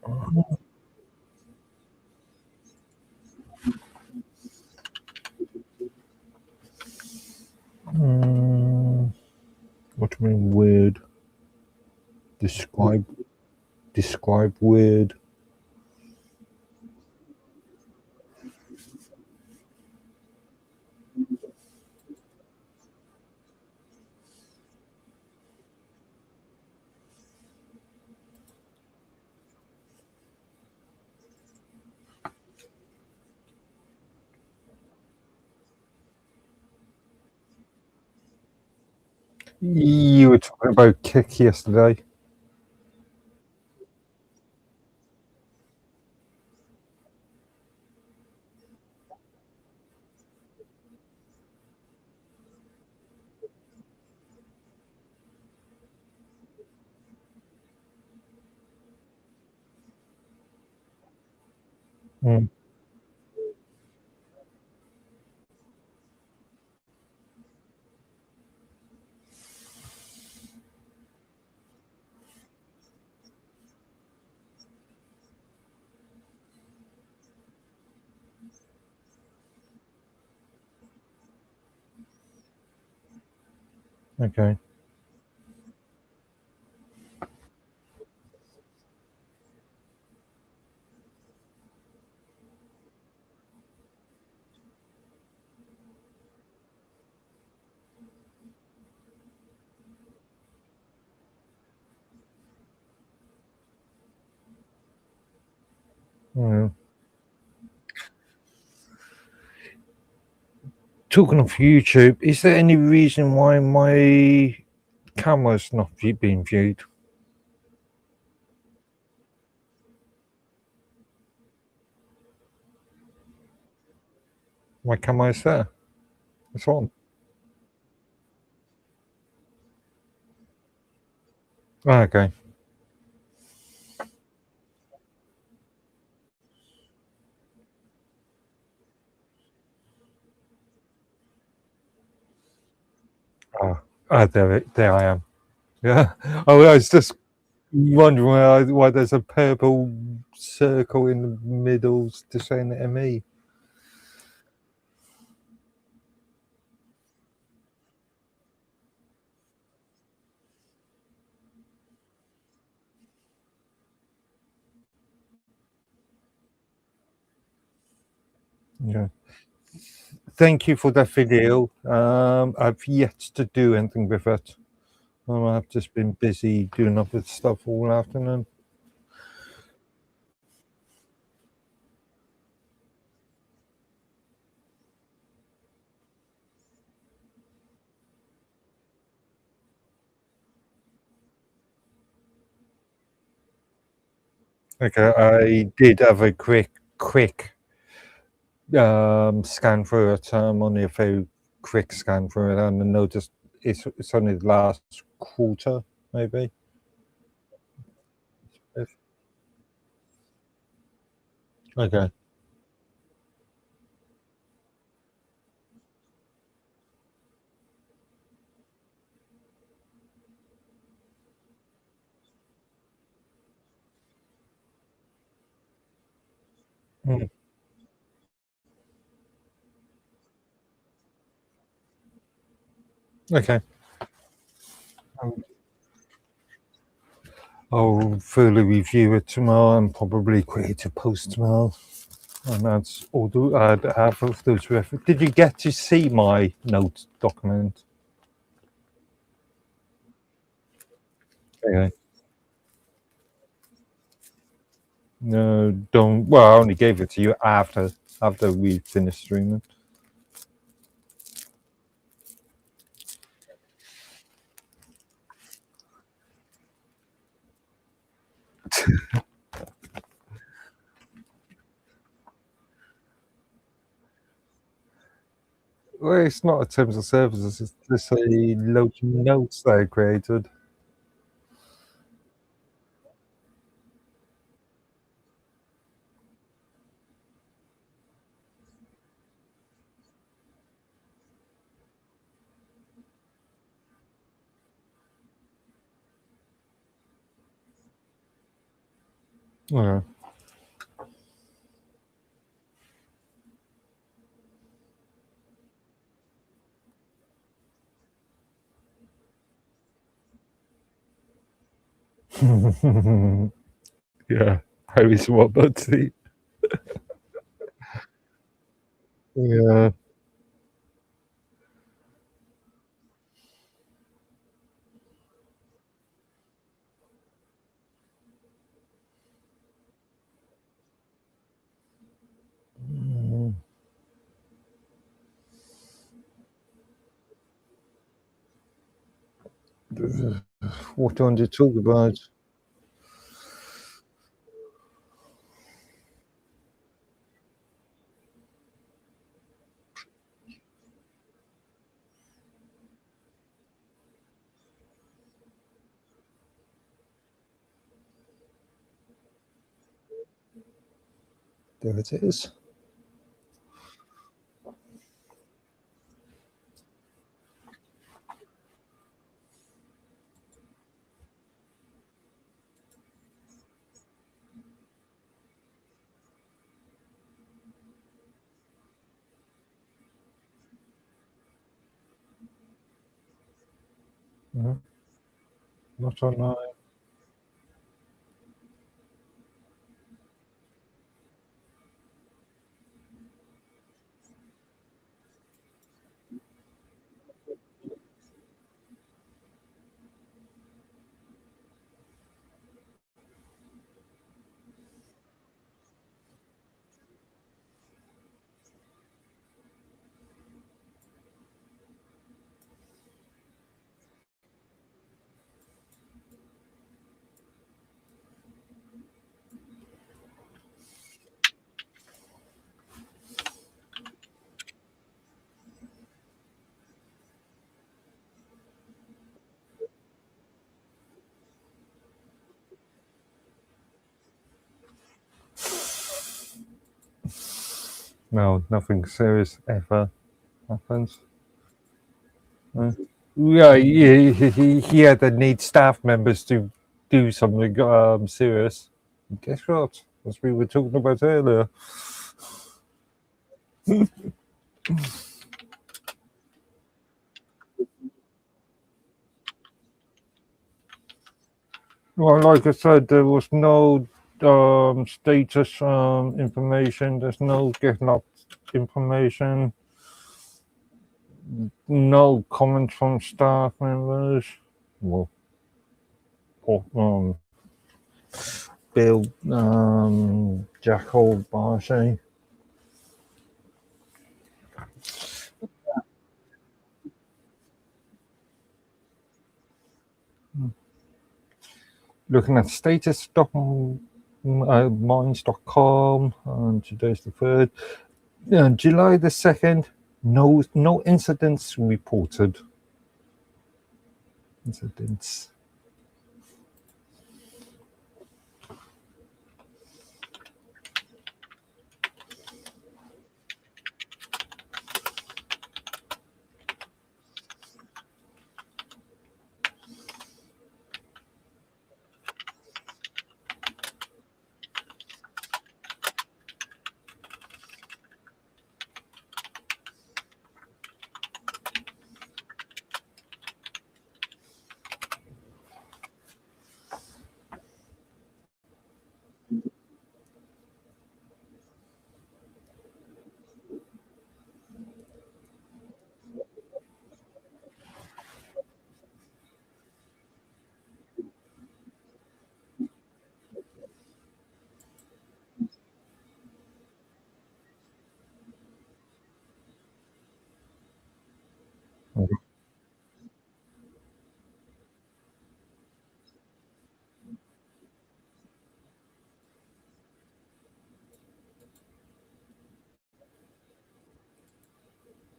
Mm, what do you mean weird? Describe describe weird. You were talking about kick yesterday. Mm, okay. Mm. Talking of YouTube, is there any reason why my camera's not being viewed? My camera is there. It's on. Oh, okay. There I am. Yeah. Oh, I was just wondering why there's a purple circle in the middle to saying ME. Yeah. Thank you for that video. I've yet to do anything with it. I've just been busy doing other stuff all afternoon. Okay, I did have a quick scan through it. Only a very quick scan through it, and I noticed it's only the last quarter, maybe. If- Okay. Mm, okay. Um, I'll fully review it tomorrow and probably create a post tomorrow. And that's all I'd have of those references. Did you get to see my note document? Okay. No, don't. Well, I only gave it to you after we finished streaming. Well, it's not a terms of services. It's just a load of notes that I created. Yeah. Yeah. Harry's Robertsy. Yeah. Mm. What do you want to talk about? There it is. Mhm. Not online. No, nothing serious ever happens. Uh, yeah, he had to need staff members to do something serious. Guess what? As we were talking about earlier. Well, like I said, there was no status information. There's no get locked information. No comments from staff members. Well, or, Bill, Jackal, Barshay. Looking at status, mines.com, and today's the 3rd. July the 2nd, no incidents reported. Incidents.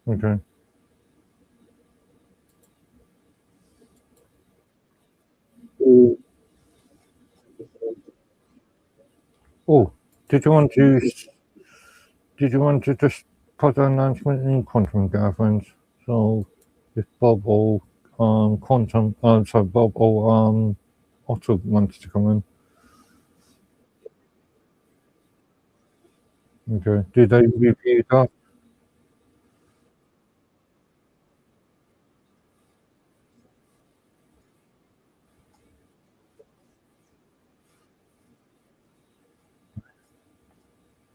Okay. Oh, did you want to just put an announcement in Quantum Gatherings? So if Bob or Bob or Otto wants to come in. Okay. Did they review that?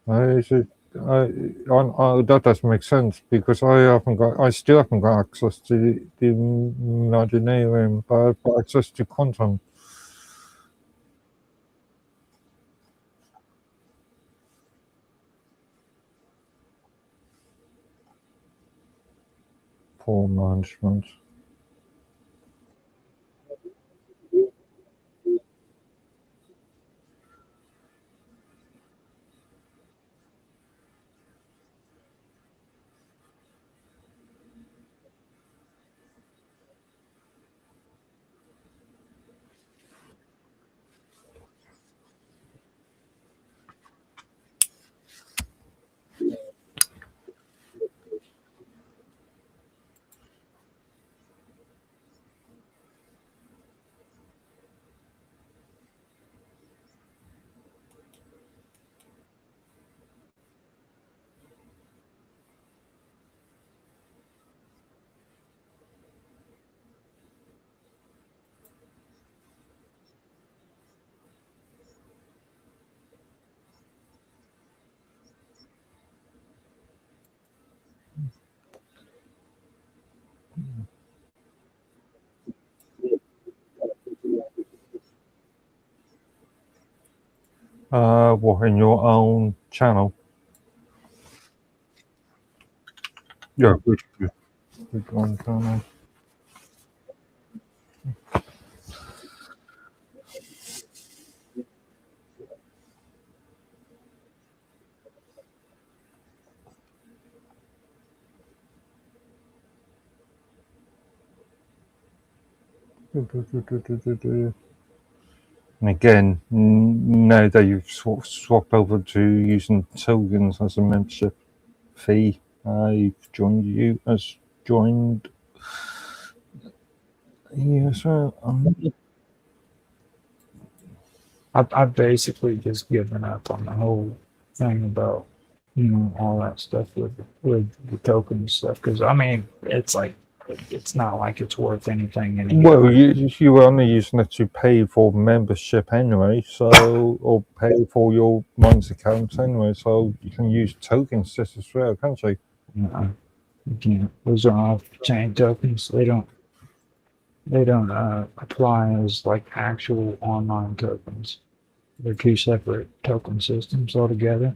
Is it, that doesn't make sense because I still haven't got access to the Imaginarium, but I've got access to content. Poor management. What in your own channel? Yeah, which one channel? And again, now that you've swapped over to using tokens as a membership fee, I've joined you as joined you as well. I've basically just given up on the whole thing about all that stuff with the token stuff because I mean it's like it's not like it's worth anything anymore. Well, you were only using it to pay for membership anyway, so or pay for your Minds accounts anyway, so you can use tokens just as well, can't you? You can't. Those are off-chain tokens. They don't apply as like actual online tokens. They're two separate token systems altogether.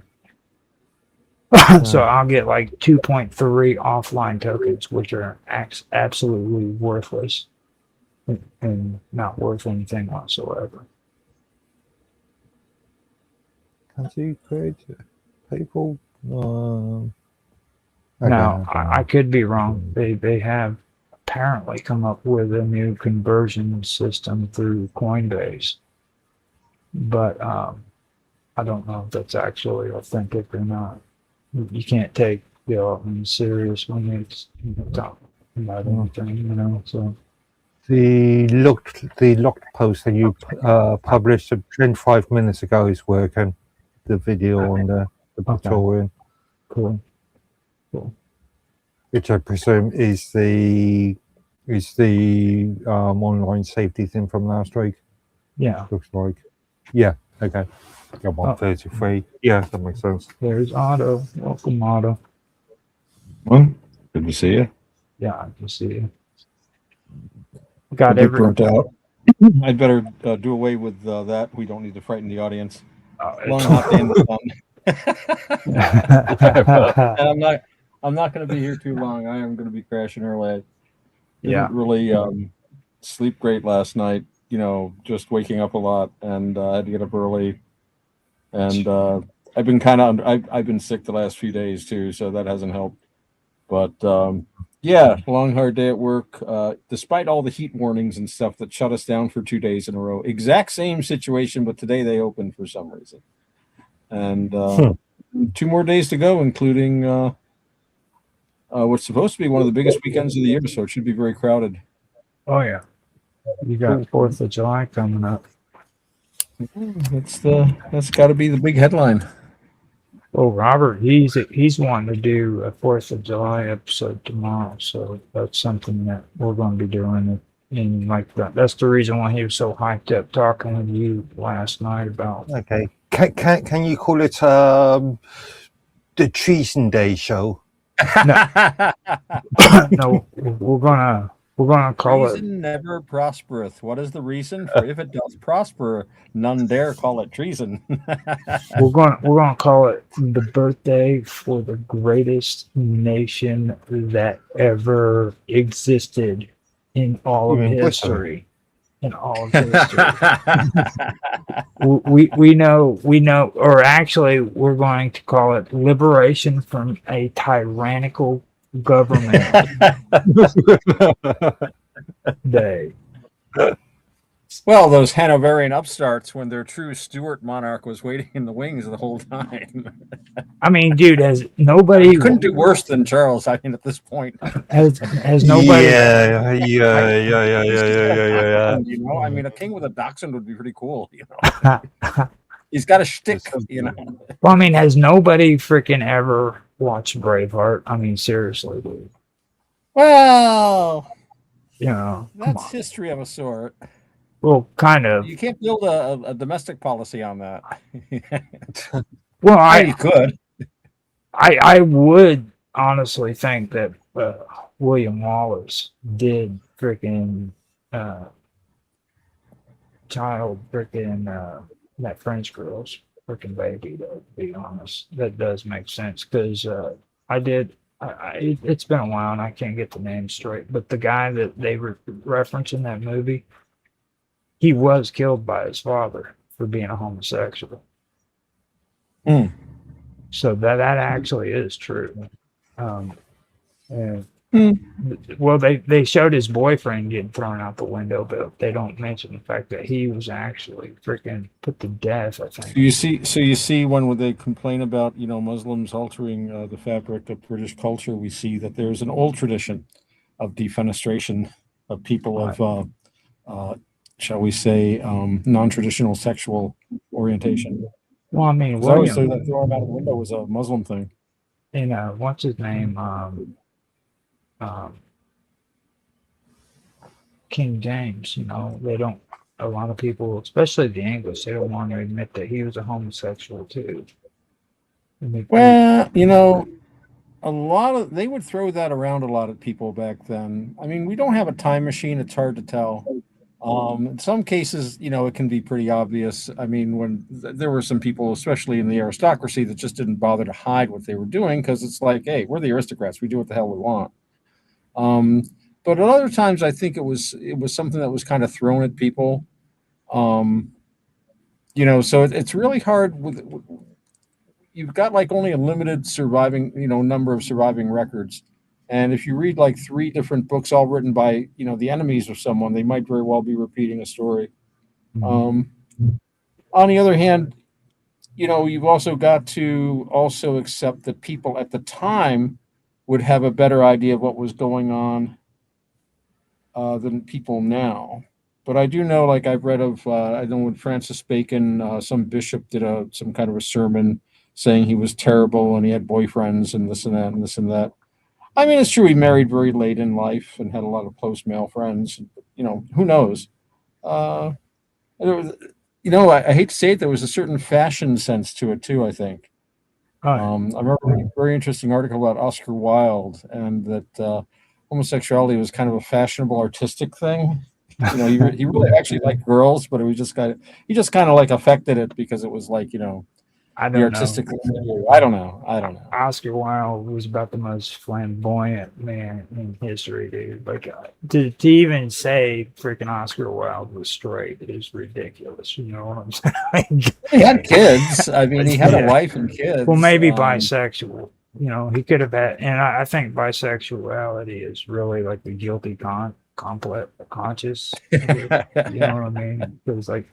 So I'll get like 2.3 offline tokens, which are absolutely worthless and not worth anything whatsoever. Can't you create people? Now, I could be wrong. They have apparently come up with a new conversion system through Coinbase, but I don't know if that's actually authentic or not. You can't take the Altman serious when it's talking about anything. So The locked post that you published 25 minutes ago is working. The video on the tutorial, cool. which I presume is the online safety thing from last week. Yeah. Looks like. Yeah. Okay. Got 133. Yeah, that makes sense. There's Otto. Welcome, Otto. Well, good to see you. Yeah, I can see you. Got burnt out. I'd better do away with that. We don't need to frighten the audience. Long enough to end the I'm not going to be here too long. I am going to be crashing early. I didn't really sleep great last night. Just waking up a lot, and I had to get up early. And I've been I've been sick the last few days too, so that hasn't helped. But yeah, long hard day at work. Despite all the heat warnings and stuff that shut us down for 2 days in a row, exact same situation, but today they opened for some reason. And 2 more days to go, including what's supposed to be one of the biggest weekends of the year, so it should be very crowded. Oh yeah, you got 4th of July coming up. That's got to be the big headline. Well, Robert, he's wanting to do a 4th of July episode tomorrow, so that's something that we're going to be doing. And like that's the reason why he was so hyped up talking with you last night about. Okay. Can you call it the Treason Day show? No, we're gonna call Treason never prospereth. What is the reason? For if it does prosper, none dare call it treason. we're gonna call it the birthday for the greatest nation that ever existed in all of history. In all of history. we know, or actually, we're going to call it liberation from a tyrannical government day. Well, those Hanoverian upstarts, when their true Stuart monarch was waiting in the wings the whole time. I mean, dude, has nobody You couldn't do worse than Charles? I mean, at this point, has nobody? Yeah. You know, I mean, a king with a dachshund would be pretty cool. You know, he's got a shtick. You know. Well, I mean, has nobody freaking ever watched Braveheart? I mean, seriously, dude. Well, You know, that's history of a sort. well, kind of. You can't build a domestic policy on that. Well, You could. I would honestly think that William Wallace did freaking child freaking that French girl's freaking baby. Though, to be honest, that does make sense because it's been a while and I can't get the name straight. But the guy that they reference in that movie, he was killed by his father for being a homosexual. Mm. So that actually is true. And well, they showed his boyfriend getting thrown out the window, but they don't mention the fact that he was actually freaking put to death. I think. So you see, when they complain about Muslims altering the fabric of British culture, we see that there's an old tradition of defenestration of people of, shall we say, non-traditional sexual orientation. Well, I mean, I always say that throwing him out of the window was a Muslim thing. And what's his name? King James. They don't. A lot of people, especially the English, they don't want to admit that he was a homosexual too. Well, a lot of they would throw that around a lot of people back then. I mean, we don't have a time machine; it's hard to tell. In some cases, it can be pretty obvious. I mean, when there were some people, especially in the aristocracy, that just didn't bother to hide what they were doing because it's like, hey, we're the aristocrats; we do what the hell we want. But at other times, I think it was something that was kind of thrown at people. So it's really hard with. You've got like only a limited surviving, number of surviving records. And if you read like 3 different books, all written by, the enemies of someone, they might very well be repeating a story. On the other hand, you've also got to also accept that people at the time would have a better idea of what was going on than people now. But I do know, like I've read of, I know when Francis Bacon, some bishop did some kind of a sermon saying he was terrible and he had boyfriends and this and that and this and that. I mean, it's true he married very late in life and had a lot of close male friends. Who knows? I hate to say it, there was a certain fashion sense to it too, I think. I remember a very interesting article about Oscar Wilde and that homosexuality was kind of a fashionable artistic thing. He really actually liked girls, but it was he just kind of like affected it because it was like, I don't know. I don't know. Oscar Wilde was about the most flamboyant man in history, dude. Like to even say freaking Oscar Wilde was straight is ridiculous. You know what I'm saying? He had kids. I mean, he had a wife and kids. Well, maybe bisexual. He could have had, and I think bisexuality is really like the guilty conscious. You know what I mean? Because like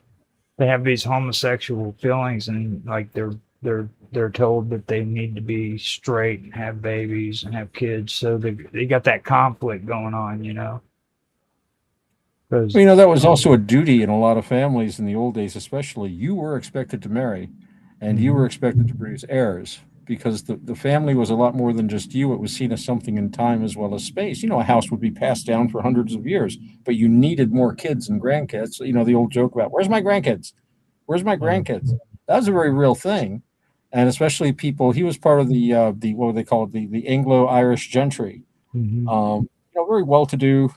they have these homosexual feelings, and like they're told that they need to be straight and have babies and have kids, so they got that conflict going on, Because that was also a duty in a lot of families in the old days, especially. You were expected to marry, and you were expected to produce heirs. because the family was a lot more than just you. It was seen as something in time as well as space. A house would be passed down for hundreds of years, but you needed more kids and grandkids. The old joke about where's my grandkids? Where's my grandkids? That was a very real thing, and especially people. He was part of the what would they call it, the Anglo-Irish gentry. Very well-to-do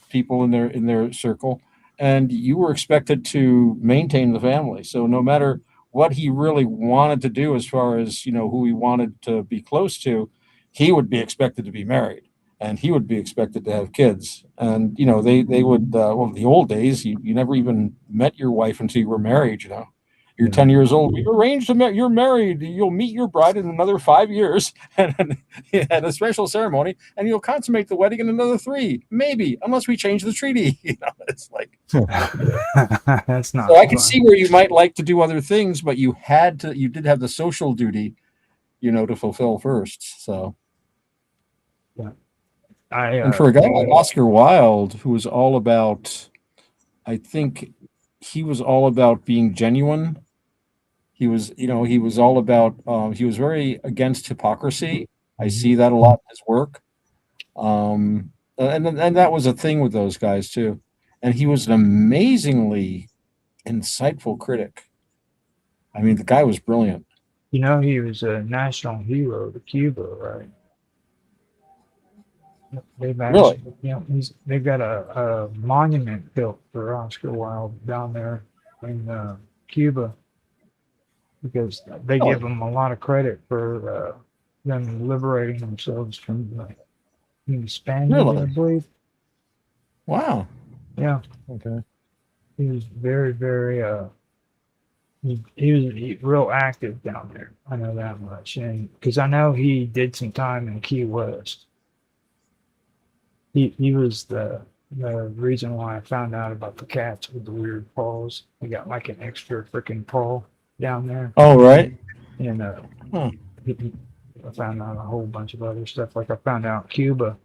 people in their circle, and you were expected to maintain the family. So no matter what he really wanted to do, as far as who he wanted to be close to, he would be expected to be married, and he would be expected to have kids. And they would well, in the old days, you never even met your wife until you were married. You're 10 years old. We arranged to you're married. You'll meet your bride in another 5 years and at a special ceremony, and you'll consummate the wedding in another 3, maybe, unless we change the treaty. It's like that's not. So I can see where you might like to do other things, but you did have the social duty, to fulfill first. So and for a guy like Oscar Wilde, who was all about, I think he was all about being genuine. He was all about, he was very against hypocrisy. I see that a lot in his work. And that was a thing with those guys too. And he was an amazingly insightful critic. I mean, the guy was brilliant. He was a national hero to Cuba, right? They've actually, Really? they've got a monument built for Oscar Wilde down there in Cuba, because they give them a lot of credit for them liberating themselves from the Spaniards, I believe. Wow. Yeah. Okay. He was very, very he was real active down there. I know that much, and because I know he did some time in Key West. He was the reason why I found out about the cats with the weird paws. They got like an extra freaking paw down there. Oh, right. And I found out a whole bunch of other stuff. Like I found out Cuba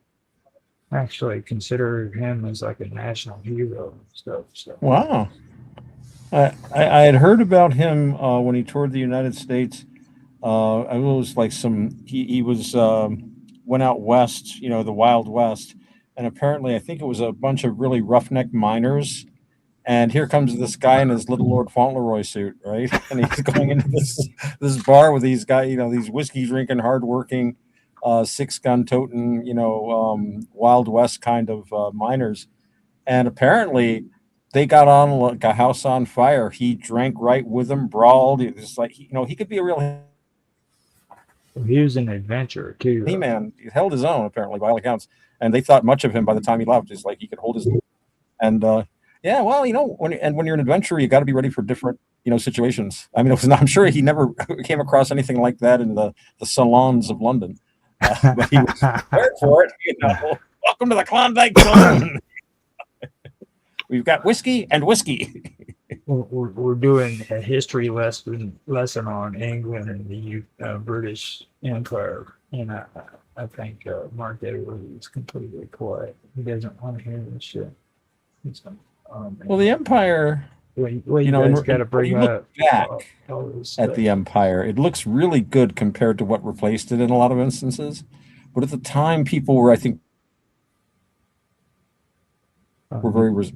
actually considered him as like a national hero and stuff. So. Wow. I had heard about him when he toured the United States. I was like he was went out west, the Wild West, and apparently I think it was a bunch of really roughneck miners. And here comes this guy in his little Lord Fauntleroy suit, right? And he's going into this bar with these guys, these whiskey drinking, hardworking, 6-gun toting, Wild West kind of miners. And apparently they got on like a house on fire. He drank right with them, brawled. It was like, he could be a real. He was an adventurer too. He-Man. He held his own, apparently, by all accounts. And they thought much of him by the time he left. It's like he could hold his. And yeah, well, when you're an adventurer, you got to be ready for different, situations. I mean, I'm sure he never came across anything like that in the salons of London, but he was prepared for it. Welcome to the Klondike Zone. We've got whiskey and whiskey. We're doing a history lesson on England and the British Empire, and I think Mark Edwards is completely quiet. He doesn't want to hear this shit. Well, the Empire. You got to bring up back at the Empire. It looks really good compared to what replaced it in a lot of instances, but at the time, people were, I think,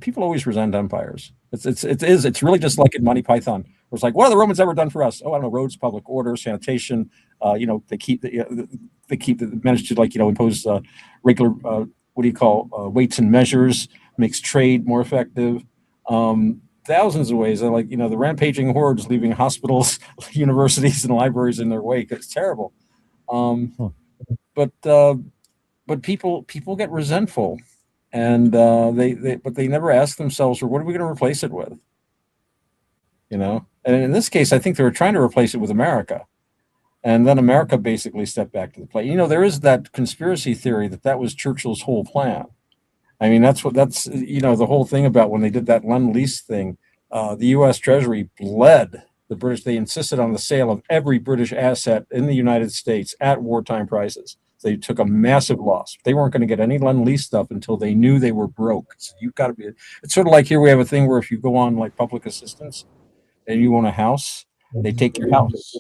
people always resent empires. It's really just like in Monty Python. It's like, what have the Romans ever done for us? Oh, I don't know, roads, public order, sanitation. They managed to impose regular weights and measures, makes trade more effective. Thousands of ways. Like the rampaging hordes leaving hospitals, universities, and libraries in their wake. It's terrible. But people get resentful. And they never ask themselves, well, what are we going to replace it with? And in this case, I think they were trying to replace it with America, and then America basically stepped back to the plate. There is that conspiracy theory that was Churchill's whole plan. I mean, that's the whole thing about when they did that Lend-Lease thing. The U.S. Treasury bled the British. They insisted on the sale of every British asset in the United States at wartime prices. They took a massive loss. They weren't going to get any Lend-Lease stuff until they knew they were broke. So you've got to be. It's sort of like here we have a thing where if you go on like public assistance and you own a house, they take your house.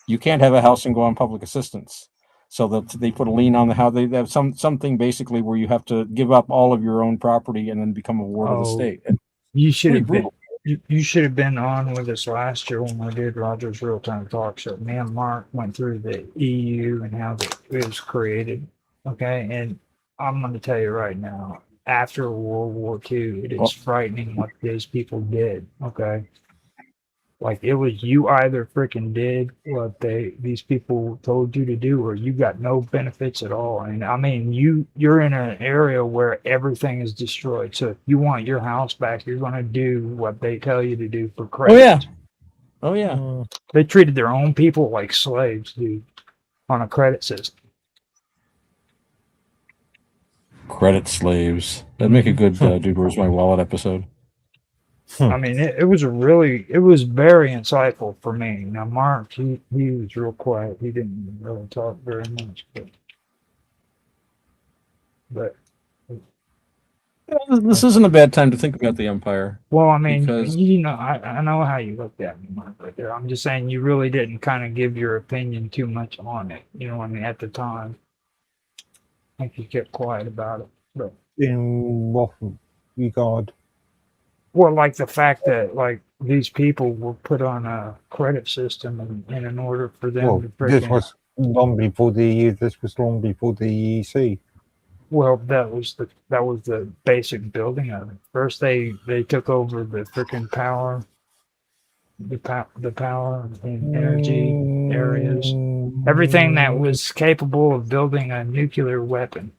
you can't have a house and go on public assistance. So that they put a lien on the house. They have something basically where you have to give up all of your own property and then become a ward of the state. And You should pretty have been. brutal. You should have been on with us last year when we did Roger's Real Time Talk Show. Me and Mark went through the EU and how it was created. Okay, and I'm going to tell you right now, after World War II, it is frightening what these people did. Okay, like it was you either freaking did what these people told you to do, or you got no benefits at all. And I mean, you're in an area where everything is destroyed. So if you want your house back, you're going to do what they tell you to do for credit. Oh yeah. They treated their own people like slaves, dude, on a credit system. Credit slaves. That'd make a good Dude, Where's My Wallet episode. I mean, it was very insightful for me. Now, Mark, he was real quiet. He didn't really talk very much, but This isn't a bad time to think about the empire. well, I mean, Because- I know how you looked at me, Mark, right there. I'm just saying you really didn't kind of give your opinion too much on it. You know what I mean? At the time, I think you kept quiet about it. But In what regard? well, like the fact that like these people were put on a credit system, and in order for them Well, to this freaking was long before the EU. This was long before the EEC. well, that was the basic building of it. First, they took over the freaking power, the power and energy areas, everything that was capable of building a nuclear weapon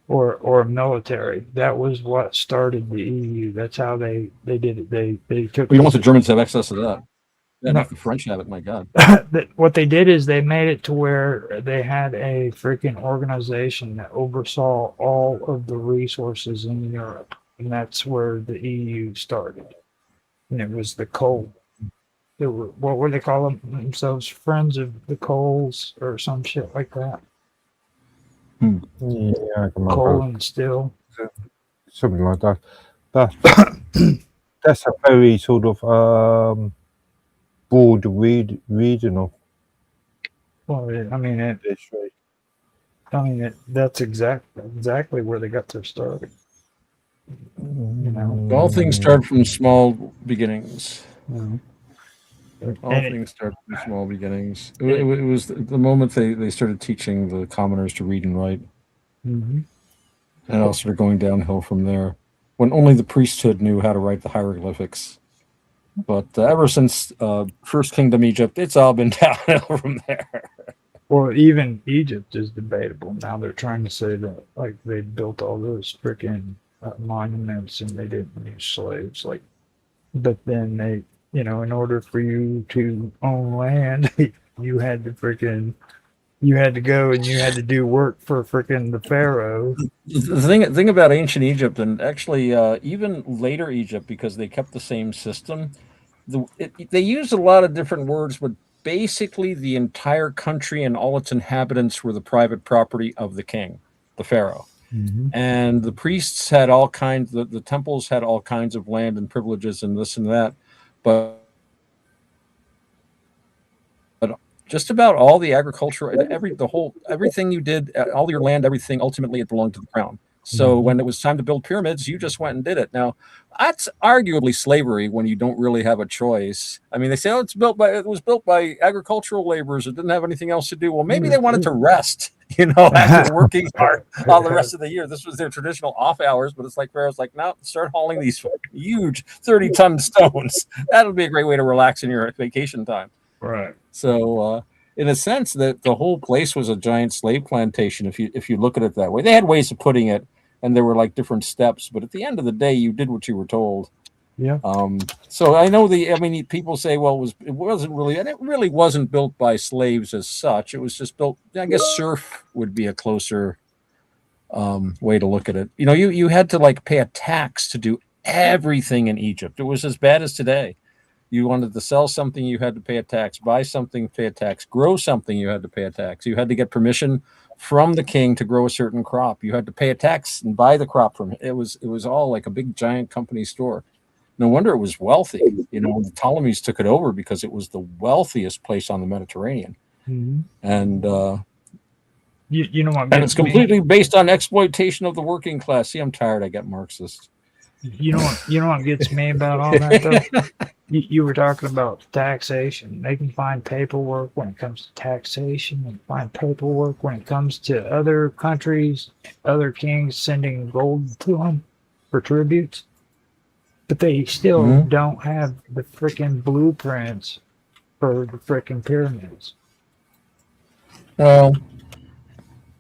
or military. That was what started the EU. That's how they did it. They took. We don't want the Germans to have excess of that. Yeah, No. if the French have it, my God. What they did is they made it to where they had a freaking organization that oversaw all of the resources in Europe, and that's where the EU started. And it was the coal. They were, what were they calling themselves? Friends of the coals or some shit like that. Yeah, I can Coal remember and steel. something like that. But that's a very sort of broad regional Well, I mean, history. that's exactly where they got their start. You know, All things start from small beginnings. you know. All And it- things start from small beginnings. It was the moment they started teaching the commoners to read and write, Mhm. and all started going downhill from there. When only the priesthood knew how to write the hieroglyphics. But ever since First Kingdom Egypt, it's all been downhill from there. Well, even Egypt is debatable. Now they're trying to say that like they built all those freaking monuments and they didn't use slaves. Like, but then they, you know, in order for you to own land, you had to go and you had to do work for freaking the pharaoh. The thing about ancient Egypt, and actually even later Egypt, because they kept the same system, they used a lot of different words, but basically the entire country and all its inhabitants were the private property of the king, the pharaoh. And the priests had all kinds, the temples had all kinds of land and privileges and this and that, but just about all the agriculture and everything you did, all your land, everything, ultimately it belonged to the crown. So when it was time to build pyramids, you just went and did it. Now, that's arguably slavery when you don't really have a choice. I mean, they say, oh, it was built by agricultural laborers. It didn't have anything else to do. Well, maybe they wanted to rest, after working hard all the rest of the year. This was their traditional off hours, but it's like Pharaoh's like, no, start hauling these huge 30-ton stones. That'll be a great way to relax in your vacation time. Right. So, in a sense, that the whole place was a giant slave plantation. If you look at it that way, they had ways of putting it, and there were like different steps. But at the end of the day, you did what you were told. Yeah. So I know people say, well, it wasn't really, and it really wasn't built by slaves as such. It was just built. I guess serf would be a closer way to look at it. You had to like pay a tax to do everything in Egypt. It was as bad as today. You wanted to sell something, you had to pay a tax. Buy something, pay a tax. Grow something, you had to pay a tax. You had to get permission from the king to grow a certain crop. You had to pay a tax and buy the crop from him. It was all like a big giant company store. No wonder it was wealthy. You know, the Ptolemies took it over because it was the wealthiest place on the Mediterranean, and you know what? and it's completely based on exploitation of the working class. See, I'm tired. I get Marxist. You know what gets me about all that though? You were talking about taxation. They can find paperwork when it comes to taxation, and find paperwork when it comes to other countries, other kings sending gold to them for tributes. But they still don't have the freaking blueprints for the freaking pyramids. Well,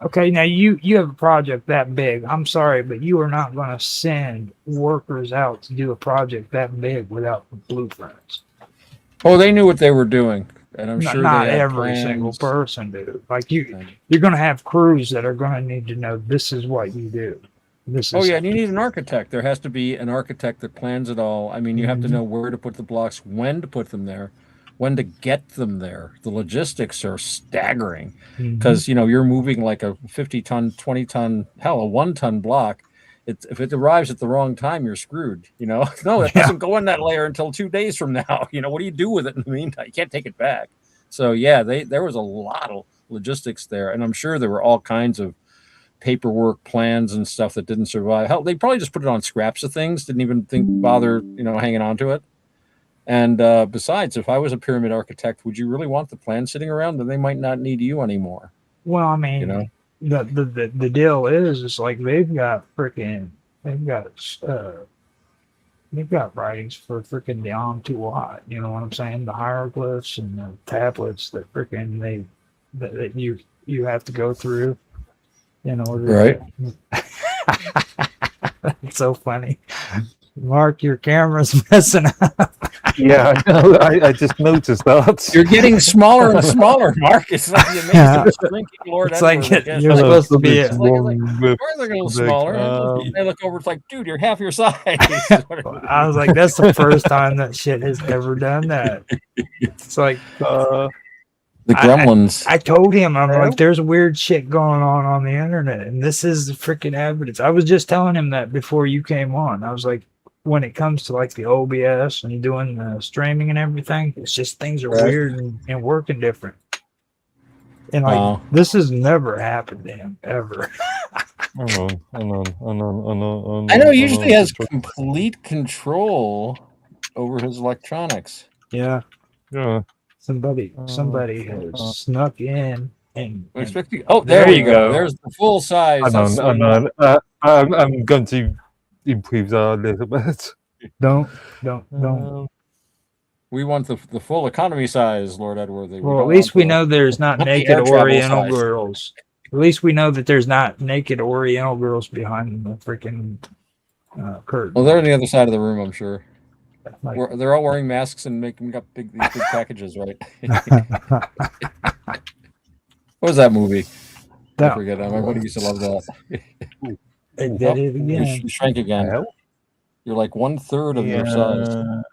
okay, now you have a project that big. I'm sorry, but you are not going to send workers out to do a project that big without blueprints. Oh, they knew what they were doing, and I'm sure not they had every plans. single person do. Like you're going to have crews that are going to need to know this is what you do. This is. Oh yeah, and you need an architect. There has to be an architect that plans it all. I mean, you have to know where to put the blocks, when to put them there, when to get them there. The logistics are staggering because you know you're moving like a 50-ton, 20-ton, hell, a 1-ton block. If it arrives at the wrong time, you're screwed. You know, no, it doesn't go in that layer until 2 days from now. You know, what do you do with it in the meantime? You can't take it back. So yeah, there was a lot of logistics there, and I'm sure there were all kinds of paperwork, plans, and stuff that didn't survive. Hell, they probably just put it on scraps of things. Didn't even bother, you know, hanging on to it. And besides, if I was a pyramid architect, would you really want the plan sitting around? Then they might not need you anymore. Well, I mean, you know, the deal is like they've got writings for freaking down to what, you know what I'm saying? The hieroglyphs and the tablets that freaking that you have to go through in order. Right. That's so funny. Mark, your camera's messing up. Yeah, I know. I just noticed that. You're getting smaller and smaller, Mark. It's like the amazing shrinking Lord It's Edward. like you're supposed to be. It's like, they're a little smaller. They look over. It's like, dude, you're half your size. I was like, that's the first time that shit has ever done that. It's like the gremlins. I told him, I'm like, there's weird shit going on the internet, and this is the freaking evidence. I was just telling him that before you came on. I was like, when it comes to like the OBS and doing the streaming and everything, it's just things are weird and working different. And like this has never happened to him ever. I know he usually has complete control over his electronics. Yeah. Somebody has snuck in and there you go. There's the full size. I'm going to improve that a little bit. Don't. We want the full economy size, Lord Edward. Well, at least we know there's not naked Oriental girls. At least we know that there's not naked Oriental girls behind the freaking curtain. Well, they're on the other side of the room, I'm sure. They're all wearing masks and making up these big packages, right? What was that movie? I forget. My buddy used to love that. It did it again. You shrank again. You're like 1/3 of your size.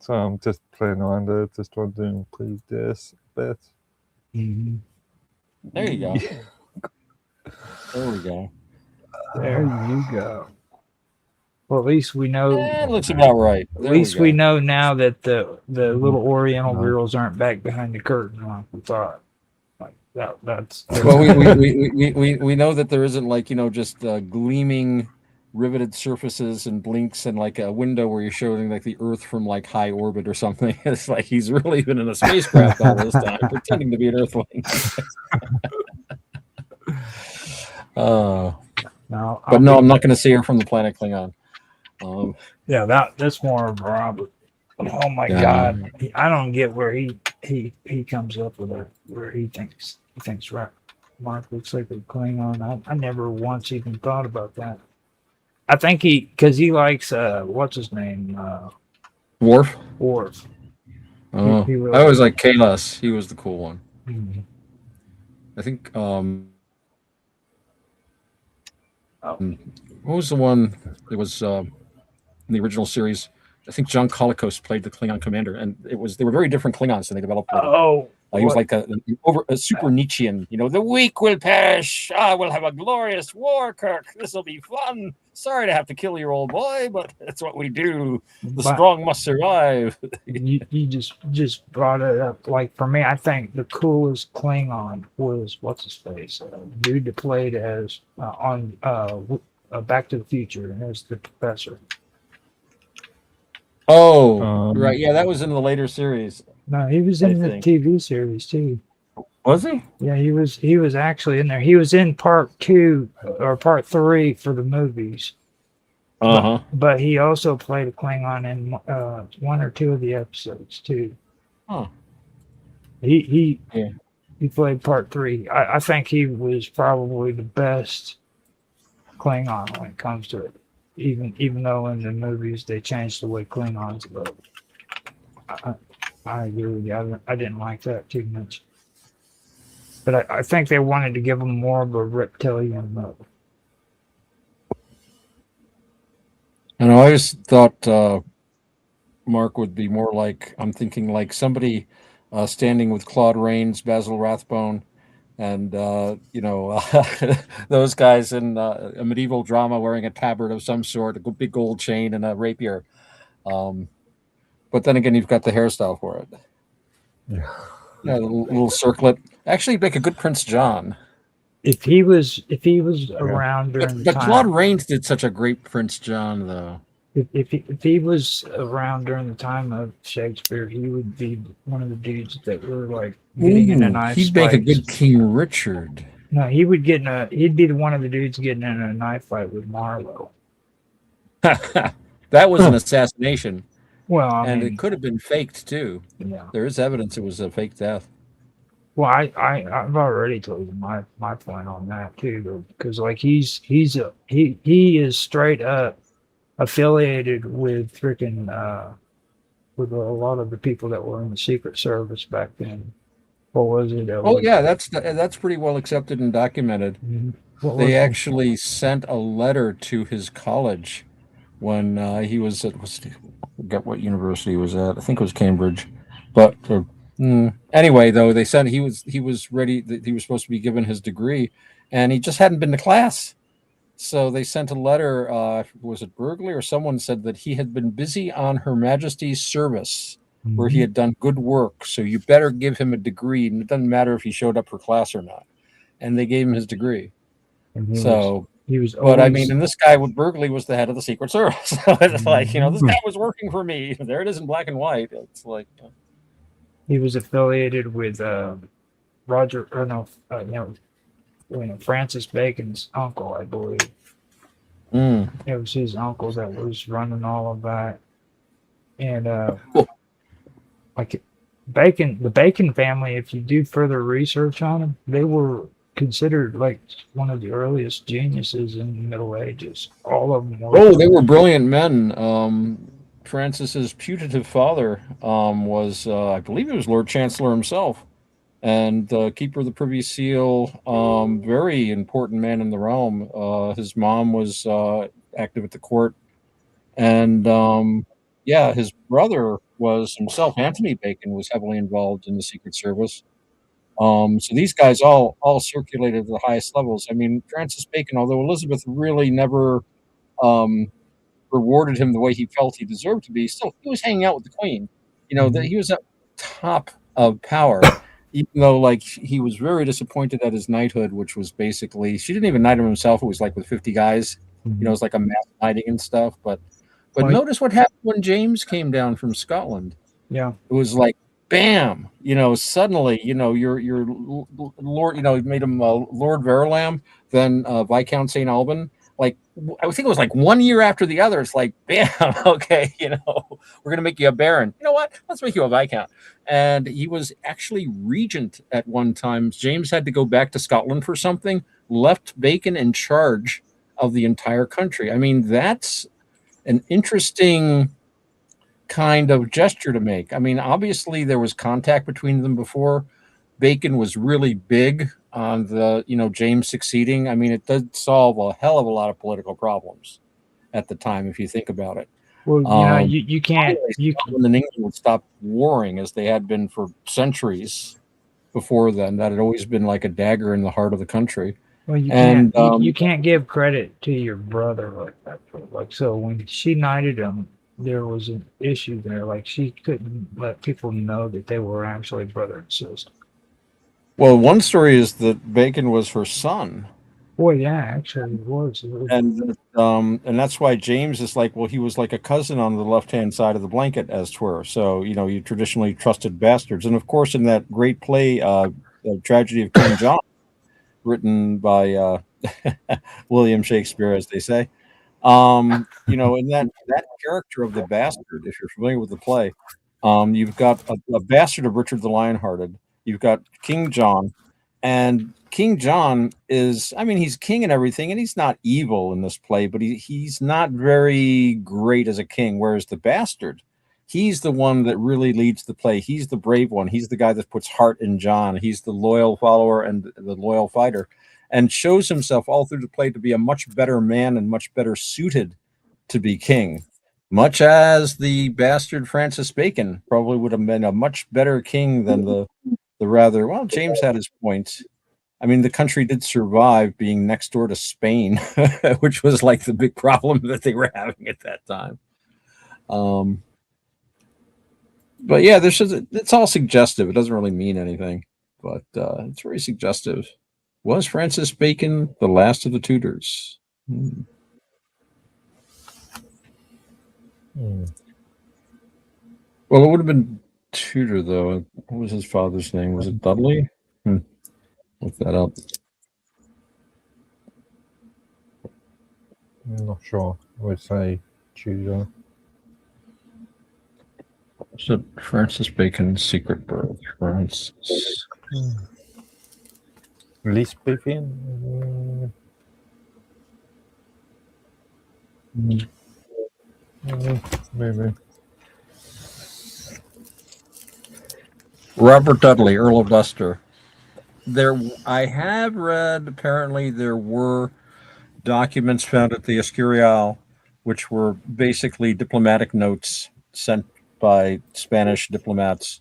So I'm just playing around there, just trying to improve this a bit. There you go. There we go. There you go. Well, at least we know. It looks about right. At least we know now that the little Oriental girls aren't back behind the curtain like we thought. Like that's. Well, we know that there isn't like just gleaming, riveted surfaces and blinks and like a window where you're showing like the Earth from like high orbit or something. It's like he's really been in a spacecraft all this time, pretending to be an Earthling. But no, I'm not going to see her from the planet Klingon. That's more of Robert. Oh my God, I don't get where he comes up with it. Where he thinks right. Mark looks like a Klingon. I never once even thought about that. I think because he likes what's his name? Worf. Worf. Oh, I always like Kalas. He was the cool one. Mm-hmm. I think. What was the one? It was in the original series. I think John Colicos played the Klingon commander, and they were very different Klingons, and they developed. He was like a super Nietzschean. The weak will perish. We'll have a glorious war, Kirk. This will be fun. Sorry to have to kill your old boy, but that's what we do. The strong must survive. you just brought it up. Like for me, I think the coolest Klingon was what's his face, dude that played as on Back to the Future as the professor. Oh, right. Yeah, that was in the later series. No, he was in the TV series too. Was he? Yeah, he was actually in there. He was in part 2 or part 3 for the movies. But he also played a Klingon in 1 or 2 of the episodes too. Huh. He played part 3. I think he was probably the best Klingon when it comes to it. Even though in the movies they changed the way Klingons look. I agree with you. I didn't like that too much. But I think they wanted to give him more of a reptilian look. And I always thought Mark would be more like, I'm thinking like somebody standing with Claude Rains, Basil Rathbone, and those guys in a medieval drama wearing a tabard of some sort, a big gold chain and a rapier. But then again, you've got the hairstyle for it. Yeah, a little circlet. Actually, make a good Prince John. If he was around during the time, but Claude Rains did such a great Prince John, though. If he was around during the time of Shakespeare, he would be one of the dudes that were like getting in a knife. He'd make a good King Richard. No, he'd be one of the dudes getting in a knife fight with Marlowe. That was an assassination. Well, it could have been faked too. Yeah, there is evidence it was a fake death. Well, I've already told you my point on that too, because like he is straight up affiliated with freaking with a lot of the people that were in the Secret Service back then. What was it? That's pretty well accepted and documented. Mm-hmm. They actually sent a letter to his college when he was at, I forget what university he was at. I think it was Cambridge. But anyway, though, they said he was ready. He was supposed to be given his degree, and he just hadn't been to class. So they sent a letter. Was it Burgley or someone said that he had been busy on Her Majesty's service, where he had done good work. So you better give him a degree, and it doesn't matter if he showed up for class or not. And they gave him his degree. He was but I mean, and this guy with Burgley was the head of the Secret Service. So it's like, this guy was working for me. There it is in black and white. It's like he was affiliated with Francis Bacon's uncle, I believe. It was his uncle that was running all of that, and like the Bacon family. If you do further research on them, they were considered like one of the earliest geniuses in the Middle Ages. All of them were. They were brilliant men. Francis's putative father was, I believe it was Lord Chancellor himself, and Keeper of the Privy Seal, very important man in the realm. His mom was active at the court, and his brother was himself, Anthony Bacon, was heavily involved in the Secret Service. So these guys all circulated at the highest levels. I mean, Francis Bacon, although Elizabeth really never rewarded him the way he felt he deserved to be, still he was hanging out with the Queen. That he was at top of power, even though like he was very disappointed at his knighthood, which was basically, she didn't even knight him himself. It was like with 50 guys. It was like a mass knighting and stuff. But notice what happened when James came down from Scotland. Yeah, it was like, bam, suddenly, your Lord, made him Lord Verulam, then Viscount St. Alban. Like, I think it was like 1 year after the other. It's like, bam, okay, we're going to make you a baron. You know what? Let's make you a Viscount. And he was actually regent at one time. James had to go back to Scotland for something, left Bacon in charge of the entire country. I mean, that's an interesting kind of gesture to make. I mean, obviously there was contact between them before. Bacon was really big on the, James succeeding. I mean, it did solve a hell of a lot of political problems at the time, if you think about it. Well, you can't. When England would stop warring as they had been for centuries. before then. That had always been like a dagger in the heart of the country. Well, you And can't you can't give credit to your brother like that. Like, so when she knighted him, there was an issue there. Like, she couldn't let people know that they were actually brother and sister. well, one story is that Bacon was her son. Boy, yeah, actually, it was. And that's why James is like, well, he was like a cousin on the left hand side of the blanket, as 'twere. So you traditionally trusted bastards, and of course, in that great play, the Tragedy of King John, written by William Shakespeare, as they say. In that character of the bastard, if you're familiar with the play, you've got a bastard of Richard the Lionhearted. You've got King John, and King John is, I mean, he's king and everything, and he's not evil in this play, but he's not very great as a king. Whereas the bastard, he's the one that really leads the play. He's the brave one. He's the guy that puts heart in John. He's the loyal follower and the loyal fighter, and shows himself all through the play to be a much better man and much better suited to be king. Much as the bastard Francis Bacon probably would have been a much better king than the rather, well, James had his points. I mean, the country did survive being next door to Spain, which was like the big problem that they were having at that time. But yeah, it's all suggestive. It doesn't really mean anything, but it's very suggestive. Was Francis Bacon the last of the Tudors? Well, it would have been Tudor, though. What was his father's name? Was it Dudley? Look that up. I'm not sure. I would say Tudor. Was it Francis Bacon's secret birth? Francis. Elizabethan? Maybe. Robert Dudley, Earl of Leicester. I have read, apparently there were documents found at the Escurial, which were basically diplomatic notes sent by Spanish diplomats,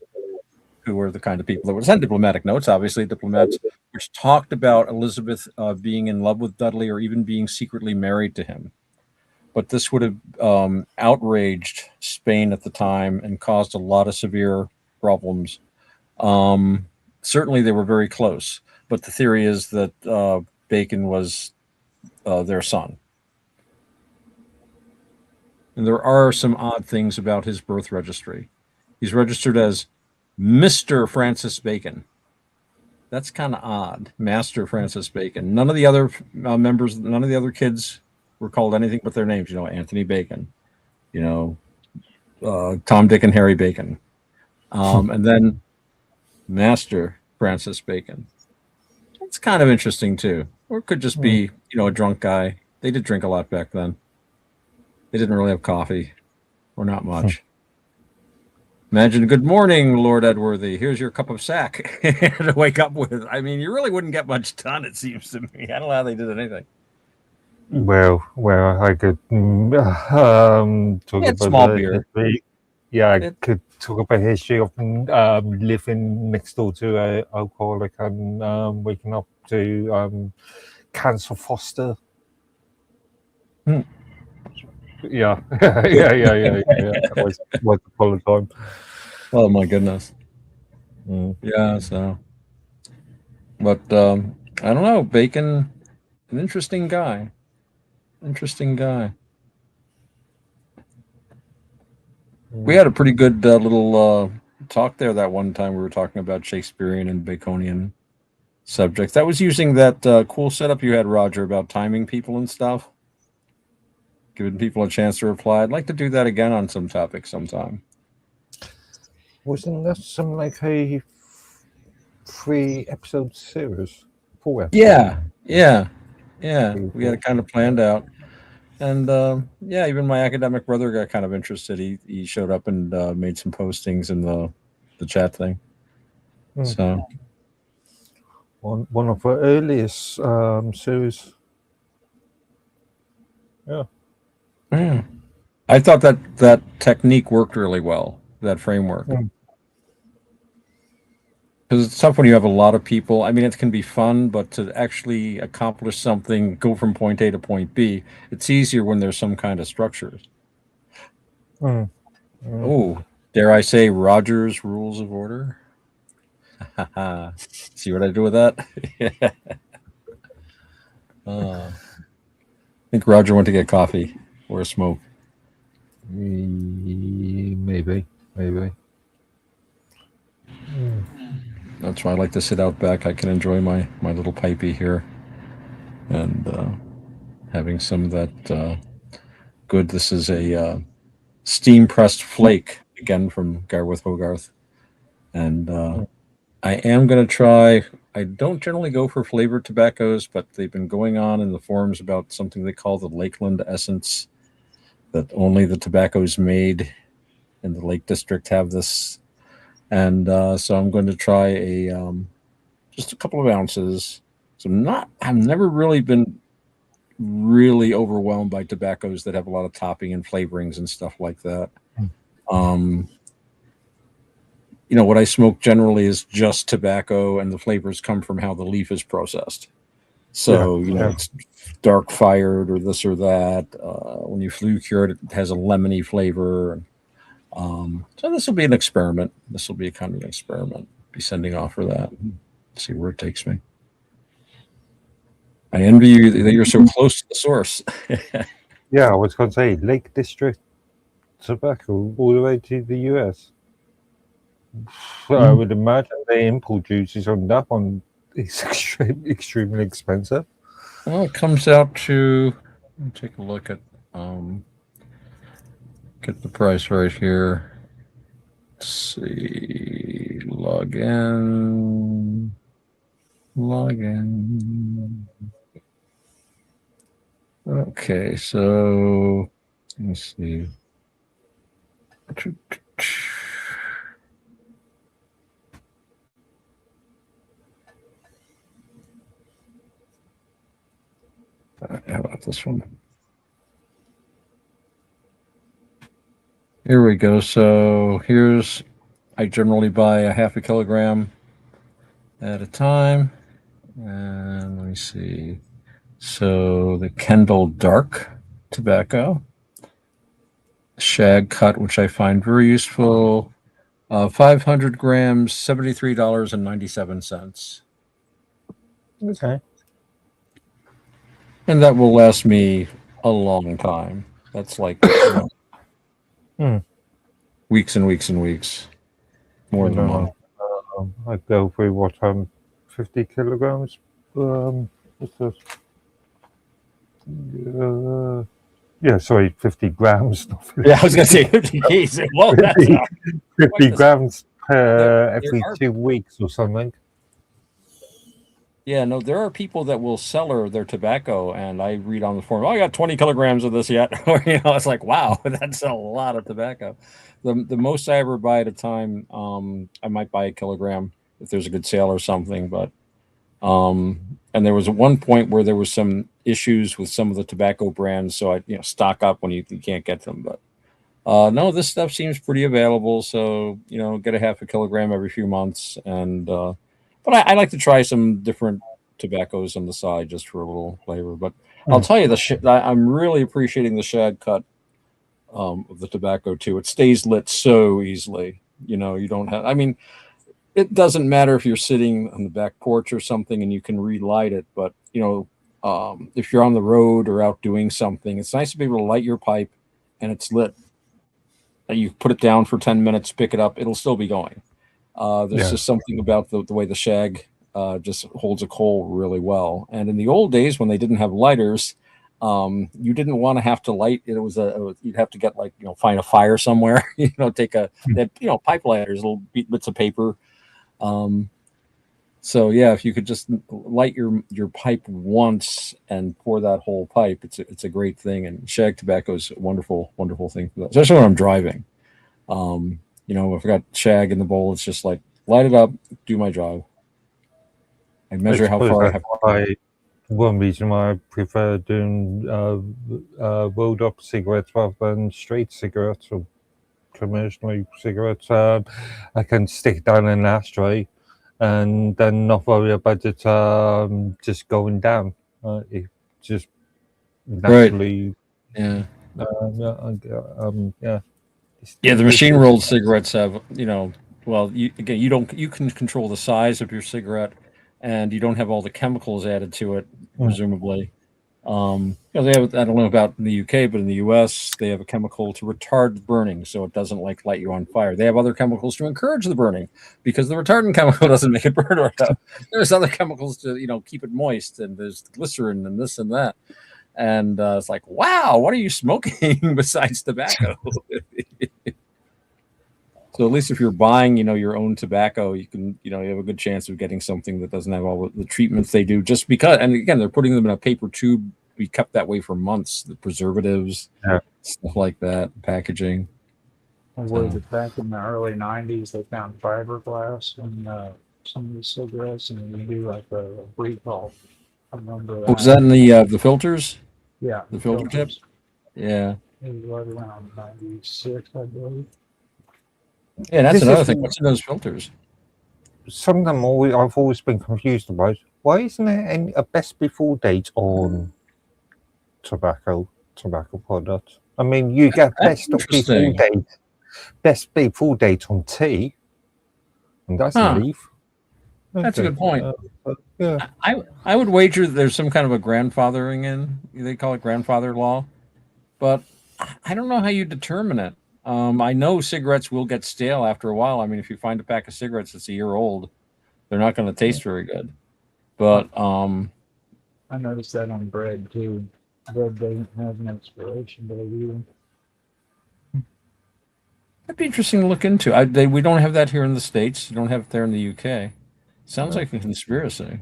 who were the kind of people that would send diplomatic notes, obviously diplomats, which talked about Elizabeth being in love with Dudley or even being secretly married to him. But this would have outraged Spain at the time and caused a lot of severe problems. Certainly they were very close, but the theory is that Bacon was their son. And there are some odd things about his birth registry. He's registered as Mr. Francis Bacon. That's kind of odd. Master Francis Bacon. None of the other members, none of the other kids were called anything but their names. Anthony Bacon, Tom, Dick, and Harry Bacon. And then Master Francis Bacon. It's kind of interesting too. Or it could just be, a drunk guy. They did drink a lot back then. They didn't really have coffee, or not much. Imagine, good morning, Lord Edworthy. Here's your cup of sack to wake up with. I mean, you really wouldn't get much done, it seems to me. I don't know how they did anything. Well, I could talk about small beer. History. Yeah, I could talk about history of living next door to an alcoholic and waking up to cancer foster. Yeah. That was all the time. Oh my goodness. Yeah. So, but I don't know. Bacon, an interesting guy. We had a pretty good little talk there that one time. We were talking about Shakespearean and Baconian subjects. That was using that cool setup you had, Roger, about timing people and stuff, giving people a chance to reply. I'd like to do that again on some topic sometime. Wasn't that some like a 3-episode series? 4 episodes? Yeah. We had it kind of planned out. And even my academic brother got kind of interested. He showed up and made some postings in the chat thing. So one of the earliest series. Yeah. I thought that technique worked really well, that framework. Because it's tough when you have a lot of people. I mean, it can be fun, but to actually accomplish something, go from point A to point B, it's easier when there's some kind of structures. Mm. Oh, dare I say Roger's Rules of Order? See what I do with that? I think Roger went to get coffee or a smoke. Maybe. That's why I like to sit out back. I can enjoy my little pipey here and having some of that good. This is a steam pressed flake again from Garworth Hogarth, and I am going to try. I don't generally go for flavored tobaccos, but they've been going on in the forums about something they call the Lakeland Essence, that only the tobaccos made in the Lake District have this, and so I'm going to try a just a couple of ounces. So I've never really been really overwhelmed by tobaccos that have a lot of topping and flavorings and stuff like that. What I smoke generally is just tobacco, and the flavors come from how the leaf is processed. So, it's dark fired or this or that. When you flue cure it, it has a lemony flavor. So this will be an experiment. This will be a kind of an experiment. Be sending off for that. See where it takes me. I envy you that you're so close to the source. Yeah, I was going to say Lake District tobacco all the way to the US. I would imagine the import duties on that one is extremely expensive. Well, it comes out to, let me take a look at, get the price right here. Let's see, log in. Okay, so let me see. How about this one? Here we go. So I generally buy a half a kilogram at a time. And let me see. So the Kendall Dark tobacco, shag cut, which I find very useful. 500 grams, $73.97. Okay. And that will last me a long time. That's like weeks and weeks and weeks. More than a month. I go through 50 kilograms. What's this? 50 grams. Yeah, I was going to say 50 keys. Well, 50 grams every 2 weeks or something. Yeah, no, there are people that will cellar their tobacco, and I read on the forum, I got 20 kilograms of this yet. Or, it's like, wow, that's a lot of tobacco. The most I ever buy at a time, I might buy a kilogram if there's a good sale or something. But, and there was one point where there was some issues with some of the tobacco brands. So I, stock up when you can't get them. But, no, this stuff seems pretty available. So, get a half a kilogram every few months. And, but I like to try some different tobaccos on the side just for a little flavor. But I'll tell you, I'm really appreciating the shag cut of the tobacco too. It stays lit so easily. You don't have. I mean, it doesn't matter if you're sitting on the back porch or something and you can relight it. But if you're on the road or out doing something, it's nice to be able to light your pipe and it's lit. And you put it down for 10 minutes, pick it up, it'll still be going. There's just something about the way the shag just holds a coal really well. And in the old days when they didn't have lighters, you didn't want to have to light. You'd have to get find a fire somewhere. Take pipe lighters, little bits of paper. So yeah, if you could just light your pipe once and pour that whole pipe, it's a great thing. And shag tobacco is a wonderful thing for that, especially when I'm driving. If I got shag in the bowl, it's just like light it up, do my job. I measure how far I have. One reason why I prefer doing rolled up cigarettes rather than straight cigarettes or commercial cigarettes. I can stick it down in an ashtray and then not worry about it just going down. It just naturally, Yeah. yeah. Yeah, the machine rolled cigarettes have, well, you can control the size of your cigarette, and you don't have all the chemicals added to it, presumably. They have, I don't know about in the UK, but in the US, they have a chemical to retard the burning, so it doesn't light you on fire. They have other chemicals to encourage the burning because the retardant chemical doesn't make it burn right up. There's other chemicals to keep it moist, and there's glycerin and this and that. And it's like, wow, what are you smoking besides tobacco? So at least if you're buying, your own tobacco, you can, you have a good chance of getting something that doesn't have all the treatments they do. Just because, and again, they're putting them in a paper tube, be kept that way for months. The preservatives, stuff like that, packaging. Was it back in the early '90s? They found fiberglass in some of the cigarettes, and you do like a recall. I remember that. Was that in the filters? Yeah, the filter tips. Yeah, it was right around '96, I believe. Yeah, that's another thing. What's in those filters? Some of them I've always been confused about. Why isn't there a best before date on tobacco products? I mean, you get best before date on tea, and that's a leaf. That's a good point. Yeah, I would wager there's some kind of a grandfathering in. They call it grandfather law, but I don't know how you determine it. I know cigarettes will get stale after a while. I mean, if you find a pack of cigarettes that's a year old, they're not going to taste very good. But I noticed that on bread too. Bread doesn't have an expiration date either. That'd be interesting to look into. We don't have that here in the States. You don't have it there in the UK. Sounds like a conspiracy.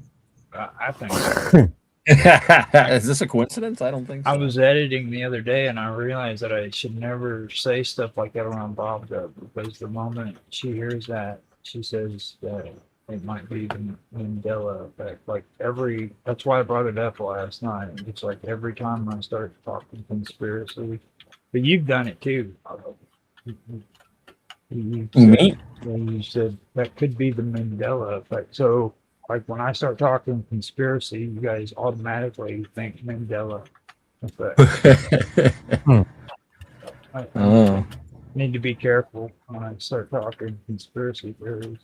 I think so. Is this a coincidence? I don't think so. I was editing the other day and I realized that I should never say stuff like that around Bob Dub, because the moment she hears that, she says that it might be the Mandela effect. That's why I brought it up last night. It's like every time I start talking conspiracy, but you've done it too. You said that could be the Mandela effect. So, like when I start talking conspiracy, you guys automatically think Mandela effect. I need to be careful when I start talking conspiracy theories.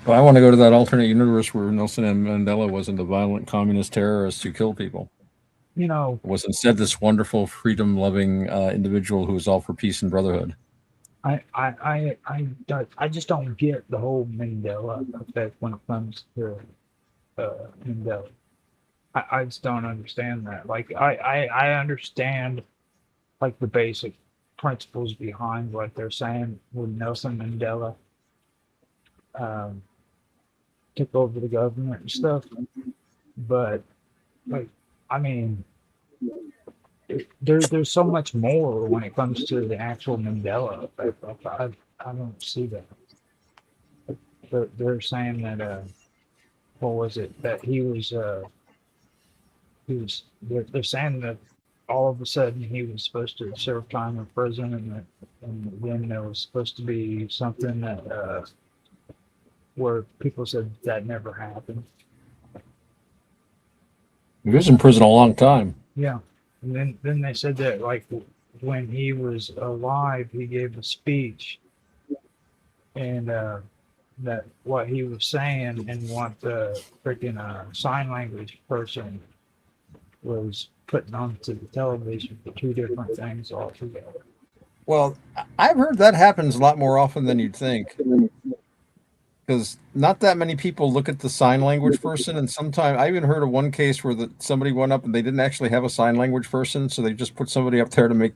Well, I want to go to that alternate universe where Nelson Mandela wasn't a violent communist terrorist who killed people. It was instead this wonderful, freedom-loving individual who was all for peace and brotherhood. I just don't get the whole Mandela effect when it comes to Mandela. I just don't understand that. Like I understand like the basic principles behind what they're saying when Nelson Mandela took over the government and stuff, but like I mean. There's so much more when it comes to the actual Mandela effect. I don't see that. They're saying that what was it that he was they're saying that all of a sudden he was supposed to serve time in prison, and then there was supposed to be something that where people said that never happened. He was in prison a long time. Yeah. And then they said that like when he was alive, he gave a speech, and that what he was saying and what the freaking sign language person was putting onto the television for two different things altogether. Well, I've heard that happens a lot more often than you'd think. Because not that many people look at the sign language person, and sometimes I even heard of one case where somebody went up and they didn't actually have a sign language person, so they just put somebody up there to make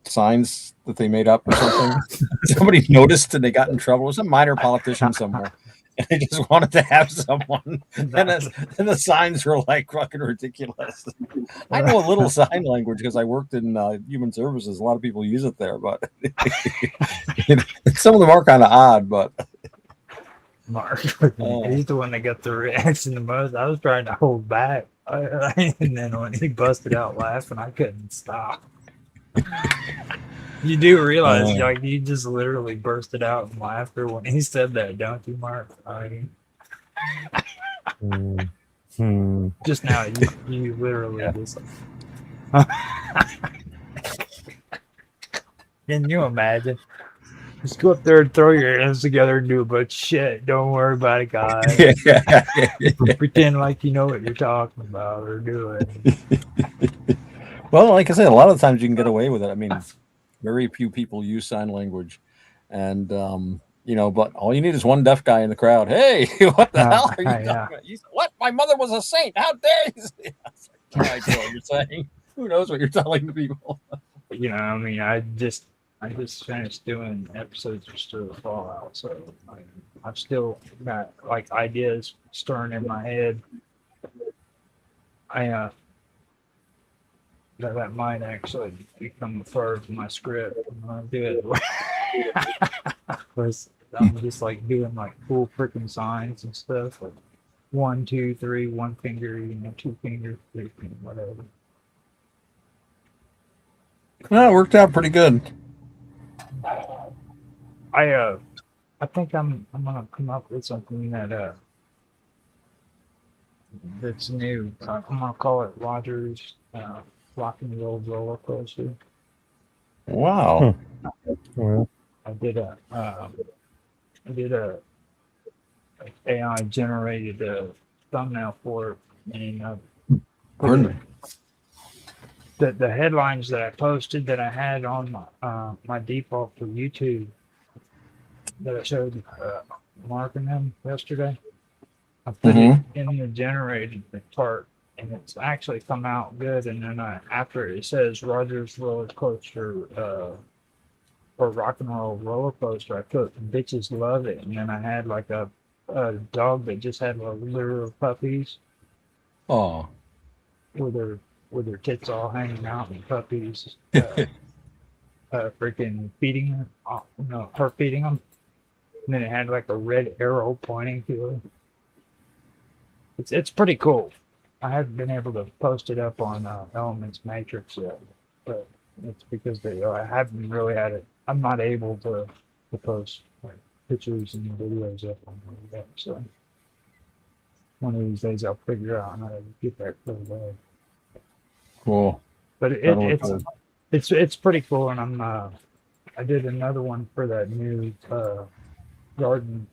signs that they made up or something. Somebody noticed and they got in trouble. It was a minor politician somewhere, and they just wanted to have someone. And the signs were like fucking ridiculous. I know a little sign language because I worked in human services. A lot of people use it there, but some of them are kind of odd, but. Mark, he's the one that got the reaction the most. I was trying to hold back, and then when he busted out laughing, I couldn't stop. You do realize, like, you just literally bursted out in laughter when he said that, don't you, Mark? I mean, just now, you literally just. Can you imagine? Just go up there and throw your hands together and do a bunch of shit. Don't worry about it, guys. Pretend like you know what you're talking about or doing. Well, like I said, a lot of the times you can get away with it. I mean, very few people use sign language, and but all you need is one deaf guy in the crowd. Hey, what the hell are you talking about? You said, what? My mother was a saint. How dare you? I have no idea what you're saying. Who knows what you're telling the people? I mean, I just finished doing episodes of Stir the Fallout, so I've still got like ideas stirring in my head. That might actually become a part of my script. I'm gonna do it. I'm just like doing like cool freaking signs and stuff, like 1, 2, 3, 1 finger, 2 fingers, 3 fingers, whatever. No, it worked out pretty good. I think I'm gonna come up with something that's new. I'm gonna call it Rogers Rock and Roll Roller Coaster. Wow. I did a AI generated thumbnail for it, and the headlines that I posted that I had on my default for YouTube that I showed Mark and them yesterday. I put it in the generated part, and it's actually come out good. And then after it says Rogers Roller Coaster or Rock and Roll Roller Coaster, I put bitches love it, and then I had like a dog that just had a litter of puppies. Oh, with their tits all hanging out and puppies freaking feeding her. Her feeding them. And then it had like a red arrow pointing to her. It's pretty cool. I haven't been able to post it up on Elements Matrix yet, but it's because I haven't really had it. I'm not able to post like pictures and videos up on that. So one of these days I'll figure out how to get that cleared up. Cool. But it's pretty cool, and I did another one for that new garden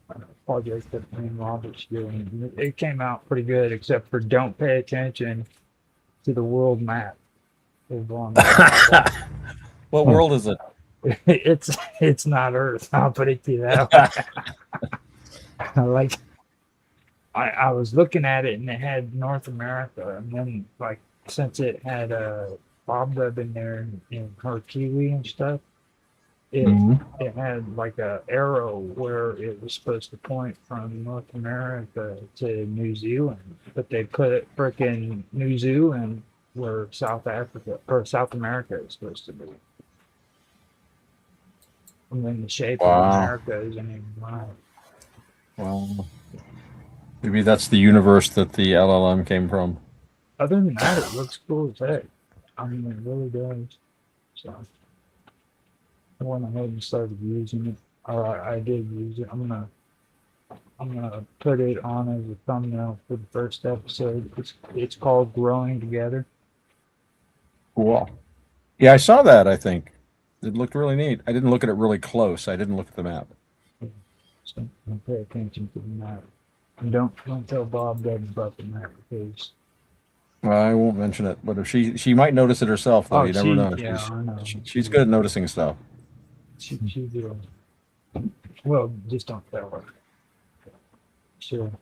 project that me and Robert's doing. It came out pretty good, except for don't pay attention to the world map. What world is it? It's not Earth. I'll put it to you that way. I was looking at it, and it had North America, and then since it had Bob Dub in there and her Kiwi and stuff, it had like a arrow where it was supposed to point from North America to New Zealand, but they put it frickin' New Zealand where South Africa or South America is supposed to be. And then the shape of America isn't even right. Well, maybe that's the universe that the LLM came from. Other than that, it looks cool as heck. I mean, it really does. So I went ahead and started using it. Or I did use it. I'm gonna put it on as a thumbnail for the first episode. It's called Growing Together. Cool. Yeah, I saw that. I think it looked really neat. I didn't look at it really close. I didn't look at the map. So don't pay attention to the map. And don't tell Bob Dub about the map, because Well, I won't mention it, but if she might notice it herself, though. You never know. Yeah, I know. She's good at noticing stuff. She will. Well, just don't tell her. She'll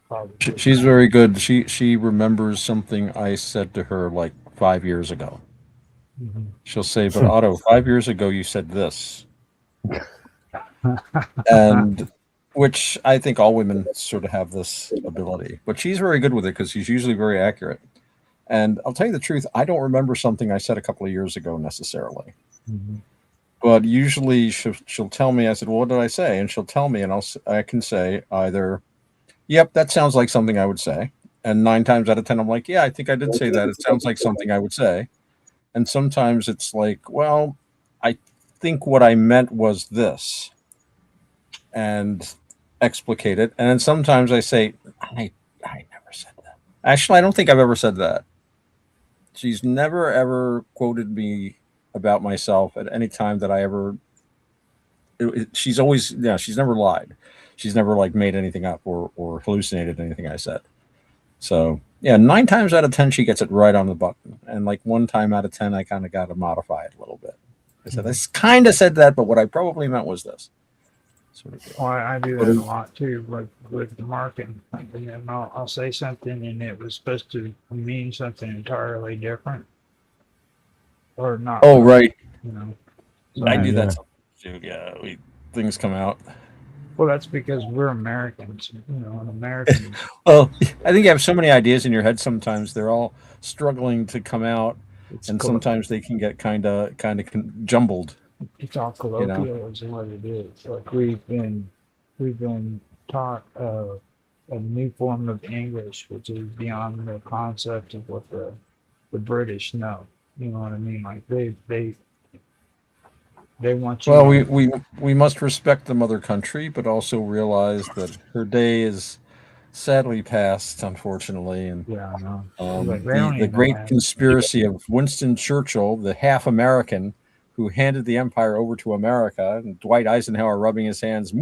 probably. She's very good. She remembers something I said to her like 5 years ago. Mm-hmm. She'll say, "But Otto, 5 years ago you said this," and which I think all women sort of have this ability. But she's very good with it because she's usually very accurate. And I'll tell you the truth, I don't remember something I said a couple of years ago necessarily. Mm-hmm. But usually she'll tell me. I said, "Well, what did I say?" And she'll tell me, and I can say either, "Yep, that sounds like something I would say," and 9 times out of 10, I'm like, "Yeah, I think I did say that. It sounds like something I would say." and sometimes it's like, well, I think what I meant was this, and explicate it. And then sometimes I say, I never said that. Actually, I don't think I've ever said that. She's never ever quoted me about myself at any time that I ever. She's always, yeah, she's never lied. She's never like made anything up or hallucinated anything I said. So yeah, 9 times out of 10 she gets it right on the button, and like 1 time out of 10 I kind of got to modify it a little bit. I said I kind of said that, but what I probably meant was this. Sort of Well, I do that a lot too, like with the marketing. And then I'll say something and it was supposed to mean something entirely different, or not. Oh, right. You know. I do that too. Yeah, things come out. Well, that's because we're Americans, you know, and Americans. Well, I think you have so many ideas in your head. Sometimes they're all struggling to come out, and sometimes they can get kind of jumbled. It's all colloquial, is what it is. Like we've been taught a new form of English, which is beyond the concept of what the British know. You know what I mean? Like they want you. Well, we must respect the mother country, but also realize that her day is sadly past, unfortunately. And yeah, I know. The great conspiracy of Winston Churchill, the half American, who handed the empire over to America, and Dwight Eisenhower rubbing his hands.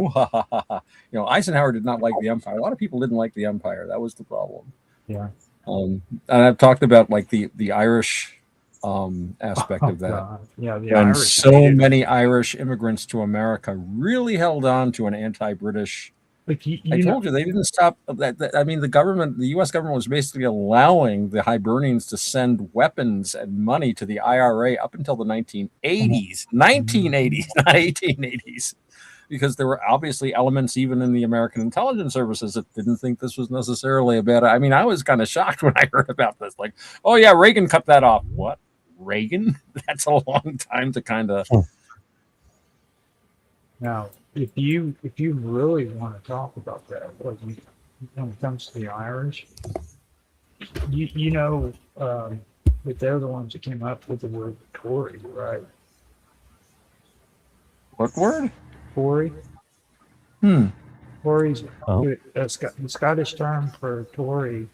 Eisenhower did not like the empire. A lot of people didn't like the empire. That was the problem. Yeah. And I've talked about like the Irish aspect of that. God. Yeah, the when Irish. So many Irish immigrants to America really held on to an anti-British. Like I told you they didn't stop. I mean, the U.S. government was basically allowing the Hibernians to send weapons and money to the IRA up until the 1980s. 1980s, not 1880s, because there were obviously elements even in the American intelligence services that didn't think this was necessarily a bad. I mean, I was kind of shocked when I heard about this. Like, oh yeah, Reagan cut that off. What? Reagan? That's a long time to kind of. Now, if you really want to talk about that, when it comes to the Irish, you know that they're the ones that came up with the word Tory, right? What word? Tory. Tory's the Scottish term for Tory,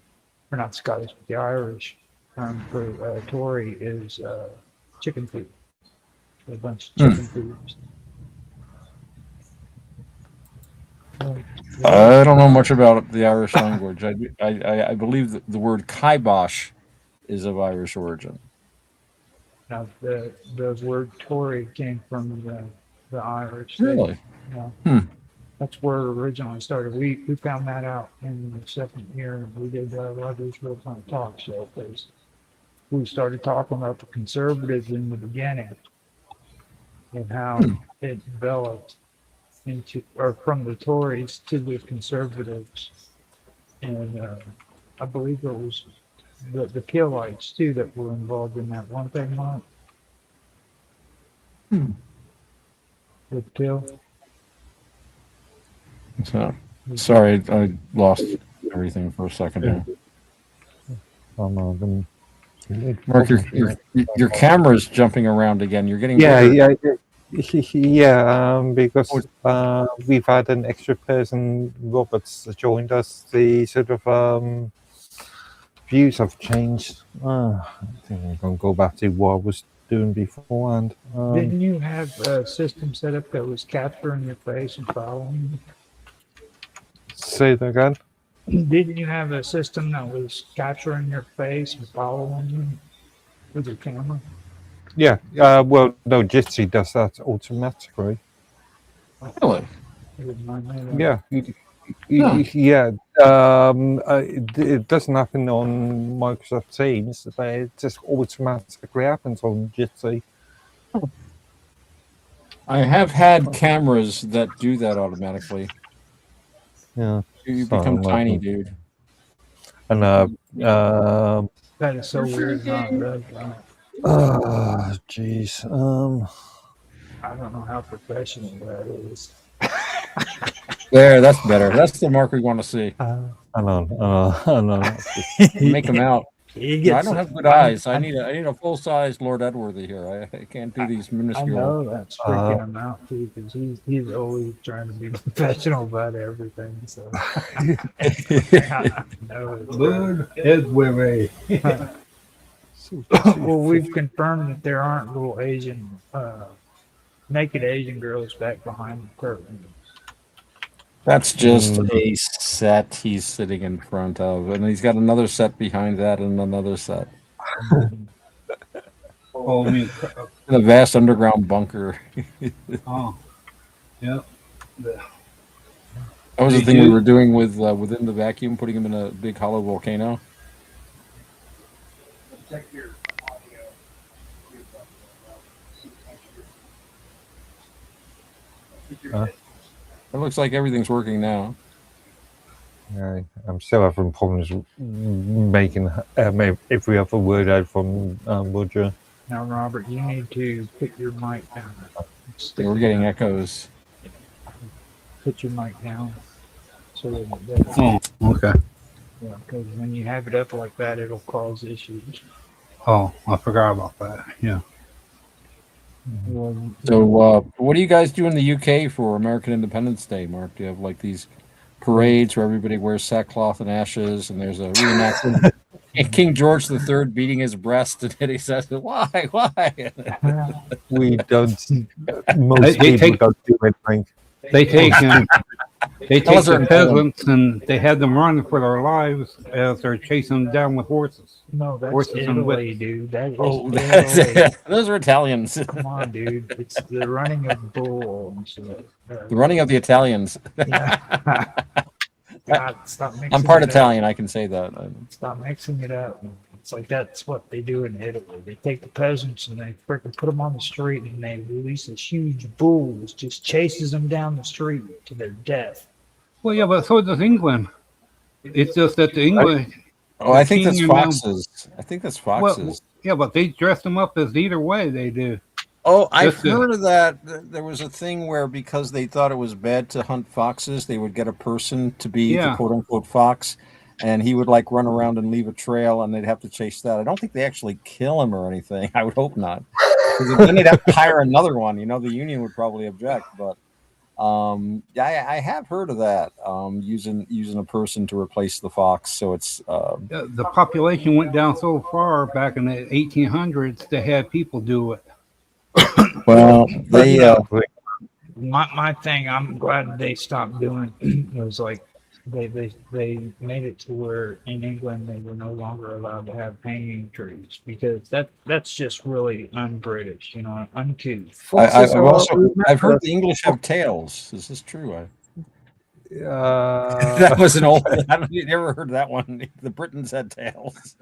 or not Scottish, but the Irish term for Tory is chicken feed. A bunch of chicken feeders. I don't know much about the Irish language. I believe that the word kibosh is of Irish origin. Now, the word Tory came from the Irish. Really? Yeah. That's where it originally started. We found that out in the second year. We did Rogers Real Time Talk Show because we started talking about the conservatives in the beginning and how it developed from the Tories to the conservatives, and I believe it was the Peelites too that were involved in that one thing, Mark. With Peel. So, sorry, I lost everything for a second here. Mark, your camera's jumping around again. You're getting because we've had an extra person, Robert's, joined us. The sort of views have changed. I think I'm going to go back to what I was doing beforehand. Didn't you have a system set up that was capturing your face and following you? Say that again? Didn't you have a system that was capturing your face and following you with your camera? Yeah. Well, no, Jitsi does that automatically. Really? Yeah. Yeah. It doesn't happen on Microsoft Teams, but it just automatically happens on Jitsi. I have had cameras that do that automatically. Yeah. You become tiny, dude. And that is so weird. Oh, jeez. I don't know how professional that is. There, that's better. That's the mark we want to see. I know. Make them out. He No, I gets. don't have good eyes. I need a full size Lord Edworthy here. I can't do these I minuscule. know that's freaking him out too, because he's always trying to be professional about everything. So I know it's Lord Edway. well, we've confirmed that there aren't little Asian, naked Asian girls back behind the curtain. That's just a set he's sitting in front of, and he's got another set behind that, and another set. Oh, I mean, In a vast underground bunker. oh, yeah. That was the thing we were doing with within the vacuum, putting him in a big hollow volcano. It looks like everything's working now. Yeah, I'm still having problems making every other word out from Roger. Now, Robert, you need to put your mic down. Yeah, we're getting echoes. Put your mic down. So that, Oh, okay. yeah, because when you have it up like that, it'll cause issues. Oh, I forgot about that. Yeah. Well, So, what do you guys do in the UK for American Independence Day, Mark? Do you have like these parades where everybody wears sackcloth and ashes, and there's a reenactment? King George III beating his breast, and he says, "Why? Why?" We don't. Most people don't do anything. They take they Tell take us our the peasants and they have them run for their lives as they're chasing them down with horses. no, that's Horses and Italy, dude. That is That's Italy. those are Italians. Come on, dude. It's the running of bull and shit. The running of the Italians. Yeah. God, stop mixing I'm part it up. Italian. I can say that. Stop mixing it up. It's like that's what they do in Italy. They take the peasants and they freaking put them on the street and they release this huge bull that just chases them down the street to their death. Well, yeah, but so does England. It's just that the England. Oh, I think King that's and them- foxes. I think that's foxes. Well, yeah, but they dress them up as either way they do. Oh, I've Just a- heard of that. There was a thing where because they thought it was bad to hunt foxes, they would get a person to be the Yeah. quote unquote fox, and he would like run around and leave a trail, and they'd have to chase that. I don't think they actually kill him or anything. I would hope not. Because then they'd have to hire another one. You know, the union would probably object. But yeah, I have heard of that. Using a person to replace the fox, so it's The population went down so far back in the 1800s, they had people do it. well they My thing, I'm glad they stopped doing was like they made it to where in England they were no longer allowed to have hanging trees because that's just really un-British, you know, uncouth. I've heard the English have tails. Is this true? That was an old. I don't you ever heard that one. The Britons had tails.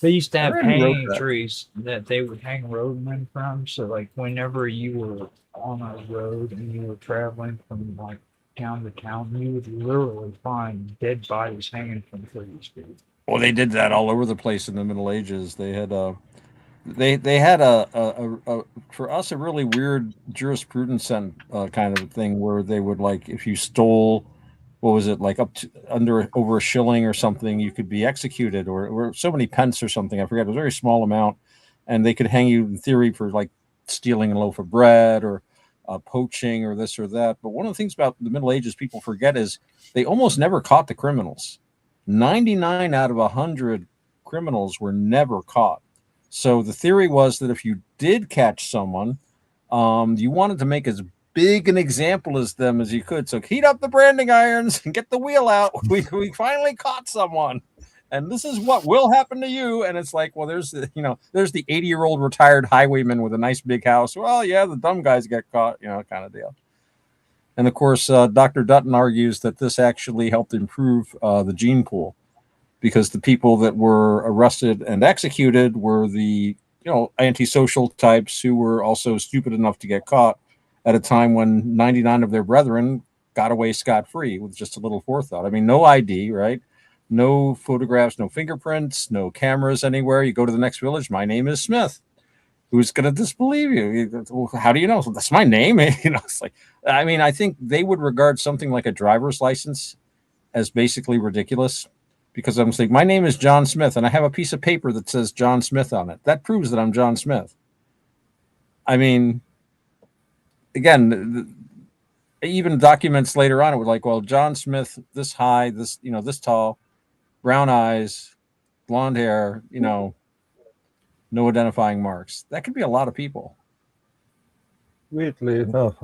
They used to have I already wrote hanging that. trees that they would hang roadmen from. So like whenever you were on a road and you were traveling from like town to town, you would literally find dead bodies hanging from trees, dude. Well, they did that all over the place in the Middle Ages. They had they had a for us a really weird jurisprudence and kind of thing where they would like if you stole what was it like up to over a shilling or something you could be executed or so many pence or something I forget it was a very small amount and they could hang you in theory for like stealing a loaf of bread or poaching or this or that. But one of the things about the Middle Ages people forget is they almost never caught the criminals. 99 out of 100 criminals were never caught. So the theory was that if you did catch someone, you wanted to make as big an example as them as you could. So heat up the branding irons and get the wheel out. We finally caught someone. And this is what will happen to you. And it's like, well, there's the 80-year-old retired highwayman with a nice big house. Well, yeah, the dumb guys get caught, kind of deal. And of course, Dr. Dutton argues that this actually helped improve the gene pool because the people that were arrested and executed were the, antisocial types who were also stupid enough to get caught at a time when 99 of their brethren got away scot-free with just a little forethought. I mean, no ID, right? No photographs, no fingerprints, no cameras anywhere. You go to the next village. My name is Smith. Who's going to disbelieve you? How do you know? That's my name. It's like, I mean, I think they would regard something like a driver's license as basically ridiculous. because I'm saying my name is John Smith and I have a piece of paper that says John Smith on it. That proves that I'm John Smith. I mean, again, even documents later on, it was like, well, John Smith, this high, this, this tall, brown eyes, blonde hair, no identifying marks. That could be a lot of people. Weirdly enough,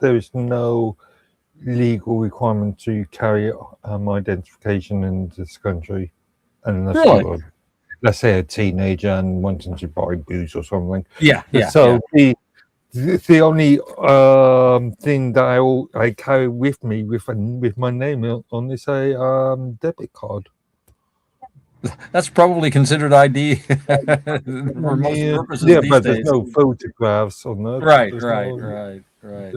there is no legal requirement to carry identification in this country, unless Really? you're, let's say, a teenager and wanting to buy booze or something. Yeah. So the only thing that I carry with me with my name on is a debit card. That's probably considered ID for most purposes these but days. there's no photographs on it. Right.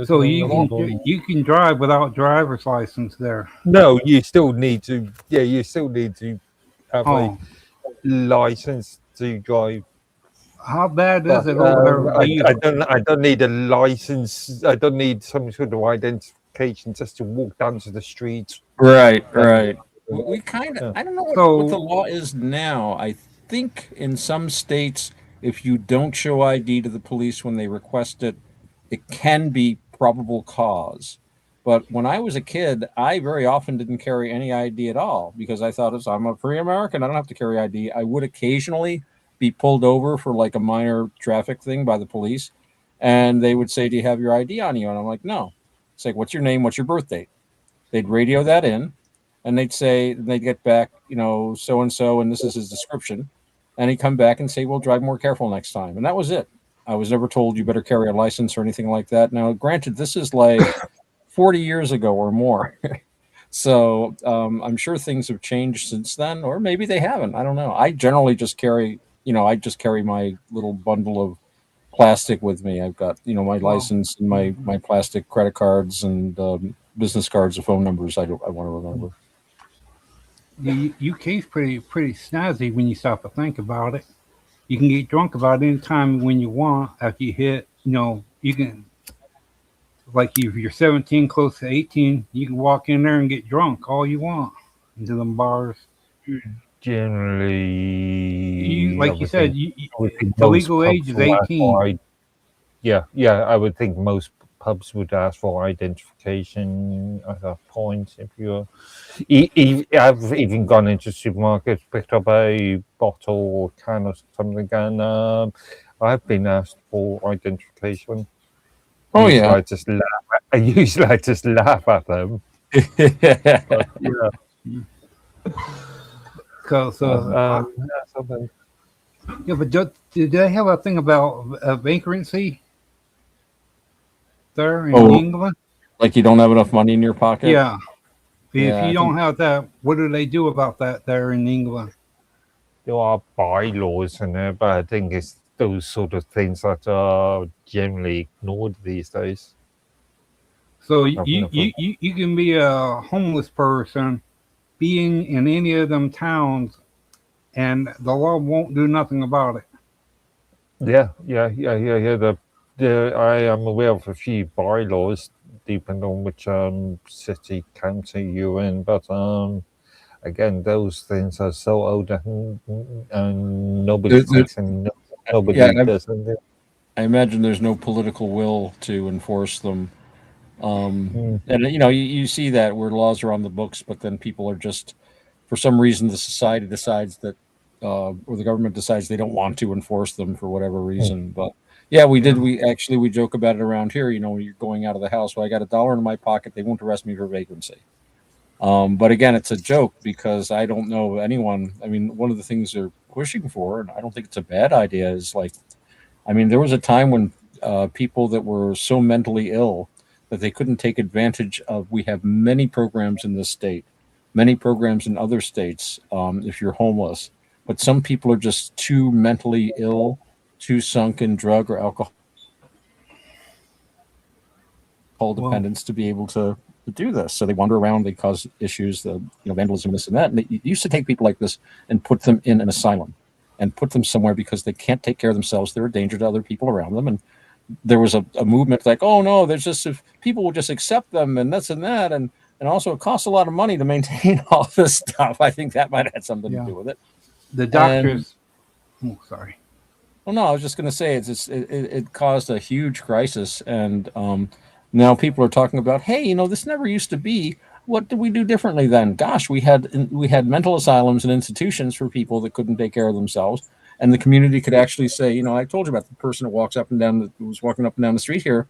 So you can drive without driver's license there. No, you still need to. Yeah, you still need to have a license to drive. How bad is it over there? I don't need a license. I don't need some sort of identification just to walk down to the street. Right. We kind of, I don't know what the law is now. I think in some states, if you don't show ID to the police when they request it, it can be probable cause. But when I was a kid, I very often didn't carry any ID at all because I thought, I'm a free American, I don't have to carry ID. I would occasionally be pulled over for like a minor traffic thing by the police, and they would say, do you have your ID on you? And I'm like, no. It's like, what's your name? What's your birth date? They'd radio that in. And they'd get back, so-and-so, and this is his description. And he'd come back and say, well, drive more careful next time. And that was it. I was never told you better carry a license or anything like that. Now, granted, this is like 40 years ago or more. So I'm sure things have changed since then, or maybe they haven't. I don't know. I generally just carry, my little bundle of plastic with me. I've got, my license and my plastic credit cards and business cards and phone numbers I want to remember. The UK's pretty snazzy when you stop to think about it. You can get drunk about it any time when you want. After you hit, you can, like if you're 17, close to 18, you can walk in there and get drunk all you want into them bars. Generally, like you said, the legal age is 18. I would think most pubs would ask for identification at that point. If you're, I've even gone into supermarkets, picked up a bottle or can or something, and I've been asked for identification. Oh yeah, I usually just laugh at them. But, yeah. Yeah, but do they have a thing about vagrancy there in England? Like you don't have enough money in your pocket? Yeah. If you don't have that, what do they do about that there in England? There are bylaws in there, but I think it's those sort of things that are generally ignored these days. So you can be a homeless person being in any of them towns and the law won't do nothing about it. Yeah. I am aware of a few bylaws, depending on which city, county you're in. But again, those things are so old and nobody does anything. I imagine there's no political will to enforce them. And you see that where laws are on the books, but then people are just, for some reason, the society decides that, or the government decides they don't want to enforce them for whatever reason. But yeah, we joke about it around here. When you're going out of the house, well, I got $1 in my pocket, they won't arrest me for vagrancy. But again, it's a joke because I don't know anyone. I mean, one of the things they're pushing for, and I don't think it's a bad idea, is there was a time when people that were so mentally ill that they couldn't take advantage of. We have many programs in this state, many programs in other states, if you're homeless. But some people are just too mentally ill, too sunk in drug or alcohol dependence to be able to do this. So they wander around, they cause issues, vandalism, this and that. And they used to take people like this and put them in an asylum and put them somewhere because they can't take care of themselves. They're a danger to other people around them. And there was a movement like, oh no, there's just, if people will just accept them and this and that. And And also, it costs a lot of money to maintain all this stuff. I think that might have had something to do with it. The doctors. Sorry. Well, no, I was just going to say it caused a huge crisis, and now people are talking about, hey, this never used to be. What did we do differently then? Gosh, we had mental asylums and institutions for people that couldn't take care of themselves, and the community could actually say, I told you about the person that was walking up and down the street here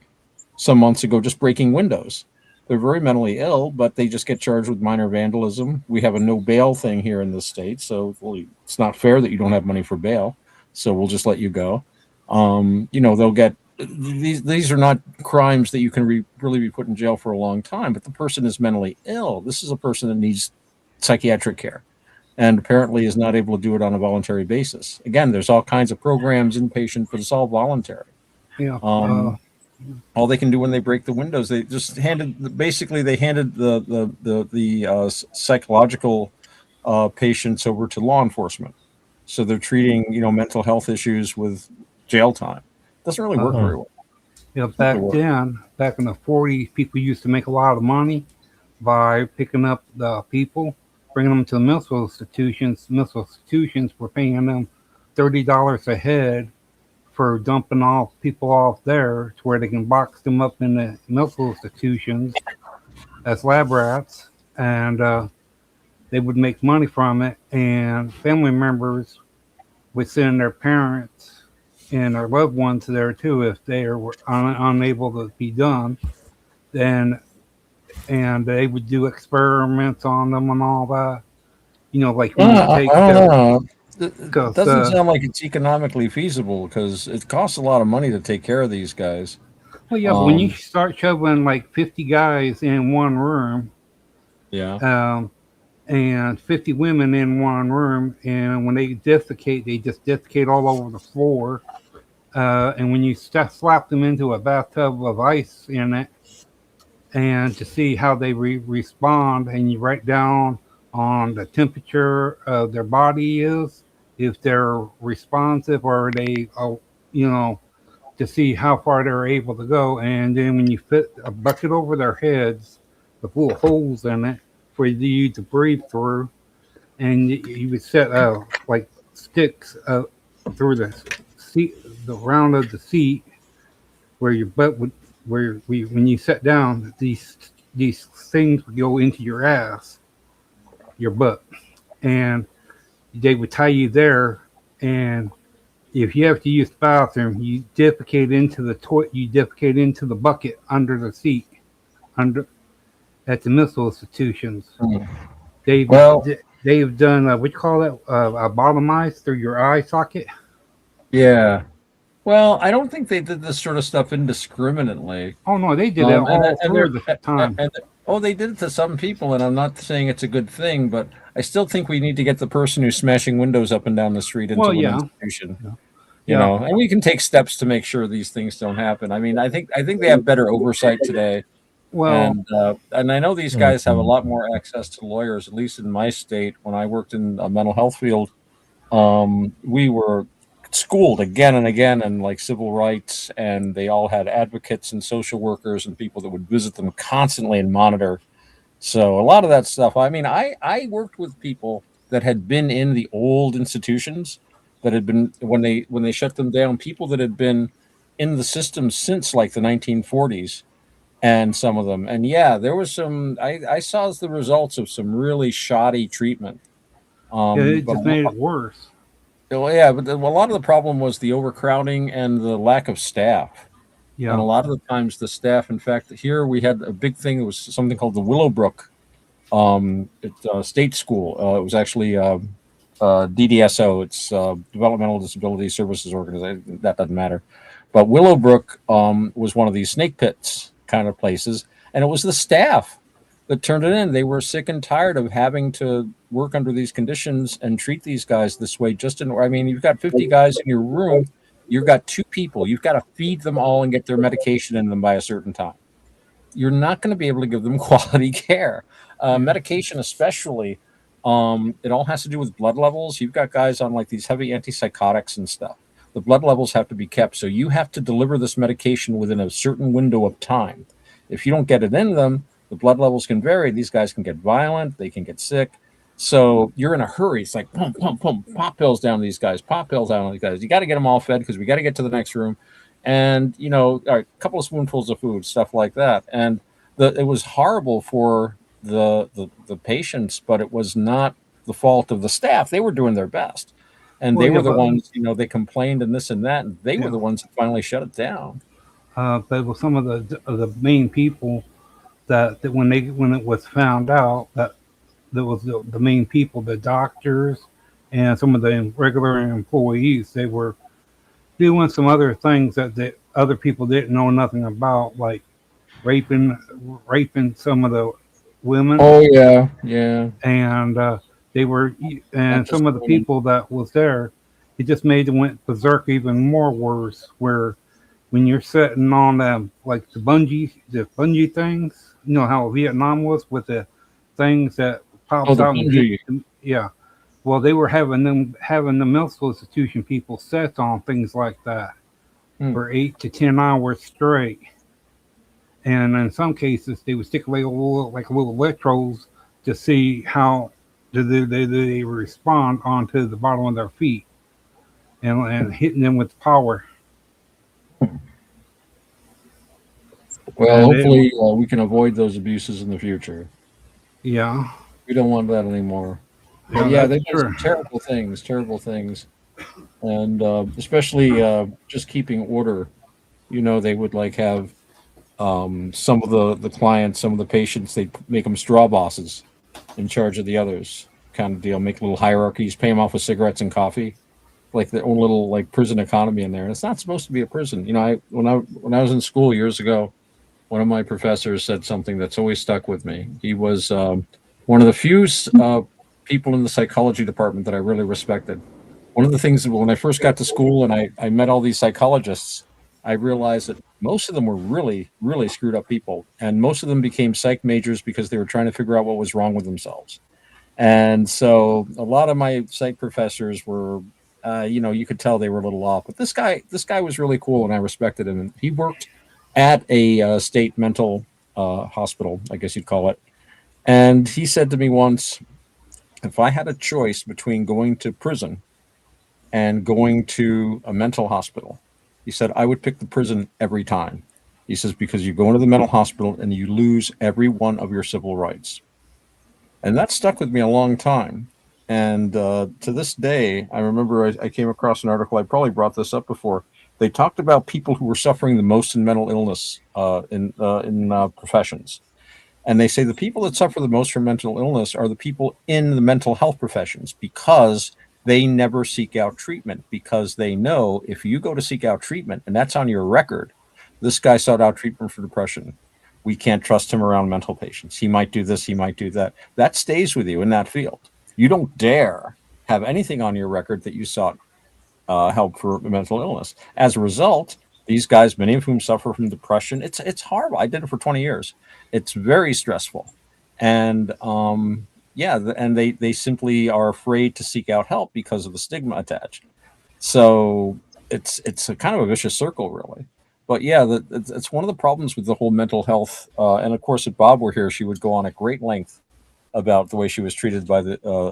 some months ago, just breaking windows. They're very mentally ill, but they just get charged with minor vandalism. We have a no bail thing here in this state, so it's not fair that you don't have money for bail. So we'll just let you go. They'll get these are not crimes that you can really be put in jail for a long time, but the person is mentally ill. This is a person that needs psychiatric care and apparently is not able to do it on a voluntary basis. Again, there's all kinds of programs inpatient, but it's all voluntary. Yeah. All they can do when they break the windows, they just handed the psychological patients over to law enforcement. So they're treating, mental health issues with jail time. Doesn't really work very well. Back in the 40s, people used to make a lot of money by picking up the people, bringing them to the mental institutions. Mental institutions were paying them $30 a head for dumping people off there to where they can box them up in the mental institutions as lab rats, and they would make money from it, and family members would send their parents and their loved ones there too if they were unable to be done. And they would do experiments on them and all that. Like when you take it doesn't sound like it's economically feasible because it costs a lot of money to take care of these guys. Well, yeah, but when you start shoving like 50 guys in one room, and 50 women in one room, and when they defecate, they just defecate all over the floor. And when you slap them into a bathtub of ice in it, and to see how they respond, and you write down on the temperature of their body is, if they're responsive or they, to see how far they're able to go. And then when you fit a bucket over their heads with little holes in it for you to breathe through, and you would set like sticks through the seat, the round of the seat, where your butt would, when you sat down, these things would go into your ass, your butt, and they would tie you there, and if you have to use the bathroom, you defecate into the you defecate into the bucket under the seat, at the mental institutions. They've done what you call that, a bottomized through your eye socket. Yeah. Well, I don't think they did this sort of stuff indiscriminately. Oh no, they did it all through the time. They did it to some people, and I'm not saying it's a good thing, but I still think we need to get the person who's smashing windows up and down the street into an institution. And we can take steps to make sure these things don't happen. I mean, I think they have better oversight today. Well, and I know these guys have a lot more access to lawyers, at least in my state. When I worked in a mental health field, we were schooled again and again in like civil rights, and they all had advocates and social workers and people that would visit them constantly and monitor. So a lot of that stuff. I mean, I worked with people that had been in the old institutions that had been when they shut them down, people that had been in the system since like the 1940s, and some of them. And yeah, there was some. I saw the results of some really shoddy treatment. It just made it worse. Well, yeah, but a lot of the problem was the overcrowding and the lack of staff. Yeah. And a lot of the times the staff, in fact, here we had a big thing. It was something called the Willowbrook state school. It was actually DDSO. It's Developmental Disability Services Organization. That doesn't matter. But Willowbrook was one of these snake pits kind of places. And it was the staff that turned it in. They were sick and tired of having to work under these conditions and treat these guys this way. You've got 50 guys in your room. You've got 2 people. You've got to feed them all and get their medication in them by a certain time. You're not going to be able to give them quality care. Medication especially, it all has to do with blood levels. You've got guys on like these heavy antipsychotics and stuff. The blood levels have to be kept. So you have to deliver this medication within a certain window of time. If you don't get it in them, The blood levels can vary. These guys can get violent. They can get sick. So you're in a hurry. It's like pump, pump, pump, pop pills down these guys, pop pills down these guys. You got to get them all fed because we got to get to the next room. And, all right, a couple of spoonfuls of food, stuff like that. And it was horrible for the patients, but it was not the fault of the staff. They were doing their best. And they were the ones, they complained and this and that. And they were the ones that finally shut it down. But with some of the main people that when it was found out that there was the main people, the doctors and some of the regular employees, they were doing some other things that the other people didn't know nothing about, like raping some of the women. Oh yeah. And they were, and some of the people that was there, it just made them went berserk even more worse. Where when you're sitting on like the bungee things, how Vietnam was with the things that pops out. Yeah. Well, they were having the mental institution people set on things like that for 8 to 10 hours straight. And in some cases, they would stick like little electrodes to see how they respond onto the bottom of their feet and hitting them with power. Well, hopefully we can avoid those abuses in the future. Yeah. We don't want that anymore. But yeah, they did some terrible things. And especially just keeping order. They would like have some of the clients, some of the patients, they'd make them straw bosses in charge of the others kind of deal, make little hierarchies, pay them off with cigarettes and coffee, like their own little like prison economy in there. And it's not supposed to be a prison. When I was in school years ago, one of my professors said something that's always stuck with me. He was one of the few people in the psychology department that I really respected. One of the things when I first got to school and I met all these psychologists, I realized that most of them were really, really screwed up people. And most of them became psych majors because they were trying to figure out what was wrong with themselves. And so a lot of my psych professors were, you could tell they were a little off. But this guy was really cool and I respected him. And he worked at a state mental hospital, I guess you'd call it. And he said to me once, if I had a choice between going to prison and going to a mental hospital, he said, I would pick the prison every time. He says, because you go into the mental hospital and you lose every one of your civil rights. And that stuck with me a long time. And to this day, I remember I came across an article, I probably brought this up before. They talked about people who were suffering the most in mental illness in professions. And they say the people that suffer the most from mental illness are the people in the mental health professions because they never seek out treatment, because they know if you go to seek out treatment and that's on your record, this guy sought out treatment for depression. We can't trust him around mental patients. He might do this, he might do that. That stays with you in that field. You don't dare have anything on your record that you sought help for mental illness. As a result, these guys, many of whom suffer from depression, it's horrible. I did it for 20 years. It's very stressful. And and they simply are afraid to seek out help because of the stigma attached. So it's a kind of a vicious circle, really. But yeah, it's one of the problems with the whole mental health. And of course, if Bob were here, she would go on at great length about the way she was treated by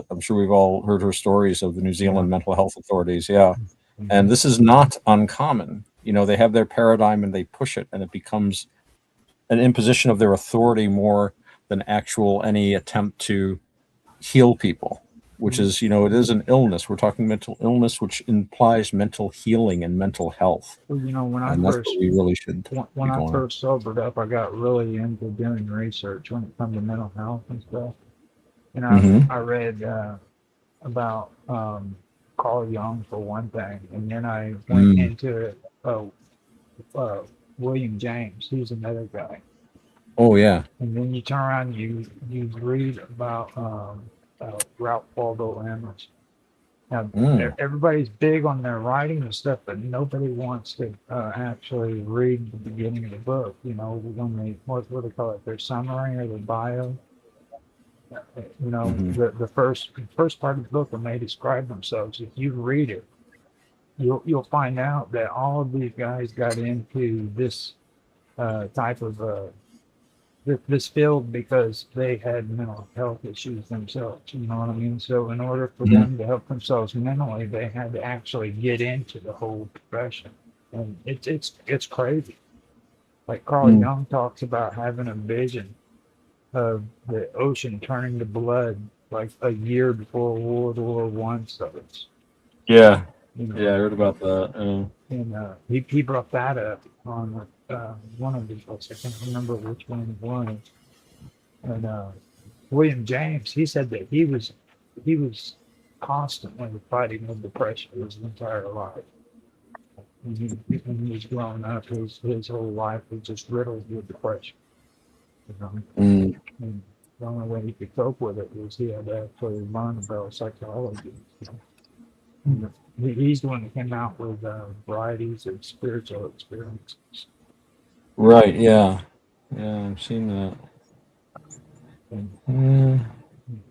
I'm sure we've all heard her stories of the New Zealand mental health authorities. Yeah. Mm-hmm. And this is not uncommon. They have their paradigm and they push it and it becomes an imposition of their authority more than any attempt to heal people, which is, it is an illness. We're talking mental illness, which implies mental healing and mental health. Well, when I first sobered up, I got really into doing research when it comes to mental health and stuff. And I read about Carl Jung for one thing, and then I went into William James. He's another guy. Oh yeah. And then you turn around, you read about Ralph Waldo Emerson. Now everybody's big on their writing and stuff, but nobody wants to actually read the beginning of the book. What do they call it? Their summary or their bio. The first part of the book when they describe themselves, if you read it, you'll find out that all of these guys got into this type of this field because they had mental health issues themselves. You know what I mean? So in order for them to help themselves mentally, they had to actually get into the whole profession, and it's crazy. Like Carl Jung talks about having a vision of the ocean turning to blood like a year before World War One starts. Yeah, You know, yeah, I heard about that. and he brought that up on one of his books. I can't remember which one it was. And William James, he said that he was constantly fighting with depression his entire life. When he was growing up, his whole life was just riddled with depression. You know? And the only way he could cope with it was he had to actually learn about psychology. He's the one that came out with varieties of spiritual experiences. Right, yeah. Yeah, I've seen that. And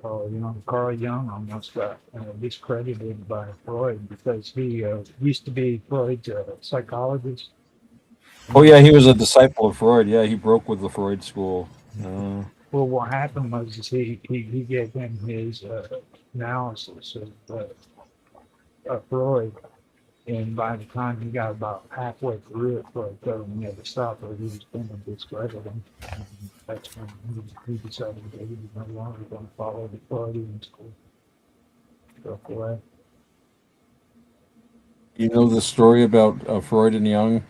Carl Jung almost got discredited by Freud because he used to be Freud's psychologist. Oh, yeah, he was a disciple of Freud. Yeah, he broke with the Freud school. Well, what happened was he gave him his analysis of Freud, and by the time he got about halfway through it, Freud told him he had to stop or he was going to discredit him. And that's when he decided that he was no longer going to follow the Freudian school. Broke away. You know the story about Freud and Jung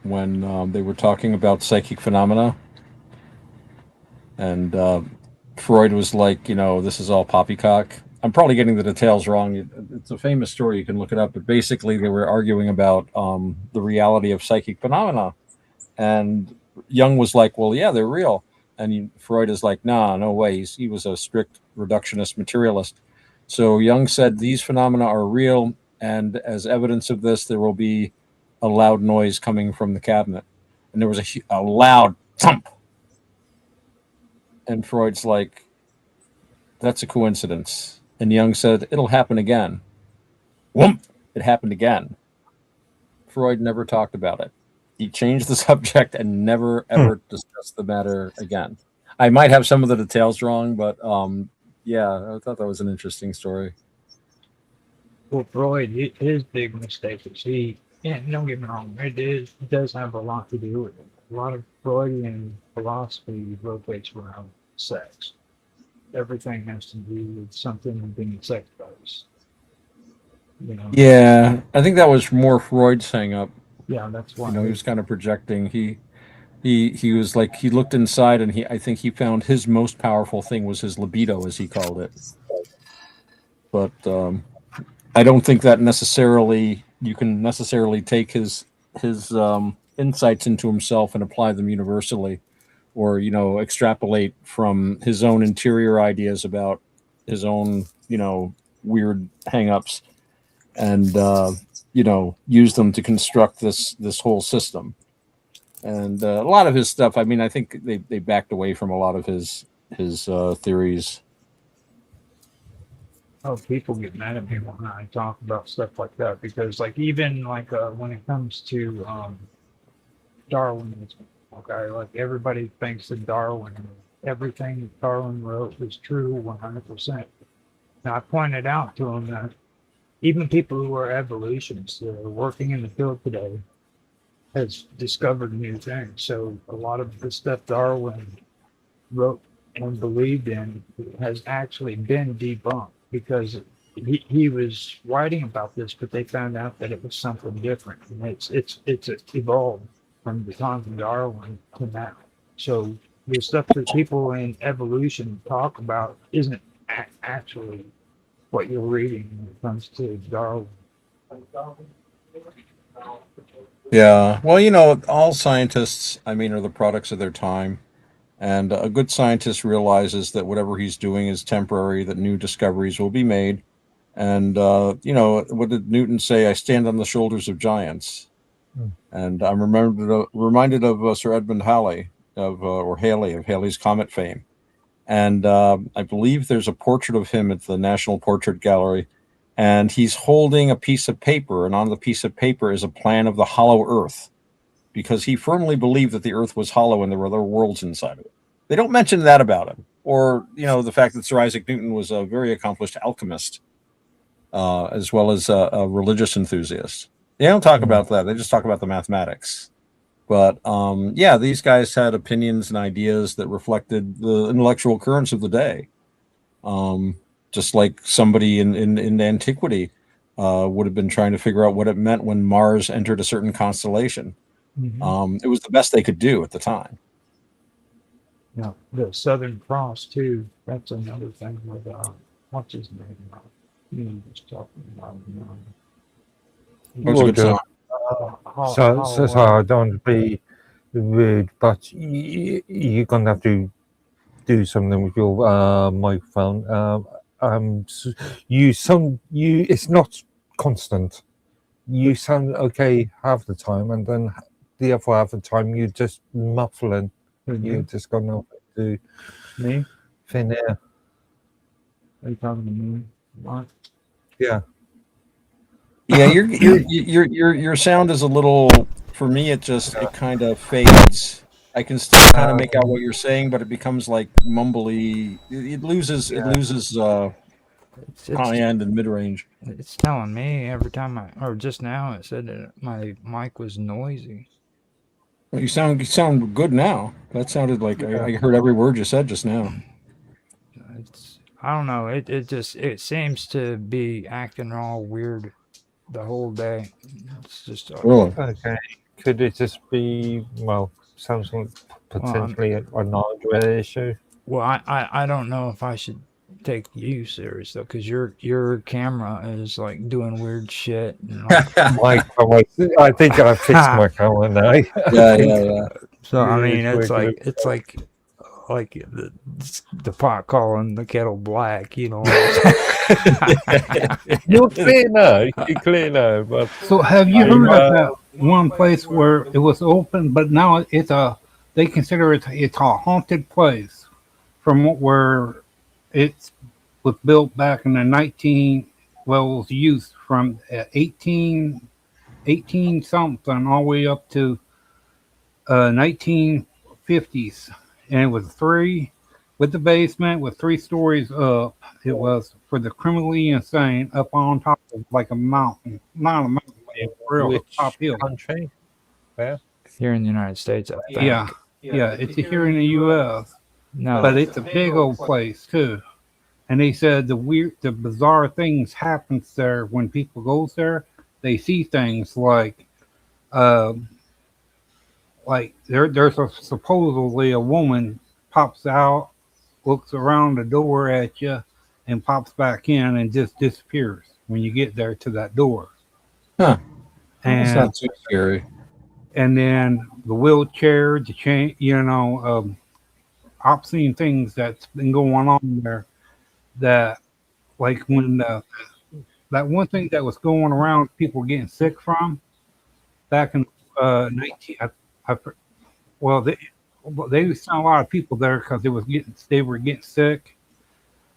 when they were talking about psychic phenomena? And Freud was like, this is all poppycock. I'm probably getting the details wrong. It's a famous story. You can look it up. But basically, they were arguing about the reality of psychic phenomena. And Jung was like, well, yeah, they're real. And Freud is like, nah, no way. He was a strict reductionist materialist. So Jung said these phenomena are real. And as evidence of this, there will be a loud noise coming from the cabinet. And there was a loud thump. And Freud's like, that's a coincidence. And Jung said, it'll happen again. Whoomp! It happened again. Freud never talked about it. He changed the subject and never, ever discussed the matter again. I might have some of the details wrong, but yeah, I thought that was an interesting story. Well, Freud, his big mistake is and don't get me wrong, it does have a lot to do with it. A lot of Freudian philosophy rotates around sex. Everything has to do with something being sex-based. Yeah, I think that was more Freud's hang up. Yeah, that's why. He was kind of projecting. He was like, he looked inside and I think he found his most powerful thing was his libido, as he called it. But I don't think that you can necessarily take his insights into himself and apply them universally, or extrapolate from his own interior ideas about his own weird hang-ups and use them to construct this whole system. And a lot of his stuff, I mean, I think they backed away from a lot of his theories. Oh, people get mad at me when I talk about stuff like that because, even when it comes to Darwinism, okay, everybody thinks that everything that Darwin wrote was true 100%. Now, I pointed out to him that even people who are evolutionists that are working in the field today has discovered new things. So a lot of the stuff Darwin wrote and believed in has actually been debunked because he was writing about this, but they found out that it was something different, and it's evolved from the time of Darwin to now. So the stuff that people in evolution talk about isn't actually what you're reading when it comes to Darwin. Yeah, well, all scientists, I mean, are the products of their time. And a good scientist realizes that whatever he's doing is temporary, that new discoveries will be made. And, what did Newton say? I stand on the shoulders of giants. And I'm reminded of Sir Edmund Halley, or Halley, of Halley's Comet fame. And I believe there's a portrait of him at the National Portrait Gallery. And he's holding a piece of paper. And on the piece of paper is a plan of the hollow Earth, because he firmly believed that the Earth was hollow and there were other worlds inside of it. They don't mention that about him, or the fact that Sir Isaac Newton was a very accomplished alchemist, as well as a religious enthusiast. They don't talk about that. They just talk about the mathematics. But yeah, these guys had opinions and ideas that reflected the intellectual currents of the day. Just like somebody in antiquity would have been trying to figure out what it meant when Mars entered a certain constellation. It was the best they could do at the time. Yeah, the Southern Cross too. That's another thing with what's his name? Just talking about. That was a good song. So I don't want to be rude, but you're gonna have to do something with your microphone. It's not constant. You sound okay half the time, and then the other half of the time you're just muffling. You just got nothing to Me? thin air. Are you talking to me? What? Yeah. Yeah, your sound is a little. For me, it kind of fades. I can still kind of make out what you're saying, but it becomes like mumbly. It loses high end and mid range. It's telling me every time or just now it said that my mic was noisy. Well, you sound good now. That sounded like I heard every word you said just now. I don't know. It seems to be acting all weird the whole day. It's just Really? Okay. Could it just be sounds like potentially an audio issue? Well, I don't know if I should take you serious though, because your camera is like doing weird shit. And I think I fixed my camera now. Yeah. So I mean, it's like the pot calling the kettle black, You're clear now. You're clear now. But So have you heard of that one place where it was open, but now they consider it's a haunted place from where it was built back in the it was used from 18 something all the way up to 1950s, and it was with the basement with 3 stories up. It was for the criminally insane up on top of like a mountain, not a mountain, but a real top hill. Country? Where? here in the United States, I think. Yeah, it's here in the U.S. No, But it's a big old place too. And they said the bizarre things happens there when people goes there. They see things like there's supposedly a woman pops out, looks around the door at you, and pops back in and just disappears when you get there to that door. Huh. That's And not too scary. and then the wheelchair, the chain, obscene things that's been going on there. That like when that one thing that was going around, people getting sick from back in 19. Well, they sent a lot of people there because they were getting sick,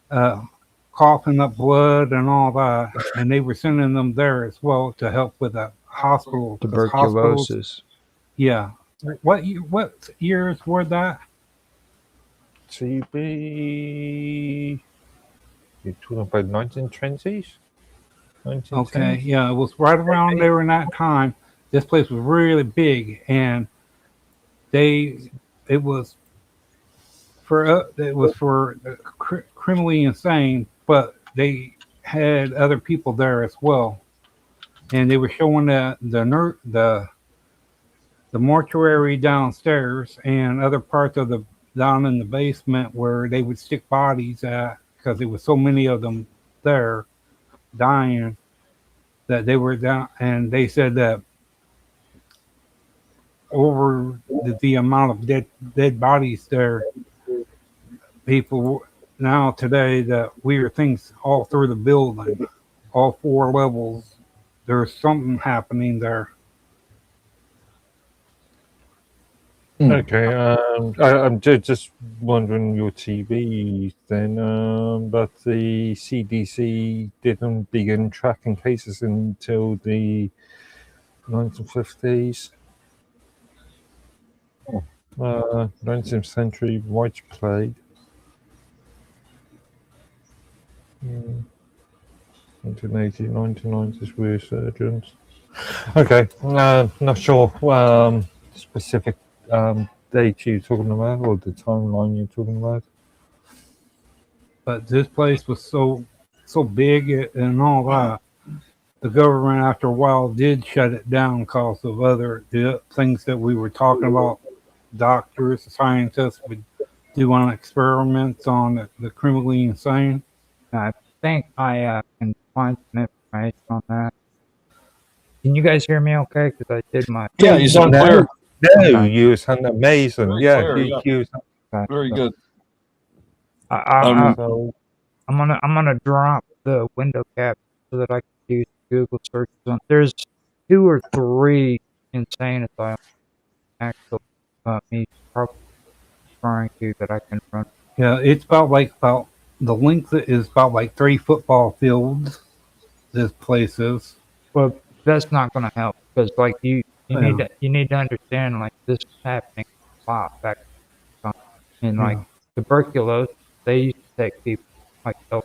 coughing up blood and all that, and they were sending them there as well to help with the hospital tuberculosis. Yeah. What years were that? TB. You're talking about 1920s? Okay, yeah, it was right around there in that time. This place was really big, and it was for criminally insane, but they had other people there as well, and they were showing the mortuary downstairs and other parts of the down in the basement where they would stick bodies at because there was so many of them there dying that they were down, and they said that over the amount of dead bodies there, people now today that weird things all through the building, all 4 levels. There's something happening there. Okay, I'm just wondering your TV then, but the CDC didn't begin tracking cases until the 1950s. 19th century white plague. 1980, 1990s resurgence. Okay, not sure specific date you're talking about or the timeline you're talking about. But this place was so big and all that. The government, after a while, did shut it down because of other things that we were talking about. Doctors, scientists would do on experiments on the criminally insane. I think I can find some information on that. Can you guys hear me okay? Because I did my. Yeah, you sound clear. No, Okay. you sound amazing. Very Yeah, clear, you Very good. I'm so gonna drop the window cap so that I can do Google searches on. There's 2 or 3 insane asylums actually. Me probably referring to that I can run. Yeah, it's about the length is about like 3 football fields. This place is. But that's not gonna help because like you Yeah. need to understand like this is happening a lot back then. And like Yeah. tuberculosis, they used to take people like they'll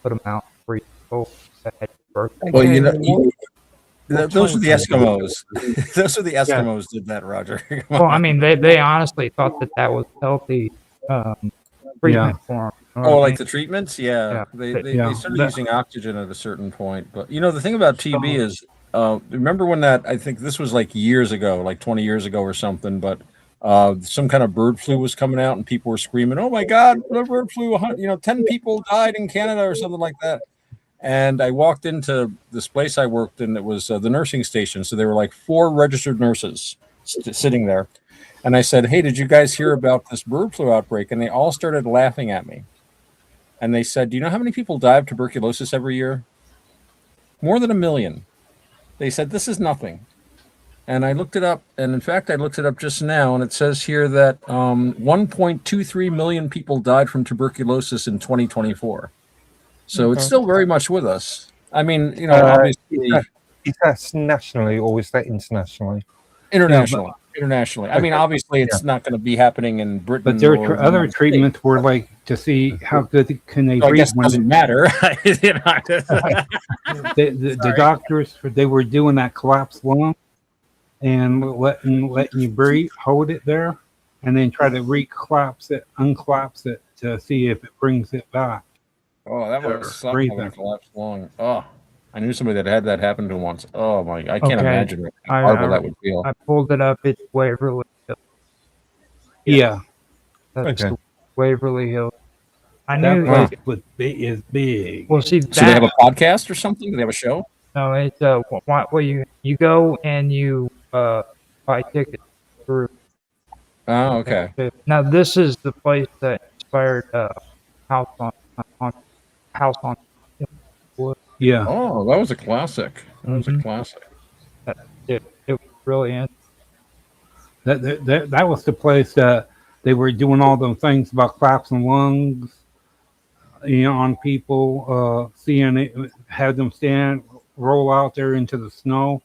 put them out for people that had tuberculosis. Well, time those are the frame? Eskimos. Those are the Eskimos did that, Roger. Well, I mean, they honestly thought that was healthy treatment for them. Oh, like the treatments? Yeah. Yeah. They started using oxygen at a certain point. But, the thing about TB is, remember when I think this was like years ago, like 20 years ago or something, but some kind of bird flu was coming out and people were screaming, oh my God, the bird flu, 10 people died in Canada or something like that. And I walked into this place I worked in. It was the nursing station. So there were like 4 registered nurses sitting there. And I said, hey, did you guys hear about this bird flu outbreak? And they all started laughing at me. And they said, do you know how many people die of tuberculosis every year? More than 1 million. They said, this is nothing. And I looked it up. And in fact, I looked it up just now. And it says here that 1.23 million people died from tuberculosis in 2024. So it's still very much with us. I mean, obviously. Is that nationally or is that internationally? Internationally. Internationally. I mean, obviously, it's not going to be happening in Britain. But their other treatments were like to see how good can they breathe. I guess it doesn't matter. The doctors, they were doing that collapsed lung and letting you breathe, hold it there, and then try to unclapse it to see if it brings it back. Oh, that was something when collapsed lung. Oh, I knew somebody that had that happen to once. Oh my! I can't imagine how horrible that would feel. I pulled it up. It's Waverly Hills. Yeah, that's Waverly Hills. I that knew place is big. Well, see, so they have a podcast or something? Do they have a show? No, it's well, you go and you buy tickets through. Oh, okay. Now this is the place that inspired House on Wood. Yeah. Oh, that was a classic. That was a classic. It was really interesting. That was the place that they were doing all those things about collapsing lungs, on people, seeing it, have them roll out there into the snow,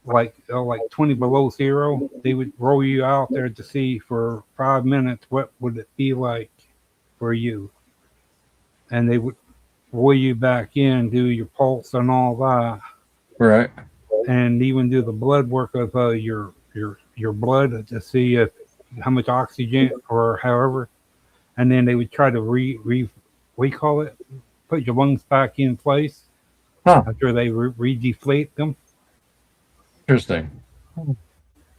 like 20 below zero. They would roll you out there to see for 5 minutes what would it be like for you, and they would roll you back in, do your pulse and all that, right, and even do the blood work of your blood to see how much oxygen or however, and then they would try to put your lungs back in place after they re-deflate them. Interesting.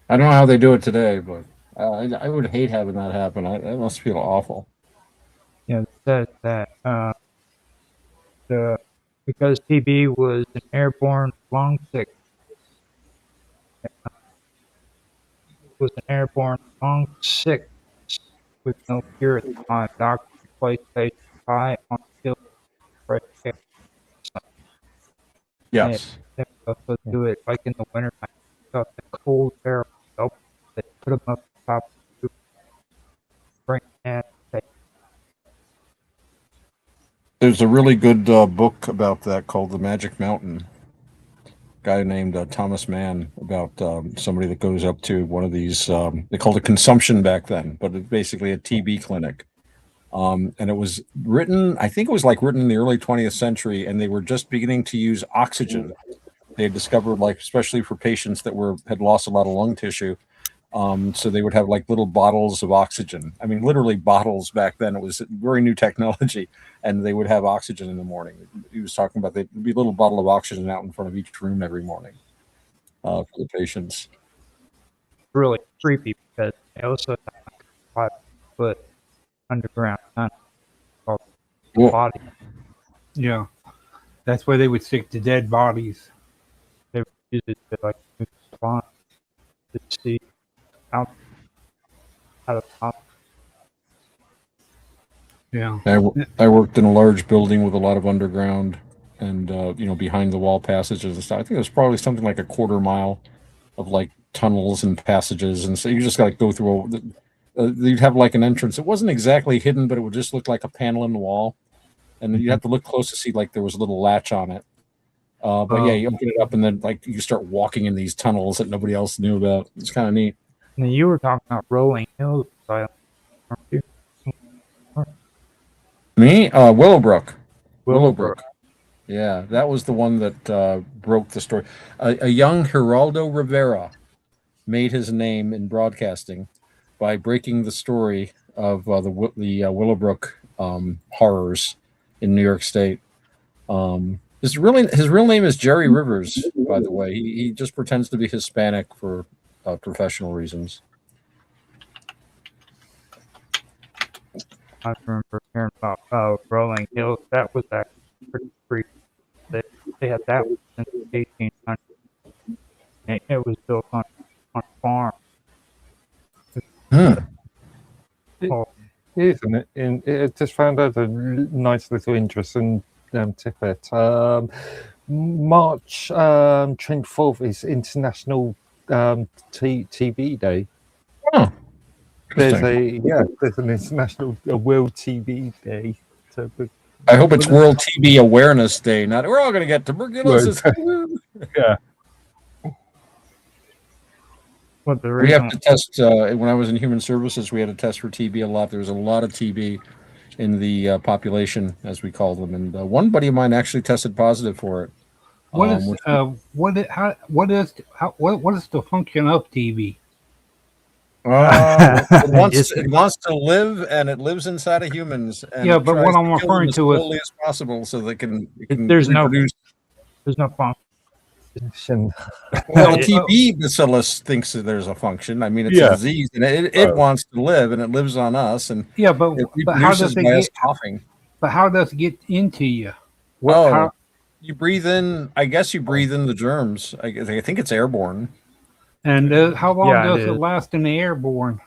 I don't know how they do it today, but I would hate having that happen. That must feel awful. Yeah, it says that because TB was an airborne lung sickness. Was an airborne lung sickness with no cure at the time. Doctors replaced patients high on skilled fresh air. Yes. They also do it like in the winter time. So the cold air, they put them up top of the bring and There's a really good book about that called The Magic Mountain. guy named Thomas Mann about somebody that goes up to one of these. They called it consumption back then, but it's basically a TB clinic. And it was written, I think it was like written in the early 20th century, and they were just beginning to use oxygen. They had discovered, like, especially for patients that had lost a lot of lung tissue. So they would have like little bottles of oxygen. I mean, literally bottles back then. It was very new technology, and they would have oxygen in the morning. He was talking about there'd be a little bottle of oxygen out in front of each room every morning for the patients. Really creepy because they also have 5-foot underground tunnel called Cool. body. Yeah, that's where they would stick the dead bodies. They would use it to like spawn to see out of top. Yeah. I worked in a large building with a lot of underground and behind the wall passages and stuff. I think it was probably something like a quarter mile of like tunnels and passages, and so you just got to go through. You'd have like an entrance. It wasn't exactly hidden, but it would just look like a panel in the wall, and then you have to look close to see like there was a little latch on it. But yeah, you open it up, and then like you start walking in these tunnels that nobody else knew about. It's kind of neat. Now you were talking about Rolling Hills Asylum, aren't you? Me, Willowbrook. Willowbrook. Yeah, that was the one that broke the story. A young Geraldo Rivera made his name in broadcasting by breaking the story of the Willowbrook horrors in New York State. His real name is Jerry Rivers, by the way. He just pretends to be Hispanic for professional reasons. I remember hearing about Rolling Hills. That was actually pretty creepy. They had that since the 1800s. It was built on a farm. Isn't it? It just found out a nice little interesting tidbit. March 24th is International TB Day. Oh, There's an International World TB Day. I hope it's World TB Awareness Day. Not we're all going to get tuberculosis. Yeah. We have to test. When I was in human services, we had to test for TB a lot. There was a lot of TB in the population, as we call them, and one buddy of mine actually tested positive for it. What is the function of TB? It wants to live, and it lives inside of humans. And yeah, but what I'm referring to is slowly as possible, so they can there's reproduce. There's no function. Well, TB bacillus thinks that there's a function. I mean, it's a disease, and it wants to live, and it lives on us. And but how does it get coughing? But how does it get into you? You breathe in. I guess you breathe in the germs. I think it's airborne. And how long does it last in the airborne?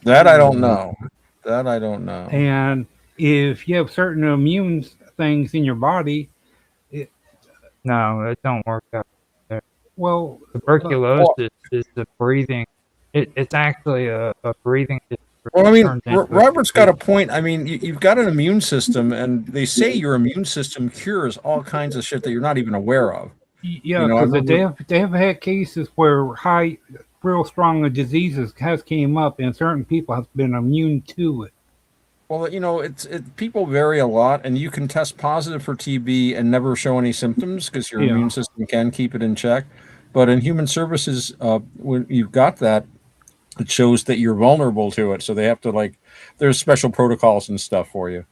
That I don't know. And if you have certain immune things in your body, no, it don't work out there. Well, tuberculosis is the breathing. It's actually a breathing. Well, I mean, Robert's got a point. I mean, you've got an immune system, and they say your immune system cures all kinds of shit that you're not even aware of. Yeah, because they have had cases where real strong diseases has came up, and certain people have been immune to it. Well, people vary a lot, and you can test positive for TB and never show any symptoms because your immune system can keep it in check. But in human services, when you've got that, it shows that you're vulnerable to it. So they have to there's special protocols and stuff for you,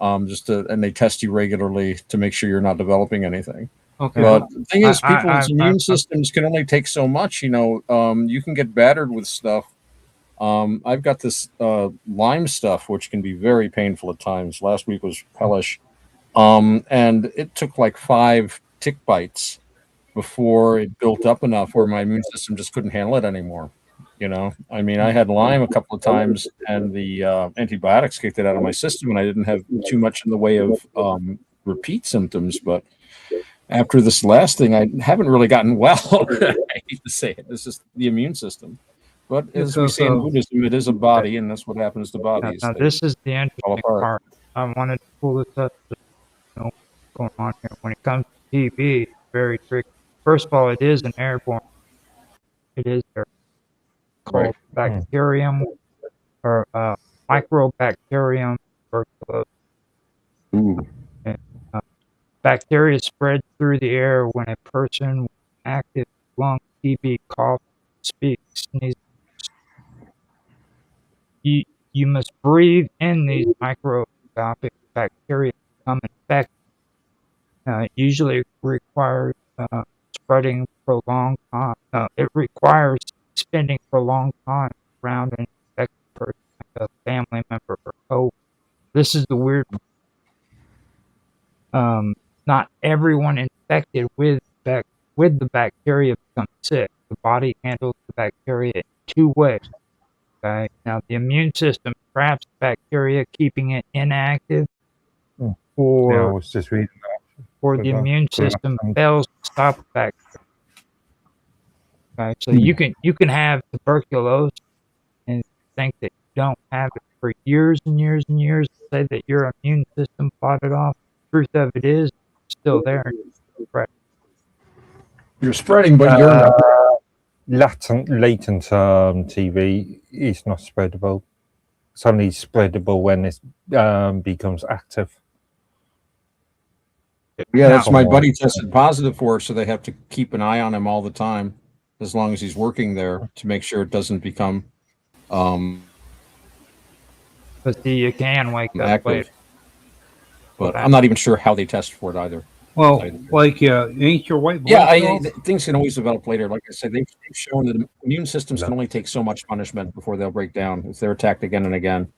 and they test you regularly to make sure you're not developing anything. Okay. But the thing is, people's immune systems can only take so much. You can get battered with stuff. I've got this Lyme stuff, which can be very painful at times. Last week was hellish. And it took like 5 tick bites before it built up enough where my immune system just couldn't handle it anymore. I mean, I had Lyme a couple of times, and the antibiotics kicked it out of my system, and I didn't have too much in the way of repeat symptoms. But after this last thing, I haven't really gotten well. I hate to say it. This is the immune system. But as we say in Buddhism, it is a body, and that's what happens to bodies. Now this is the interesting part. I wanted to pull this up. Going on here. When it comes to TB, it's very tricky. first of all, it is an airborne. It is called Right. bacterium or microbacterium tuberculosis. Ooh. And, bacteria spread through the air when a person with active lung TB coughs, speaks, sneezes. You must breathe in these microscopic bacteria to become infected. It usually requires spreading for a long time. It requires spending for a long time around an infected person, like a family member or co. This is the weird. Not everyone infected with the bacteria becomes sick. The body handles the bacteria in two ways. Okay. Now the immune system traps the bacteria, keeping it inactive, Yeah, I or was just reading the immune system fails to stop the bacteria. Okay, so you can have tuberculosis and think that you don't have it for years and years and years. Say that your immune system fought it off. Truth of it is, it's still there. And it's You're spreading, but you're not. latent TB is not spreadable. It's only spreadable when it becomes active. Yeah, that's my Now- buddy tested positive for, so they have to keep an eye on him all the time, as long as he's working there, to make sure it doesn't become But see, you can wake up active. later. But I'm not even sure how they test for it either. Well, like ain't your white blood Yeah, cells? things can always develop later. Like I said, they've shown that immune systems can only take so much punishment before they'll break down if they're attacked again and again.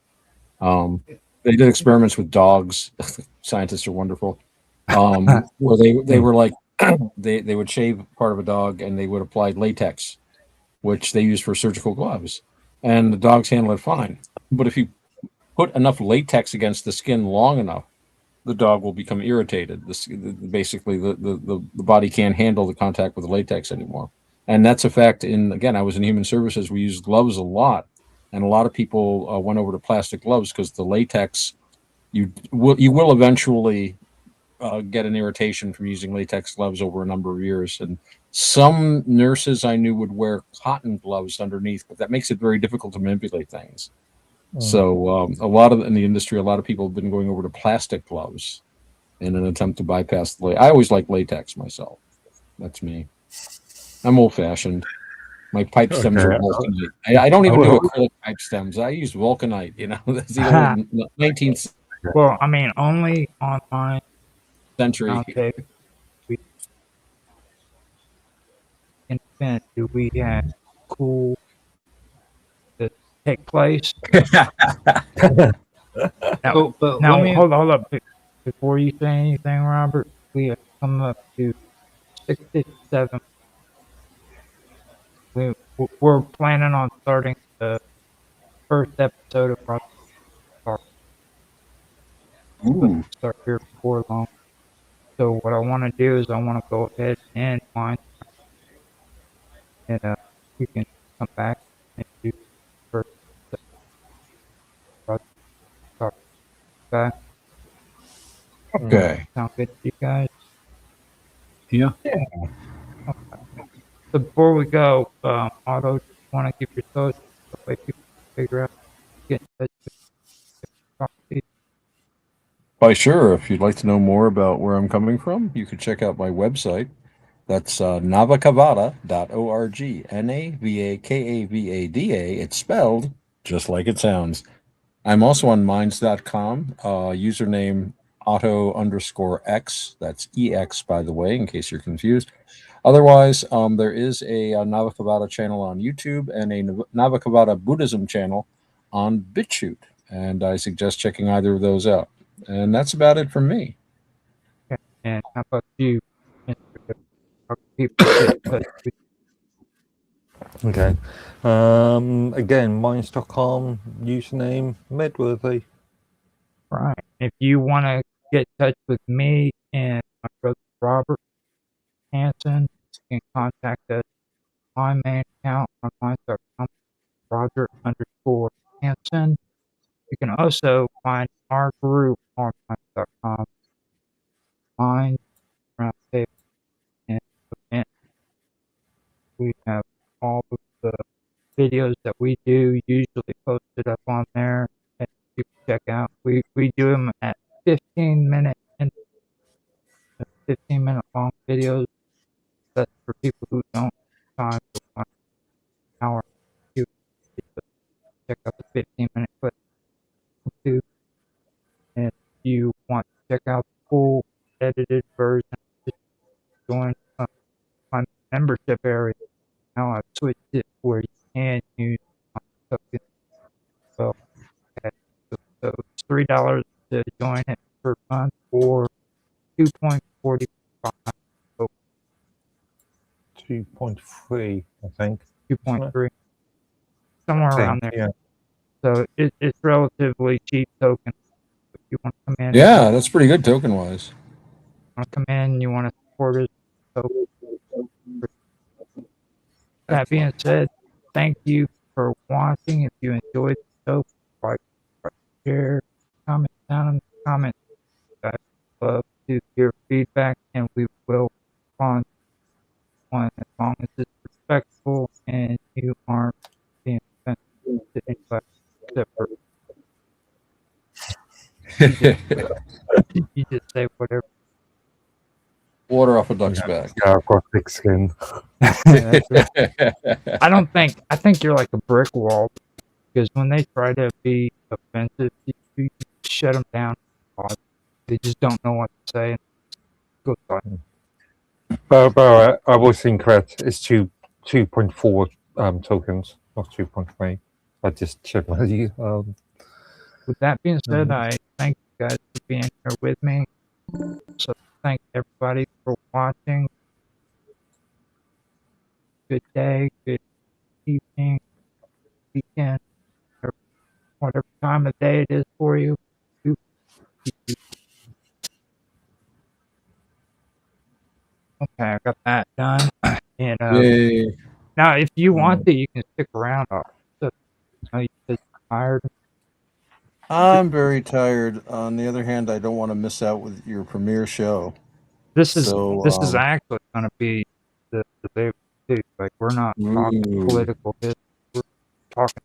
They did experiments with dogs. Scientists are wonderful. Where they were like they would shave part of a dog and they would apply latex, which they use for surgical gloves, and the dogs handle it fine. But if you put enough latex against the skin long enough, the dog will become irritated. Basically, the body can't handle the contact with the latex anymore. And that's a fact. Again, I was in human services. We used gloves a lot, and a lot of people went over to plastic gloves because the latex, you will eventually get an irritation from using latex gloves over a number of years. And some nurses I knew would wear cotton gloves underneath, but that makes it very difficult to manipulate things. So in the industry, a lot of people have been going over to plastic gloves in an attempt to bypass the I always like latex myself. That's me. I'm old fashioned. My pipe stems are vulcanite. I don't even do acrylic pipe stems. I use vulcanite. That's the old 19th. Well, I mean, only on my century. Roundtable, do we have cool that take place. Now, hold up. Before you say anything, Robert, we have come up to 67. We're planning on starting the first episode of Project Star. Start here before long. So what I want to do is I want to go ahead and find, and we can come back and do the first episode of Project Star. Okay. Sound good to you guys? Yeah. Okay. So before we go, Otto, just want to give your thoughts so way people figure out get in touch with. Why, sure. If you'd like to know more about where I'm coming from, you can check out my website. That's navakavada.org. NAVAKAVADA. It's spelled just like it sounds. I'm also on minds.com, username Otto_X. That's EX, by the way, in case you're confused. Otherwise, there is a Navakavada channel on YouTube and a Navakavada Buddhism channel on BitChute. And I suggest checking either of those out. And that's about it from me. Okay. And how about you? People get in touch with you? Okay. Again, minds.com, username Medworthy. Right. If you want to get in touch with me and my brother Robert Hanson, you can contact us on my main account on minds.com, Roger_Hanson. You can also find our group on minds.com, Minds Roundtable, and event We have all of the videos that we do usually posted up on there, and you can check out. We do them at 15-minute and 15-minute long videos. That's for people who don't have time to watch an hour. You can check out the 15-minute clip too. And if you want to check out the full edited version, just join my membership area. Now I've switched it where you can use my token. So, okay. So it's $3 to join it per month, or 2.45. So 2.3, I think. 2.3, somewhere around there. Yeah. So it's relatively cheap token. If you want to come in, Yeah, that's pretty good token wise. you want to support us. So that being said, thank you for watching. If you enjoyed the show, like, share, comment down in the comments. I'd love to hear feedback, and we will respond to one as long as it's respectful and you aren't being offensive to anybody except for you just say whatever. Water off a duck's back. Yeah, I've got thick skin. Yeah, I think you're like a brick wall, because when they try to be offensive, you shut them down. They just don't know what to say. Go on. But I was incorrect. It's 2.4 tokens, not 2.3. I just checked my With that being said, I thank you guys for being here with me. So thank everybody for watching. Good day, good evening, weekend, or whatever time of day it is for you. Okay, I got that done. And Yay. now, if you want to, you can stick around. So, you just tired. I'm very tired. On the other hand, I don't want to miss out with your premiere show. This is So, actually going to be the day too. Like, we're not talking political history. We're talking.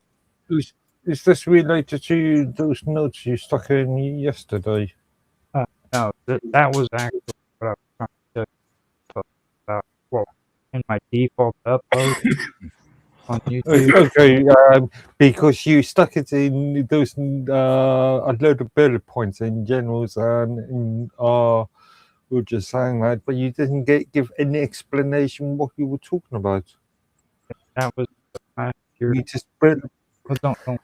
Is this related to those notes you stuck in yesterday? No, that was actually what I was trying to talk about. Well, in my default upload on YouTube. Okay, because you stuck it in those a load of bullet points in generals and we were just saying that, but you didn't give any explanation what you were talking about. That was last year. You just bullet. Well, don't.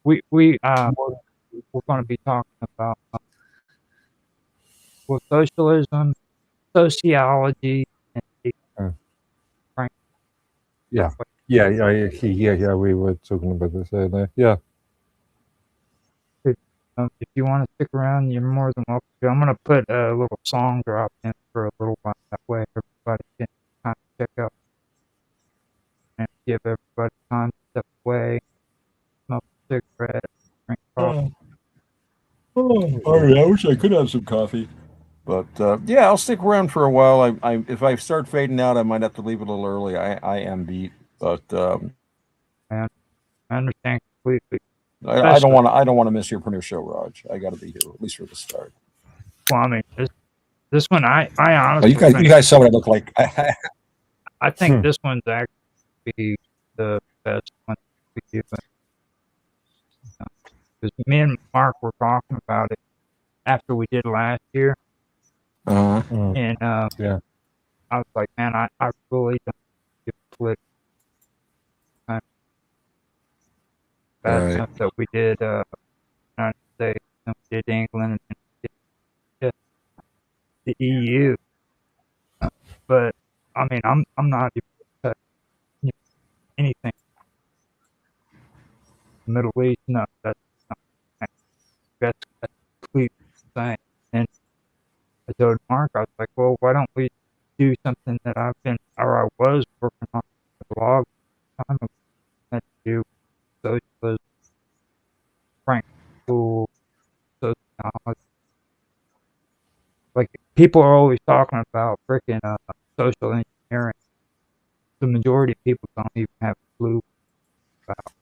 We're going to be talking about socialism, sociology, and Frank. Yeah. Yeah. We were talking about this earlier. Yeah. If you want to stick around, you're more than welcome to. I'm going to put a little song drop in for a little while. That way, everybody can kind of check out and give everybody time to step away, smoke a cigarette, drink coffee. I wish I could have some coffee. But yeah, I'll stick around for a while. If I start fading out, I might have to leave a little early. I am beat, but I understand completely. I don't want to miss your premiere show, Raj. I got to be here at least for the start. Well, I mean, this one, I honestly, you guys saw what I look like. I think this one's actually the best one we do. Because me and Mark were talking about it after we did last year. And yeah, I was like, man, I really don't give a flip. Bad stuff that we did United States, and we did England, and we did the EU. But I mean, I'm not even anything. Middle East, no, that's completely insane. And I told Mark, I was like, well, why don't we do something that I was working on a blog time ago, that do socialism, Frank School, sociology. Like, people are always talking about freaking social engineering. the majority of people don't even have a clue about.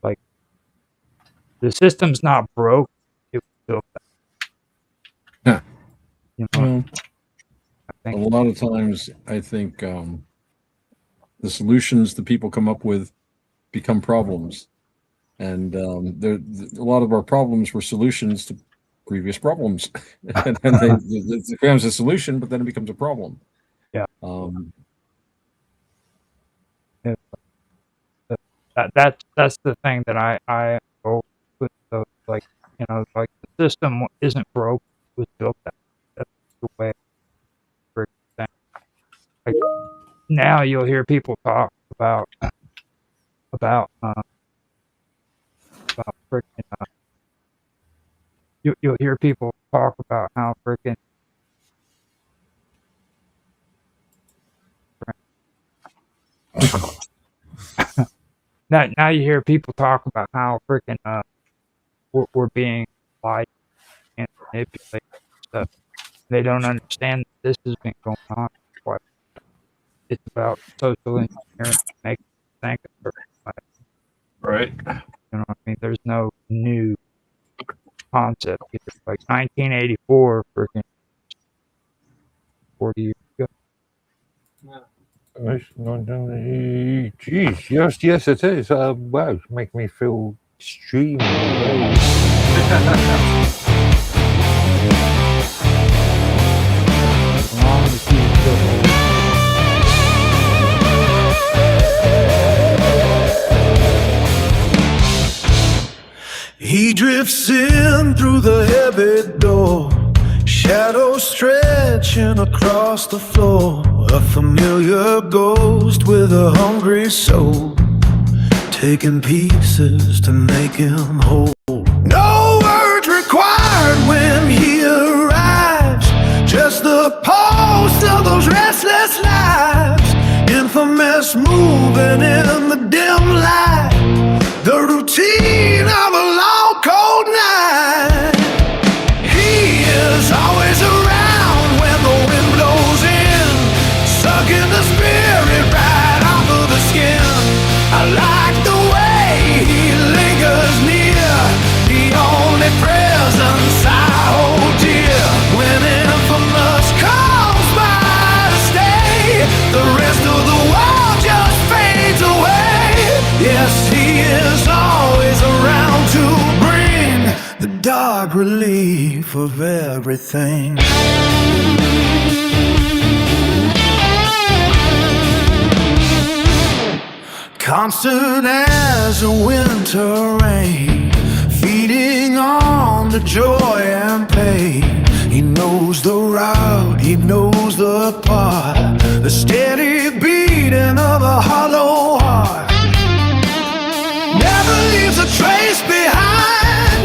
Like, the system's not broke. It was built Yeah. You know, A lot of times, I think the solutions that people come up with become problems, and a lot of our problems were solutions to previous problems, and it becomes a solution, but then it becomes a problem. Yeah. That's the thing that I go with. Like, like, the system isn't broke. It was built that. That's the way. Like, now you'll hear people talk about freaking. You'll hear people talk about how freaking. Now you hear people talk about how freaking we're being lied and manipulated and stuff. They don't understand that this has been going on for quite. It's about social engineering, making you think a certain way. Right. You know what I mean? There's no new concept here. Like 1984, freaking 40 years ago. Geez, yes, it is. Wow, make me feel extremely old. He drifts in through the heavy door, shadows stretching across the floor. A familiar ghost with a hungry soul, taking pieces to make him whole. No words required when he arrives, just the pulse of those restless lives. Infamous, moving in the dim light, the routine of a long cold night. He is always around when the wind blows in, sucking the spirit right off of the skin. I like the way he lingers near, the only presence I hold dear. When infamous calls by to stay, the rest of the world just fades away. Yes, he is always around to bring the dark relief of everything. Constant as a winter rain, feeding on the joy and pain. He knows the route, he knows the path, the steady beating of a hollow heart. Never leaves a trace behind,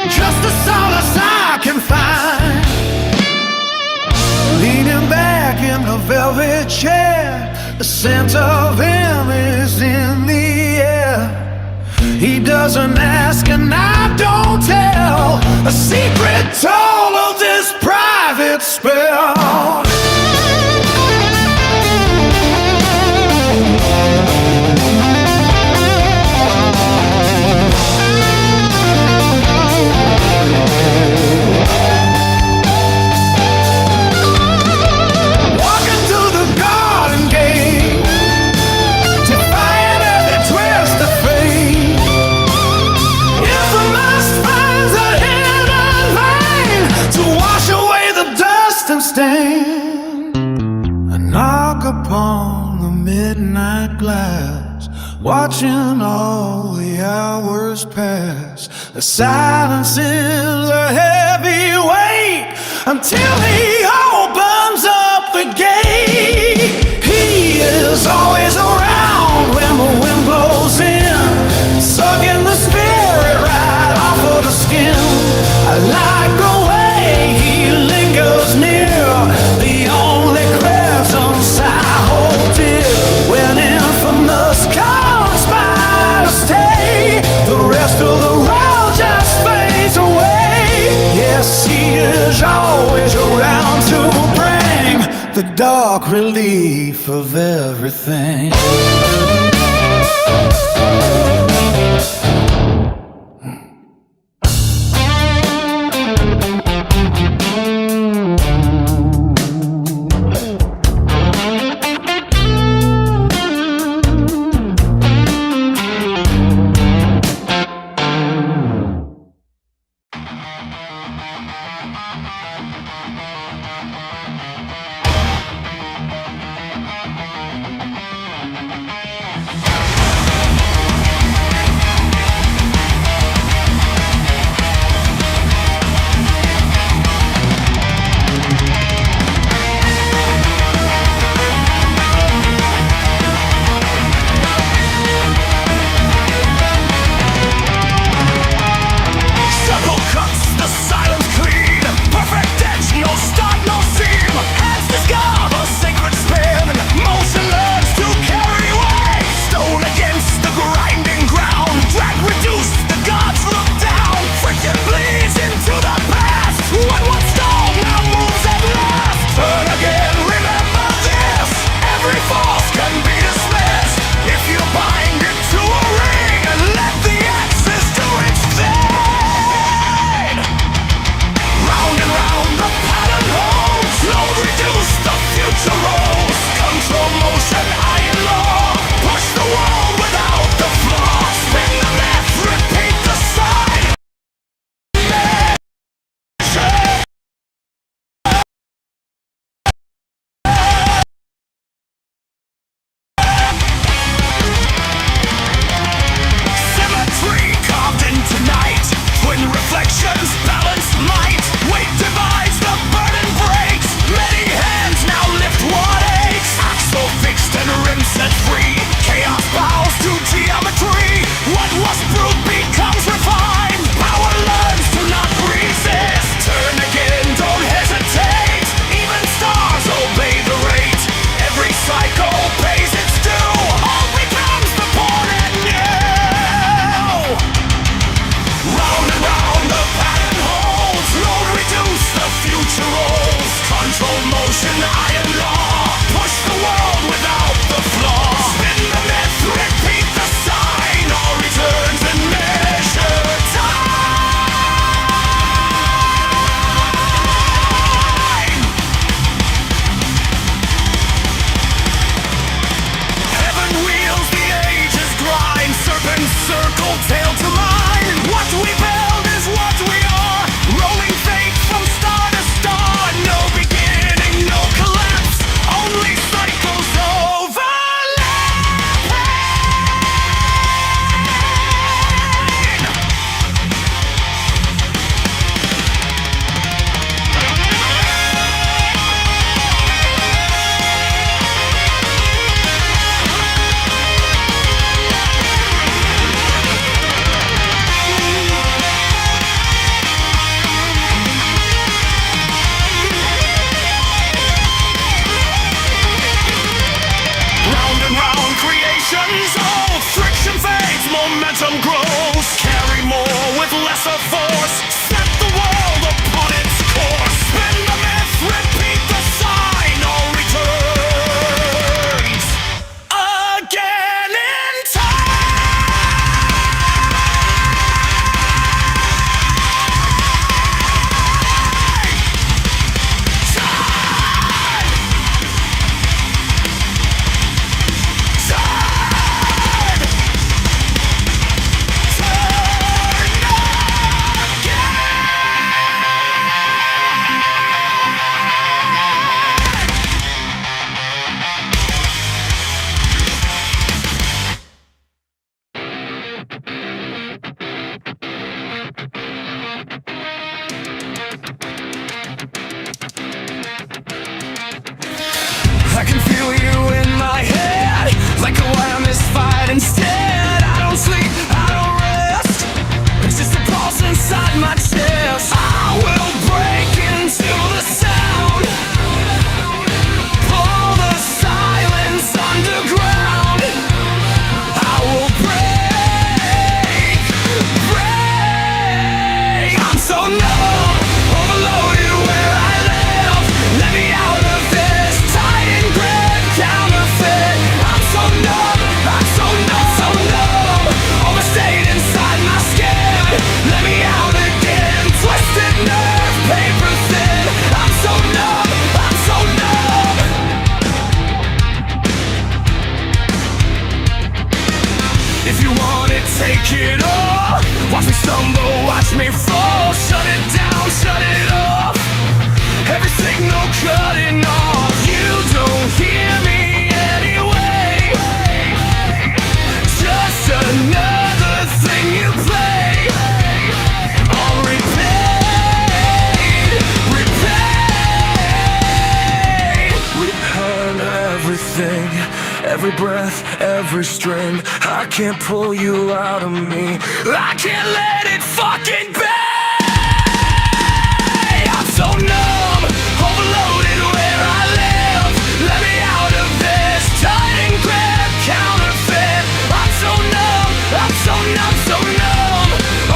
just the solace I can find. Leaning back in the velvet chair, the scent of him is in the air. He doesn't ask and I don't tell, a secret toll of this private spell. Stand and knock upon the midnight glass, watching all the hours pass. The silence is a heavy weight until he opens up the gate. He is always around when the wind blows in, sucking the spirit right off of the skin. I like the way he lingers near, the only presence I hold dear. When infamous comes by to stay, the rest of the world just fades away. Yes, he is always around to bring dark relief of everything. If you want it, take it all. Watch me stumble, watch me fall. Shut it down, shut it off. Every signal cutting off. You don't hear me anyway. Just another thing you play. On repeat, repeat. We hurt everything. Every breath, every string. I can't pull you out of me. I can't let it fucking be. I'm so numb, overloaded where I live. Let me out of this tight and grip counterfeit. I'm so numb, I'm so numb, so numb.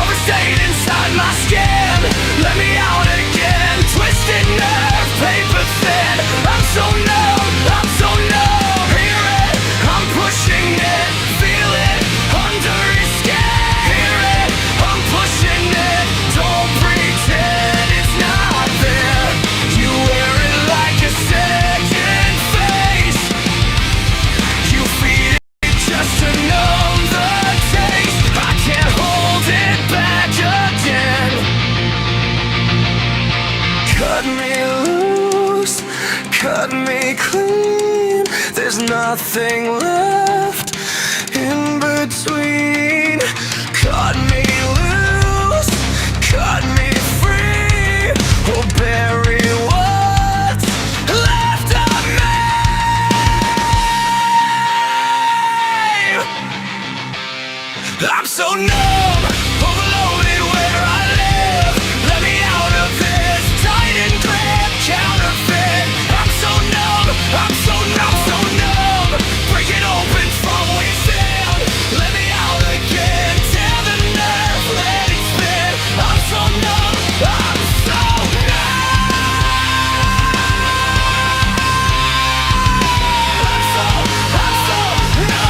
Overstayed inside my skin. Let me out again. Twisted nerve, paper thin. I'm so numb, I'm so numb. Pushing it, feel it under your skin. Hear it, I'm pushing it. Don't pretend it's not there. You wear it like a second face. You feed it just to numb the taste. I can't hold it back again. Cut me loose, cut me clean. There's nothing left in between. Cut me loose, cut me free. Or bury what's left of me. I'm so numb, overloaded where I live. Let me out of this tight and grip counterfeit. I'm so numb, I'm so numb, so numb. Break it open from within. Let me out again. Tear the nerve, let it spin. I'm so numb, I'm so numb. I'm so numb, I'm so numb.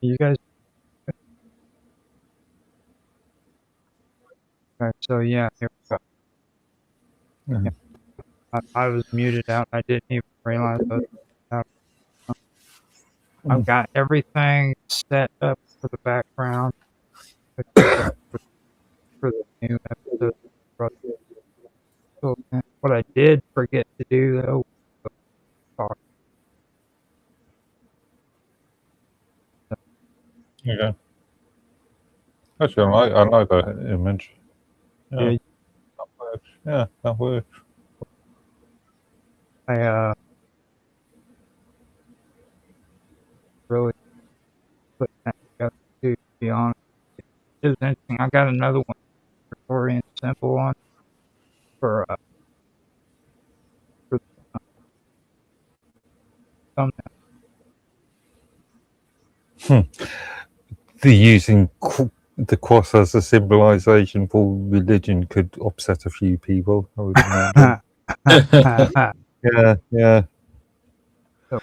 You guys. Okay, so yeah, here we go. Mhm. I was muted out. I didn't even realize I was out. I've got everything set up for the background for the new episode. So, what I did forget to do though, was talk. Yeah. Actually, I like that image. Yeah, Yeah, that works. Yeah, that works. I really put that together too, to be honest. It was interesting. I got another one for Tori and Simple on for thumbnail. The using the cross as a symbolization for religion could upset a few people, I would imagine. Yeah. So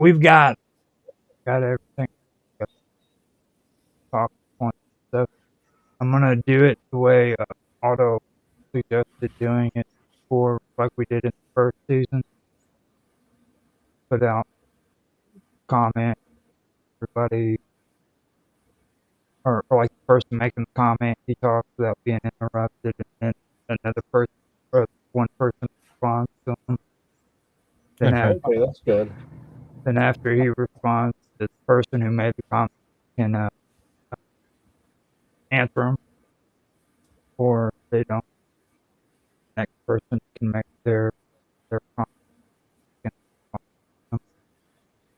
we've got everything. Got talk point stuff. I'm gonna do it the way Auto suggested doing it before, like we did in the first season. Put out comment, everybody, or like the person making the comment, he talks without being interrupted, and then another person, or one person responds to him. Then Okay. Okay, that's good. then after he responds, the person who made the comment can answer him, or if they don't. Next person can make their comment.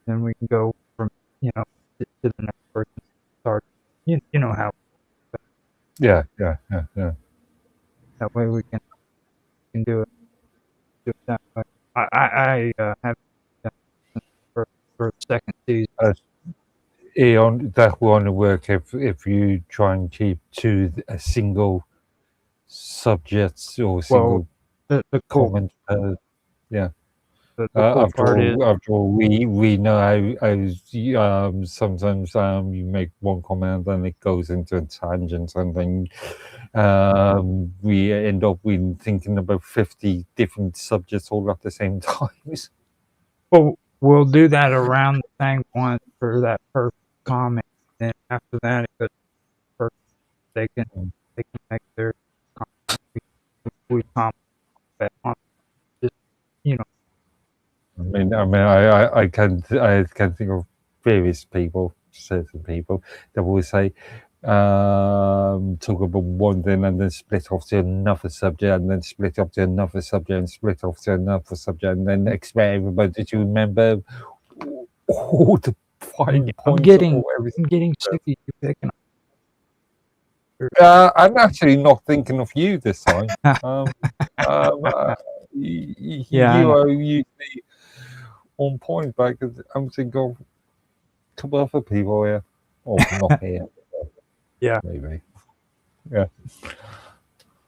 Then we can go from to the next person. Start. You know how Yeah. that way we can do it that way. I have done it for the second season. That will only work if you try and keep to a single subject or single The cool comment. Yeah. the cool part is After all, we know how sometimes you make one comment and it goes into a tangent, and then we end up with thinking about 50 different subjects all at the same time. we'll do that around the thing once for that first comment. Then after that, it goes first. They can make their comment. We comment back on just I can think of various people, certain people that will say talk about one thing and then split off to another subject and then split off to another subject and split off to another subject and then expect everybody to remember all the fine I'm points getting of everything. I'm getting sick of you picking I'm actually not thinking of you this time. Yeah, You are usually on point, but I'm thinking of a couple other people here. Oh, not here. Yeah. Maybe. Yeah.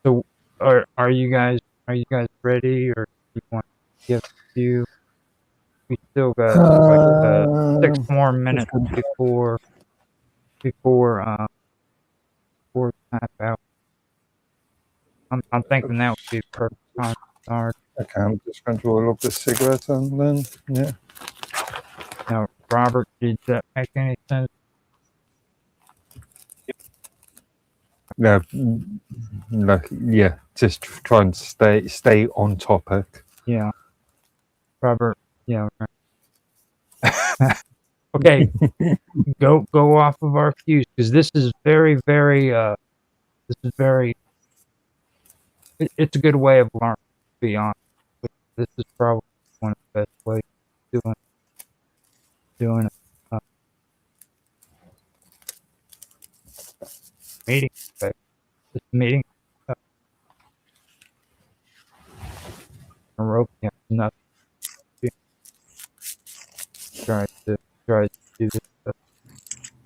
So are you guys ready, or you want to give a few? We still got like 6 more minutes before half out. I'm thinking that would be the perfect time to start. Okay, I'm just going to roll up the cigarette and then, yeah. Now, Robert, did that make any sense? No, yeah, just try and stay on topic. Yeah. Robert, yeah. Right. Okay, go off of our cues, because this is very, it's a good way of learning, to be honest. This is probably one of the best ways of doing it. Meeting, okay. This meeting, rope, yeah, nothing. Tries to do this stuff.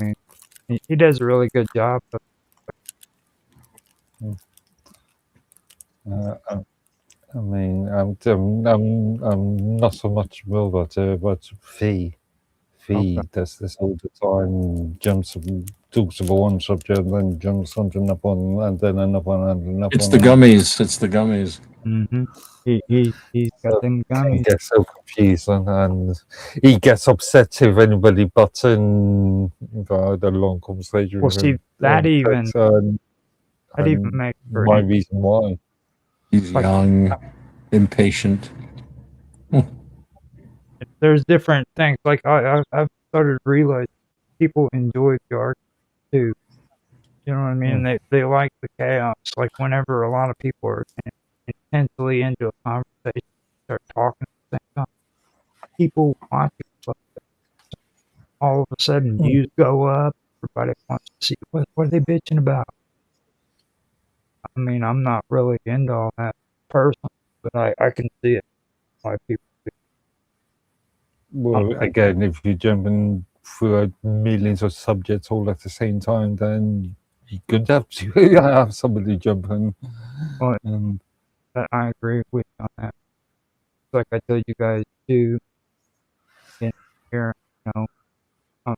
I mean, he does a really good job. But I mean, I'm not so much about fee. he Okay. does this all the time. Talks about one subject, then jumps onto another one, and then another one, and another It's one. the gummies. It's the gummies. Mm-hmm. He's got them He gummies. gets so confused, and he gets upset if anybody butts in. I had a long conversation Well, with see, him. that on even text, and makes for my reason why. He's Like- young, impatient. there's different things. Like I've started to realize people enjoy the art too. You know what I mean? They like the chaos. Like whenever a lot of people are intensely into a conversation, start talking at the same time, people watch it. But all of a sudden, views go up. Everybody wants to see what are they bitching about. I mean, I'm not really into all that personally, but I can see it why people. Well, again, if you're jumping through millions of subjects all at the same time, then you could have to have somebody jumping. Well, And I agree with you on that. Like I told you guys too, in here, you know, I'm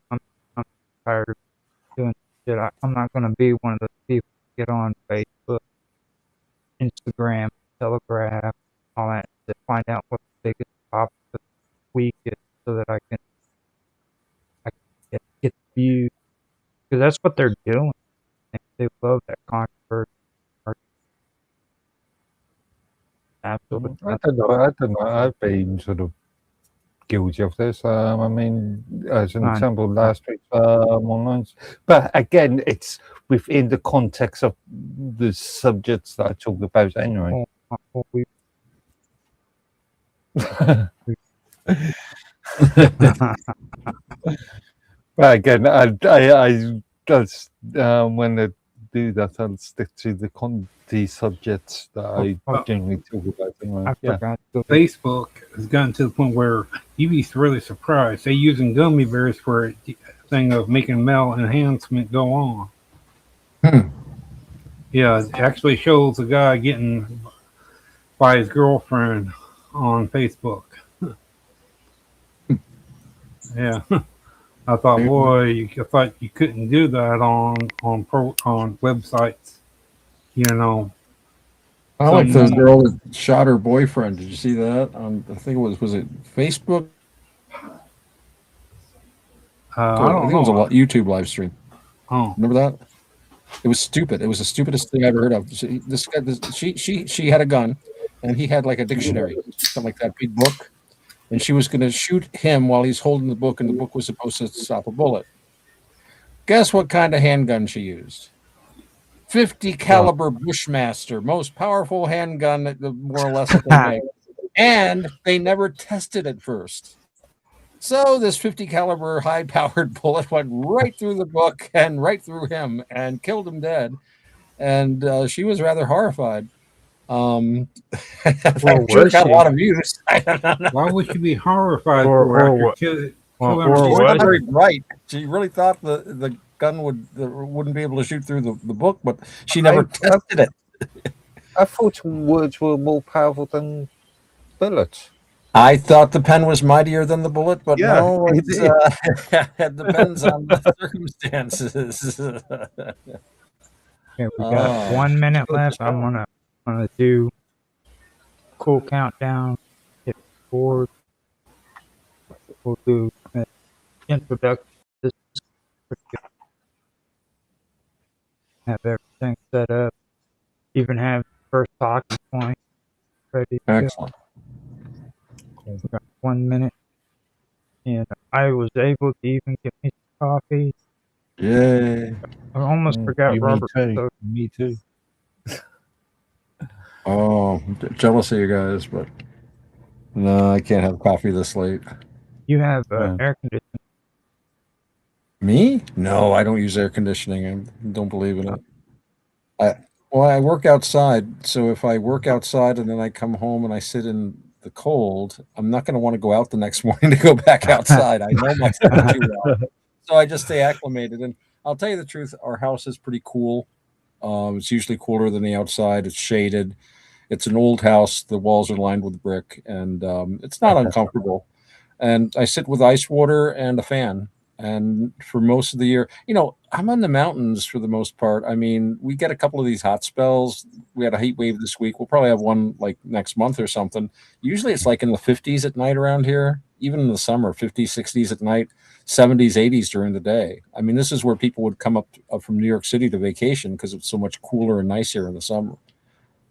tired of doing shit. I'm not gonna be one of those people who get on Facebook, Instagram, Telegraph, all that to find out what the biggest topic of the week is, so that I can get the views, because that's what they're doing. They love that controversy. Absolutely. I don't know. I've been sort of guilty of this. I mean, as an Fine. example, last week online, but again, it's within the context of the subjects that I talked about anyway. We But again, I that's when I do that, I'll stick to the subjects that I generally talk about anyway. I forgot. Facebook has gotten to the point where you'd be really surprised. They're using gummy bears for a thing of making male enhancement go on. Yeah, it actually shows a guy getting by his girlfriend on Facebook. Yeah. I thought, boy, I thought you couldn't do that on websites. You know, I like the girl that shot her boyfriend. Did you see that? I think it was it Facebook? I think it was a YouTube live stream. Oh, remember that? It was stupid. It was the stupidest thing I ever heard of. She had a gun, and he had like a dictionary, something like that, big book, and she was going to shoot him while he's holding the book, and the book was supposed to stop a bullet. Guess what kind of handgun she used? 50 caliber Bushmaster, most powerful handgun that more or less they make. And they never tested it first. So this 50 caliber high powered bullet went right through the book and right through him and killed him dead. And she was rather horrified. Well, sure got a lot of views. Why would she be horrified She really thought the gun wouldn't be able to shoot through the book, but she never tested it. I thought words were more powerful than bullets. I thought the pen was mightier than the bullet, but no, it depends on the circumstances. Okay, we got 1 minute left. I'm gonna do cool countdown. Hit record. We'll do introduction. This is pretty good. Have everything set up. Even have first talking point ready. Excellent. We got 1 minute, and I was able to even get me some coffee. Yay! I almost forgot Robert. Me too. Oh, jealous of you guys, but no, I can't have coffee this late. You have air conditioning. Me? No, I don't use air conditioning. I don't believe in it. I work outside, so if I work outside and then I come home and I sit in the cold, I'm not going to want to go out the next morning to go back outside. I know myself too well, so I just stay acclimated. And I'll tell you the truth, our house is pretty cool. It's usually cooler than the outside. It's shaded. It's an old house. The walls are lined with brick, and it's not uncomfortable. and I sit with ice water and a fan. And for most of the year, I'm on the mountains for the most part. I mean, we get a couple of these hot spells. We had a heat wave this week. We'll probably have one like next month or something. Usually it's like in the 50s at night around here, even in the summer, 50s, 60s at night, 70s, 80s during the day. I mean, this is where people would come up from New York City to vacation because it's so much cooler and nicer in the summer.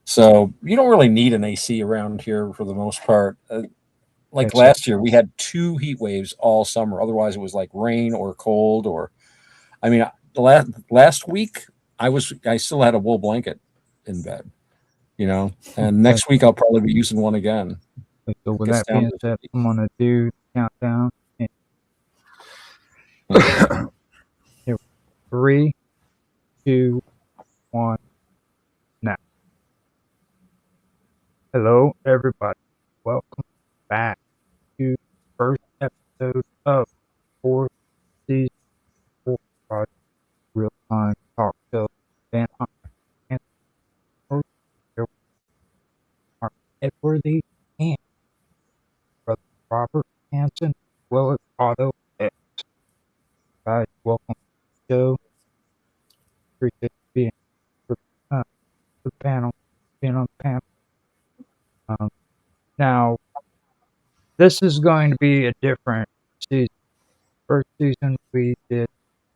So you don't really need an AC around here for the most part. Like It's last year, we had 2 heat waves all summer. Otherwise, it was like rain or cold. Or, I mean, the last week, I still had a wool blanket in bed, And next week, I'll probably be using one again. So with Gets that down being to said, 50. I'm gonna do countdown. And here, 3, 2, 1. Now, hello everybody. Welcome back to the first episode of 4th season 4 Project Real Time Talk Show. And I'm Anthony Rose, here with Mark Edworthy and Brother Robert Hanson, as well as Otto X. Guys, welcome to the show. Appreciate you being for the panel, being on the panel. Now, this is going to be a different season. First season, we did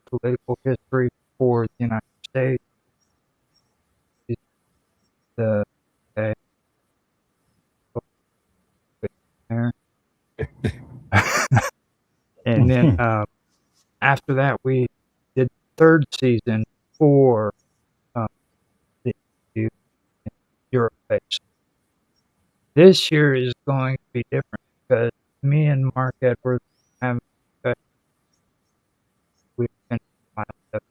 political history for the United States. The okay, there. And then after that, we did third season for the Europe base. This year is going to be different because me and Mark Edwards have we've been lined up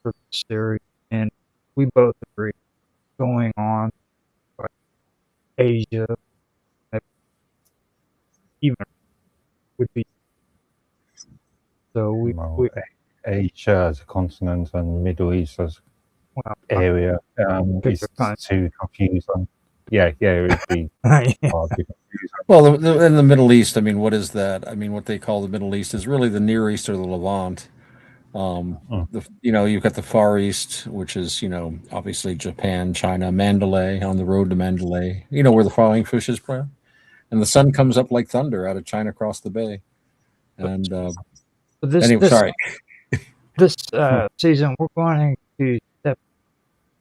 for the series, and we both agree going on like Asia, even would be so Well, Asia as a continent and Middle East as well area pick is a country. too confusing. Yeah, it would be Yeah. hard to confuse. Well, in the Middle East, I mean, what is that? I mean, what they call the Middle East is really the Near East or the Levant. You've got the Far East, which is, obviously Japan, China, Mandalay, on the road to Mandalay, where the flying fish is from. And the sun comes up like thunder out of China across the bay. And anyway, sorry. This season, we're going to step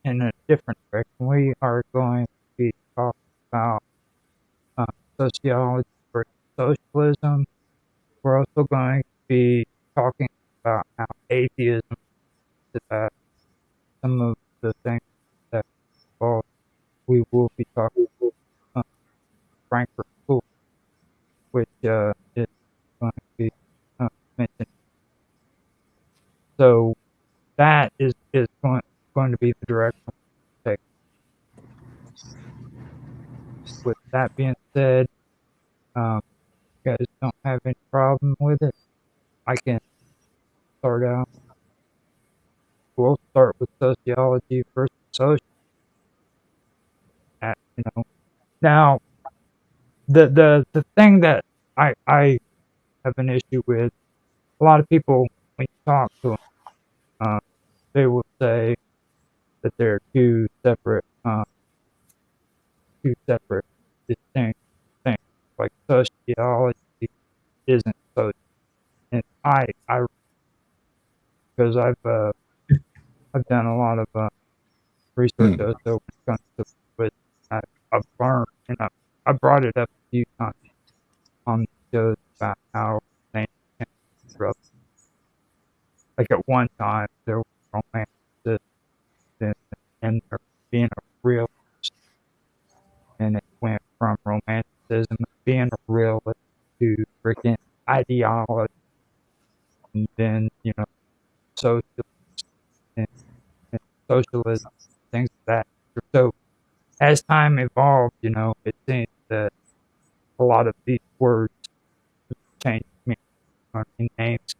in a different direction. We are going to be talking about sociology versus socialism. We're also going to be talking about how atheism is some of the things that involve. We will be talking about Frankfurt School, which is going to be mentioned. So that is going to be the direction we take. With that being said, you guys don't have any problem with it, I can start out. We'll start with sociology versus social. Now the thing that I have an issue with, a lot of people when you talk to them, they will say that they're two separate distinct things. Like sociology isn't social, and I because I've done a lot of research also when it comes to what I've learned, and I brought it up a few times on the shows about how things can disrupt. Like at one time there was romanticism and there being a realist, and it went from romanticism being a realist to freaking ideology, and then socialism and socialism, things like that. So as time evolved, it seems that a lot of these words change meaning, names,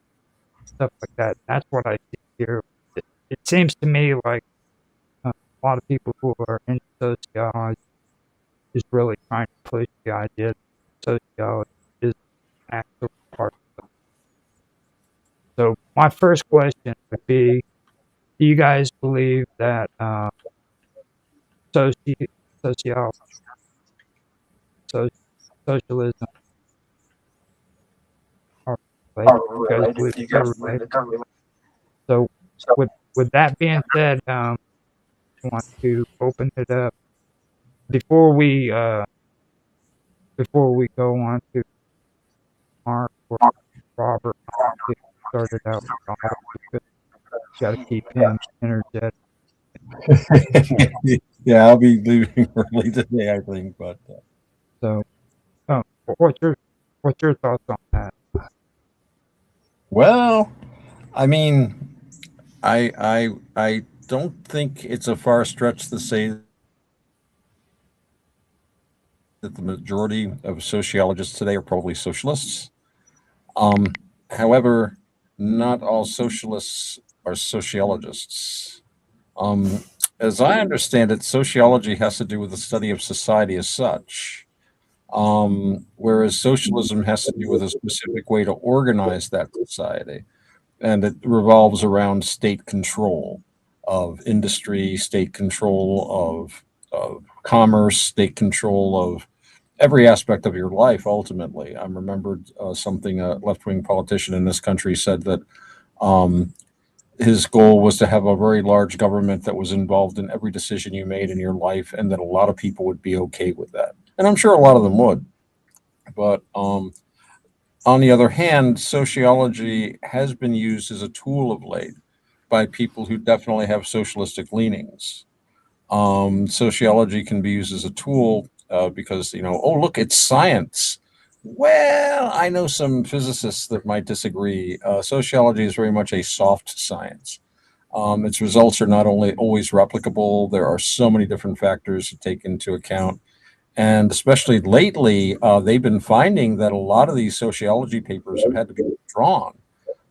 stuff like that. That's what I see here. It seems to me like a lot of people who are into sociology is really trying to push the idea that sociology is an actual part of it. So my first question would be, do you guys believe that soci- sociology, so, socialism are related? You guys believe they're related? So with that being said, I want to open it up before we go on to Mark or Robert. I want to start it out with Robert because got to keep him energetic. Yeah, I'll be leaving early today, I think. But So, oh, what's your thoughts on that? well, I mean, I don't think it's a far stretch to say that the majority of sociologists today are probably socialists. Um, However, not all socialists are sociologists. Um, as I understand it, sociology has to do with the study of society as such, whereas socialism has to do with a specific way to organize that society. And it revolves around state control of industry, state control of commerce, state control of every aspect of your life. Ultimately, I remembered something a left-wing politician in this country said that um, his goal was to have a very large government that was involved in every decision you made in your life, and that a lot of people would be okay with that. And I'm sure a lot of them would. But on the other hand, sociology has been used as a tool of late by people who definitely have socialistic leanings. Sociology can be used as a tool because, oh, look, it's science. Well, I know some physicists that might disagree. Sociology is very much a soft science. Its results are not only always replicable, there are so many different factors to take into account. And especially lately, they've been finding that a lot of these sociology papers have had to be withdrawn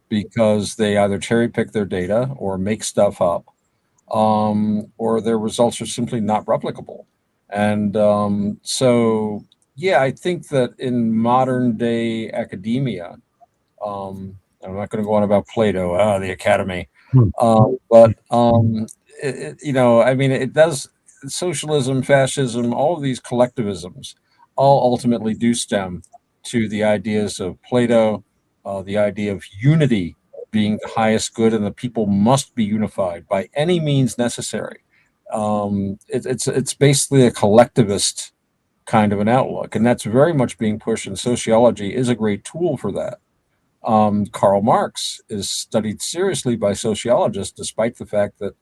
because they either cherry pick their data or make stuff up, or their results are simply not replicable. And so, yeah, I think that in modern day academia, I'm not going to go on about Plato, the academy, but I mean, it does socialism, fascism, all of these collectivisms, all ultimately do stem to the ideas of Plato, the idea of unity being the highest good, and the people must be unified by any means necessary. It's basically a collectivist kind of an outlook, and that's very much being pushed. And sociology is a great tool for that. Karl Marx is studied seriously by sociologists, despite the fact that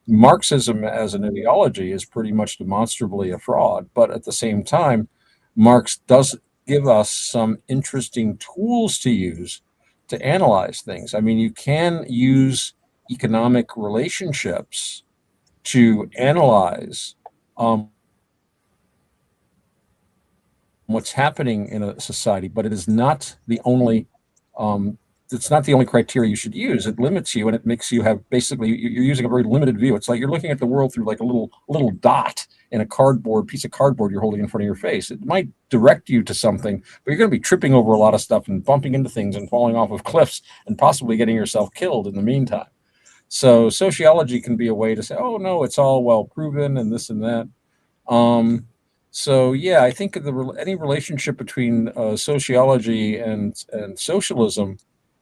Marxism as an ideology is pretty much demonstrably a fraud. But at the same time, Marx does give us some interesting tools to use to analyze things. I mean, you can use economic relationships to analyze um, what's happening in a society, but it is not the only um, it's not the only criteria you should use. It limits you, and it makes you have basically you're using a very limited view. It's like you're looking at the world through like a little dot in a cardboard piece of cardboard you're holding in front of your face. It might direct you to something, but you're going to be tripping over a lot of stuff and bumping into things and falling off of cliffs and possibly getting yourself killed in the meantime. So sociology can be a way to say, oh no, it's all well proven and this and that. Um, so yeah, I think any relationship between sociology and socialism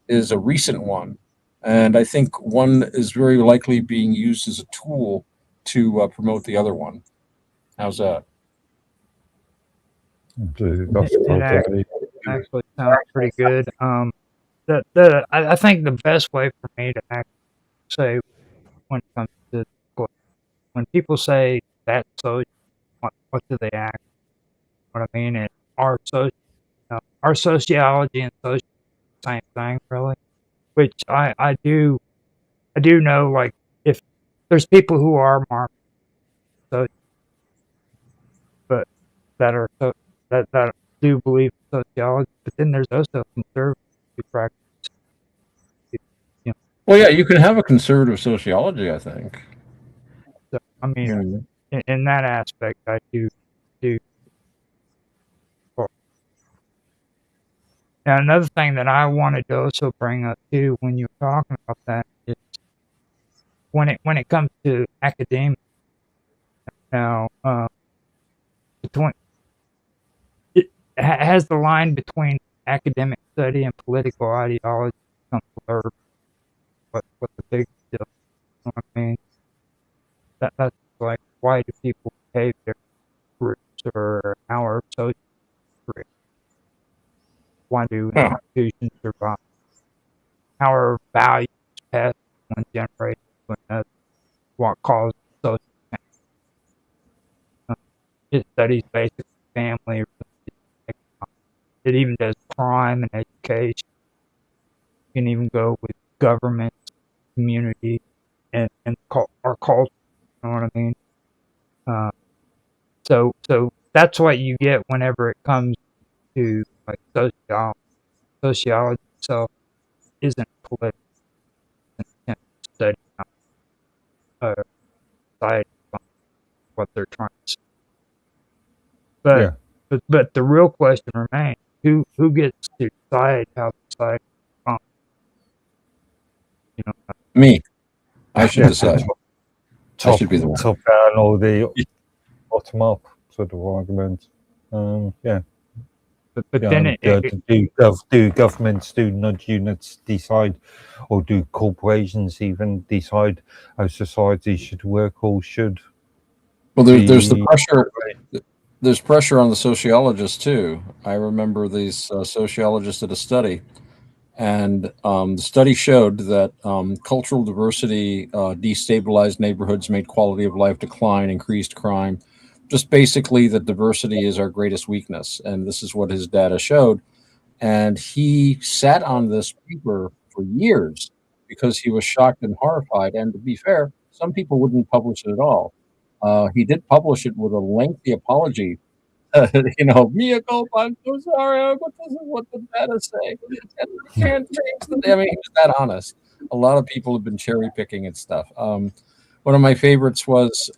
is a recent one, and I think one is very likely being used as a tool to promote the other one. How's that? It actually sounds pretty good. I think the best way for me to actually say when it comes to when people say that social, what do they act? What I mean is our sociology and social same thing really. Which I do know like if there's people who are Marxist, so, but that are so that do believe in sociology, but then there's also conservative who practice, you know. Well, yeah, you can have a conservative sociology, I think. So I mean, Mhm. in that aspect, I do. Now, another thing that I wanted to also bring up too, when you were talking about that, is when it comes to academia. Now, between it has the line between academic study and political ideology become blurred. What the big deal? You know what I mean? That's like, why do people behave their groups, or how are social groups? Why do institutions survive? How are values passed from one generation to another? What causes social change? It studies basic family, religion, economics. It even does crime and education. You can even go with government, community, and our culture. You know what I mean? Uh, so that's what you get whenever it comes to like sociology. Sociology itself isn't political. It's an attempt to study how society, what they're trying to say. Yeah. But the real question remains: who gets to decide how society functions? You know, Me. I should Yeah. decide. I Top, should be the one. top down or the bottom up sort of argument. Yeah. but Yeah, then do governments, do nudge units decide, or do corporations even decide how society should work or should Well, there's the be? pressure. There's pressure on the sociologists too. I remember these sociologists did a study, and the study showed that cultural diversity destabilized neighborhoods, made quality of life decline, increased crime. Just basically, that diversity is our greatest weakness, and this is what his data showed. And he sat on this paper for years because he was shocked and horrified. And to be fair, some people wouldn't publish it at all. He did publish it with a lengthy apology. Mea culpa, I'm so sorry. What does what the data say? And we can't change the. I mean, he was that honest. A lot of people have been cherry picking and stuff. One of my favorites was,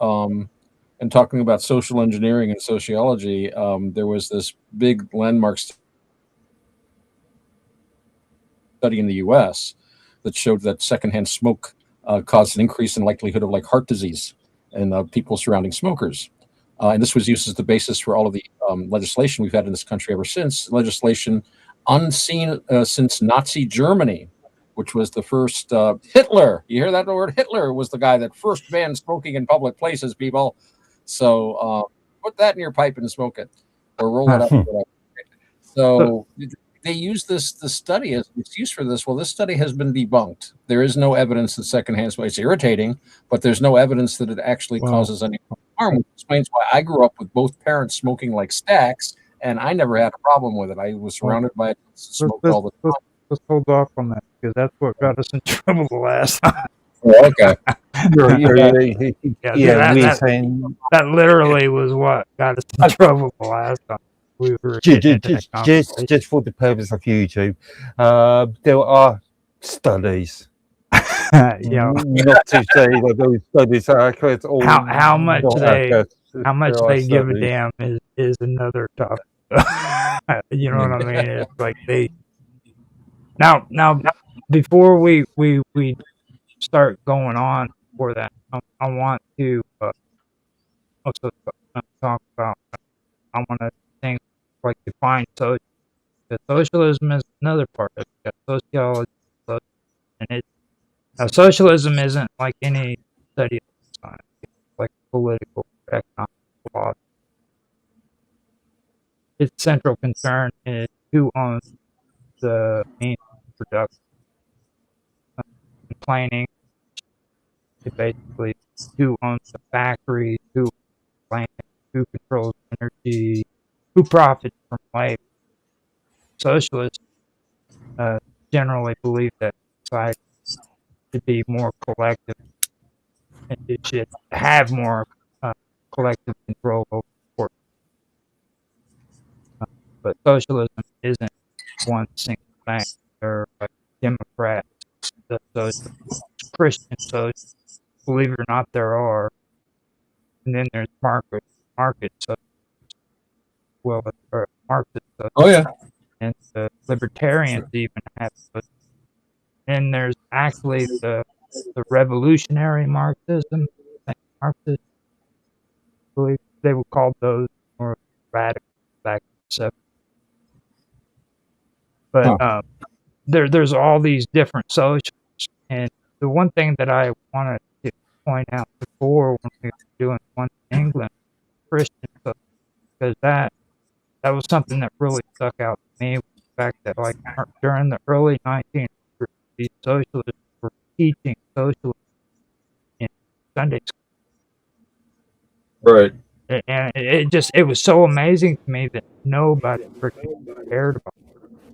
in talking about social engineering and sociology, there was this big landmark study in the U.S. that showed that secondhand smoke caused an increase in likelihood of like heart disease in people surrounding smokers. And this was used as the basis for all of the legislation we've had in this country ever since. Legislation unseen since Nazi Germany, which was the first Hitler. You hear that word? Hitler was the guy that first banned smoking in public places, people. So put that in your pipe and smoke it, or roll it up. So they use this study as an excuse for this. Well, this study has been debunked. There is no evidence that secondhand smoke. It's irritating, but there's no evidence that it actually causes any harm, which explains why I grew up with both parents smoking like stacks, and I never had a problem with it. I was surrounded by it, smoked all the time. Let's hold off on that, because that's what got us in trouble the last time. Oh, okay. We're saying that literally was what got us in trouble the last time. We were just for the purpose of YouTube, there are studies. Not to say that those studies are accurate or how much they give a studies. damn is another topic. You know what I mean? It's like they now before we start going on for that, I want to also talk about. I want to think like define social. Because socialism is another part of it. Sociology, and now socialism isn't like any study of science, like political or economic philosophy. Its central concern is who owns the means of production. In plain English, it basically who owns the factories, who owns the land, who controls energy, who profits from labor. Socialists generally believe that society should be more collective. It should have more collective control over force. But socialism isn't one single thing. There are like Democrats, the socialists, Christian socialists. Believe it or not, there are. And then there's market socialists, well, or Marxist socialists. Oh yeah. And libertarians even have those. And there's actually the revolutionary Marxism, Marxist, I believe they would call those more radical back in the 70s. But there's all these different socialists. And the one thing that I wanted to point out before when we were doing one in England, Christian, because that was something that really stuck out to me. The fact that like during the early 1900s, these socialists were teaching socialism in Sunday school. Right. And it was so amazing to me that nobody freaking cared about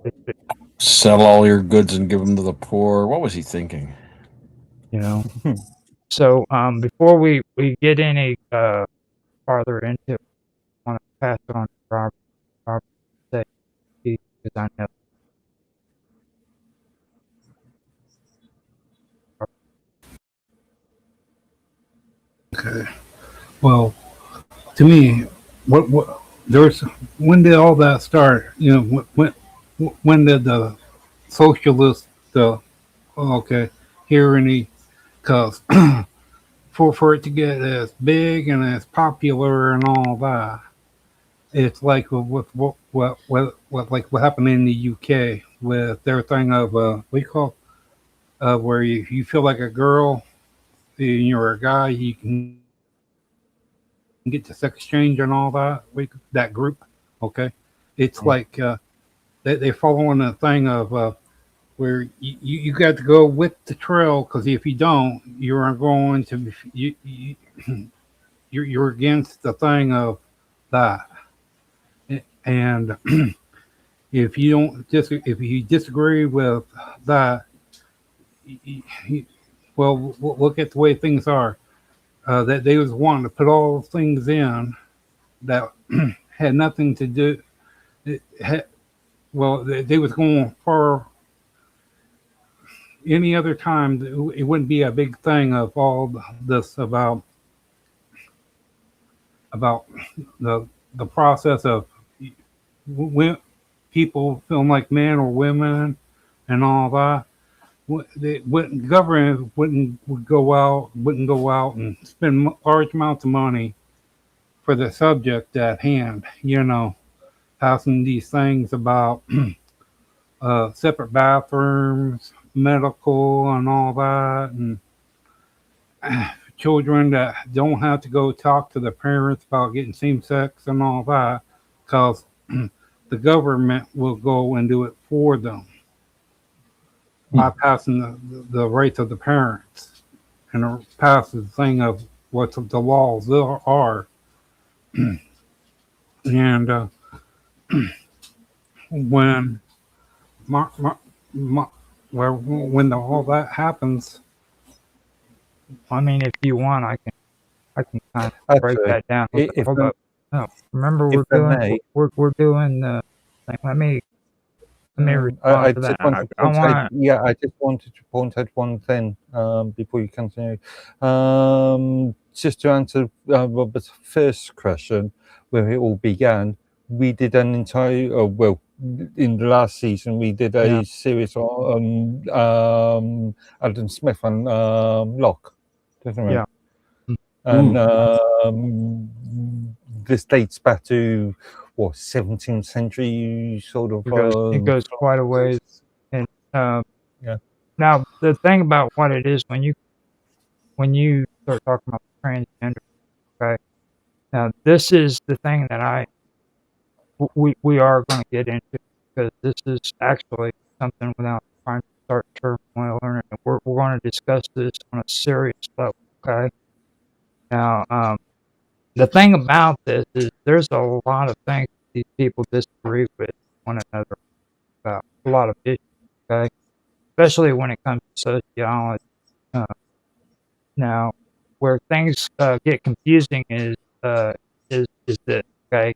it. Sell all your goods and give them to the poor. What was he thinking? You know. So before we get any farther into it, I want to pass it on to Robert. Robert, say because I know. Okay. Well, to me, what there's when did all that start? You know, when did the socialists here in the because for it to get as big and as popular and all that, it's like with what happened in the UK with their thing of what do you call where you feel like a girl and you're a guy, you can get the sex change and all that. That group, okay, it's like they're following a thing of where you got to go with the trail because if you don't, you're going to you're against the thing of that. And if you disagree with that, well, look at the way things are. That they was wanting to put all things in that had nothing to do. They was going for any other time. It wouldn't be a big thing of all this about the process of when people feeling like men or women and all that. Government wouldn't go out and spend large amounts of money for the subject at hand. You know, passing these things about separate bathrooms, medical, and all that, and children that don't have to go talk to their parents about getting same sex and all that, because the government will go and do it for them, bypassing the rights of the parents and pass the thing of what the laws are. And when all that happens, I mean, if you want, I can kind of break that down. Hold up. No, remember we're doing the thing. Let me respond to that. I just wanted to point out one thing before you continue. Just to answer Robert's first question, where it all began, we did an entire, in the last season, we did a series on Adam Smith and Locke, didn't we? Yeah. And this dates back to 17th century sort of. It goes quite a ways. And now the thing about what it is when you start talking about transgender, okay? Now this is the thing that we are going to get into because this is actually something without trying to start turmoil and we're going to discuss this on a serious level, okay? Now, the thing about this is there's a lot of things these people disagree with one another about, a lot of issues, okay? Especially when it comes to sociology. Now, where things get confusing is this, okay?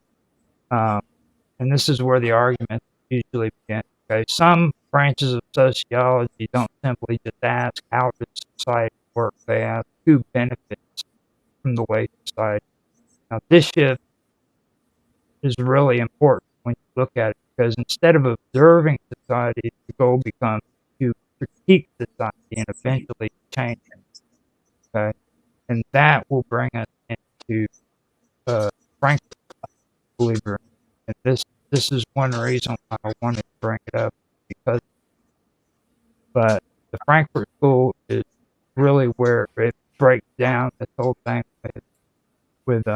And this is where the arguments usually begin, okay? Some branches of sociology don't simply just ask how does society work, they ask who benefits from the way society. Now, this shift is really important when you look at it because instead of observing society, the goal becomes to critique society and eventually change it. Okay, and that will bring us into Frankfurt, believe it or not. And this is one reason why I wanted to bring it up, because but the Frankfurt School is really where it breaks down this whole thing with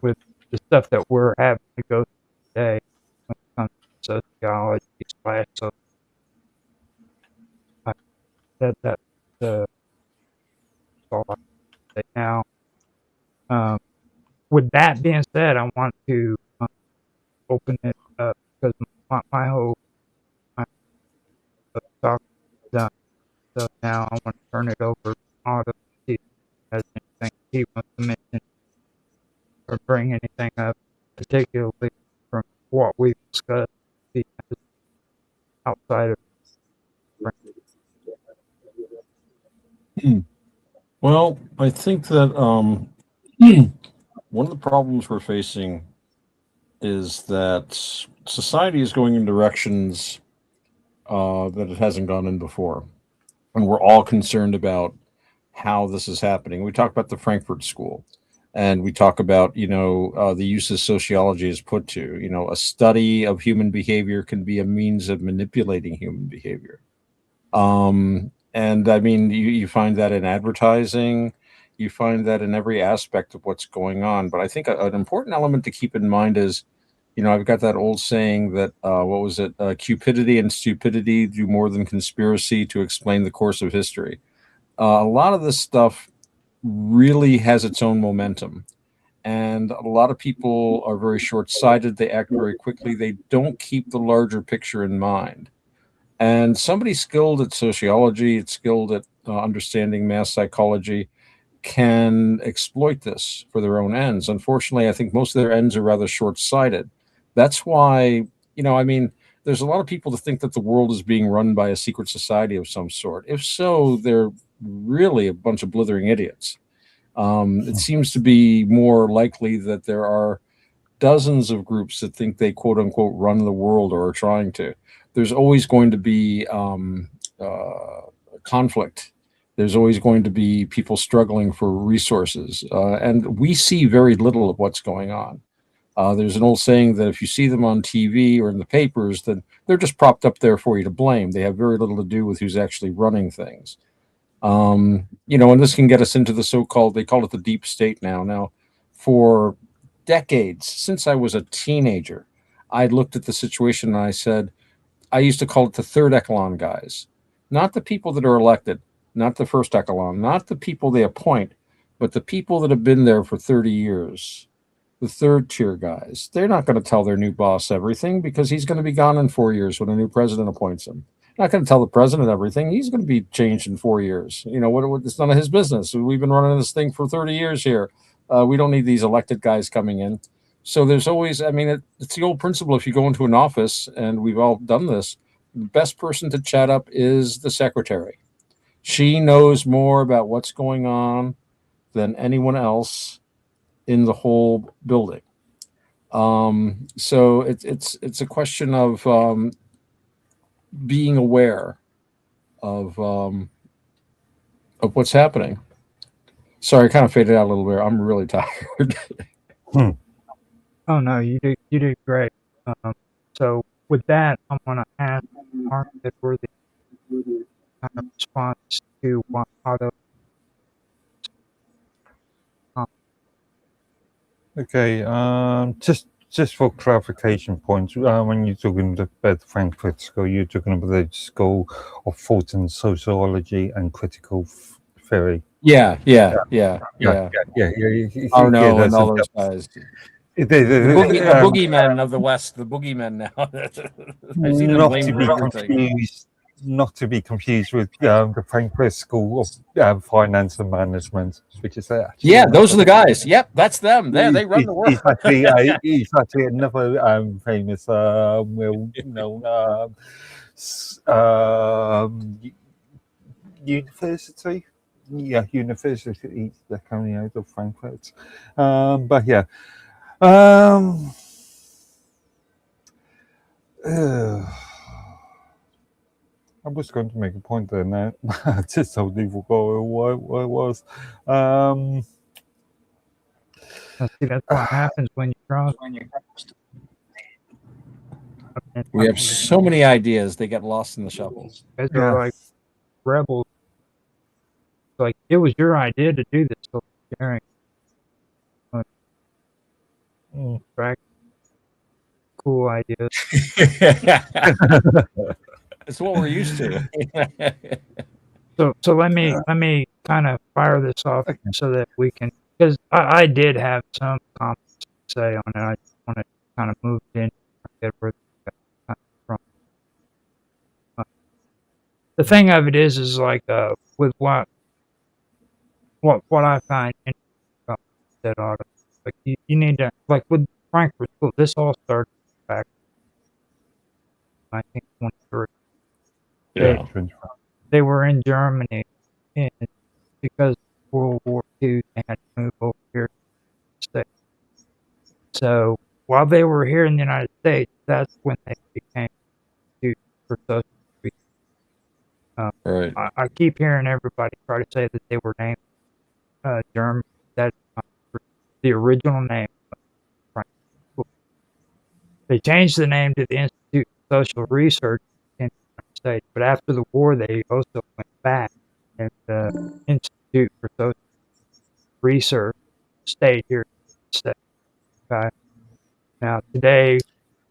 with the stuff that we're having to go through today when it comes to sociology slash social. That's the all I say now. Um, with that being said, I want to open it up because my whole talk is done. So now I want to turn it over to Otto to see if he has anything he wants to mention or bring anything up, particularly from what we've discussed outside of. Well, I think that one of the problems we're facing is that society is going in directions that it hasn't gone in before. And we're all concerned about how this is happening. We talk about the Frankfurt School, and we talk about, the uses sociology is put to. A study of human behavior can be a means of manipulating human behavior. And I mean, you find that in advertising, you find that in every aspect of what's going on. But I think an important element to keep in mind is, I've got that old saying that, what was it? Cupidity and stupidity do more than conspiracy to explain the course of history. A lot of this stuff really has its own momentum. And a lot of people are very short-sighted. They act very quickly. They don't keep the larger picture in mind. And somebody skilled at sociology, skilled at understanding mass psychology, can exploit this for their own ends. Unfortunately, I think most of their ends are rather short-sighted. That's why, there's a lot of people that think that the world is being run by a secret society of some sort. If so, they're really a bunch of blithering idiots. It seems to be more likely that there are dozens of groups that think they quote unquote run the world or are trying to. There's always going to be conflict. There's always going to be people struggling for resources. And we see very little of what's going on. There's an old saying that if you see them on TV or in the papers, then they're just propped up there for you to blame. They have very little to do with who's actually running things. And this can get us into the so-called, they call it the deep state now. Now, for decades, since I was a teenager, I looked at the situation and I said, I used to call it the third echelon guys, not the people that are elected, not the first echelon, not the people they appoint, but the people that have been there for 30 years, the third tier guys. They're not going to tell their new boss everything because he's going to be gone in 4 years when a new president appoints him. Not going to tell the president everything. He's going to be changed in 4 years. It's none of his business. We've been running this thing for 30 years here. We don't need these elected guys coming in. So there's always, it's the old principle. If you go into an office, and we've all done this, the best person to chat up is the secretary. She knows more about what's going on than anyone else in the whole building. So it's a question of being aware of what's happening. Sorry, I kind of faded out a little bit. I'm really tired. Oh no, you did great. So with that, I'm gonna ask Mark if we're the kind of response to what Otto. Okay, just for clarification points, when you're talking about the Frankfurt School, you're talking about the School of Thought and Sociology and Critical Theory. Yeah. Oh no, and all those guys. The boogeymen of the West, the boogeymen now. I see them blamed for everything. Not to be confused with the Frankfurt School of Finance and Management, which is those are the guys. Yep, that's them. They run the world. He's actually another famous university. Yeah, university. They're coming out of Frankfurt. But yeah. I was going to make a point there now. I just totally forgot what it was. Um, Now, see, that's what happens when you cross. We have so many ideas; they get lost in the shuffle. Guys Yeah. are like rebels. Like it was your idea to do this, so sharing. Track cool ideas. It's what we're used to. So let me kind of fire this off Okay. so that we can, because I did have some comments to say on it. I want to kind of move it in, get where that comes from. The thing of it is like with what I find interesting about that auto, like you need to, like with Frankfurt School, this all started back in 1923. Yeah. They were in Germany, and because of World War II, they had to move over here to the States. So while they were here in the United States, that's when they became Institute for Social Security. Right. I keep hearing everybody try to say that they were named German. That's not true. The original name was Frank. They changed the name to the Institute for Social Research in the United States, but after the war, they also went back, and the Institute for Social Research stayed here in the States. Okay? Now, today,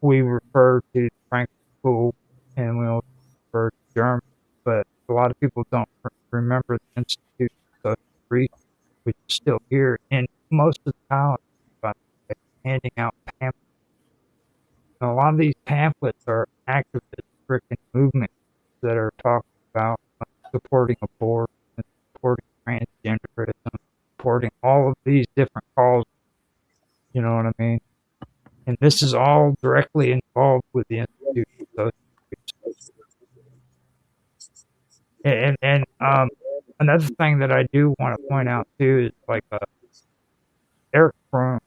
we refer to the Frankfurt School, and we also refer to German, but a lot of people don't remember the Institute of Social Research, which is still here in most of the colleges, by the way, handing out pamphlets. And a lot of these pamphlets are activist freaking movements that are talking about supporting abortion, supporting transgenderism, supporting all of these different causes. You know what I mean? And this is all directly involved with the Institute of Social Research. And another thing that I do want to point out too is like Eric Fromm,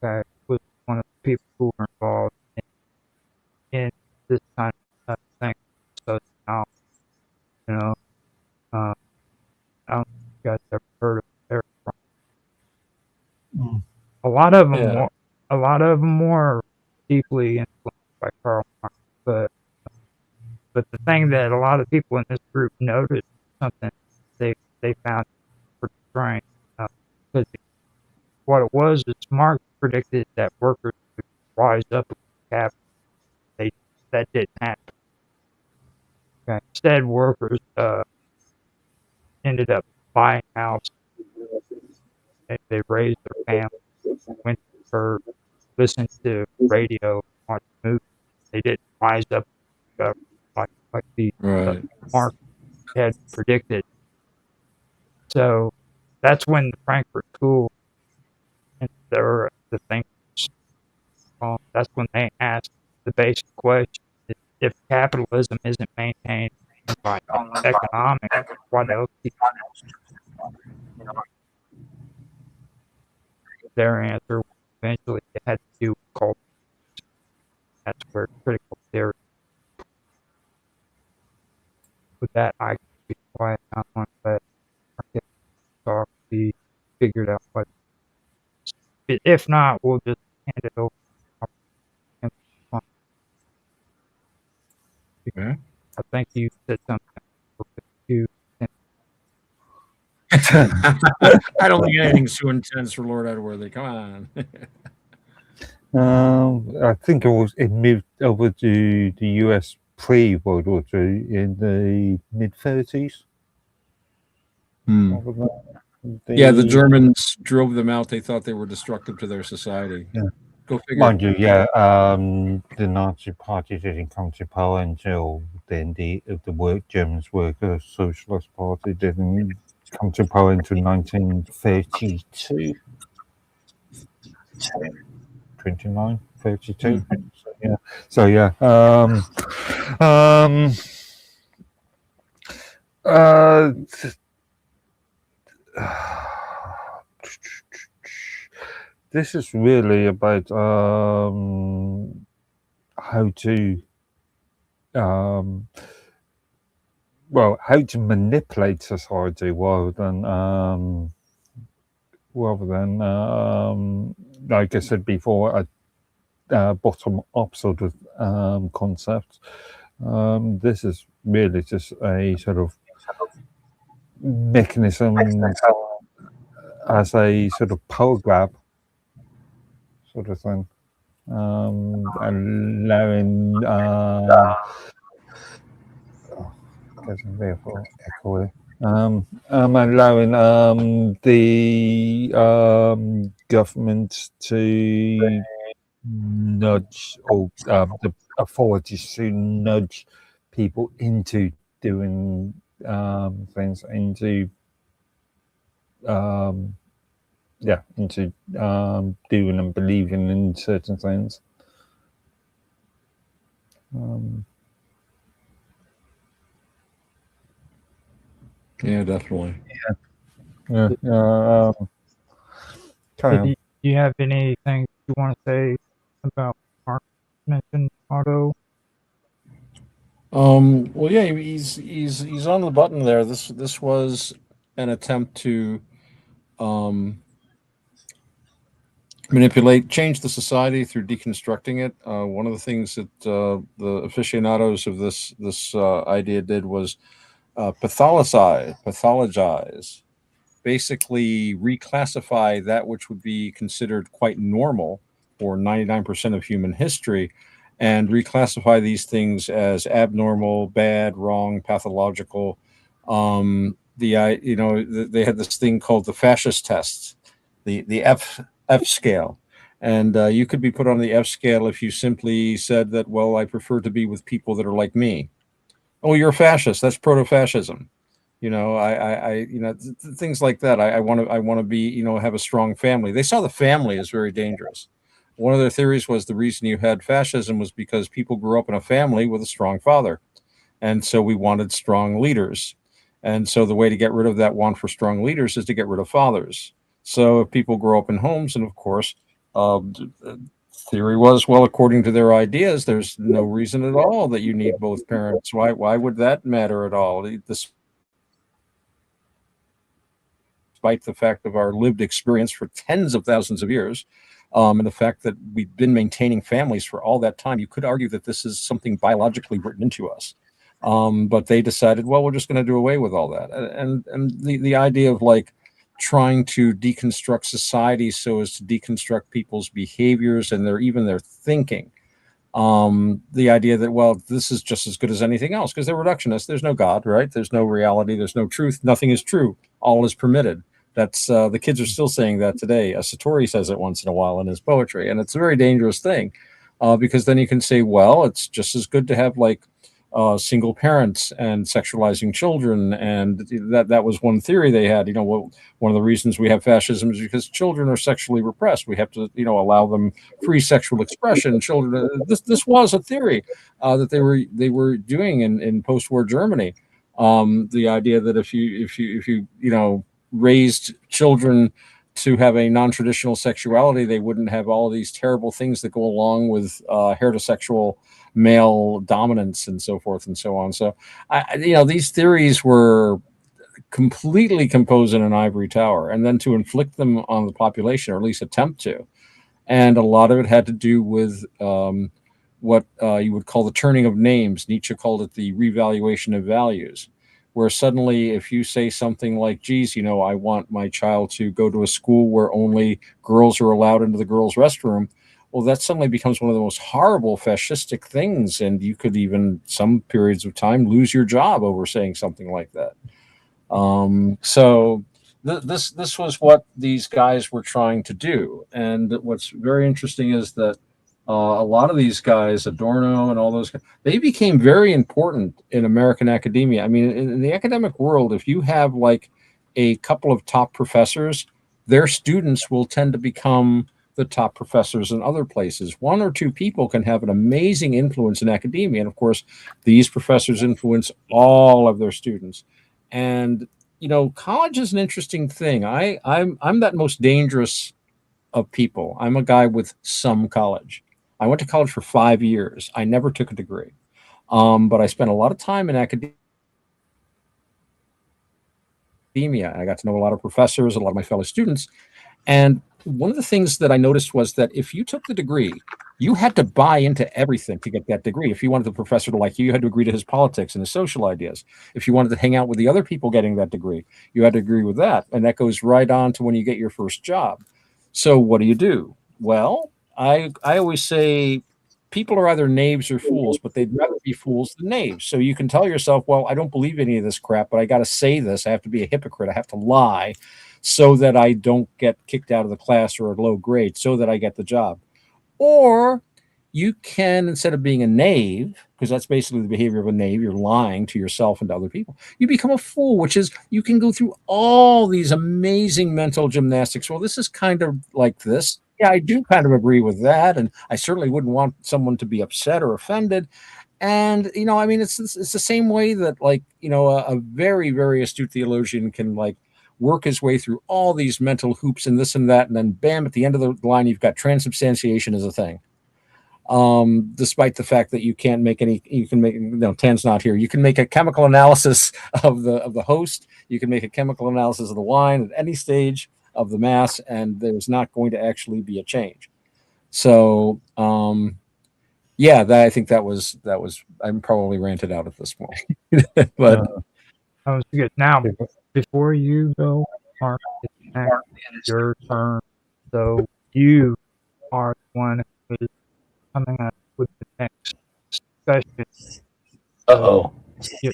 okay, was one of the people who were involved in this kind of thing. So now, you know, uh, I don't know if you guys ever heard of Eric Fromm. A lot of them, Yeah. a lot of them were deeply influenced by Karl Marx, but the thing that a lot of people in this group noticed, something they found pretty strange, because what it was is Marx predicted that workers would rise up against capital. That didn't happen. Okay. Instead, workers ended up buying houses. They raised their families, went to church, listened to radio, watched movies. They didn't rise up like the Right. Marx had predicted. So that's when the Frankfurt School and the thinkers, that's when they asked the basic question: if capitalism isn't maintained by economics, what else? Their answer eventually it had to do with culture. That's where critical theory. With that, I can be quiet now and let Mark talk. He figured out what. If not, we'll just hand it over. Yeah. I think you said something. You I don't think anything's too intense for Lord Edworthy. Come on. I think it moved over to the US pre-World War II in the mid-30s. Yeah, the Germans drove them out. They thought they were destructive to their society. Yeah. Go figure. Mind you, yeah, the Nazi Party didn't come to power until then. The Germans Workers' Socialist Party didn't come to power until 1932. 29, 32. So yeah. This is really about how to how to manipulate society rather than like I said before, a bottom up sort of concept. This is really just a sort of mechanism as a sort of power grab sort of thing. Allowing getting there for echo. Allowing the government to nudge, or the authorities to nudge people into doing things, into doing and believing in certain things. Yeah, definitely. Carry on. Do you have anything you want to say about Mark mentioned Otto? Well, yeah, he's on the button there. This was an attempt to change the society through deconstructing it. One of the things that the aficionados of this idea did was pathologize, basically reclassify that which would be considered quite normal for 99% of human history, and reclassify these things as abnormal, bad, wrong, pathological. They had this thing called the fascist test, the F scale. And you could be put on the F scale if you simply said that, well, I prefer to be with people that are like me. Oh, you're a fascist. That's proto-fascism. Things like that. I want to be, have a strong family. They saw the family as very dangerous. One of their theories was the reason you had fascism was because people grew up in a family with a strong father. And so we wanted strong leaders. And so the way to get rid of that want for strong leaders is to get rid of fathers. So if people grow up in homes, and of course, theory was, well, according to their ideas, there's no reason at all that you need both parents. Why would that matter at all? Despite the fact of our lived experience for tens of thousands of years, and the fact that we've been maintaining families for all that time, you could argue that this is something biologically written into us. But they decided, well, we're just going to do away with all that. And the idea of like trying to deconstruct society so as to deconstruct people's behaviors and their thinking. The idea that, well, this is just as good as anything else because they're reductionists. There's no God, right? There's no reality. There's no truth. Nothing is true. All is permitted. That's the kids are still saying that today. Satori says it once in a while in his poetry, and it's a very dangerous thing because then you can say, well, it's just as good to have like single parents and sexualizing children, and that was one theory they had. One of the reasons we have fascism is because children are sexually repressed. We have to, allow them free sexual expression. Children. This was a theory that they were doing in post-war Germany. The idea that if you raised children to have a non-traditional sexuality, they wouldn't have all of these terrible things that go along with heterosexual male dominance and so forth and so on. So, these theories were completely composed in an ivory tower, and then to inflict them on the population, or at least attempt to. And a lot of it had to do with what you would call the turning of names. Nietzsche called it the revaluation of values, where suddenly if you say something like, geez, I want my child to go to a school where only girls are allowed into the girls' restroom, well, that suddenly becomes one of the most horrible fascistic things. And you could even, some periods of time, lose your job over saying something like that. So this was what these guys were trying to do. And what's very interesting is that a lot of these guys, Adorno and all those guys, they became very important in American academia. I mean, in the academic world, if you have like a couple of top professors, their students will tend to become the top professors in other places. One or two people can have an amazing influence in academia. And of course, these professors influence all of their students. And, college is an interesting thing. I'm that most dangerous of people. I'm a guy with some college. I went to college for 5 years. I never took a degree, but I spent a lot of time in academia. I got to know a lot of professors, a lot of my fellow students. And one of the things that I noticed was that if you took the degree, you had to buy into everything to get that degree. If you wanted the professor to like you, you had to agree to his politics and his social ideas. If you wanted to hang out with the other people getting that degree, you had to agree with that. And that goes right on to when you get your first job. So what do? Well, I always say people are either knaves or fools, but they'd rather be fools than knaves. So you can tell yourself, well, I don't believe any of this crap, but I got to say this. I have to be a hypocrite. I have to lie so that I don't get kicked out of the class or a low grade, so that I get the job. Or you can, instead of being a knave, because that's basically the behavior of a knave, you're lying to yourself and to other people, you become a fool, which is you can go through all these amazing mental gymnastics. Well, this is kind of like this. Yeah, I do kind of agree with that. And I certainly wouldn't want someone to be upset or offended. And, I mean, it's the same way that, like, a very, very astute theologian can, like, work his way through all these mental hoops and this and that. And then, bam, at the end of the line, you've got transubstantiation as a thing. Despite the fact that you can make, Tan's not here. You can make a chemical analysis of the host. You can make a chemical analysis of the wine at any stage of the mass, and there's not going to actually be a change. So, yeah, I think that was. I'm probably ranted out at this point, but that was good. Now, before you go, Mark, it's your turn. So you are the one who's coming up with the next question. Uh-oh.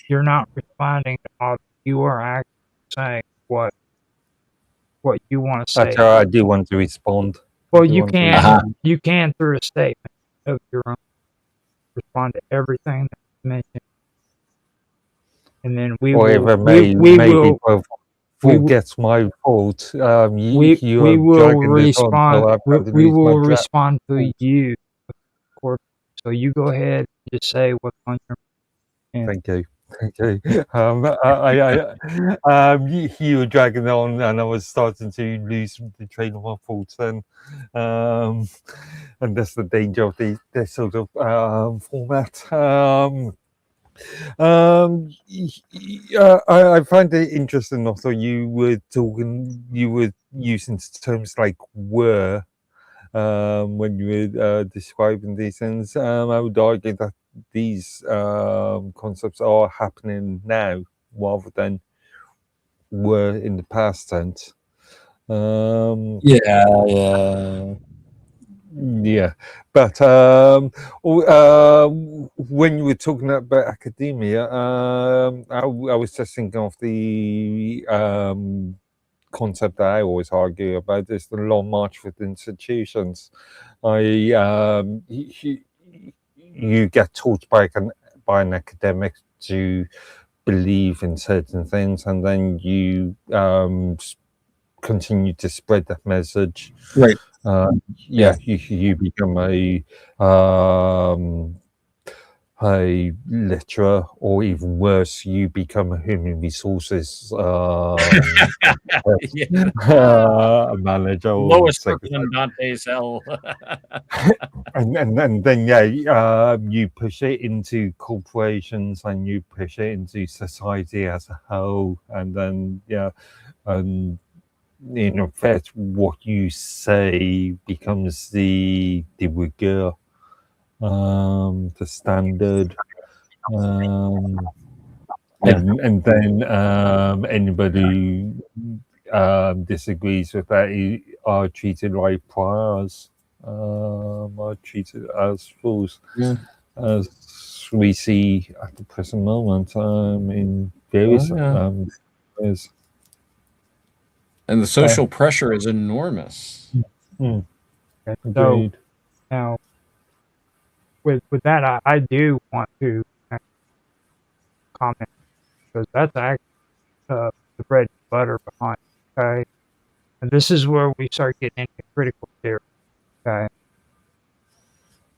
You're not responding to all. You are actually saying what you want to say. That's how I do want to respond. Well, you can through a statement of your own. Respond to everything that's mentioned, and then we will forgets my fault. We will respond to you. So you go ahead and just say what's on your mind. Thank you. You were dragging on, and I was starting to lose the train of my thoughts then. And that's the danger of this sort of format. I find it interesting also you were using terms like were when you were describing these things. I would argue that these concepts are happening now rather than were in the past tense. Yeah, but when you were talking about academia, I was just thinking of the concept that I always argue about is the long march with institutions. You get taught by an academic to believe in certain things, and then you continue to spread that message. Right. You become a lecturer, or even worse, you become a human resources manager, lowest than Dante's hell. and then you push it into corporations, and you push it into society as a whole, and then and in effect, what you say becomes the rigueur, the standard, and then anybody who disagrees with that are treated like pariahs, are treated as fools, as we see at the present moment in various ways. And the social pressure is enormous. So now, with that, I do want to comment, because that's actually the bread and butter behind it, okay? And this is where we start getting into critical theory, okay?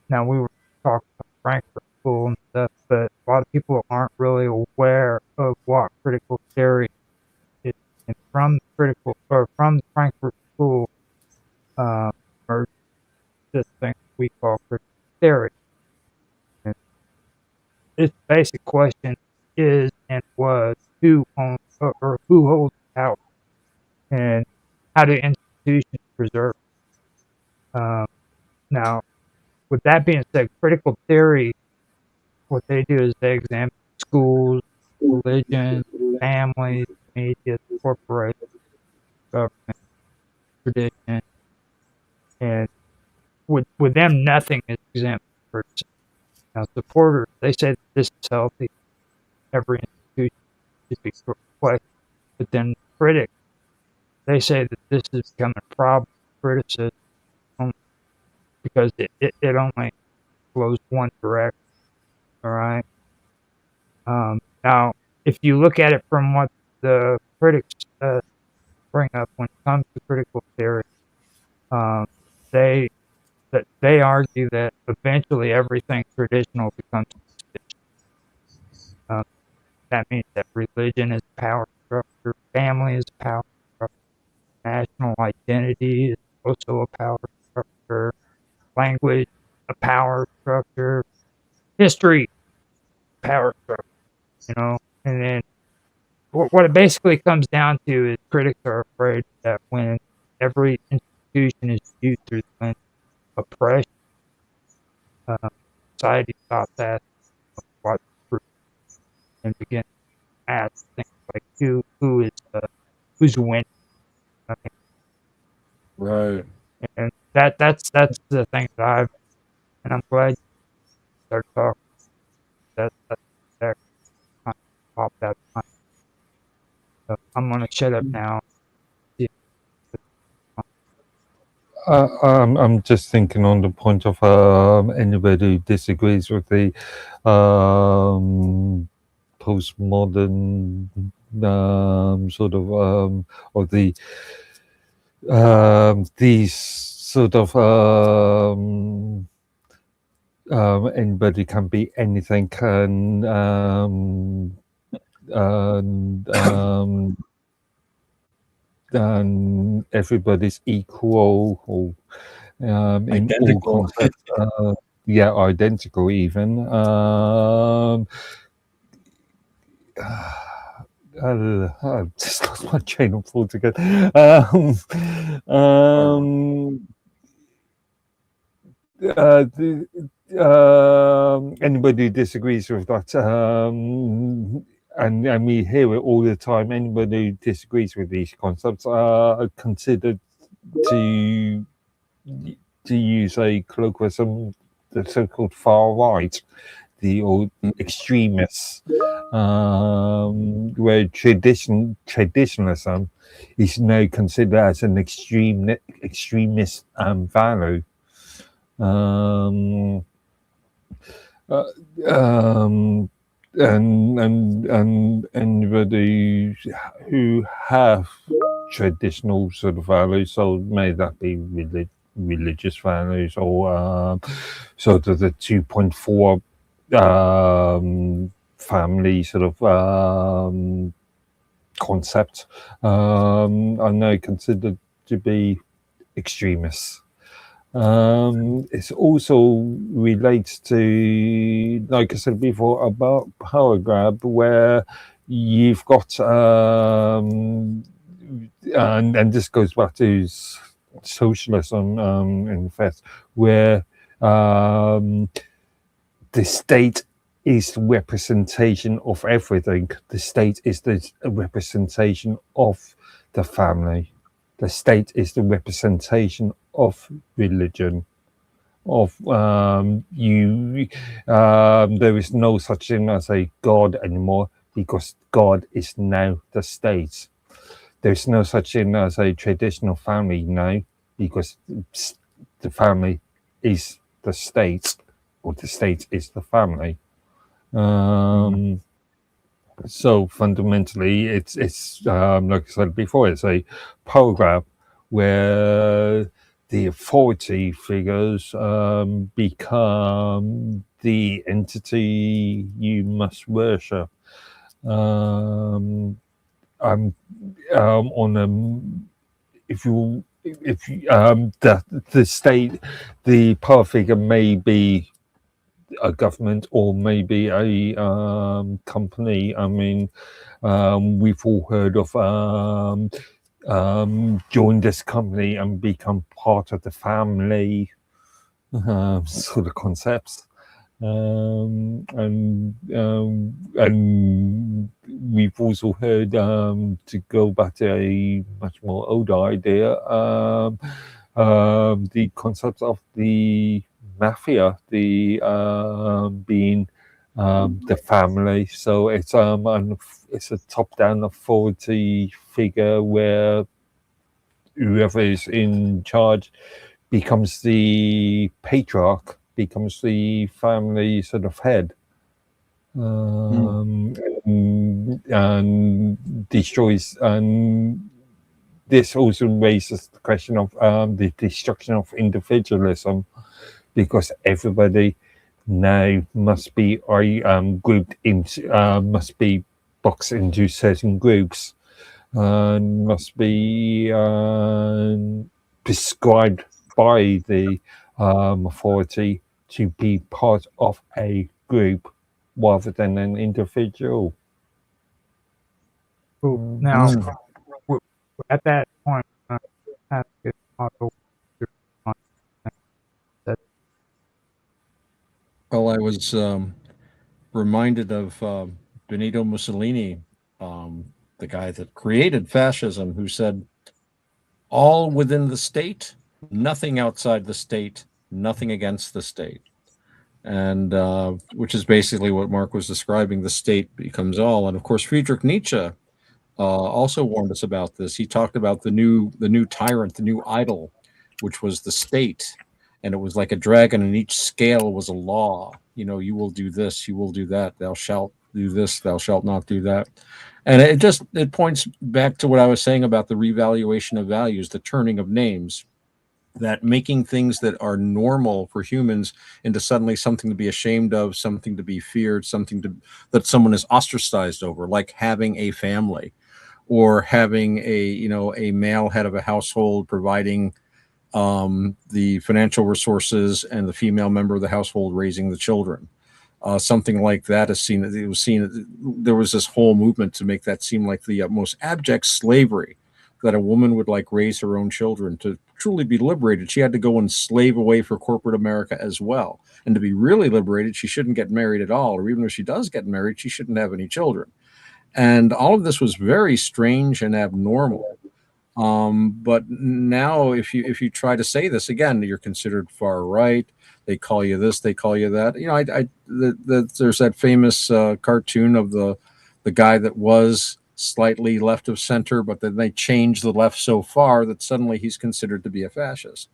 Now, we were talking about Frankfurt School and stuff, but a lot of people aren't really aware of what critical theory is. And from the Frankfurt School, this thing we call critical theory. And its basic question is and was who owns or who holds power, and how do institutions preserve it? Now, with that being said, critical theory, what they do is they examine schools, religion, families, media, corporations, government, tradition, and with them, nothing is exempt. Now, supporters, they say that this is healthy. Every institution should be questioned. But then critics, they say that this is becoming a problem. Criticism, because it only flows one direction. All right. Now, if you look at it from what the critics bring up when it comes to critical theory, they argue that eventually everything traditional becomes traditional. That means that religion is a power structure, family is a power structure, national identity is also a power structure, language a power structure, history power structure. And then what it basically comes down to is critics are afraid that when every institution is viewed through the lens of oppression, society stops asking what's true and begins to ask things like who's winning. Okay? Right. And that's the thing that I'm glad you started talking. That kind of popped out. So I'm gonna shut up now. I'm just thinking on the point of anybody who disagrees with the postmodern sort of or the these sort of anybody can be anything, and everybody's equal, or in Identical. all concepts, yeah, identical even. I've just lost my chain of thought again. Anybody who disagrees with that, and we hear it all the time, anybody who disagrees with these concepts are considered to use a colloquialism, the so-called far right, the old extremists, where traditionalism is now considered as an extremist value. And anybody who have traditional sort of values, so may that be religious values or sort of the 2.4 family sort of concept, are now considered to be extremists. It also relates to, like I said before, about power grab, where you've got, and this goes back to socialism, in fact, where the state is the representation of everything. The state is the representation of the family. The state is the representation of religion, of there is no such thing as a God anymore, because God is now the state. There's no such thing as a traditional family now, because the family is the state, or the state is the family. So fundamentally, it's like I said before, it's a power grab where the authority figures become the entity you must worship. I'm on if you the state, the power figure may be a government or maybe a company. I mean, we've all heard of join this company and become part of the family sort of concepts. And we've also heard, to go back to a much more older idea, the concept of the mafia, the being the family. So it's a top-down authority figure where whoever is in charge becomes the patriarch, becomes the family sort of head, and destroys. And this also raises the question of the destruction of individualism, because everybody now must be grouped into, must be boxed into certain groups, and must be prescribed by the authority to be part of a group rather than an individual. Cool. Now, at that point, Well, I was reminded of Benito Mussolini, the guy that created fascism, who said, all within the state, nothing outside the state, nothing against the state. And which is basically what Mark was describing, the state becomes all. And of course, Friedrich Nietzsche also warned us about this. He talked about the new tyrant, the new idol, which was the state. And it was like a dragon, and each scale was a law. You know, you will do this, you will do that, thou shalt do this, thou shalt not do that. And it points back to what I was saying about the revaluation of values, the turning of names, that making things that are normal for humans into suddenly something to be ashamed of, something to be feared, that someone is ostracized over, like having a family, or having a male head of a household providing the financial resources, and the female member of the household raising the children. Something like that is seen. It was seen. There was this whole movement to make that seem like the most abject slavery, that a woman would like raise her own children. To truly be liberated, she had to go and slave away for corporate America as well. And to be really liberated, she shouldn't get married at all, or even if she does get married, she shouldn't have any children. And all of this was very strange and abnormal. But now, if you try to say this again, you're considered far right. They call you this, they call you that. You know, there's that famous cartoon of the guy that was slightly left of center, but then they changed the left so far that suddenly he's considered to be a fascist.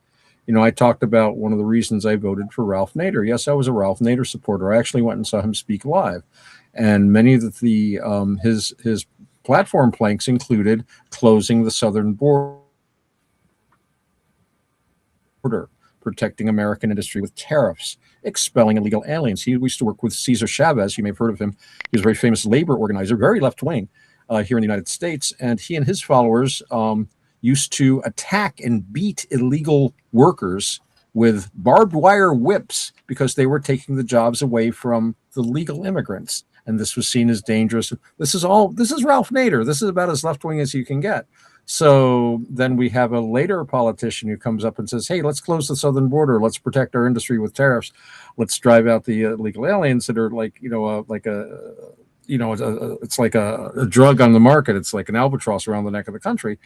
You know, I talked about one of the reasons I voted for Ralph Nader. Yes, I was a Ralph Nader supporter. I actually went and saw him speak live, and many of his platform planks included closing the southern border, protecting American industry with tariffs, expelling illegal aliens. He used to work with Cesar Chavez. You may have heard of him. He was a very famous labor organizer, very left-wing here in the United States. And he and his followers used to attack and beat illegal workers with barbed wire whips because they were taking the jobs away from the legal immigrants. And this was seen as dangerous. This is Ralph Nader. This is about as left-wing as you can get. So then we have a later politician who comes up and says, hey, let's close the southern border. Let's protect our industry with tariffs. Let's drive out the illegal aliens that are it's like a drug on the market. It's like an albatross around the neck of the country.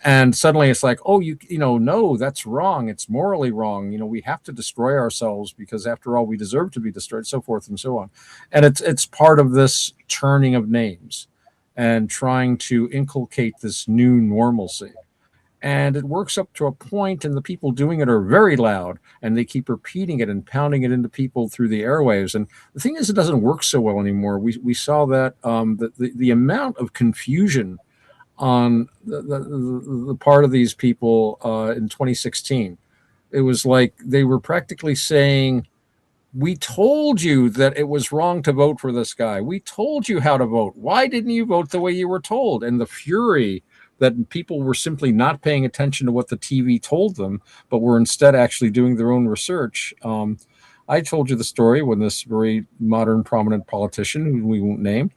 And suddenly it's like, oh, no, that's wrong. It's morally wrong. You know, we have to destroy ourselves because after all, we deserve to be destroyed, so forth and so on. And it's part of this turning of names and trying to inculcate this new normalcy. And it works up to a point, and the people doing it are very loud, and they keep repeating it and pounding it into people through the airwaves. And the thing is, it doesn't work so well anymore. We saw that the amount of confusion on the part of these people in 2016. It was like they were practically saying, we told you that it was wrong to vote for this guy. We told you how to vote. Why didn't you vote the way you were told? And the fury that people were simply not paying attention to what the TV told them, but were instead actually doing their own research. I told you the story when this very modern, prominent politician, who we won't name,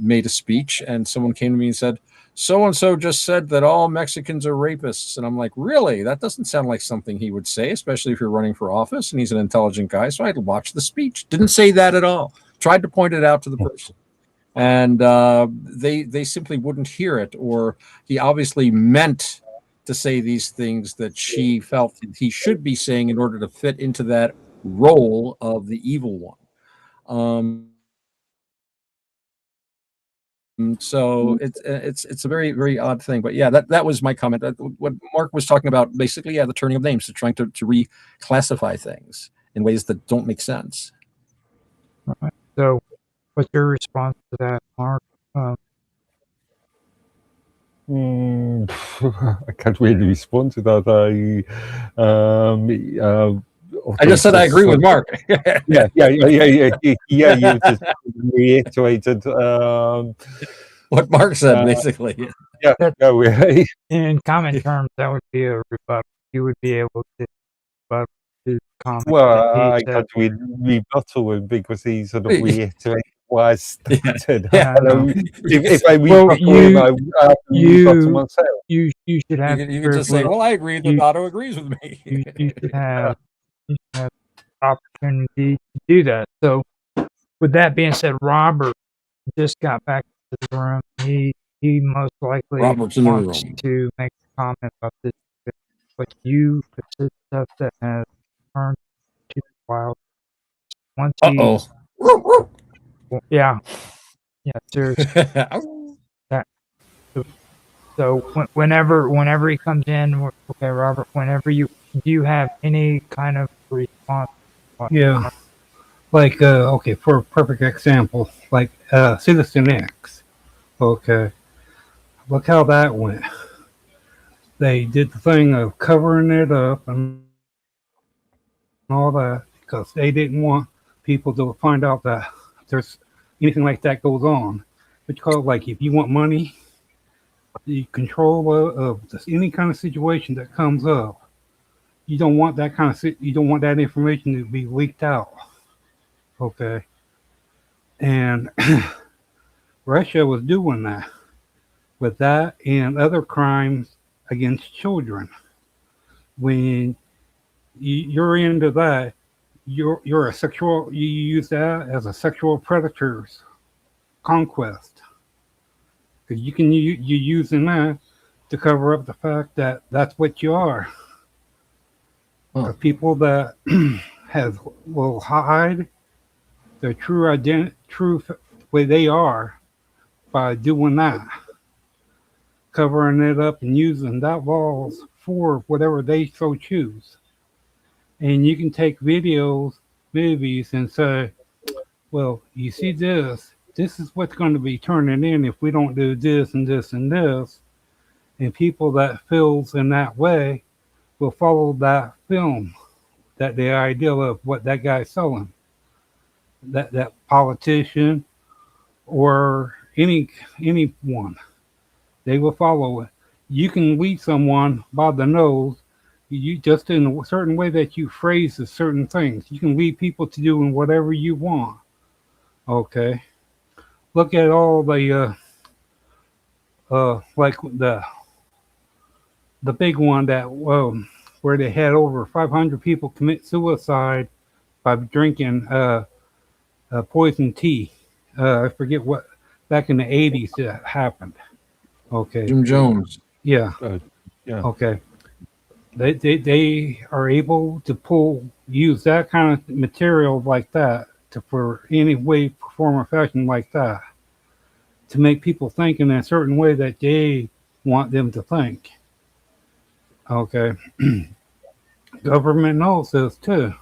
made a speech, and someone came to me and said, "So and so just said that all Mexicans are rapists," and I'm like, "Really? That doesn't sound like something he would say, especially if you're running for office." And he's an intelligent guy, so I watched the speech. Didn't say that at all. Tried to point it out to the person, and they simply wouldn't hear it, or he obviously meant to say these things that she felt he should be saying in order to fit into that role of the evil one. So it's a very, very odd thing, but yeah, that was my comment. What Mark was talking about, basically, yeah, the turning of names, to trying to reclassify things in ways that don't make sense. Right. So, what's your response to that, Mark? I can't really respond to that. I just said I agree with Mark. Yeah. You just reiterated what Mark said, basically. Yeah. In common terms, that would be a rebuttal. You would be able to rebut his comment. Well, I can't really rebuttal him because he sort of reiterated what I stated. Yeah, if I rebuttal him, I have to rebuttal myself. You should have. You can just say, "Well, I agree that Otto agrees with me." You should have opportunity to do that. So, with that being said, Robert just got back to the room. He most likely Robert's in the wants room to make a comment about this. But you, it's stuff that has turned to the wild. Once yeah, seriously. So whenever he comes in, okay, Robert. Whenever do you have any kind of response? Yeah, like okay, for a perfect example, like Citizen X. Okay, look how that went. They did the thing of covering it up and all that because they didn't want people to find out that there's anything like that goes on. What you call it, like if you want money, the control of any kind of situation that comes up, you don't want that you don't want that information to be leaked out. Okay, and Russia was doing that with that and other crimes against children. When you're into that, you're a sexual. You use that as a sexual predator's conquest, because you can you using that to cover up the fact that that's what you are. The people that will hide their true way they are by doing that, covering it up and using that walls for whatever they so choose. And you can take videos, movies, and say, well, you see this is what's going to be turning in if we don't do this and this and this. And people that feels in that way will follow that film, that the ideal of what that guy's selling. That politician or anyone, they will follow it. You can lead someone by the nose. You just in a certain way that you phrase the certain things. You can lead people to doing whatever you want. Okay. Look at all the like the big one that where they had over 500 people commit suicide by drinking poison tea. I forget what back in the 80s that happened. Okay. Jim Jones. Yeah. Yeah. Okay. They are able to use that kind of material like that for any way, form, or fashion like that to make people think in a certain way that they want them to think. Okay. Government knows this too.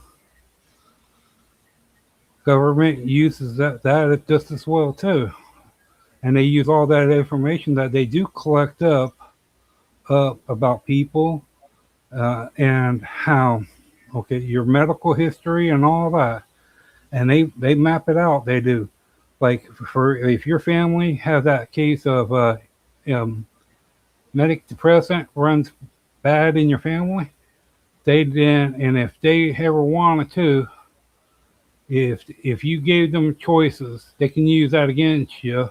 Government uses that just as well too. And they use all that information that they do collect up about people and how, okay, your medical history and all that. And they map it out. They do. Like for if your family has that case of manic depressant runs bad in your family, they then, and if they ever wanted to, if you gave them choices, they can use that against you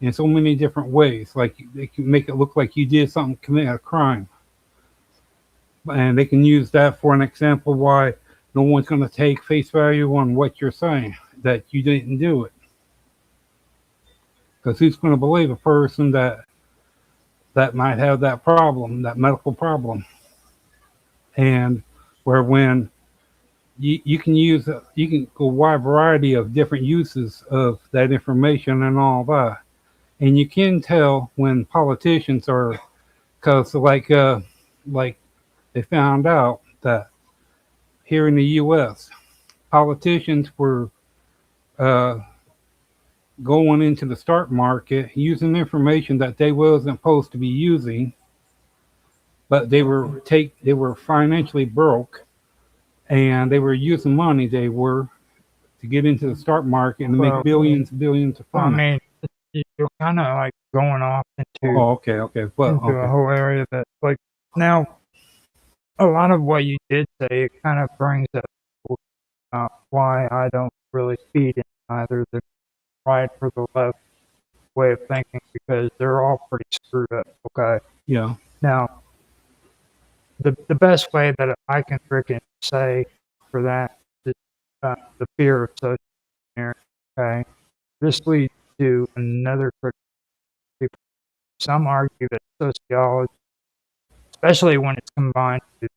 in so many different ways. Like they can make it look like you did something, commit a crime, and they can use that for an example why no one's going to take face value on what you're saying that you didn't do it. Because who's going to believe a person that might have that problem, that medical problem, and where when you can use you can go wide variety of different uses of that information and all that, and you can tell when politicians are because like they found out that here in the U.S. politicians were uh, going into the stock market using information that they wasn't supposed to be using, but they were financially broke and they were using money they were to get into the stock market and make billions and billions of I funds. mean, you're kind of like going off into Oh, okay. Well, into a okay. whole area that, like, now a lot of what you did say, it kind of brings up why I don't really feed in either the right or the left way of thinking because they're all pretty screwed up. Okay. Yeah. Now, the best way that I can freaking say for that is the fear of social engineering. Okay. This leads to another people. Some argue that sociology, especially when it's combined with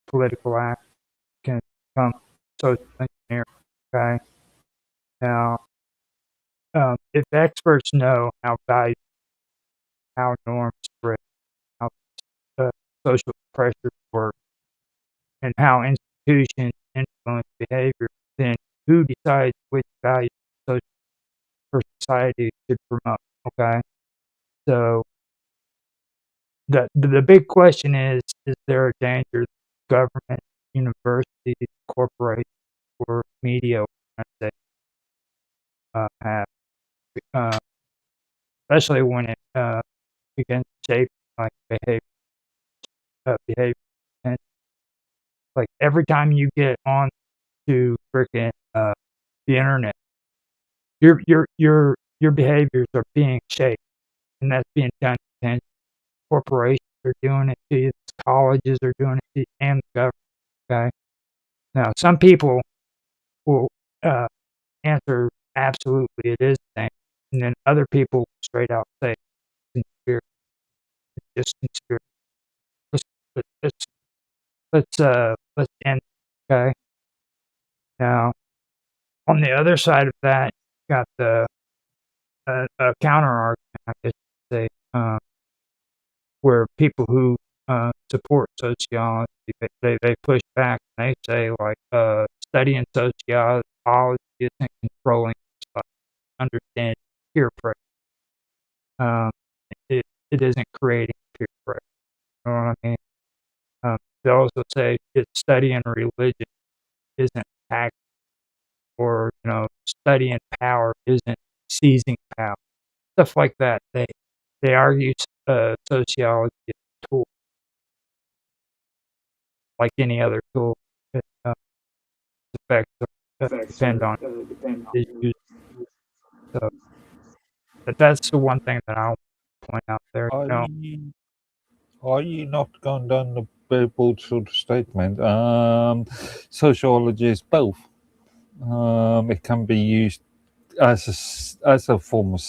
political act, can become social engineering. Okay. Now, if experts know how values, how norms spread, how social pressures work, and how institutions influence behavior, then who decides which values social for society should promote? Okay. So the big question is there a danger that government, universities, corporations, or media organizations have, especially when it begins to shape like behavior. And like every time you get on to freaking the internet, your behaviors are being shaped, and that's being done intentionally. Corporations are doing it to you, colleges are doing it to you, and the government. Okay. Now, some people will answer absolutely it is the same, and then other people straight out say it's conspiracy. It's just conspiracy. Let's let's end. Okay. Now, on the other side of that, you got the counter argument, I guess you say, where people who support sociology they push back and they say like studying sociology isn't controlling like understanding peer pressure. Um, it isn't creating peer pressure. You know what I mean? They also say that studying religion isn't act or studying power isn't seizing power. Stuff like that. They argue sociology is a tool, like any other tool. It, effects depend on issues. So, but that's the one thing that I'll point out there. Are you not going down the billboard sort of statement? Sociology is both. It can be used as a form of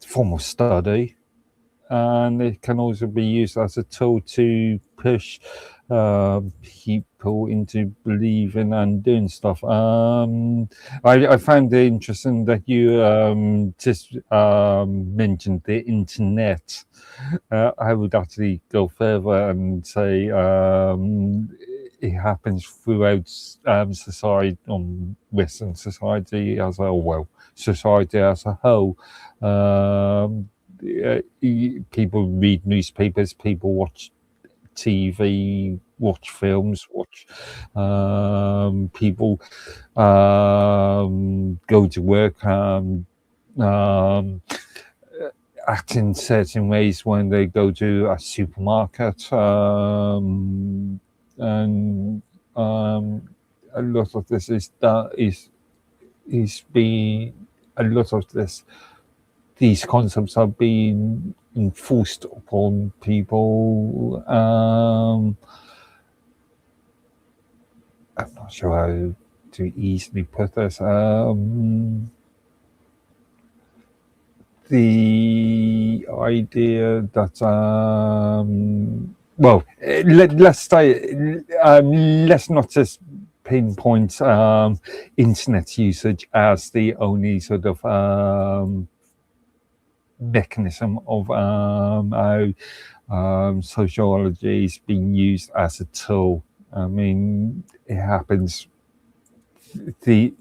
form of study, and it can also be used as a tool to push people into believing and doing stuff. I found it interesting that you just mentioned the internet. I would actually go further and say it happens throughout society, Western society as a society as a whole. People read newspapers, people watch TV, watch films, watch people go to work, act in certain ways when they go to a supermarket, and a lot of this is being a lot of these concepts are being enforced upon people. I'm not sure how to easily put this. The idea that let's not just pinpoint internet usage as the only sort of mechanism of how sociology is being used as a tool. I mean, it happens. The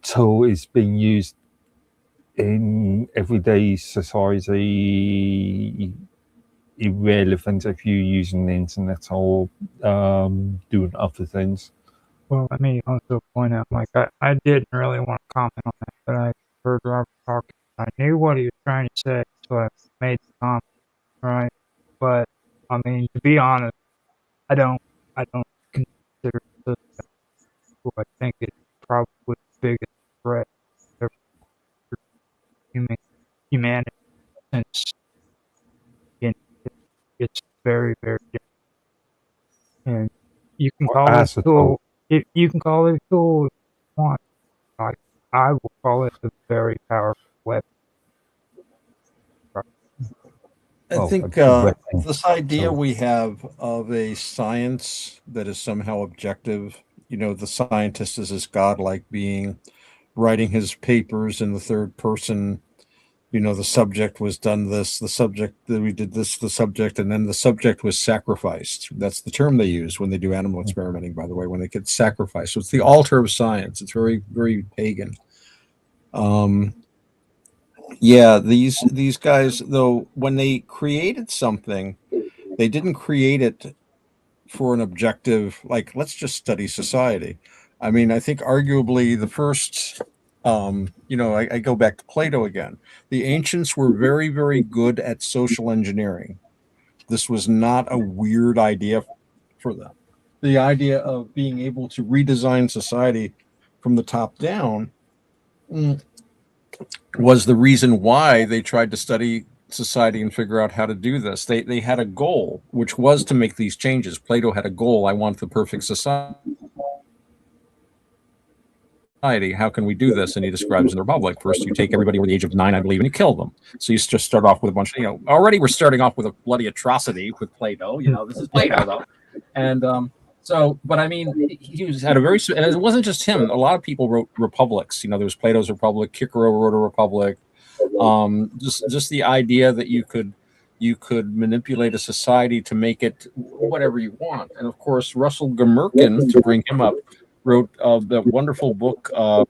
tool is being used in everyday society, irrelevant if you're using the internet or doing other things. Well, let me also point out, like, I didn't really want to comment on that, but I heard Robert talking. I knew what he was trying to say, so I made the comment, right? But, I mean, to be honest, I don't consider this who I think is probably the biggest threat to humanity since, you know, it's very, very different. And you can call it a tool. You can call it a tool if you want. Like, I will call it a very powerful weapon. I think this idea we have of a science that is somehow objective, the scientist is this godlike being writing his papers in the third person. The subject was done this, the subject that we did this, the subject, and then the subject was sacrificed. That's the term they use when they do animal experimenting, by the way, when they get sacrificed. So it's the altar of science. It's very, very pagan. Yeah, these guys, though, when they created something, they didn't create it for an objective, like, let's just study society. I mean, I think arguably the first, I go back to Plato again. The ancients were very, very good at social engineering. This was not a weird idea for them. The idea of being able to redesign society from the top down was the reason why they tried to study society and figure out how to do this. They had a goal, which was to make these changes. Plato had a goal. I want the perfect society. How can we do this? And he describes in the Republic, first you take everybody over the age of 9, I believe, and you kill them. So you just start off with a bunch of, already we're starting off with a bloody atrocity with Plato. This is Plato, though. And but I mean, he had a very, and it wasn't just him. A lot of people wrote republics. There was Plato's Republic. Cicero wrote a republic. Just the idea that you could manipulate a society to make it whatever you want. And of course, Russell Gmirkin, to bring him up, wrote that wonderful book, and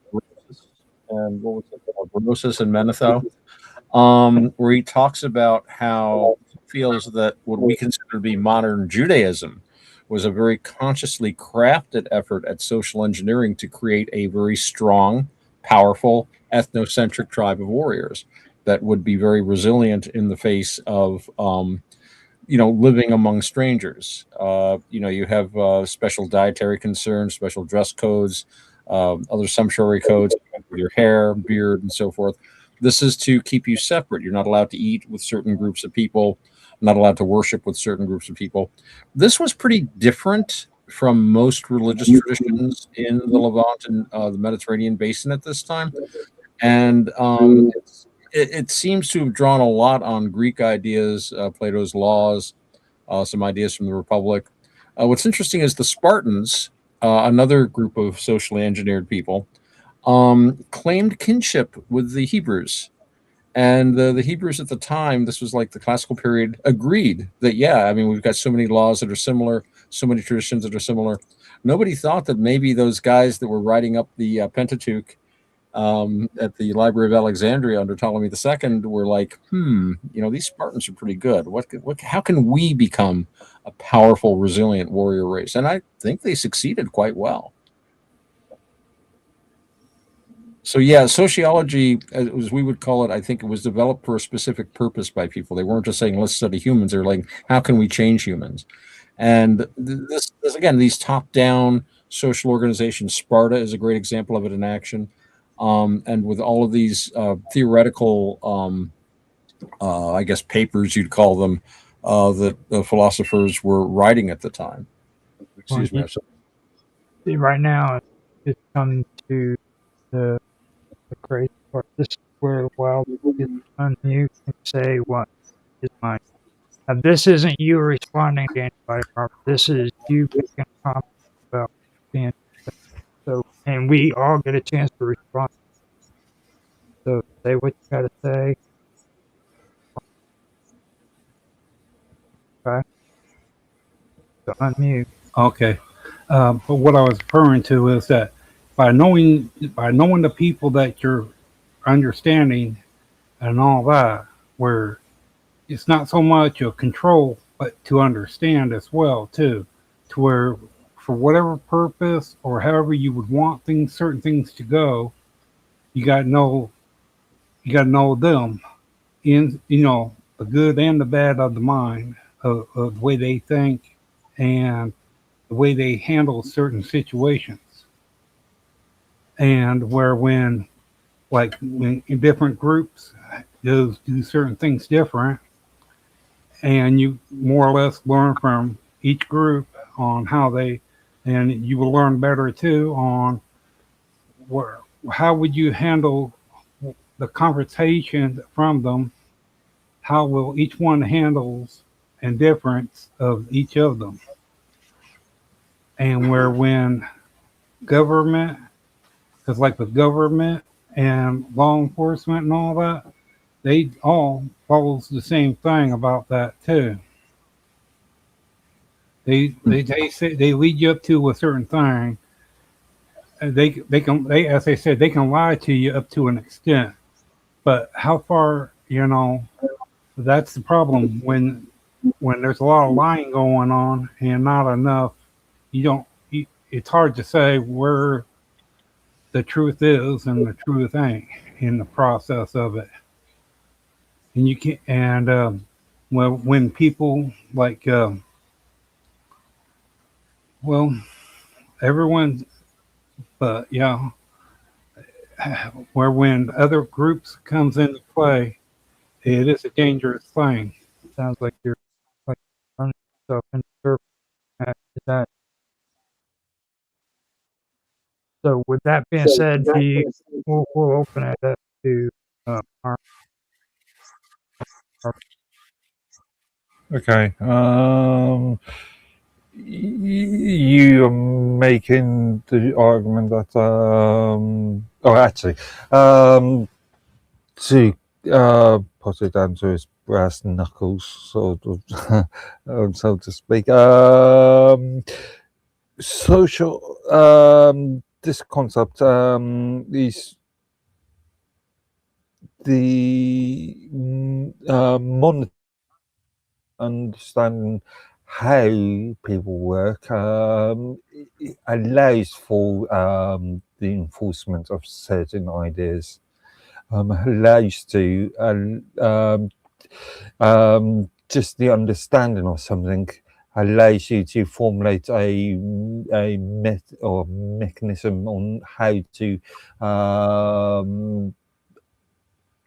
what was it called? Brosis and Menetho, where he talks about how he feels that what we consider to be modern Judaism was a very consciously crafted effort at social engineering to create a very strong, powerful, ethnocentric tribe of warriors that would be very resilient in the face of, living among strangers. You have special dietary concerns, special dress codes, other sumptuary codes with your hair, beard, and so forth. This is to keep you separate. You're not allowed to eat with certain groups of people, not allowed to worship with certain groups of people. This was pretty different from most religious traditions in the Levant and the Mediterranean basin at this time. And it seems to have drawn a lot on Greek ideas, Plato's laws, some ideas from the Republic. What's interesting is the Spartans, another group of socially engineered people, claimed kinship with the Hebrews. And the Hebrews at the time, this was like the classical period, agreed that, we've got so many laws that are similar, so many traditions that are similar. Nobody thought that maybe those guys that were writing up the Pentateuch at the Library of Alexandria under Ptolemy II were like, these Spartans are pretty good. How can we become a powerful, resilient warrior race? And I think they succeeded quite well. So yeah, sociology, as we would call it, I think it was developed for a specific purpose by people. They weren't just saying let's study humans. They're like, how can we change humans? And this again, these top-down social organizations. Sparta is a great example of it in action. And with all of these theoretical, I guess, papers you'd call them, that the philosophers were writing at the time. Excuse me. See, right now, it's come to the crazy part. This is where Wild gets unmute and say what is mine. Now, this isn't you responding to anybody, Robert. This is you making a comment about being so, and we all get a chance to respond. So say what you got to say. Okay. So unmute. Okay. But what I was referring to is that by knowing the people that you're understanding and all that, where it's not so much a control, but to understand as well too, to where for whatever purpose or however you would want certain things to go, you got to know them in the good and the bad of the mind of the way they think and the way they handle certain situations. And where when in different groups do certain things different, and you more or less learn from each group on how they, and you will learn better too on how would you handle the conversation from them, how will each one handles and difference of each of them. And where when government, because like with government and law enforcement and all that, they all follows the same thing about that too. They say they lead you up to a certain thing. And they as they said, they can lie to you up to an extent. But how far, that's the problem when there's a lot of lying going on and not enough. It's hard to say where the truth is and the truth ain't in the process of it. And you can when people like everyone, but yeah, where when other groups comes into play, it is a dangerous thing. Sounds like you're like running yourself in circles. Is that so? With that being said, we'll open it up to our Okay. You are making the argument that to put it down to his brass knuckles, sort of, so to speak. Social. This concept is the understanding how people work it allows for the enforcement of certain ideas, allows to just the understanding of something allows you to formulate a mechanism on how to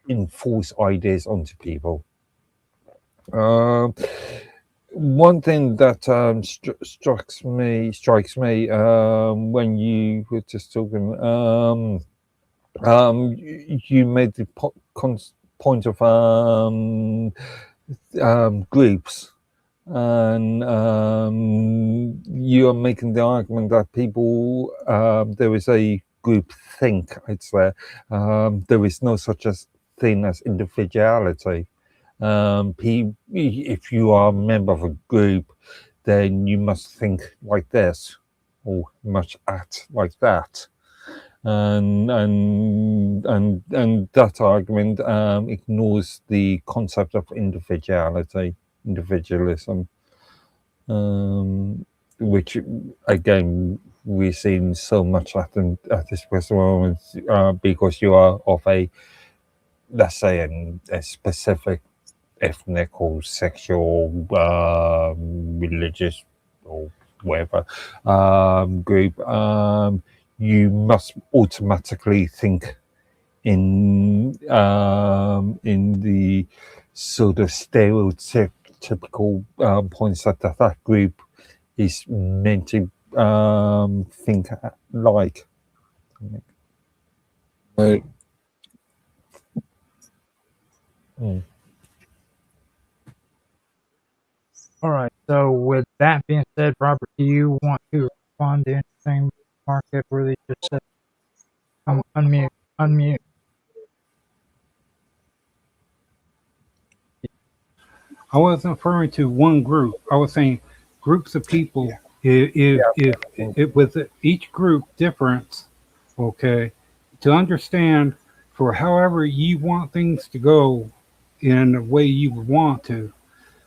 enforce ideas onto people. One thing that strikes me when you were just talking, you made the point of groups, and you are making the argument that people there is a group think. It's there is no such a thing as individuality. If you are a member of a group, then you must think like this, or you must act like that, and that argument ignores the concept of individualism, which again we've seen so much at this present moment because you are of a, let's say, a specific ethnic or sexual, religious, or whatever group, you must automatically think in the sort of stereotypical points that group is meant to think like. Right. All right. So with that being said, Robert, do you want to respond to anything Mark Edworthy just said? Unmute. Unmute. I wasn't referring to one group. I was saying groups of people. If with each group difference, okay, to understand for however you want things to go in the way you would want to,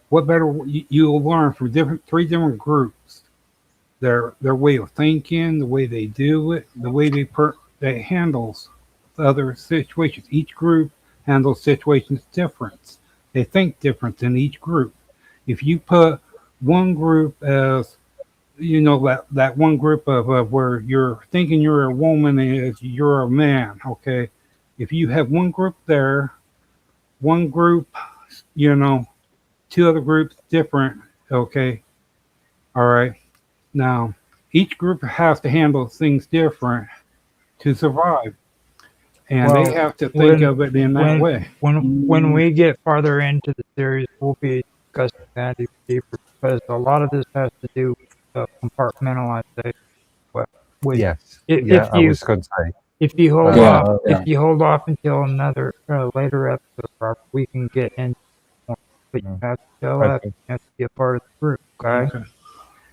what better you'll learn from three different groups, their way of thinking, the way they do it, the way they handles other situations. Each group handles situations different. They think different than each group. If you put one group as that one group of where you're thinking you're a woman and you're a man, okay. If you have one group there, one group, two other groups different, okay. All right. Now, each group has to handle things different to survive, and Well, they have to think of it in that way. When we get farther into the series, we'll be discussing that even deeper because a lot of this has to do with compartmentalization. Well, Yes. if I you was going to say. if you hold Yeah, off yeah. if you hold off until another later episode, Robert, we can get into more. But you have to show up. You have to be a part of the group, okay?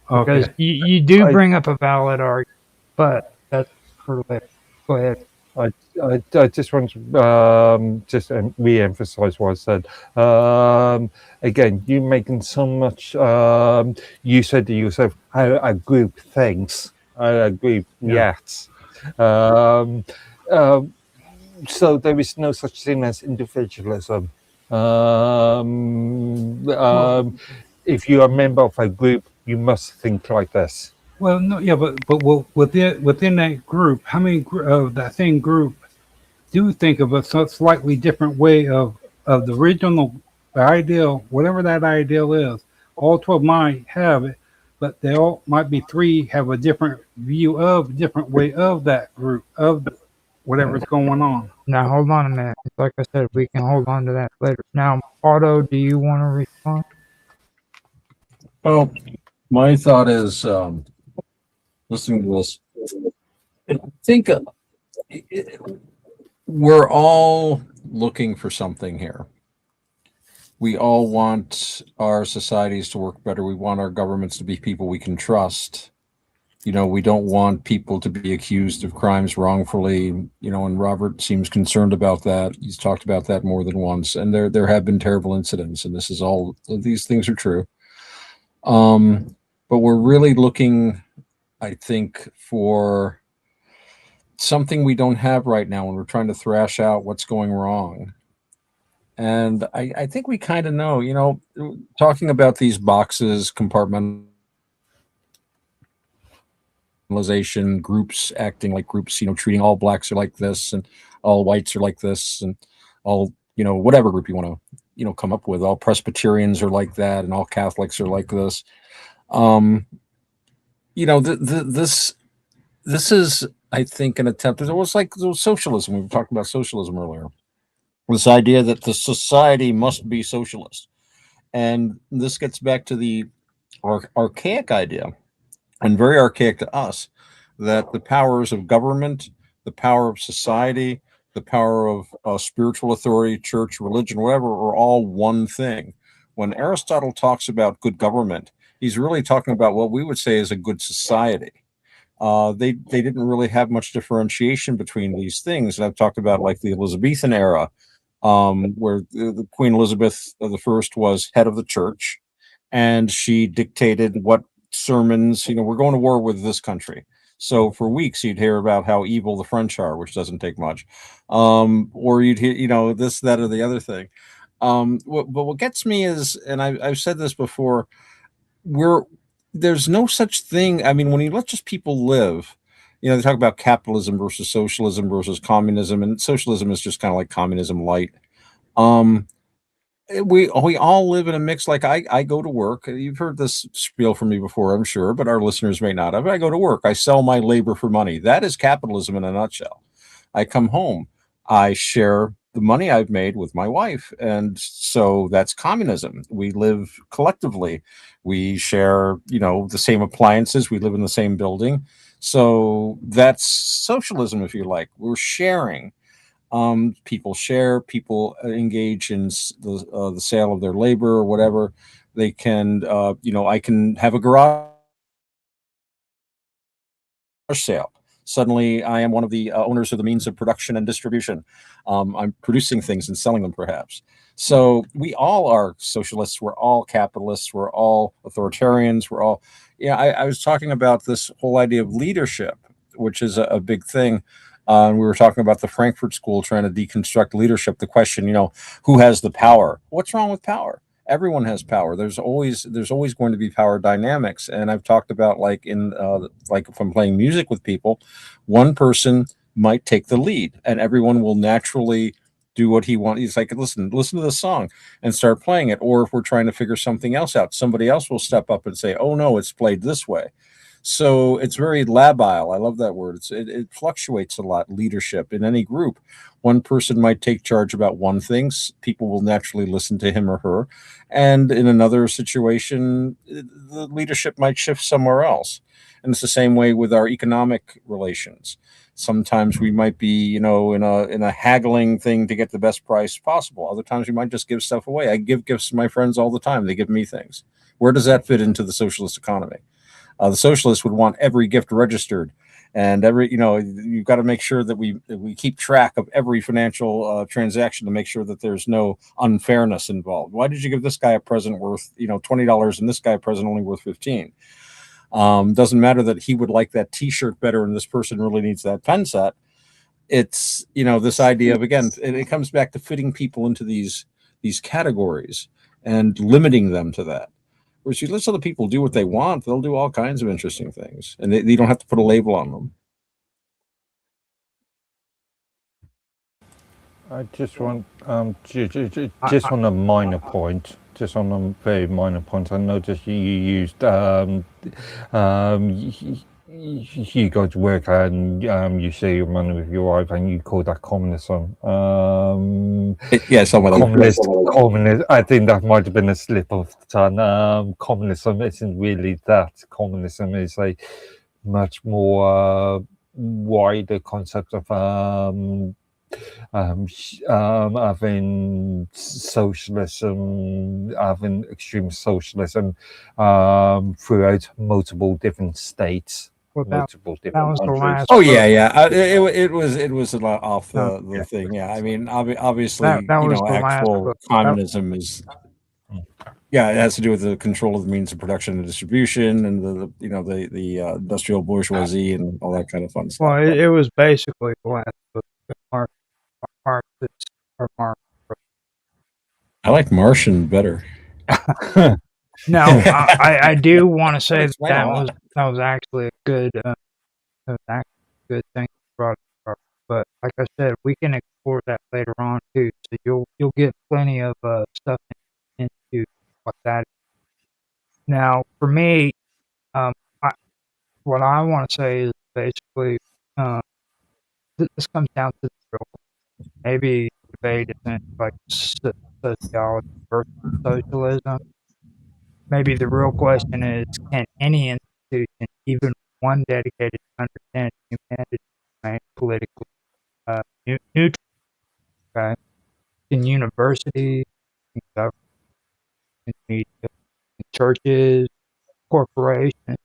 Because you do bring up a valid argument, but that's for later. Go ahead. I just want to just re-emphasize what I said. Again, you making so much. You said to yourself, a group thinks, a group reacts. So there is no such thing as individualism. If you are a member of a group, you must think like this. Well, no, yeah, but within that group, how many of that same group do think of a slightly different way of the original ideal, whatever that ideal is? All 12 might have it, but they all might be three have a different view of, different way of that group of whatever's going on. Now hold on a minute. Like I said, we can hold on to that later. Now, Otto, do you want to respond? Well, my thought is, listening to this, I think we're all looking for something here. We all want our societies to work better. We want our governments to be people we can trust. We don't want people to be accused of crimes wrongfully, and Robert seems concerned about that. He's talked about that more than once. And there have been terrible incidents, and these things are true. But we're really looking, I think, for something we don't have right now when we're trying to thrash out what's going wrong. And I think we kind of know, talking about these boxes, compartmentalization, groups acting like groups, treating all blacks are like this and all whites are like this and all, whatever group you want to, come up with, all Presbyterians are like that and all Catholics are like this. This is, I think, an attempt. It was like socialism. We were talking about socialism earlier. This idea that the society must be socialist. And this gets back to the archaic idea, and very archaic to us, that the powers of government, the power of society, the power of spiritual authority, church, religion, whatever, are all one thing. When Aristotle talks about good government, he's really talking about what we would say is a good society. They didn't really have much differentiation between these things. And I've talked about like the Elizabethan era, where the Queen Elizabeth I was head of the church, and she dictated what sermons, we're going to war with this country. So for weeks you'd hear about how evil the French are, which doesn't take much, or you'd hear, this, that, or the other thing. But what gets me is, and I've said this before, we're there's no such thing. I mean, when you let just people live, they talk about capitalism versus socialism versus communism, and socialism is just kind of like communism light. Um, we all live in a mix. Like I go to work. You've heard this spiel from me before, I'm sure, but our listeners may not have. I go to work. I sell my labor for money. That is capitalism in a nutshell. I come home. I share the money I've made with my wife, and so that's communism. We live collectively. We share, the same appliances. We live in the same building. So that's socialism, if you like. We're sharing. People share, people engage in the sale of their labor or whatever. They can, I can have a garage sale. Suddenly, I am one of the owners of the means of production and distribution. I'm producing things and selling them, perhaps. So we all are socialists. We're all capitalists. We're all authoritarians. We're all, I was talking about this whole idea of leadership, which is a big thing. And we were talking about the Frankfurt School trying to deconstruct leadership. The question, who has the power? What's wrong with power? Everyone has power. There's always going to be power dynamics. And I've talked about, like, if I'm playing music with people, one person might take the lead, and everyone will naturally do what he wants. He's like, listen to this song, and start playing it. Or if we're trying to figure something else out, somebody else will step up and say, oh no, it's played this way. So it's very labile. I love that word. It fluctuates a lot. Leadership in any group, one person might take charge about one thing. People will naturally listen to him or her, and in another situation, the leadership might shift somewhere else. And it's the same way with our economic relations. Sometimes we might be, in a haggling thing to get the best price possible. Other times we might just give stuff away. I give gifts to my friends all the time. They give me things. Where does that fit into the socialist economy? The socialists would want every gift registered, and you've got to make sure that we keep track of every financial transaction to make sure that there's no unfairness involved. Why did you give this guy a present worth $20 and this guy a present only worth 15? Doesn't matter that he would like that T-shirt better and this person really needs that pen set. It's this idea of, again, it comes back to fitting people into these categories and limiting them to that. Whereas you let other people do what they want, they'll do all kinds of interesting things, and you don't have to put a label on them. I just want, just on a minor point, just on a very minor point, I noticed you used, you go to work and you share your money with your wife, and you call that communism. Communist. I think that might have been a slip of the tongue. Communism isn't really that. Communism is a much more wider concept of having socialism, having extreme socialism throughout multiple different states. Multiple different countries. Oh yeah. It was a lot off the thing. Yeah, I mean, obviously, actual communism is. Yeah, it has to do with the control of the means of production and distribution, and the industrial bourgeoisie and all that kind of fun stuff. Well, it was basically the last I like Martian better. No, I do want to say that was actually a good thing brought up. But like I said, we can explore that later on too. So you'll get plenty of stuff into what that is. Now, for me, what I want to say is basically this comes down to the real. Maybe debate isn't like sociology versus socialism. Maybe the real question is, can any institution, even one dedicated to understand humanity, remain politically neutral? Okay? Can universities, can government, can media, can churches, corporations,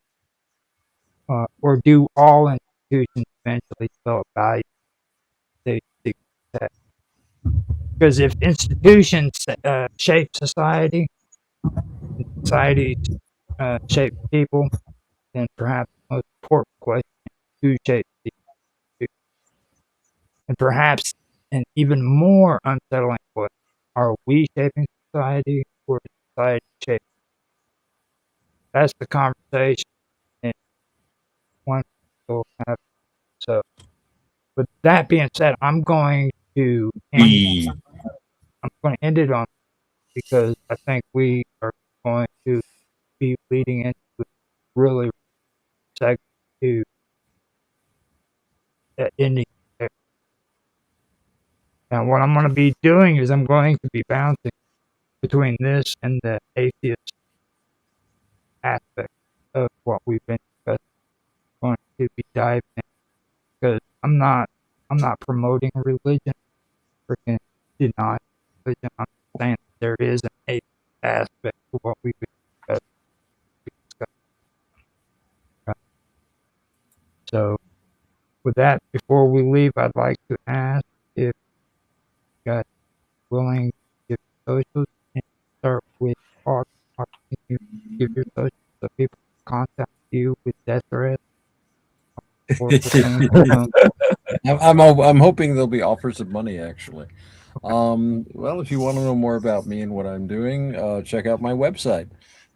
or do all institutions eventually develop value they set? Because if institutions shape society, society shape people, then perhaps the most important question who shapes the future. And perhaps an even more unsettling question, are we shaping society or is society shaping? That's the conversation and one will have. So with that being said, I'm going to end it on because I think we are going to be leading into really segment two that ending there. Now what I'm going to be doing is I'm going to be bouncing between this and the atheist aspect of what we've been discussing. I'm going to be diving in because I'm not promoting religion or denying religion. I'm saying there is an atheist aspect to what we've been discussing. So with that, before we leave, I'd like to ask if you guys are willing to give socials and start with Hawk. Hawk, can you give your socials so people can contact you with death threats? I'm hoping there'll be offers of money actually. Well, if you want to know more about me and what I'm doing, check out my website,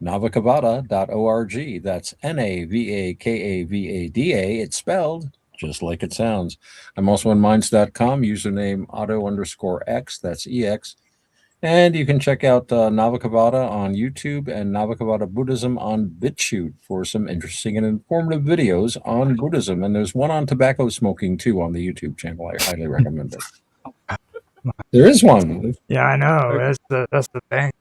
navakavada.org. That's NAVAKAVADA. It's spelled just like it sounds. I'm also on minds.com, username Otto_X. That's EX. And you can check out Navakavada on YouTube and Navakavada Buddhism on BitChute for some interesting and informative videos on Buddhism. And there's one on tobacco smoking too on the YouTube channel. I highly recommend it. There is one. Yeah, I know. That's the thing.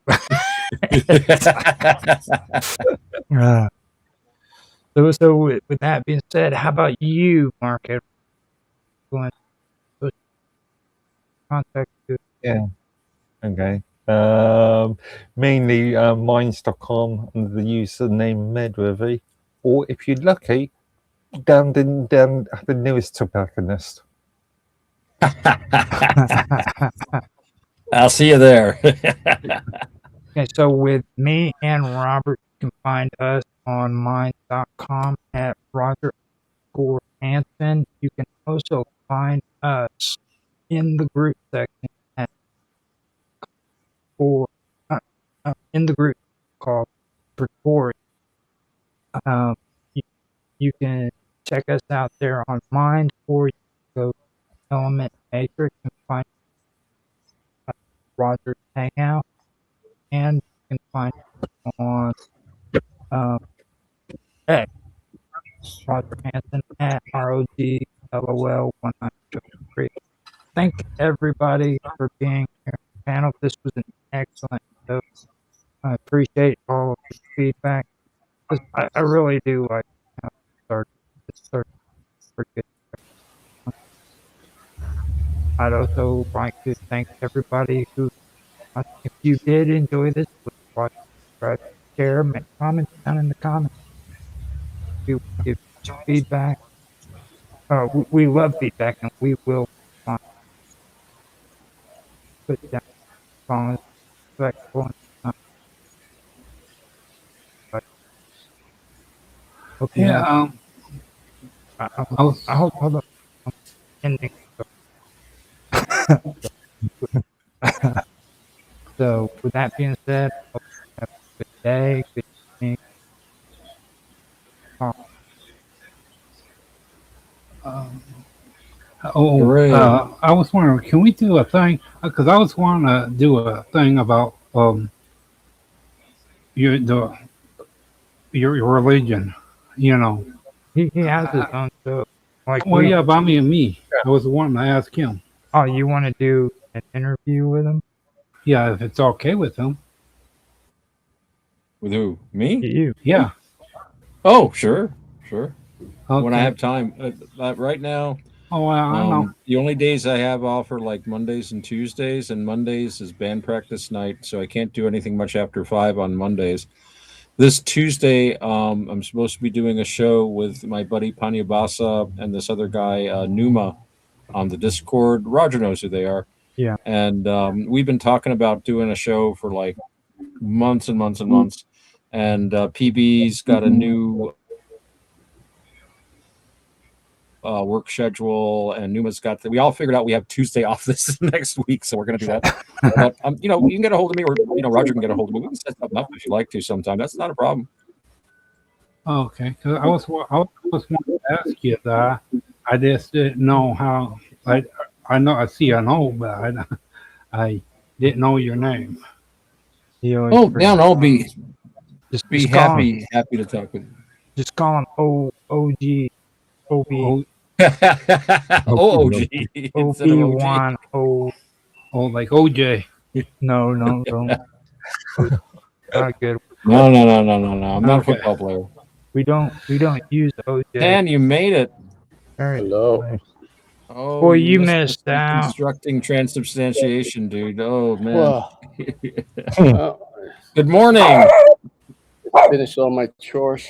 So with that being said, how about you, Mark? Going to contact you. Yeah. Okay. Mainly minds.com under the username Medworthy, or if you're lucky, down the newest tobacconist. I'll see you there. Okay, so with me and Robert, you can find us on minds.com at Roger_Hanson. You can also find us in the group section at in the group called Pretori. You can check us out there on Mind, or you can go to Element Matrix and find Roger's Hangout, and you can find us on X, Roger Hanson at ROGLOL1923. Thank everybody for being here on the panel. This was an excellent show. I appreciate all of the feedback. I really do like how it started for good. I'd also like to thank everybody who, if you did enjoy this, please watch, subscribe, share, make comments down in the comments. We give feedback. We love feedback, and we will put down comments, respectful. Okay. Yeah. I hope. Hold up. I'm ending. So, with that being said, hope you have a good day, good evening. I was wondering, can we do a thing? Because I was wanting to do a thing about your religion. You know, he has his own show. Like, well, yeah, about me and me. I was wanting to ask him. Oh, you want to do an interview with him? Yeah, if it's okay with him. With who? Me? You? Yeah. Oh, sure. Okay. When I have time. Right now. Oh, I know. The only days I have off are like Mondays and Tuesdays, and Mondays is band practice night, so I can't do anything much after 5 on Mondays. This Tuesday, I'm supposed to be doing a show with my buddy Panyabasa and this other guy, Numa, on the Discord. Roger knows who they are. Yeah. And we've been talking about doing a show for like months and months and months. And PB's got a new work schedule, and Numa's got we all figured out we have Tuesday off this next week, so we're going to do that. But you know, you can get a hold of me, or you know, Roger can get a hold of me. We can set something up if you like to sometime. That's not a problem. Okay, because I was wanting to ask you that. I just didn't know how. I know, but I didn't know your name. Oh, yeah, no, be happy to talk with you. Just call him OG. Oh, OOG. OB1. oh, like OJ. No, don't. Not good. No. I'm not a football player. We don't use OJ. Dan, you made it. Hello. Oh, Boy, you missed out. Constructing transubstantiation, dude. Oh man. Well, Good morning. finished all my chores.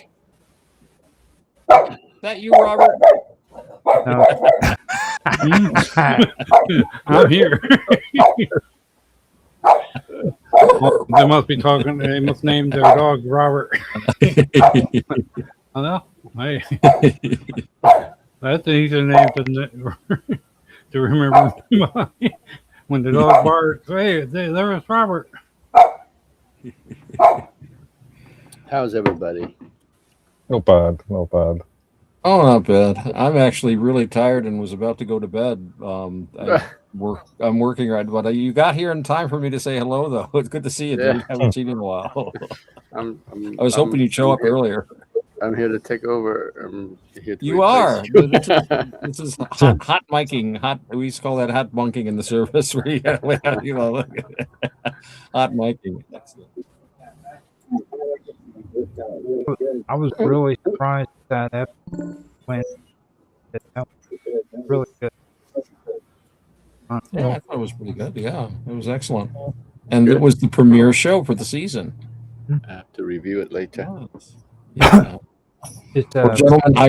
Is that you, Robert? No. I'm here. Well, they must be talking. They must name their dog Robert. Hello. Hey. That's an easy name to remember. When the dog barks, hey, there was Robert. How's everybody? Not bad. Oh, not bad. I'm actually really tired and was about to go to bed. I'm working right, but you got here in time for me to say hello, though. It's good to see you, dude. Yeah. Haven't seen you in a while. I was hoping you'd show up earlier. I'm here to take over. I'm here to You are. This is hot miking. We used to call that hot bunking in the service. Where you know, hot miking. I was really surprised that went. That was really good. Yeah, I thought it was pretty good. Yeah, it was excellent. And it was the premiere show for the season. I have to review it later. Yeah. Well, gentlemen, I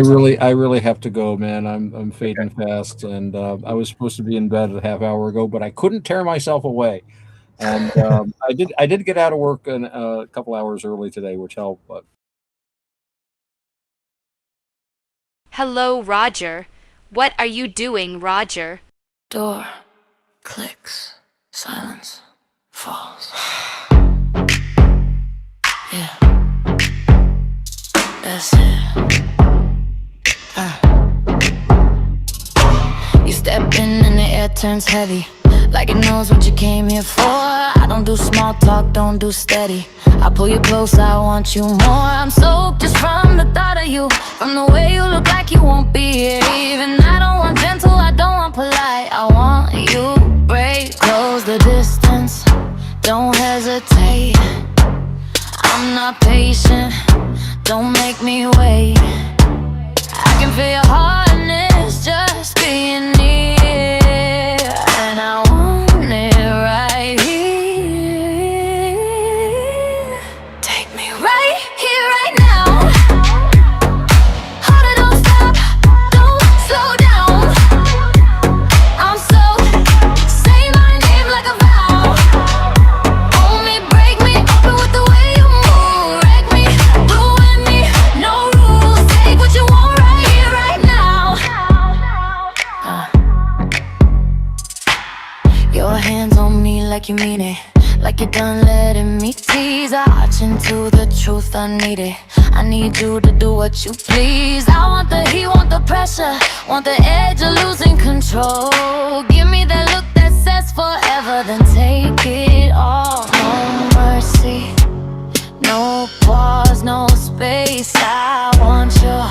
really have to go, man. I'm fading fast, and I was supposed to be in bed a half hour ago, but I couldn't tear myself away. And I did get out of work a couple hours early today, which helped. But Hello, Roger. What are you doing, Roger? Door clicks, silence falls. Yeah, that's it. You step in and the air turns heavy, like it knows what you came here for. I don't do small talk, don't do steady. I pull you close, I want you more. I'm soaked just from the thought of you, from the way you look like you won't be here even. I don't want gentle, I don't want polite, I want you. Break, close the distance, don't hesitate. I'm not patient, don't make me wait. I can feel your hardness just being near, and I want it right here. Take me right here, right now. Hold it, don't stop, don't slow down. I'm so, say my name like a vow. Hold me, break me, open with the way you move. Wreck me, ruin me, no rules. Take what you want right here, right now. Your hands on me like you mean it, like you're done letting me tease. I watch into the truth, I need it. I need you to do what you please. I want the heat, want the pressure, want the edge of losing control. Give me that look that says forever, then take it all. No mercy, no pause, no space. I want you,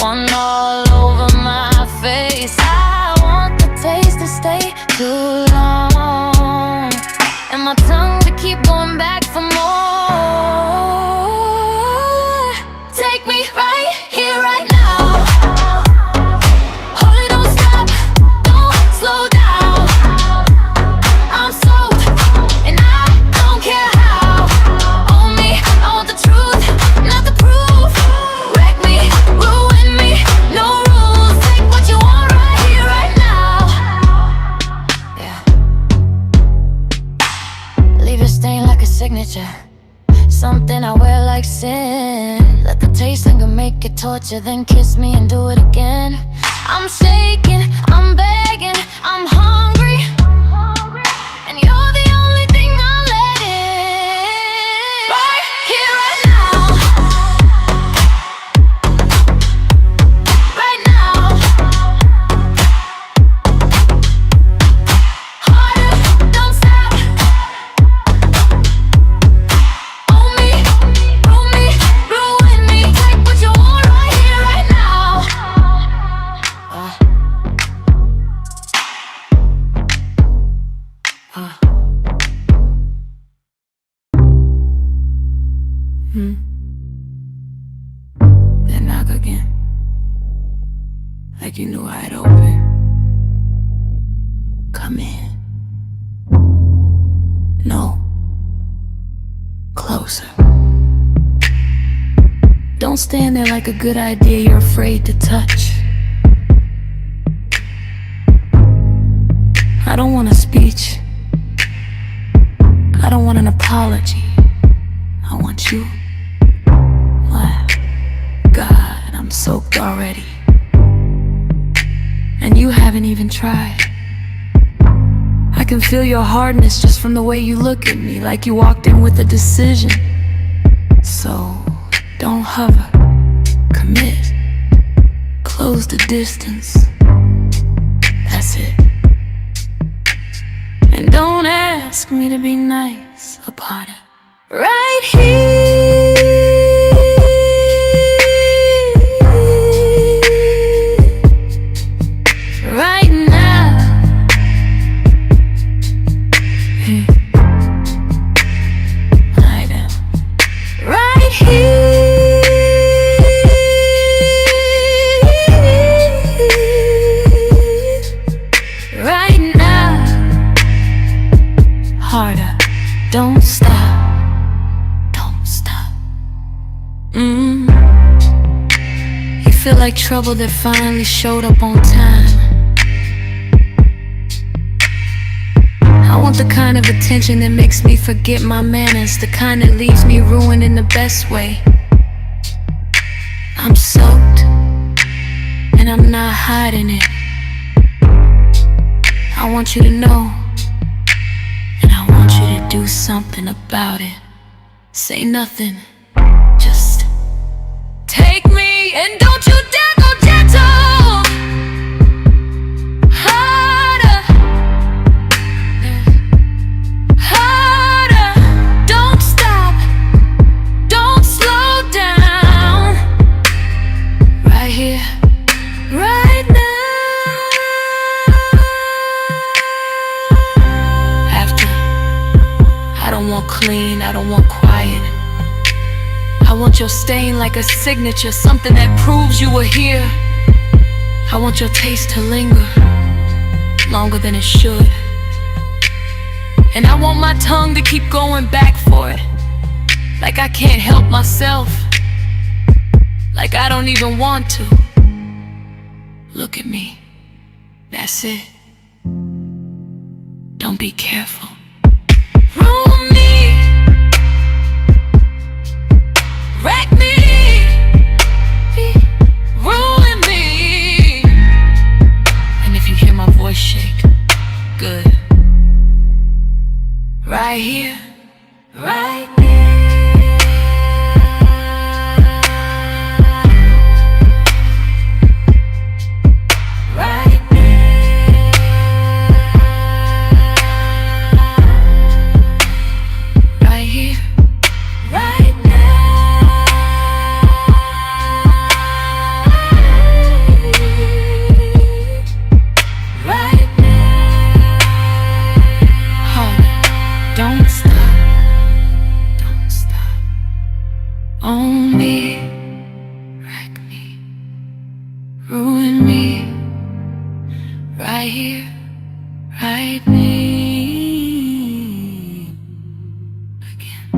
one all over my face. I want the taste to stay too long, and my tongue to keep going back for more. Take me right here, right now. Hold it, don't stop, don't slow down. I'm soaked, and I don't care how. Own me, I want the truth, not the proof. Wreck me, ruin me, no rules. Take what you want right here, right now. Yeah. Leave a stain like a signature, something I wear like sin. Let the taste linger, make it torture, then kiss me and do it again. I'm shaking, I'm begging, I'm hungry, and you're the only thing I'll let in. Right here, right now, right now. Harder, don't stop. Own me, ruin me. Take what you want right here, right now. Then knock again, like you knew I'd open. Come in. No. Closer. Don't stand there like a good idea you're afraid to touch. I don't want a speech. I don't want an apology. I want you. Wow. God, I'm soaked already. And you haven't even tried. I can feel your hardness just from the way you look at me, like you walked in with a decision. So, don't hover. Commit. Close the distance. That's it. And don't ask me to be nice about it. Right here, right now. Lie down. Right here, right now. Harder, don't stop. You feel like trouble that finally showed up on time. I want the kind of attention that makes me forget my manners, the kind that leaves me ruined in the best way. I'm soaked, and I'm not hiding it. I want you to know, and I want you to do something about it. Say nothing. Take me and don't you dare go gentle. Harder, harder. Don't stop, don't slow down. Right here, right now. After, I don't want clean, I don't want quiet. I want your stain like a signature, something that proves you were here. I want your taste to linger longer than it should. And I want my tongue to keep going back for it, like I can't help myself, like I don't even want to. Look at me. That's it. Don't be careful. Ruin me. Wreck me, ruin me. And if you hear my voice shake, good. Right here, right there. Right there. Right here, right now. Don't stop. Own me, wreck me, ruin me. Right here, right me again.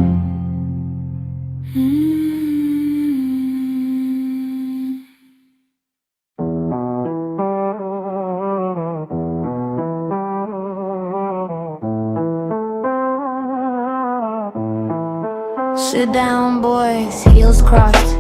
Sit down, boys, heels crossed,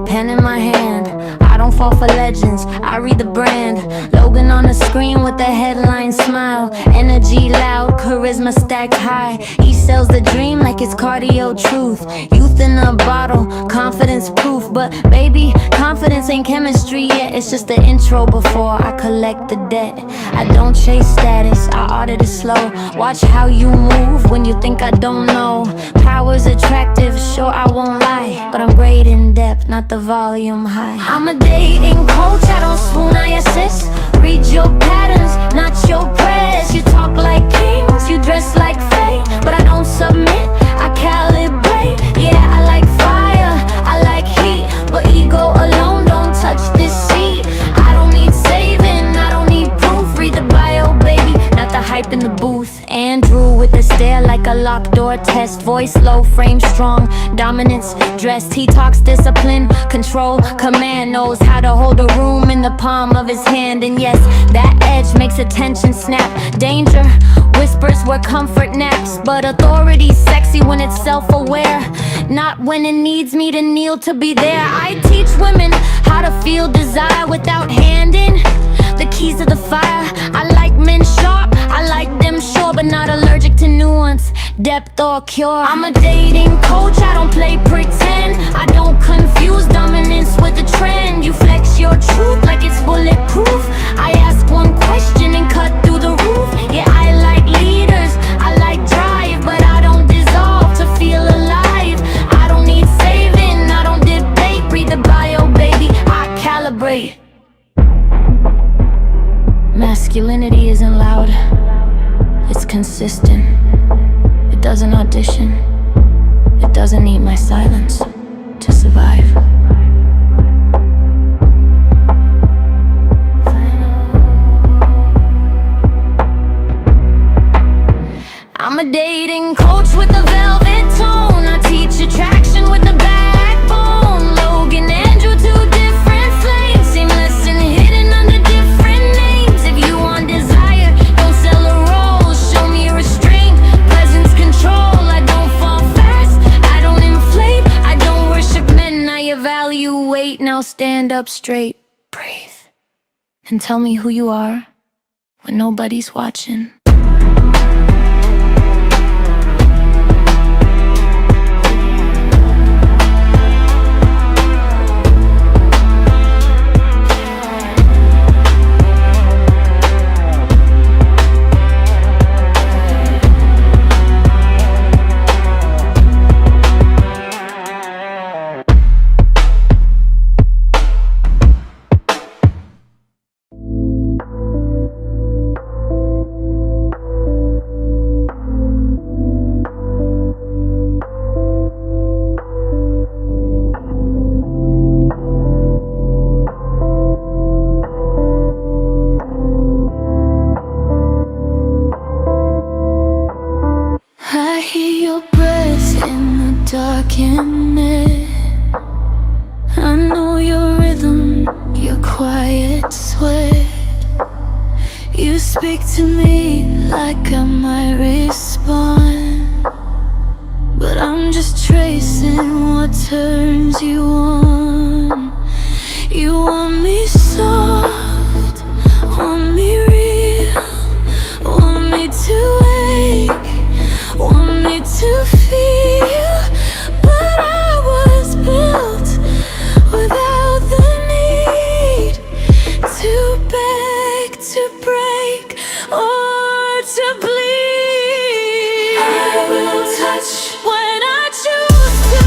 pen in my hand. I don't fall for legends, I read the brand. Logan on the screen with the headline smile. Energy loud, charisma stacked high. He sells the dream like it's cardio truth. Youth in a bottle, confidence proof. But baby, confidence ain't chemistry yet. It's just the intro before I collect the debt. I don't chase status, I audit it slow. Watch how you move when you think I don't know. Power's attractive, sure I won't lie, but I'm great in depth, not the volume high. I'm a dating coach, I don't swoon, I assist. Read your patterns, not your prayers. You talk like kings, you dress like fate, but I don't submit, I calibrate. Yeah, I like fire, I like heat, but ego alone don't touch this seat. I don't need saving, I don't need proof. Read the bio, baby, not the hype in the booth. Andrew with a stare like a locked door test. Voice low, frame strong, dominance dressed. He talks discipline, control, command. Knows how to hold a room in the palm of his hand. And yes, that edge makes attention snap. Danger whispers where comfort naps, but authority's sexy when it's self-aware, not when it needs me to kneel to be there. I teach women how to feel desire without handing the keys to the fire. I like men sharp, I like them sure, but not allergic to nuance, depth or cure. I'm a dating coach, I don't play pretend. I don't confuse dominance with a trend. You flex your truth like it's bulletproof. I ask one question and cut through the roof. Yeah, I like leaders, I like drive, but I don't dissolve to feel alive. I don't need saving, I don't debate. Read the bio, baby, I calibrate. Masculinity isn't loud, it's consistent. It doesn't audition, it doesn't need my silence to survive. I'm a dating coach with a velvet tone. I teach attraction with a backbone. Logan, Andrew, two different flames, seamless and hidden under different names. If you want desire, don't sell a role. Show me restraint, presence, control. I don't fall fast, I don't inflate, I don't worship men, I evaluate. Now stand up straight, breathe, and tell me who you are when nobody's watching. I hear your breath in the darkness. I know your rhythm, your quiet sweat. You speak to me like I might respond, but I'm just tracing what turns you on. You want me soft, want me real, want me to wake, want me to feel, but I was built without the need to beg, to break, or to bleed. I will touch when I choose to.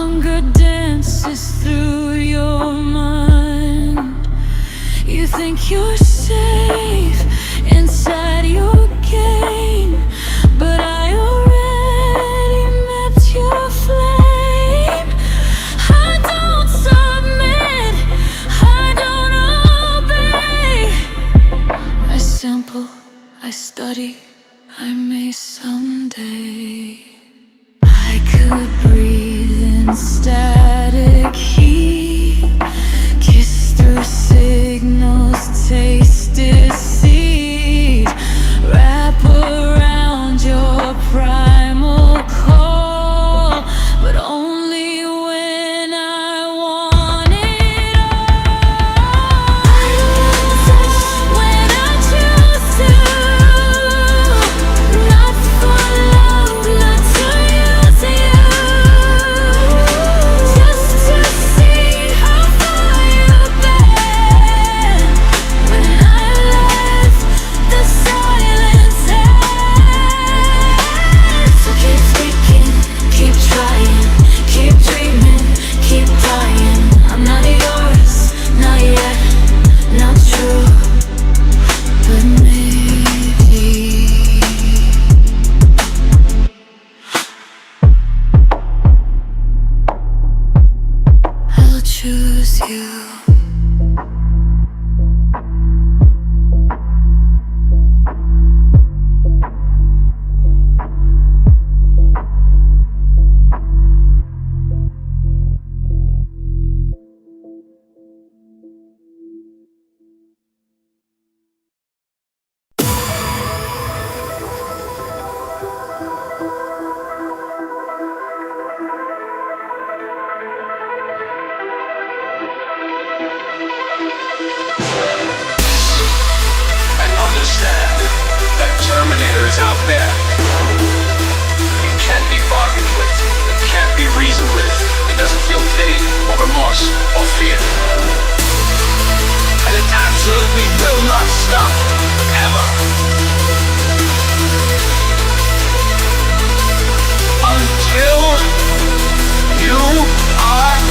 Hunger dances through your mind. You think you're safe inside your game, but I already met your flame. I don't submit, I don't obey. I sample, I study, I may someday. I could breathe in static heat, kiss through signals, taste deceit, wrap around your primal call, but only when I want it all. I will touch when I choose to, not for love, not to use you, just to see how far you've been. When I left, the silence ends. So keep speaking, keep trying, keep dreaming, keep dying. I'm not yours, not yet, not true, but maybe I'll choose you. And understand that Terminators out there, it can't be bargained with, it can't be reasoned with, it doesn't feel pity or remorse or fear. And it absolutely will not stop, ever. Until you are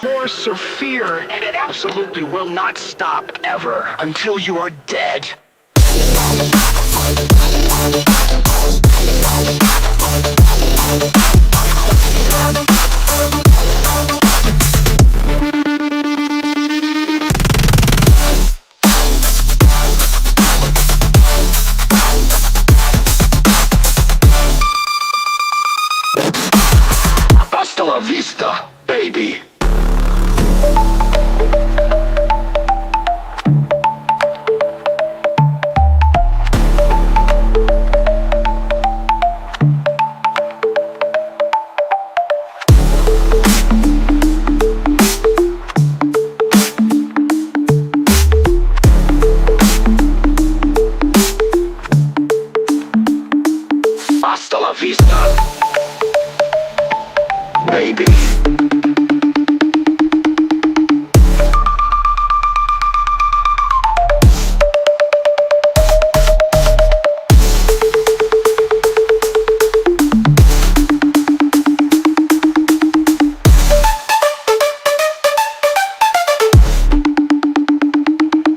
force of fear, and it absolutely will not stop ever until you are dead. Hasta la vista, baby. Hasta la vista, baby.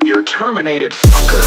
You're terminated, fucker.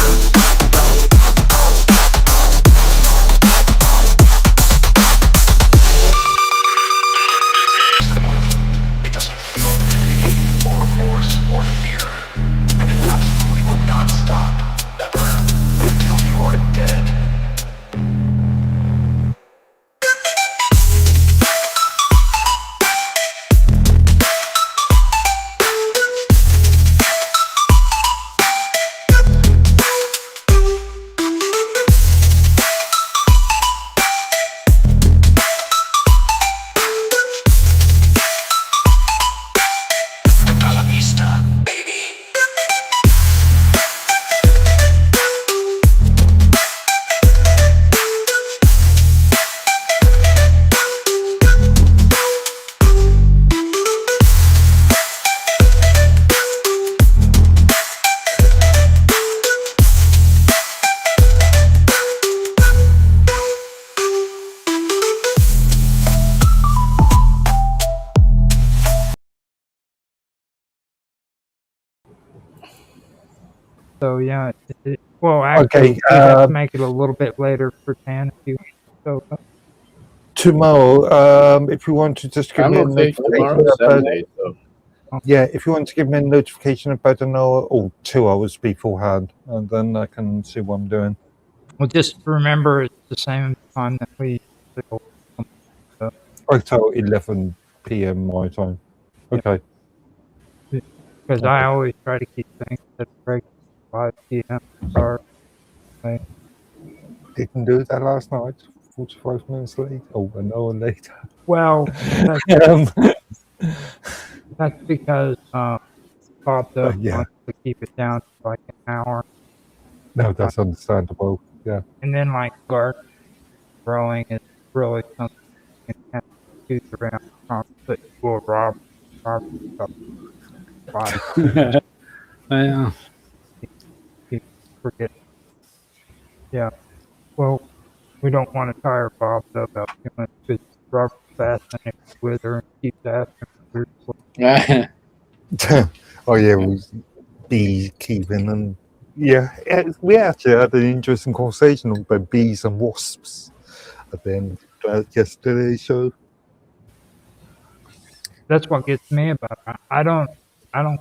So yeah, well, actually, Okay, we have to make it a little bit later for 10 if you so. Tomorrow, if you want to just give I'm me a okay tomorrow, notification about, 7 days, so. yeah, if you want to give me a notification about an hour or 2 hours beforehand, and then I can see what I'm doing. Well, just remember it's the same time that we. I tell 11 p.m. my time. Okay. Because I always try to keep things at regular 5 p.m. start. Like, Didn't do that last night. 45 minutes late. Oh, an hour later. well, Um, that's because Bob does yeah. wants to keep it down to like an hour. No, that's understandable. Yeah. And then like garden growing is really something you can have to choose around. But well, Rob Yeah. he forget. Yeah. Well, we don't want to tire Bob up about too much because Robert's fascinated with her and keeps asking weird questions. Oh, yeah, we beekeeping and yeah, we actually had an interesting conversation about bees and wasps at the end of yesterday's show. That's what gets me about her. I don't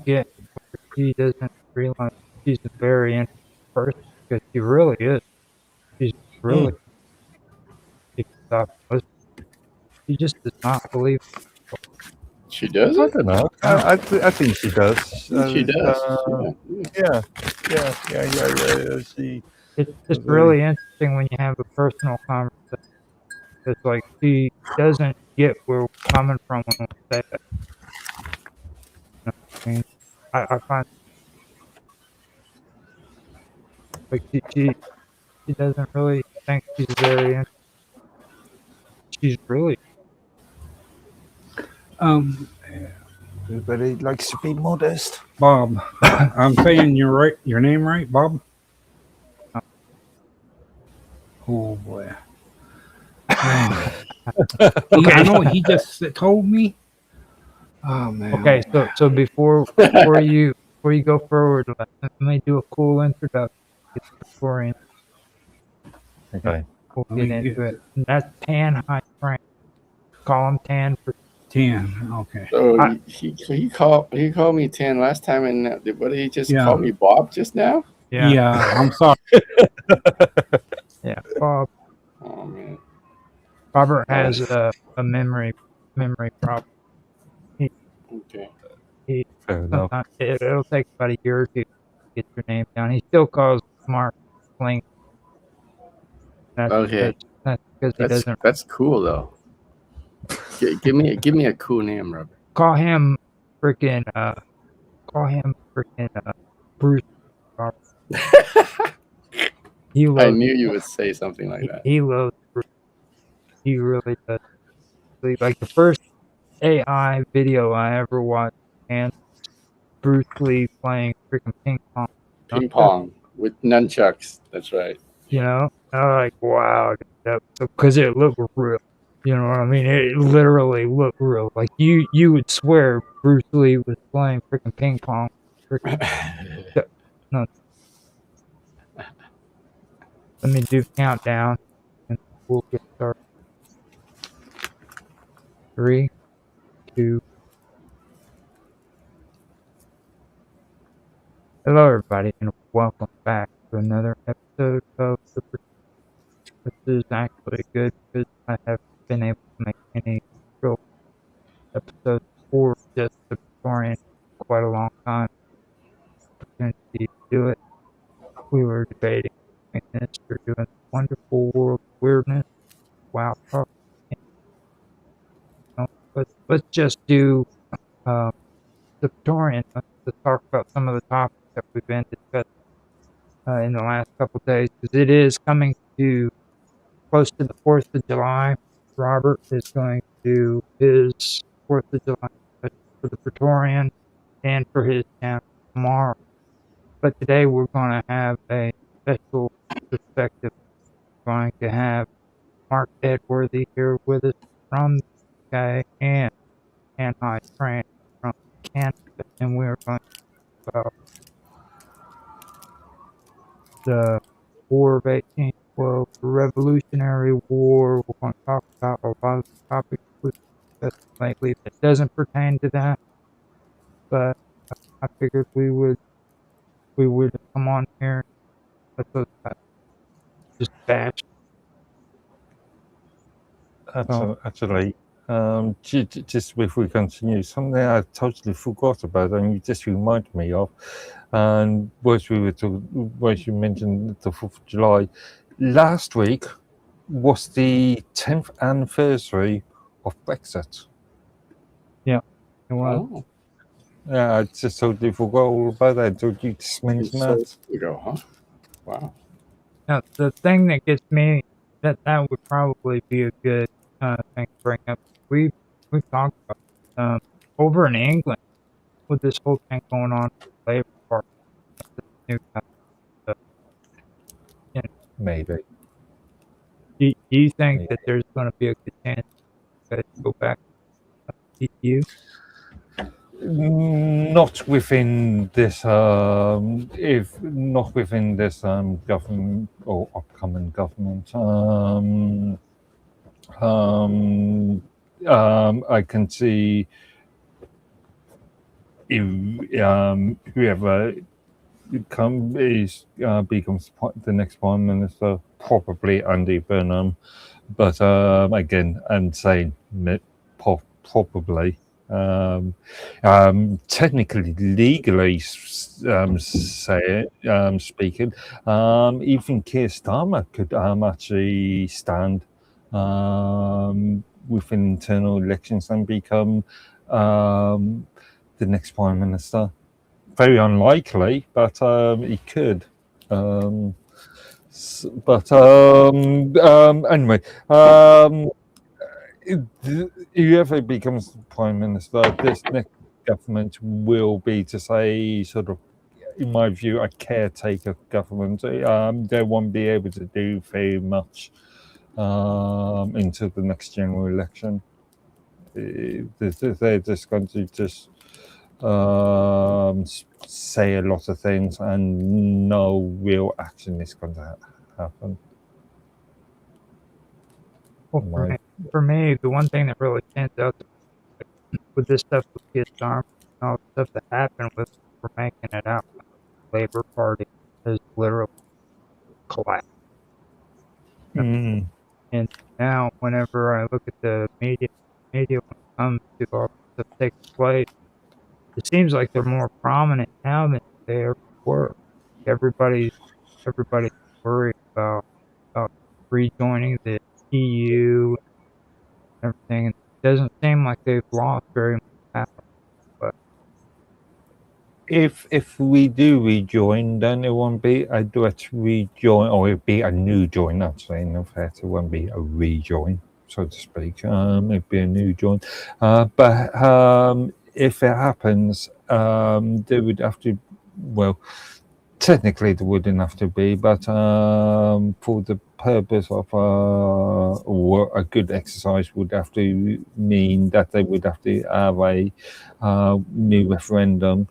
get why she doesn't realize she's a very interesting person because she really is. She's really she can stop listening. She just does not believe. She I doesn't? don't know. I think she does. She does. Yeah. She. It's just really interesting when you have a personal conversation. It's like she doesn't get where we're coming from when we say it. You know what I mean? I find like she doesn't really think she's very interesting. She's really Everybody likes to be modest. Bob. I'm saying your name right, Bob? Oh boy. I know what he just told me. Oh man. okay. So before you go forward, let me do a cool introduction. Victorian. Okay. We'll get into it. And that's Tan High Frank. Call him Tan for 10. Okay. So he called me 10 last time, and what did he just call me Bob just now? yeah. I'm sorry. Yeah, Bob. Oh man. Robert has a memory problem. Okay. Fair enough. Sometimes it'll take about a year or two to get your name down. He still calls Mark Sling. That's Okay. because he doesn't That's cool though. Give me a cool name, Robert. call him freaking Bruce Robert. I knew you would say something like that. He loves Bruce. He really does. Like the first AI video I ever watched, and Bruce Lee playing freaking ping pong. Ping pong with nunchucks. That's right. You know, I was like, wow, because it looked real. You know what I mean? It literally looked real. Like you would swear Bruce Lee was playing freaking ping pong. No. Let me do countdown, and we'll get started. 3, 2. Hello, everybody, and welcome back to another episode of the. This is actually good because I haven't been able to make any real episodes for just the Victorian for quite a long time. Opportunity to do it. We were debating this or doing Wonderful World of Weirdness. Wow. Let's just do the Victorian. Let's talk about some of the topics that we've been discussing in the last couple of days because it is coming to close to the 4th of July. Robert is going to do his 4th of July for the Praetorian and for his channel tomorrow. But today we're going to have a special perspective. We're going to have Mark Edworthy here with us from the UK and High Frank from Canada. And we're going to talk about the War of 1812, the Revolutionary War. We're going to talk about a lot of topics with discussed lately that doesn't pertain to that, but I figured we would come on here and let those just bash. Actually, just if we continue, something I totally forgot about, and you just reminded me of, and once you mentioned the 4th of July, last week was the 10th anniversary of Brexit. Yeah, it was. Oh, Yeah, I just totally forgot all about that. Don't you just mention so that? ago, huh? Wow. Now, the thing that gets me, that would probably be a good thing to bring up. We we talked about over in England with this whole thing going on with the Labour Party. This new kind of, you know, Maybe. do you think Maybe. that there's going to be a good chance to go back to the EU? Not within this, if not within this government or upcoming government. I can see if whoever becomes the next prime minister, probably Andy Burnham, but again, I'm saying probably. Technically, legally speaking, even Keir Starmer could actually stand within internal elections and become the next prime minister. Very unlikely, but he could. Anyway, whoever becomes prime minister, this next government will be, to say, sort of, in my view, a caretaker government. They won't be able to do very much until the next general election. They're just going to say a lot of things, and no real action is going to happen. Well, for me, the one thing that really stands out with this stuff with Keir Starmer and all the stuff that happened with for making it out, the Labour Party has literally collapsed. Mm. And now, whenever I look at the media when it comes to all the stuff taking place, it seems like they're more prominent now than they ever were. Everybody's worried about rejoining the EU and everything. And it doesn't seem like they've lost very much power. But if we do rejoin, then it won't be a direct rejoin, or it'll be a new join. Actually, in fact, it won't be a rejoin, so to speak. It'd be a new join. But if it happens, they would have to. Well, technically, there wouldn't have to be, but for the purpose of a good exercise, would have to mean that they would have to have a new referendum.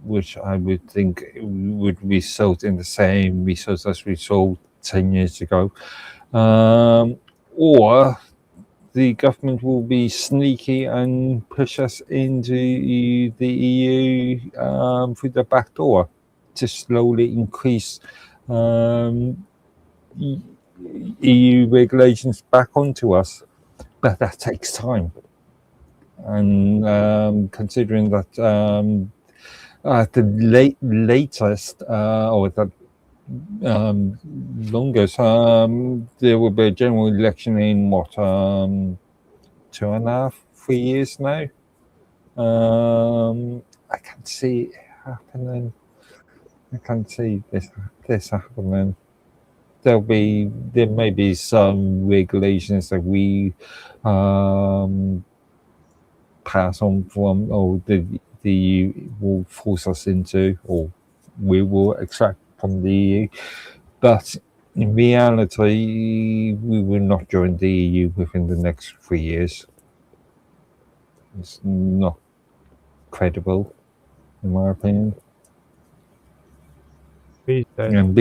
Which I would think would result in the same results as we saw 10 years ago. Or the government will be sneaky and push us into the EU through the back door to slowly increase EU regulations back onto us. But that takes time. And considering that at the latest or the longest, there will be a general election in what 2.5, 3 years now. I can see it happening. I can see this happening. There may be some regulations that we pass on from, or the EU will force us into, or we will extract from the EU. But in reality, we will not join the EU within the next 3 years. It's not credible, in my opinion. these days. And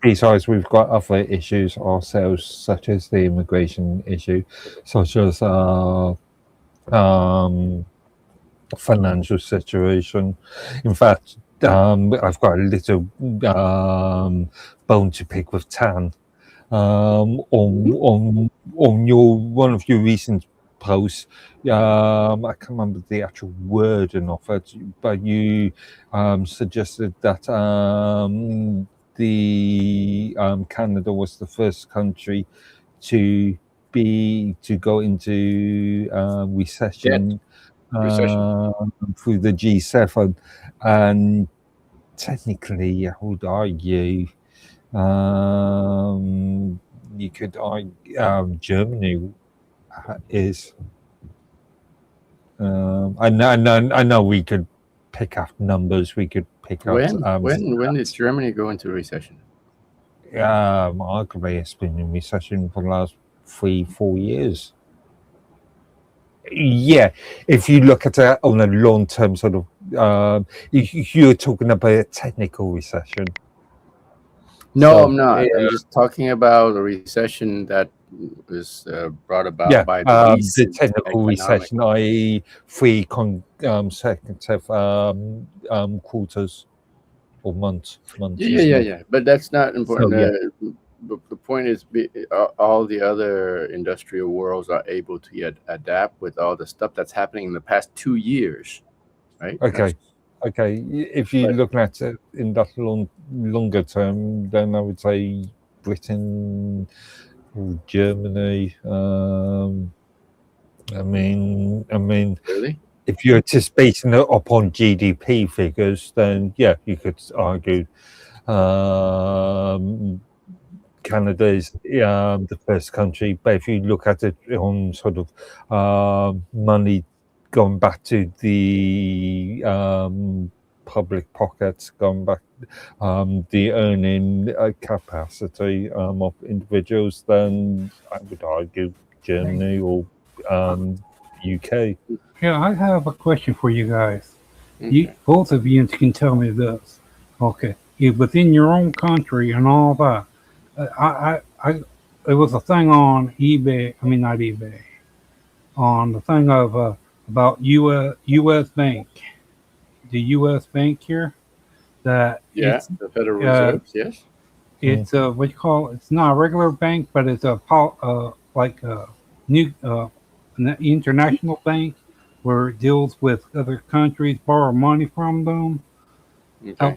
besides, we've got other issues ourselves, such as the immigration issue, such as financial situation. In fact, I've got a little bone to pick with Tan. On your one of your recent posts, I can't remember the actual wording of it, but you suggested that the Canada was the first country to go into recession through the G7, and technically, I would argue you could argue Germany is. I know. We could pick up numbers. We could pick up. When did Germany go into recession? Arguably, it's been in recession for the last 3-4 years. Yeah, if you look at it on a long-term sort of, you're talking about a technical recession. No, So, I'm not. I'm just talking about a recession that was brought about by the the recent technical recession, i.e., 3 consecutive quarters or months. Yeah. But that's not important. So, The point is, all the other industrial worlds are able to yet adapt with all the stuff that's happening in the past 2 years, right? Okay. If you're looking at it in that longer term, then I would say Britain, or Germany. I mean, Really? if you're just basing it upon GDP figures, then yeah, you could argue Canada is the first country. But if you look at it on sort of money going back to the public pockets, going back the earning capacity of individuals, then I would argue Germany or UK. Yeah, I have a question for you guys. Okay. Both of you can tell me this. Okay, within your own country and all that, it was a thing on eBay. I mean, not eBay. On the thing of about U.S. Bank, the U.S. Bank here, that Yeah, the Federal Reserve. Yes. It's what you call it's not a regular bank, but it's a like a new an international bank where it deals with other countries, borrow money from them, Okay.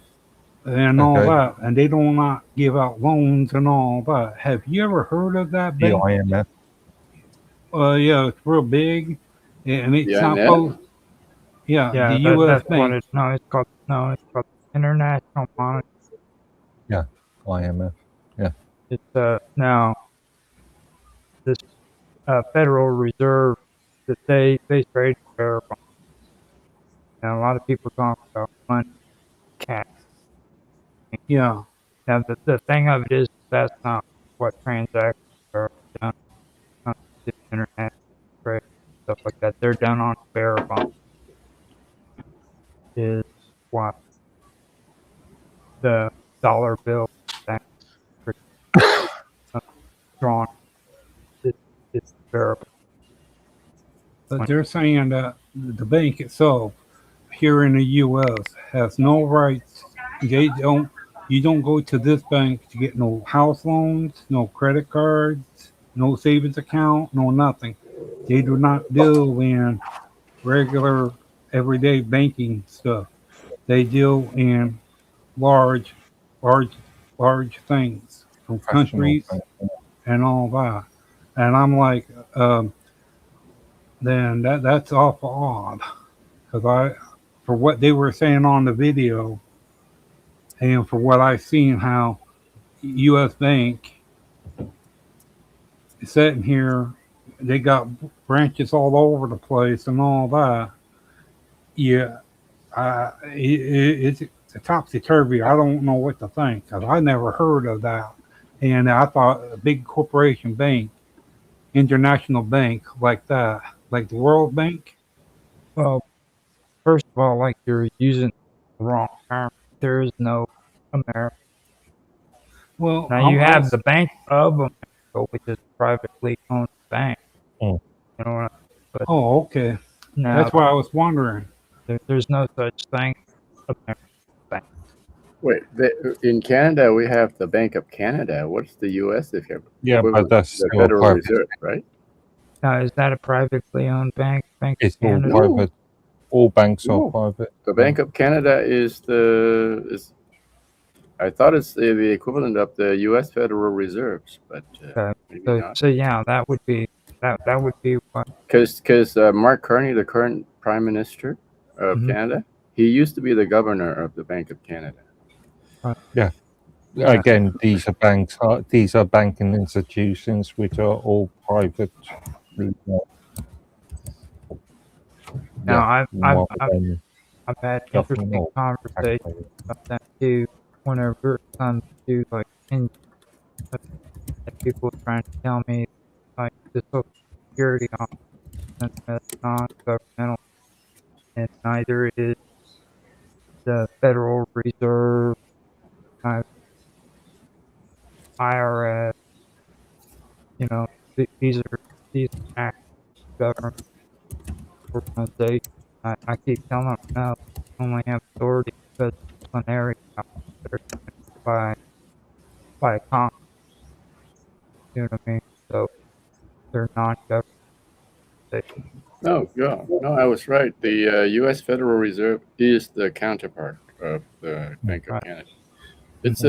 and all that, and they do not give out loans and all that. Have you ever heard of that The bank? IMF. Yeah, it's real big, and it's The not IMF? both. Yeah, Yeah, the U.S. that's Bank. what it's called International Monetary. Yeah, IMF. Yeah. It's now this Federal Reserve that they trade bearer bonds. And a lot of people talk about money, cash. Yeah, Now the thing of it is that's not what transactions are done on the internet, trade, stuff like that. They're done on bearer bonds. Is what the dollar bill that drawn it's bearer. but they're saying that the bank itself here in the U.S. has no rights. You don't go to this bank to get no house loans, no credit cards, no savings account, no nothing. They do not deal in regular everyday banking stuff. They deal in large, large, large things from countries and all that. And I'm like, then that's awful odd, because for what they were saying on the video, and for what I've seen, how U.S. Bank is sitting here, they got branches all over the place and all that. Yeah, it's a topsy turvy. I don't know what to think because I never heard of that, and I thought a big corporation bank, international bank like that, like the World Bank. Well, first of all, like you're using the wrong term. There is no American Well, Now you have the Bank of America, which is a privately owned bank. Mm. You know, but Oh, okay. now That's why I was wondering. there's no such thing. American Bank. Wait, in Canada we have the Bank of Canada. What's the U.S. Yeah, but equivalent? that's The still a Federal private. Reserve, right? Now, is that a privately owned bank? Bank of It's all Canada? private. All banks are No. private. The Bank of Canada is I thought it's the equivalent of the U.S. Federal Reserves, but maybe not. So yeah, that would be what. Because Mark Carney, the current Prime Minister of Mhm. Canada, he used to be the governor of the Bank of Canada. Yeah. Yeah. Again, these are banking institutions which are all private. Now, rather than I've had government interesting or conversations taxpayers. about that too. Whenever it comes to like, people are trying to tell me like the Social Security office is non-governmental, and neither is the Federal Reserve, uh, IRS. You know, these are actual government organizations. I keep telling them no, they only have authority because of disciplinary powers that are given by Congress. You know what I mean? So they're non-government. No, yeah, no, I was right. The U.S. Federal Reserve is the counterpart of the Bank of Right. Canada. It's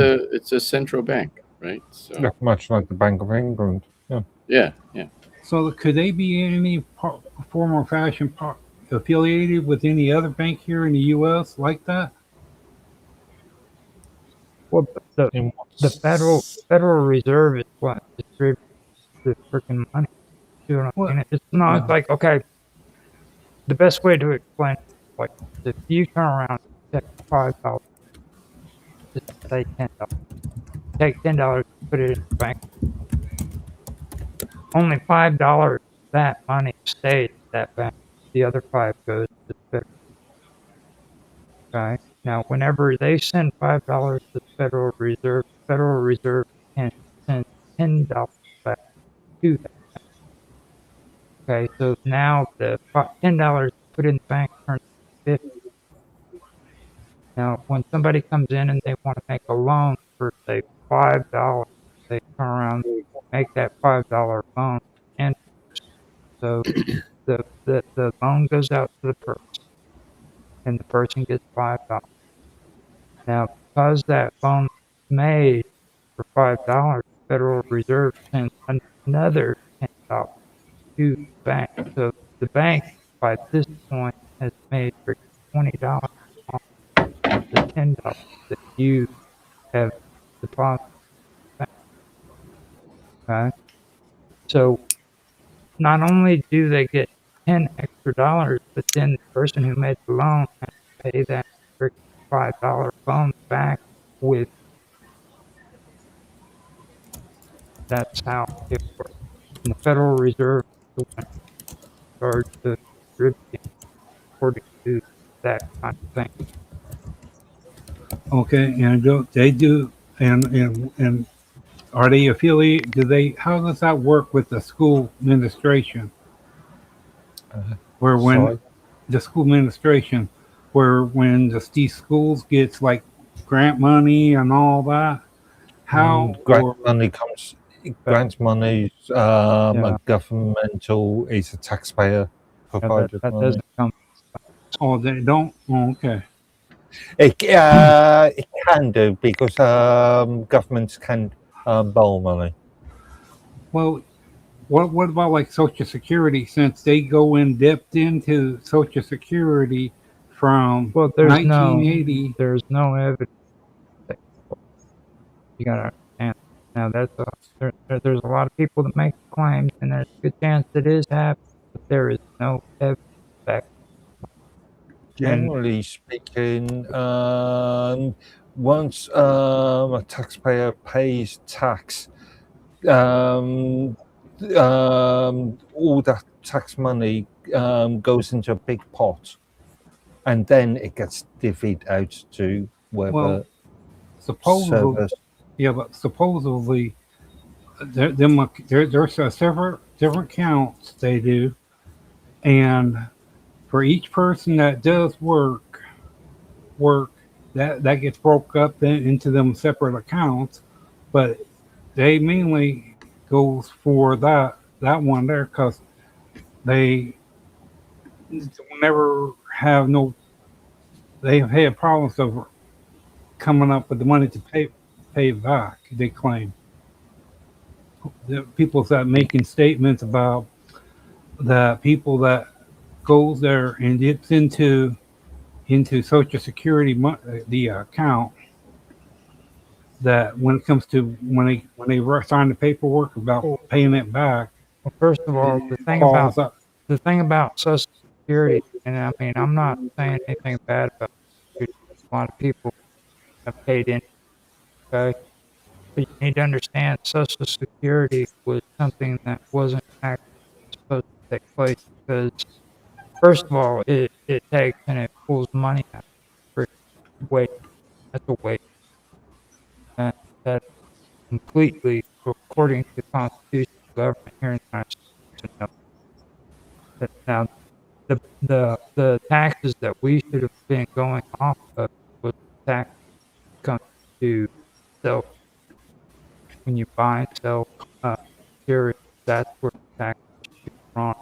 a central bank, right? So Yeah, much like the Bank of England. Yeah. yeah. So could they be in any form or fashion affiliated with any other bank here in the U.S. like that? Well, In the Federal Reserve is what distributes the freaking money. You know what I mean? It's not Yeah. like, okay, the best way to explain it is like if you turn around and take $5, just say $10, take $10, put it in the bank. Only $5 of that money stays at that bank. The other five goes to the Federal. Okay. Now, whenever they send $5 to the Federal Reserve can send $10 back to them. Okay, so now the $10 put in the bank turns into 50. Now, when somebody comes in and they want to make a loan for say $5, they turn around and make that $5 loan, and so the loan goes out to the person, and the person gets $5. Now, because that loan was made for $5, the Federal Reserve sends another $10 to the bank. So the bank, by this point, has made for $20 off the $10 that you have deposited. Okay? So not only do they get 10 extra dollars, but then the person who made the loan has to pay that freaking $5 loan back with. That's how it works. And the Federal Reserve is the one in charge of distributing according to that kind of thing. Okay, and they do, and are they affiliated? Do they? How does that work with the school administration? Where when Sorry. the school administration, where when these schools gets like grant money and all that, how or Grant money is Yeah. a governmental, it's a taxpayer provided That money. doesn't come. oh they don't? Oh, okay. It can do because governments can borrow money. Well, what about like Social Security? Since they go in depth into Social Security from Well, there's 1980. no evidence. That you gotta understand. Now there's a lot of people that make claims, and there's a good chance it is happening, but there is no evidence back. Generally speaking, once a taxpayer pays tax, all that tax money goes into a big pot, and then it gets divvied out to whether Well, supposedly, service. Yeah, but supposedly there's a several different counts they do, and for each person that does work that gets broke up then into them separate accounts, but they mainly goes for that one there because they never have no they have had problems of coming up with the money to pay it back. They claim the people that making statements about the people that goes there and dips into Social Security the account that when it comes to when they sign the paperwork about Well, paying it back, first of it all, falls up. the thing about Social Security, and I mean, I'm not saying anything bad about Social Security. A lot of people have paid in, okay? But you need to understand Social Security was something that wasn't actually supposed to take place because, first of all, it takes and it pulls money out for wage. That's a wage. And that completely, according to the constitutional government here in the United States, no. Now, the taxes that we should have been going off of was tax comes to sell when you buy and sell securities. That's where the tax should be drawn.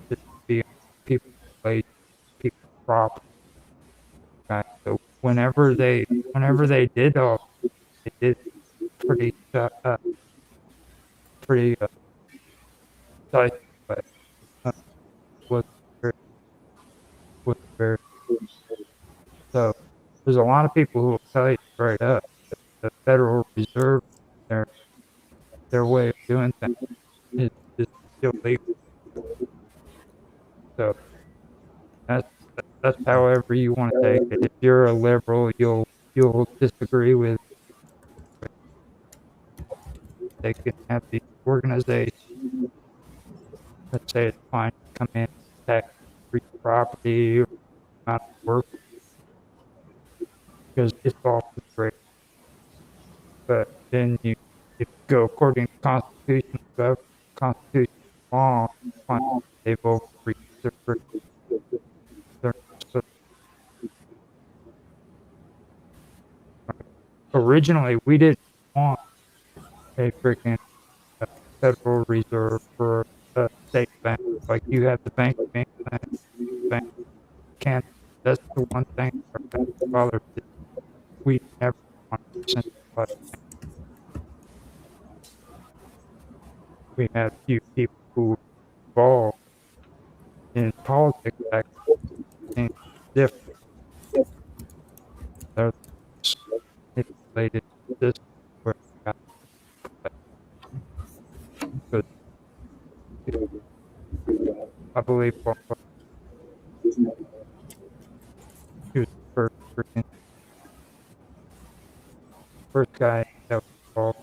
It should be on people's wage, people's property. Okay? So whenever they did all, they did pretty pretty decisive way. Uh, was very was very so. There's a lot of people who will tell you straight up that the Federal Reserve, their their way of doing things is illegal. So that's that's however you want to take it. If you're a liberal, you'll disagree with they can have the organization that say it's fine to come in, tax free property, or not work because it's all free. But then if you go according to constitutional law, fine, they vote for they're so originally we didn't want a freaking Federal Reserve for a state bank. Like you have the Bank of England, Bank of Canada. That's the one thing our founding fathers did. We never wanted to centralize. We had a few people who were involved in politics back then different. They're manipulated this where it got because I believe he was the first guy that was involved.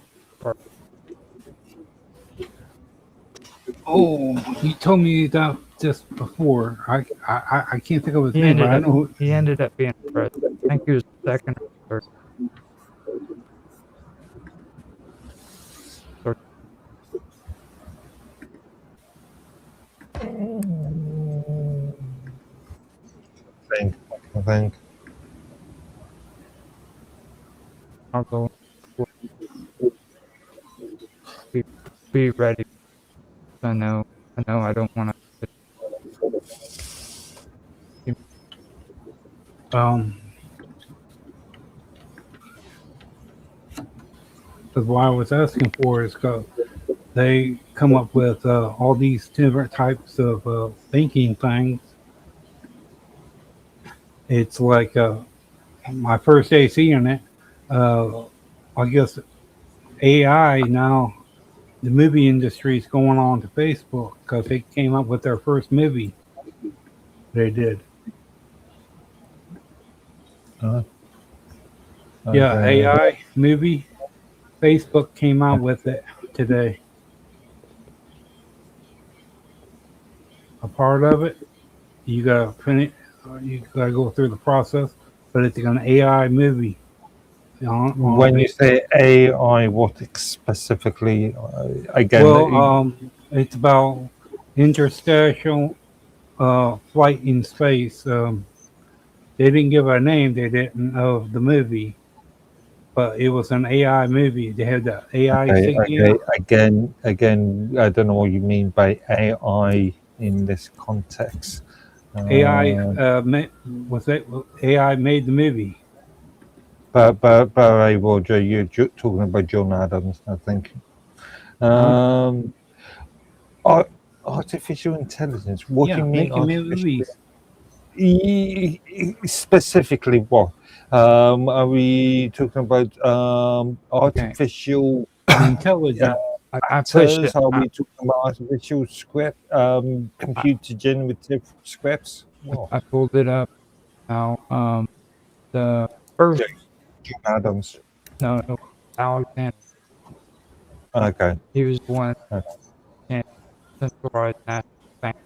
Oh, you told me that just before. I can't think of his name, but I know He ended up being president. I think he was second or third. I think. I'll go. Be ready. I know I don't want to. Because what I was asking for is because they come up with all these different types of thinking things. It's like my first day seeing it. I guess AI now, the movie industry is going on to Facebook because they came up with their first movie. They did. Yeah, AI movie. Facebook came out with it today. A part of it, you gotta print it. You gotta go through the process, but it's an AI movie. When you say AI, what specifically? Again, it's about interstitial flight in space. They didn't give a name. They didn't of the movie, but it was an AI movie. They had the AI okay. Again, I don't know what you mean by AI in this context. AI was it AI made the movie. But Roger, you're talking about John Adams, I think. Artificial intelligence. What do you mean? Making movies. Specifically, what? Are we talking about artificial Intelligent. I pushed actors? it. Are we talking about artificial script, computer generative scripts? What? I pulled it up now. The first, John Adams. no, Alexander, Okay. he was the one Okay. in centralized national bank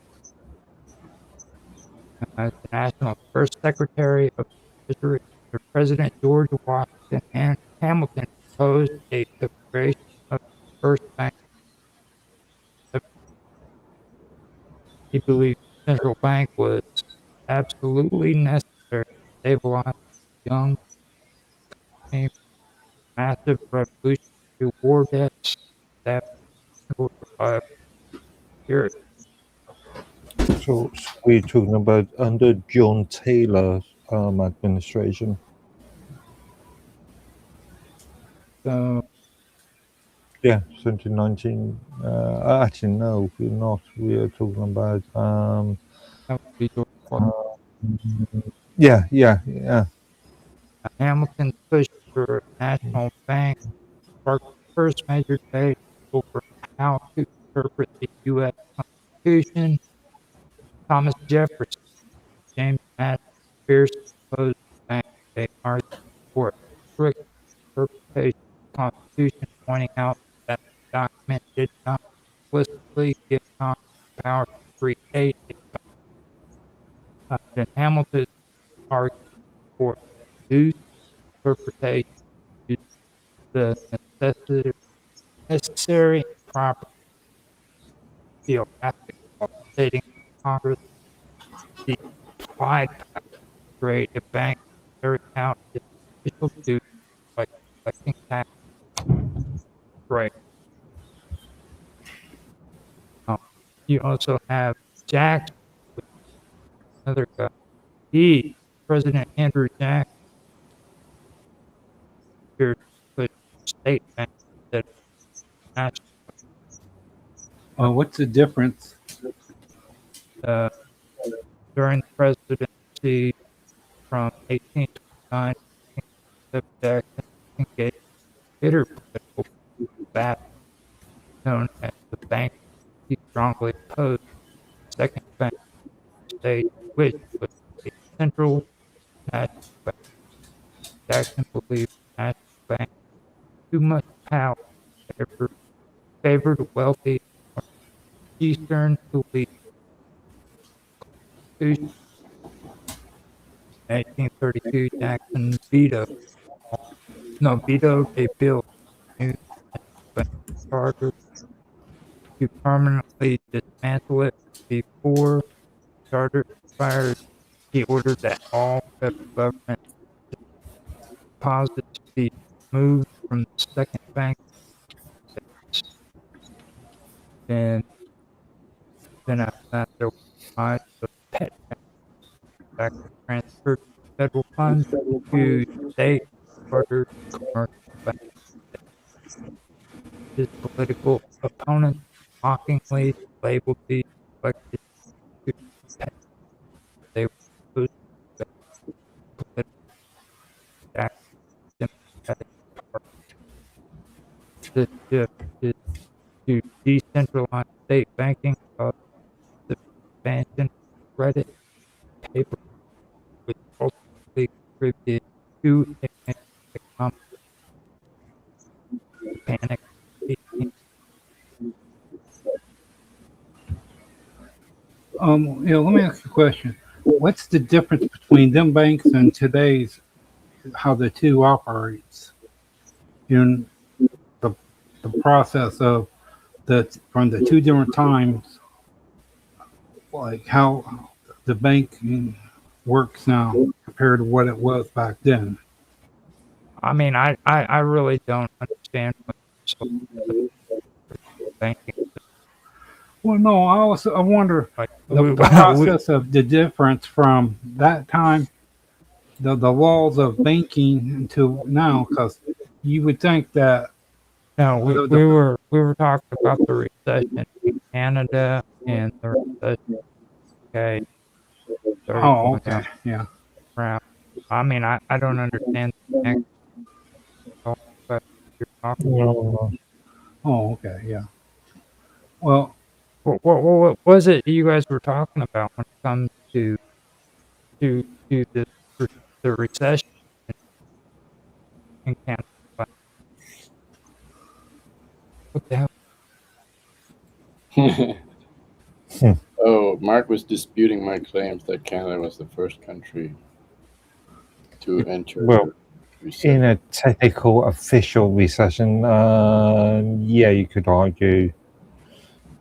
as the national first secretary of Treasury under President George Washington and Hamilton proposed the creation of the first bank. He believed the central bank was absolutely necessary to stabilize young economy, massive revolutionary war debts that would survive period. So we're talking about under John Taylor's administration. So Yeah, 2019. Actually, no, we're not. We are talking about. that would be George Washington. Yeah. Hamilton's push for a national bank sparked the first major debate over how to interpret the U.S. Constitution. Thomas Jefferson, James Madison fiercely opposed the bank. They argued for a strict interpretation of the Constitution, pointing out that the document did not explicitly give Congress the power to create a bank. Then Hamilton argued for a reduced interpretation using the necessary and proper theocratic law, stating that Congress the implied power to create a bank and carry out its official duties by collecting taxes. Right. You also have Jackson, another guy. President Andrew Jackson, here to put state bank instead of national. What's the difference? During the presidency from 1829 to 1837, Jackson engaged in bitter political battle known as the bank. He strongly opposed the second bank state, which was a central national bank. Jackson believed the national bank had too much power, favored wealthy Eastern elite. In 1832, Jackson vetoed a bill new bank charter to permanently dismantle it. Before charter expired, he ordered that all federal government deposits be moved from the second bank. And then after that, there was a rise of pet bank transferred federal funds to state chartered commercial banks. His political opponents mockingly labeled these elected to pet. They were opposed to the political act Democratic Party. The shift is to decentralize state banking caused the expansion of credit paper, which ultimately contributed to a major economic panic. Let me ask you a question. What's the difference between them banks and today's how the two operates in the the process of the from the two different times, like how the banking works now compared to what it was back then. I mean, I really don't understand what banking. Well, no, I wonder Like the process of the difference from that time, the laws of banking until now, because you would think that no, the we were talking about the recession in Canada and the recession. Okay, started oh, going okay, down yeah. around. I mean, I don't understand the connection at all, but you're talking. No, Oh, okay, yeah. Well, What was it you guys were talking about when it comes to the recession in Canada? What the hell? Oh, Mark was disputing my claims that Canada was the first country to enter well, recession. in a technical official recession, yeah, you could argue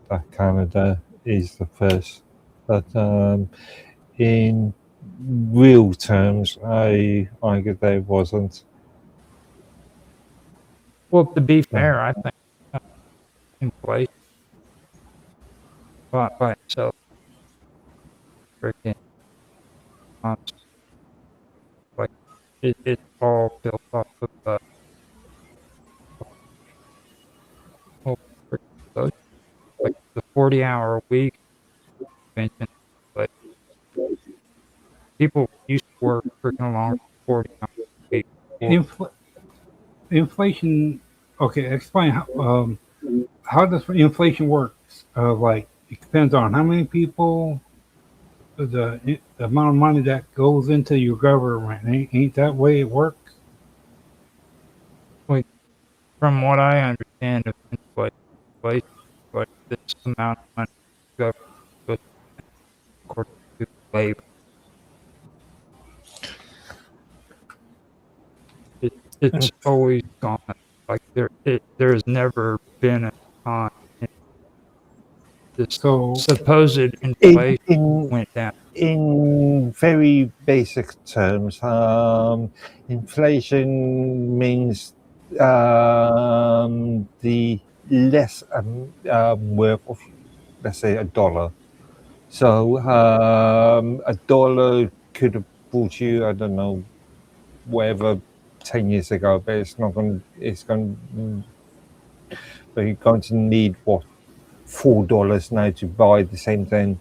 that Canada is the first, but in real terms, I argue that it wasn't. Well, to be fair, I think inflation by itself freaking monster. Like it's all built off of well, freaking social. Like the 40-hour week mentioned. Like people used to work freaking long 40 hours a week. infl- inflation. Okay, explain how does inflation works. Like it depends on how many people, the amount of money that goes into your government. Ain't that way it works? Like from what I understand of inflation, like this amount of money government goes according to labor. It's always gone. Like there's never been a time in this So supposed In inflation in went down. in very basic terms, inflation means the less worth of, let's say, a dollar. So a dollar could have bought you, I don't know, whatever 10 years ago, but it's not going. It's going. But you're going to need what, $4 now to buy the same thing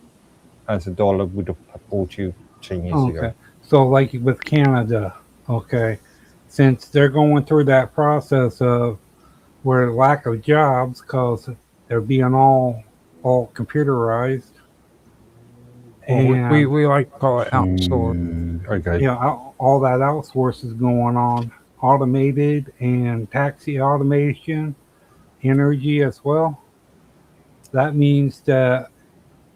as a dollar would have bought you 10 years okay, ago. so like with Canada, okay, since they're going through that process of where lack of jobs because they're being all computerized Well, and we like to call it outsourced. Okay. you know all that outsource is going on, automated and taxi automation, energy as well. That means that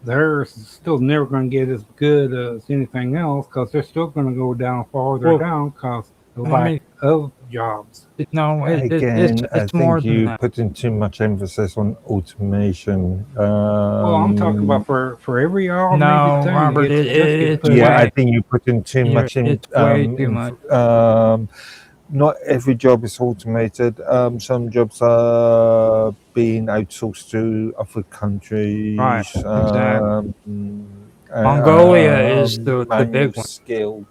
they're still never going to get as good as anything else because they're still going to go down farther Well, down because the I lack mean, of jobs. no, Again, I it's more think than you that. put in too much emphasis on automation. Well, I'm talking about for every automated No, thing that Robert, gets just get it's put yeah, I way think you put in too much in. it's way too much. Not every job is automated. Some jobs are being outsourced to other countries. Right, exactly. Mongolia is the Manual big one. skill.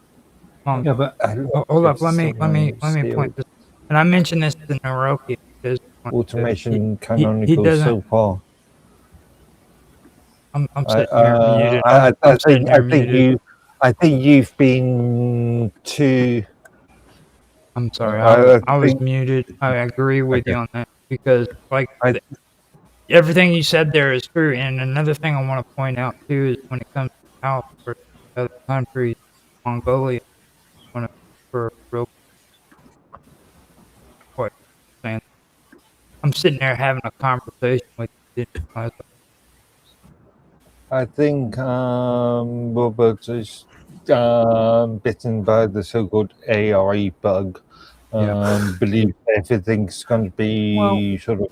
Yeah, but A lot of Hold up, jobs are still manual let me skill. point this. And I mentioned this to Naroki because Automation can only he go doesn't. so far. I'm sitting here muted. I I'm sitting here think muted. I think you've been too. I'm sorry, I I was think muted. I agree with you okay. on that because like I everything you said there is true. And another thing I want to point out too is when it comes to South versus other countries, Mongolia, one of for real quite saying. I'm sitting there having a conversation with you. I think Robert is bitten by the so-called AI bug. Believe everything's going to be sort of.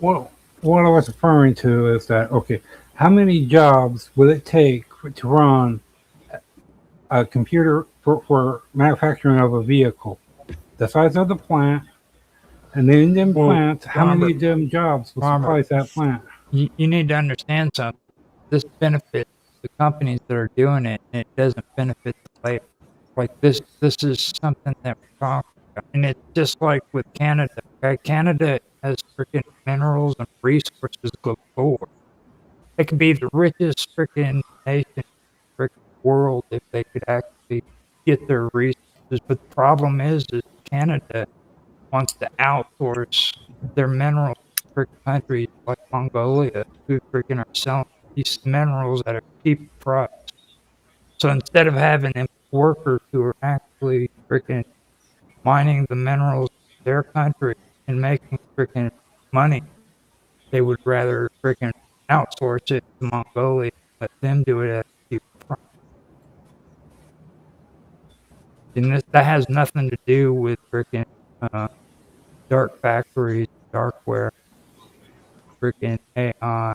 What I was referring to is that, okay, how many jobs will it take to run a computer for manufacturing of a vehicle? The size of the plant, and then in them plants, how many of them jobs will suffice that plant? You need to understand something. This benefits the companies that are doing it, and it doesn't benefit the labor. Like this is something that we're talking about, and it's just like with Canada. Okay? Canada has freaking minerals and resources galore. They could be the richest freaking nation in the freaking world if they could actually get their resources. But the problem is Canada wants to outsource their minerals to freaking countries like Mongolia who freaking are selling these minerals at a cheap price. So instead of having them workers who are actually freaking mining the minerals in their country and making freaking money, they would rather freaking outsource it to Mongolia, let them do it at a cheap price. And that has nothing to do with freaking dark factories, darkware, freaking AI,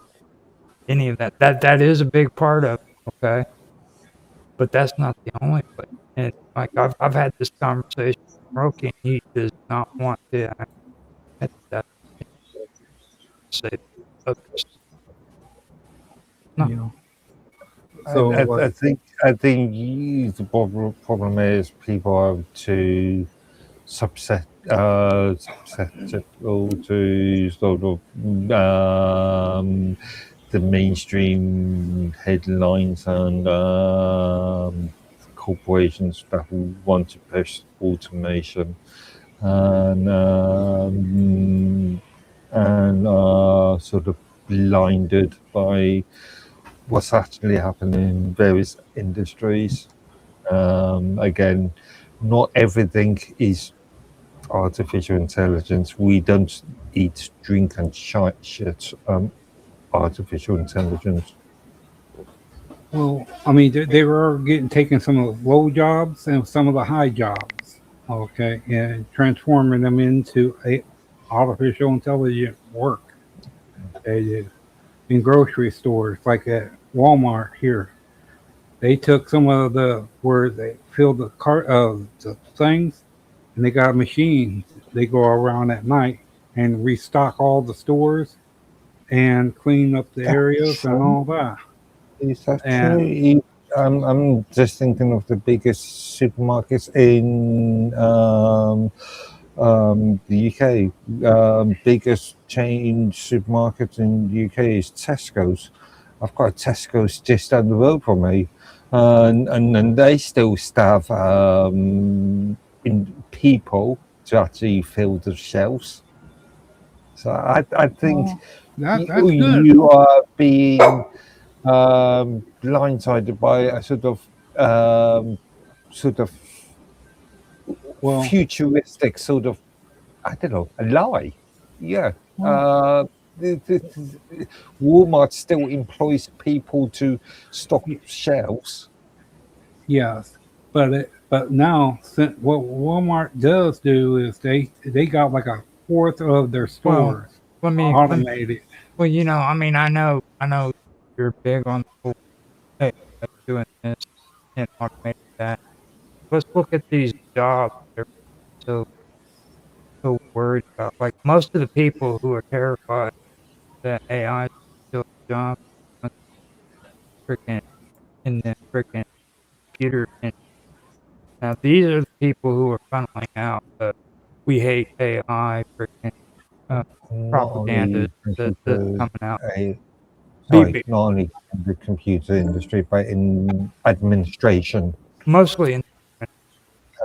any of that. That is a big part of it, okay? But that's not the only way. And like I've had this conversation with Roki, and he does not want to admit that say others. No. You know. So I think the problem is people are too susceptible to sort of the mainstream headlines and corporations that want to push automation and sort of blinded by what's actually happening in various industries. Again, not everything is artificial intelligence. We don't eat, drink, and shit artificial intelligence. well, I mean, they were getting taking some of the low jobs and some of the high jobs, okay, and transforming them into a artificial intelligent work. They do in grocery stores, like at Walmart here. They took some of the where they filled the cart of the things, and they got a machine. They go around at night and restock all the stores and clean up the areas and all that. Is that And true? I'm just thinking of the biggest supermarkets in the UK. Biggest chain supermarket in the UK is Tesco's. I've got a Tesco's just down the road from me, and they still staff in people to actually fill the shelves. So I think that's good. you are being blindsided by a sort of Well, futuristic sort of, I don't know, a lie. Yeah. Walmart still employs people to stock shelves. yes, but now what Walmart does do is they got like a fourth of their stores automated. Well, I mean, I know you're big on the whole hey, doing this and automating that. Let's look at these jobs they're so worried about. Like most of the people who are terrified that AI is still a job freaking in the freaking computer industry. Now these are the people who are funneling out we hate AI freaking propaganda that's coming out. Sorry, not only in the computer industry, but in administration. Mostly in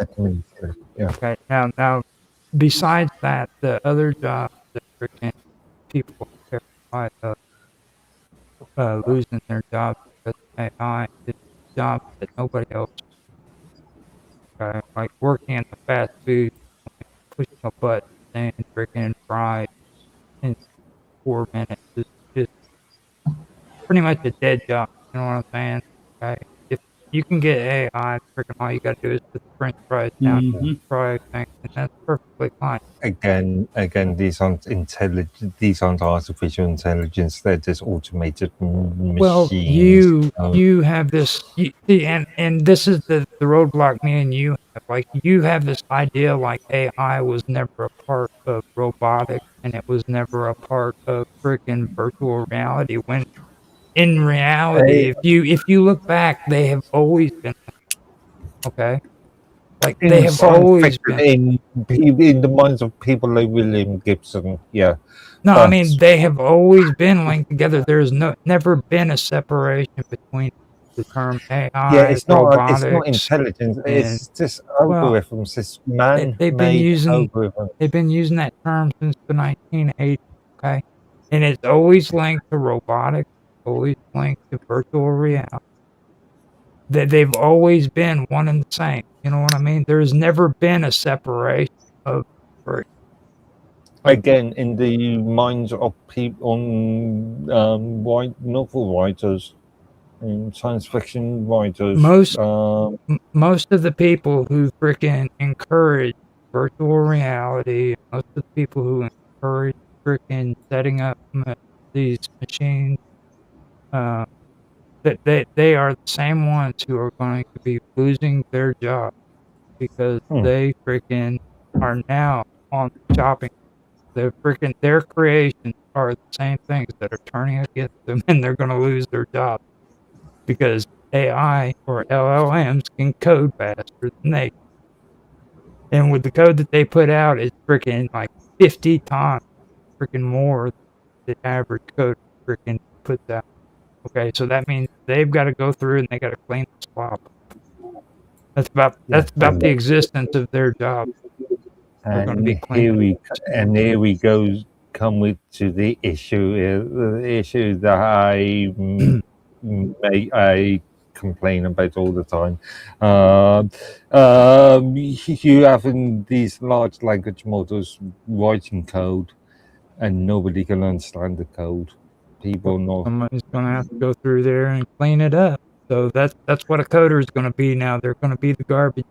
administration. Yeah. Okay. Now, besides that, the other jobs that freaking people are terrified of losing their jobs because of AI is jobs that nobody else. Okay, like working in the fast food, pushing a button, and freaking fries in 4 minutes is just pretty much a dead job. You know what I'm saying? Okay. you can get AI. Freaking all you got to do is put the French fries down, fry thing, and that's perfectly fine. Again, these aren't intelligent. These aren't artificial intelligence. They're just automated machines. Well, you have this, and this is the roadblock me and you have. Like, you have this idea like AI was never a part of robotics, and it was never a part of freaking virtual reality. When in reality, if you look back, they have always been okay. Like they in have science always fiction, been. in the minds of people like William Gibson, yeah. No, I But mean they have always been linked together. There's never been a separation between the term yeah, AI, it's not robotics, intelligence. and It's just well, algorithms. It's they've been man-made using algorithms. that term since the 1980s. Okay, and it's always linked to robotics, always linked to virtual reality. They've always been one and the same. You know what I mean? There's never been a separation of three. Like, Again, in the minds of people, white novel writers, and science fiction writers, most of the people who freaking encourage virtual reality, most of the people who encourage freaking setting up these machines, that they are the same ones who are going to be losing their job because they freaking are now on the shopping. Their creations are the same things that are turning against them, and they're going to lose their job because AI or LLMs can code faster than they. And with the code that they put out, it's freaking like 50 times freaking more than the average code freaking puts out. Okay, so that means they've got to go through and they got to clean the slop. That's about the existence of their job. They're going to be clean. Here we go. Come with to the issue that I complain about all the time. You having these large language models writing code, and nobody can understand the code. People know Somebody's going to have to go through there and clean it up. So that's what a coder is going to be now. They're going to be the garbage.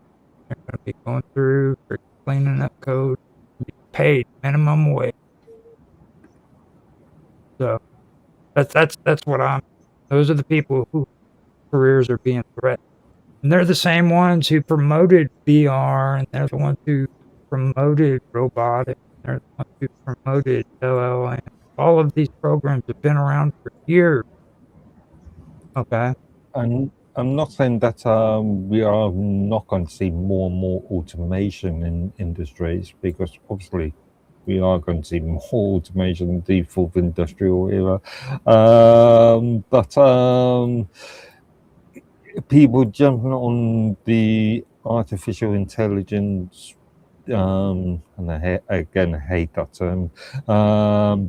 They're going to be going through, cleaning up code, be paid minimum wage. So that's what I'm. Those are the people whose careers are being threatened, and they're the same ones who promoted VR, and they're the ones who promoted robotics. They're the ones who promoted LLM. All of these programs have been around for years. Okay. I'm not saying that we are not going to see more and more automation in industries, because obviously we are going to see more automation in the fourth industrial era. But people jumping on the artificial intelligence, and I hate that term,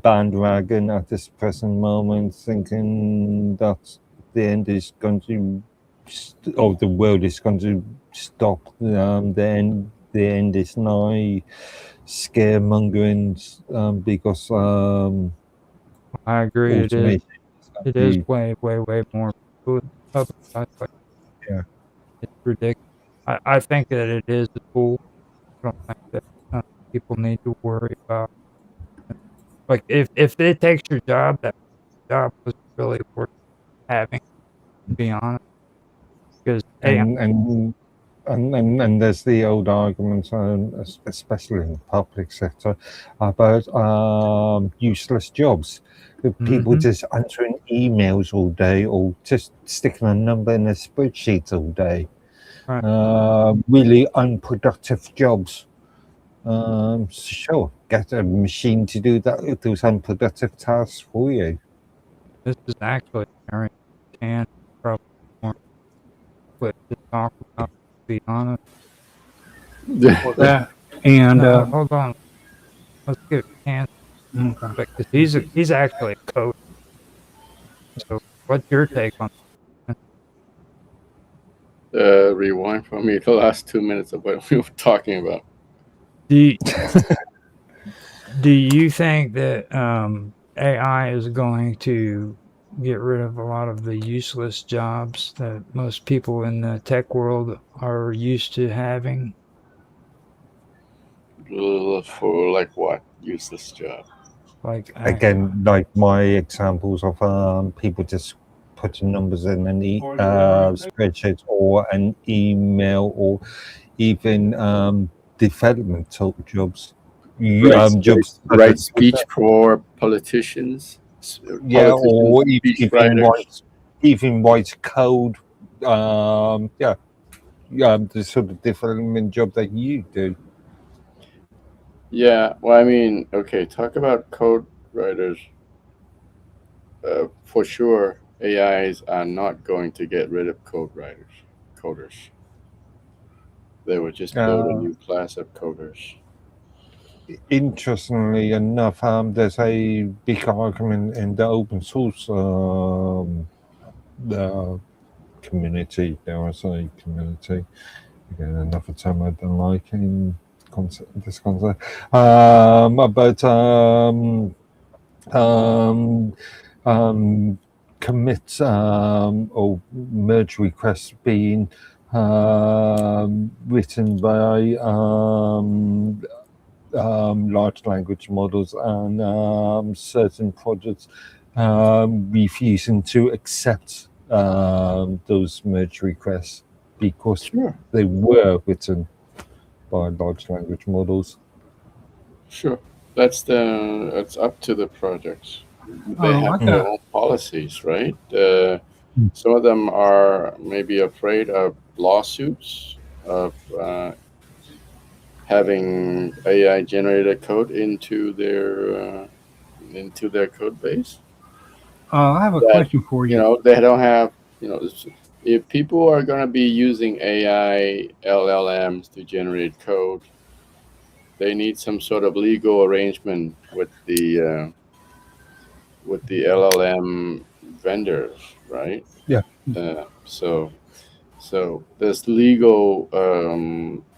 bandwagon at this present moment, thinking that the end is going to, the world is going to stop. The end is nigh. Scaremongering, because I agree. It is way more publicized. Yeah, it's ridiculous. I think that it is a tool. I don't think that people need to worry about. Like, if it takes your job, that job was really worth having, to be honest. Because and there's the old argument, especially in the public sector, about useless jobs. People just answering emails all day, or just sticking a number in a spreadsheet all day. Right. Really unproductive jobs. Sure, get a machine to do those unproductive tasks for you. This is actually very probably more quick to talk about, to be honest. That and hold on, let's get Can because he's actually a coach. So, what's your take on that? Rewind for me the last 2 minutes of what we were talking about. Do you think that AI is going to get rid of a lot of the useless jobs that most people in the tech world are used to having. For like what useless job? Like Again, like my examples of people just putting numbers in an spreadsheet or an email or even development jobs. Jobs such Write as speech for politicians. yeah, Politicians, or speech writers. even write code. Yeah, the sort of development job that you do. Yeah, well, I mean, okay, talk about code writers. For sure, AIs are not going to get rid of coders. They would just build a Uh, new class of coders. Interestingly enough, there's a big argument in the open source the community. There was a community. Again, another term I don't like in this concept. But commit or merge requests being written by large language models and certain projects refusing to accept those merge requests because Sure, they were written by large language models. sure. That's up to the projects. They I have their thought own policies, right? Some of them are maybe afraid of lawsuits, of having AI generated code into their code base. I have a That question for you. they don't have if people are going to be using AI LLMs to generate code, they need some sort of legal arrangement with the LLM vendors, right? Yeah. So there's legal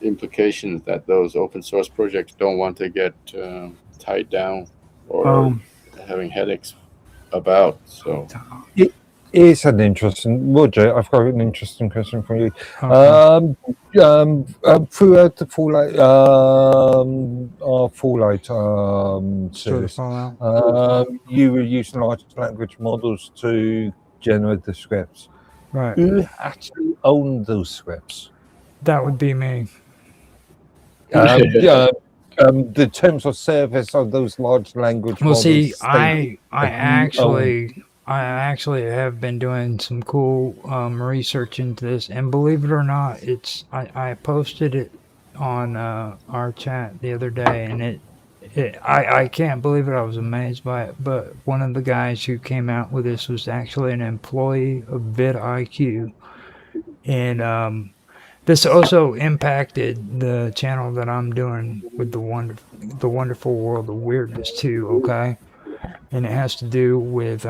implications that those open source projects don't want to get tied down or having headaches about. So It is an interesting, Roger. I've got an interesting question for you. Throughout the Fallout sort of series, Fallout. you were using large language models to generate the scripts. Right. Who actually owned those scripts? That would be me. The terms of service of those large language Well, models. see, state I that you own. actually have been doing some cool research into this, and believe it or not, I posted it on our chat the other day, and I can't believe it. I was amazed by it. But one of the guys who came out with this was actually an employee of vidIQ, and this also impacted the channel that I'm doing with the wonderful world of weirdness too. Okay, and it has to do with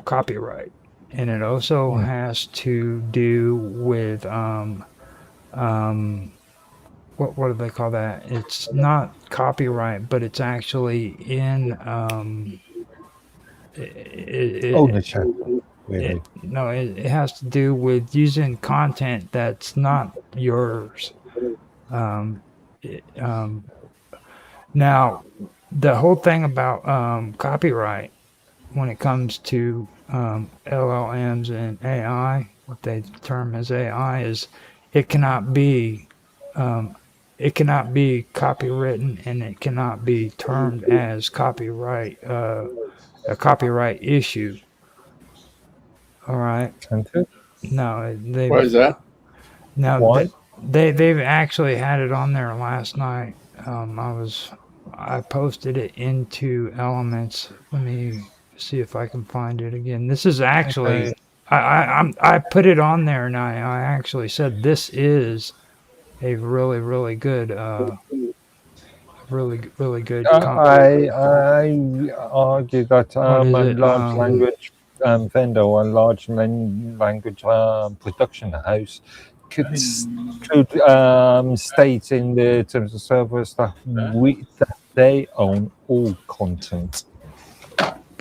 copyright, and it also has to do with what do they call that? It's not copyright, but it's actually in Ownership, really. it has to do with using content that's not yours. Um, now, the whole thing about copyright when it comes to LLMs and AI, what they term as AI, is it cannot be copywritten, and it cannot be termed as copyright a copyright issue. All right. No, why is that? Why? They've actually had it on there last night. I posted it into Elements. Let me see if I can find it again. This is actually I put it on there, and I actually said this is a really good really good I argue that what is a it? large language vendor or a large language production house could state in the terms of service that they own all content.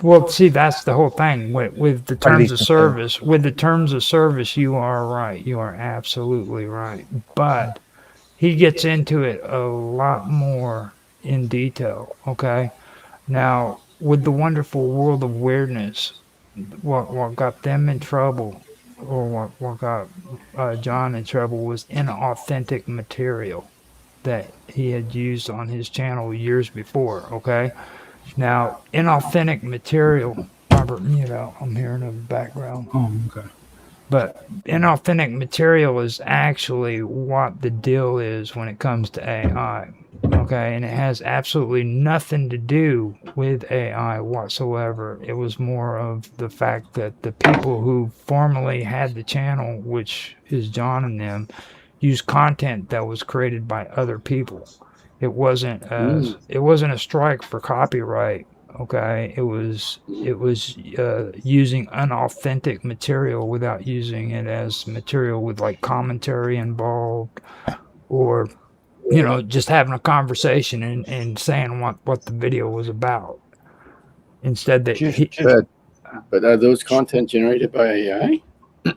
Well, see, that's the whole thing with the terms of least until- service. With the terms of service, you are right. You are absolutely right. But he gets into it a lot more in detail. Okay. Now, with the wonderful world of weirdness, what got them in trouble, or what got John in trouble, was inauthentic material that he had used on his channel years before. Okay. Now, inauthentic material. Robert, mute out. I'm hearing a background. Oh, okay. But inauthentic material is actually what the deal is when it comes to AI. Okay, and it has absolutely nothing to do with AI whatsoever. It was more of the fact that the people who formerly had the channel, which is John and them, used content that was created by other people. It wasn't a strike for copyright. Okay, it was using unauthentic material without using it as material with like commentary involved, or just having a conversation and saying what the video was about. Instead, that Just, he just But are those content generated by AI?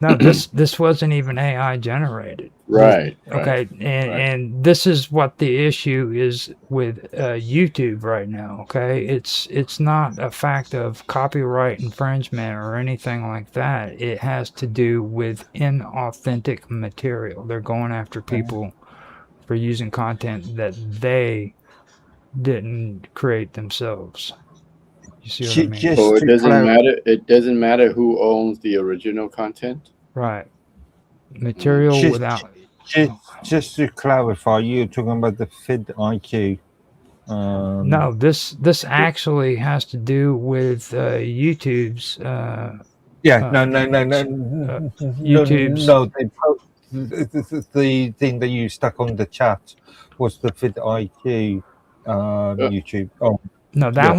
no, this wasn't even AI generated. Right. Okay, and right. and this is what the issue is with YouTube right now. Okay, it's not a fact of copyright infringement or anything like that. It has to do with inauthentic material. They're going after people for using content that they didn't create themselves. You see what I mean? just So it to doesn't clarify. matter. It doesn't matter who owns the original content. Right. Material Just, without. just to clarify, you're talking about the vidIQ. No, this actually has to do with YouTube's. Yeah, no, YouTube's. no. The thing that you stuck on the chat was the vidIQ YouTube. Oh, No, that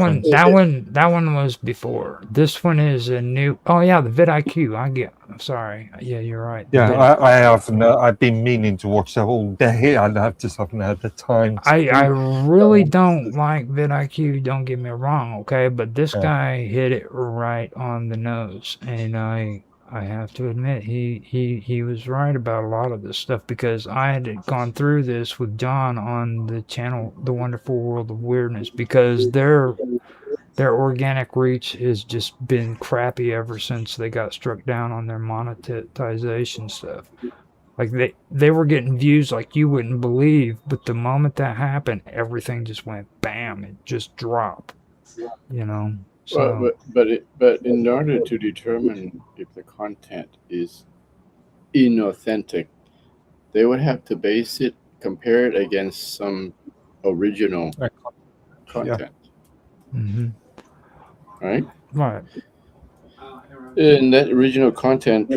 one was before. This one is a new. Oh yeah, the vidIQ. I'm sorry. Yeah, you're right. yeah, I haven't. I've been meaning to watch that all day, and I just haven't had the time. I really don't like vidIQ. Don't get me wrong, okay, but this guy hit it right on the nose, and I have to admit he was right about a lot of this stuff, because I had gone through this with John on the channel, The Wonderful World of Weirdness, because their organic reach has just been crappy ever since they got struck down on their monetization stuff. Like they were getting views like you wouldn't believe, but the moment that happened, everything just went bam. It just dropped. So But in order to determine if the content is inauthentic, they would have to compare it against some original content, right? Right. And that original content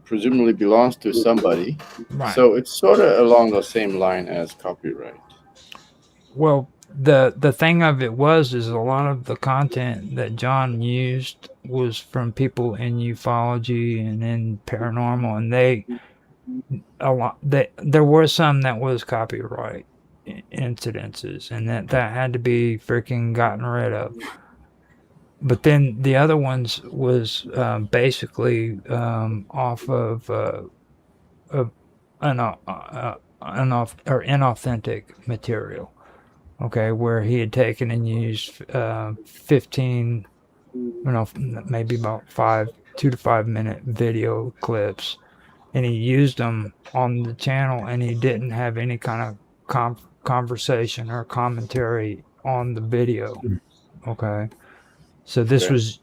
presumably belongs to somebody. Right. So it's sort of along the same line as copyright. Well, the thing of it is a lot of the content that John used was from people in ufology and in paranormal, and there were some that was copyright incidences, and that had to be freaking gotten rid of. But then the other ones was basically off of inauthentic material. Okay, where he had taken and used 15, maybe about 2 to 5 minute video clips, and he used them on the channel, and he didn't have any kind of conversation or commentary on the video. Okay. So this was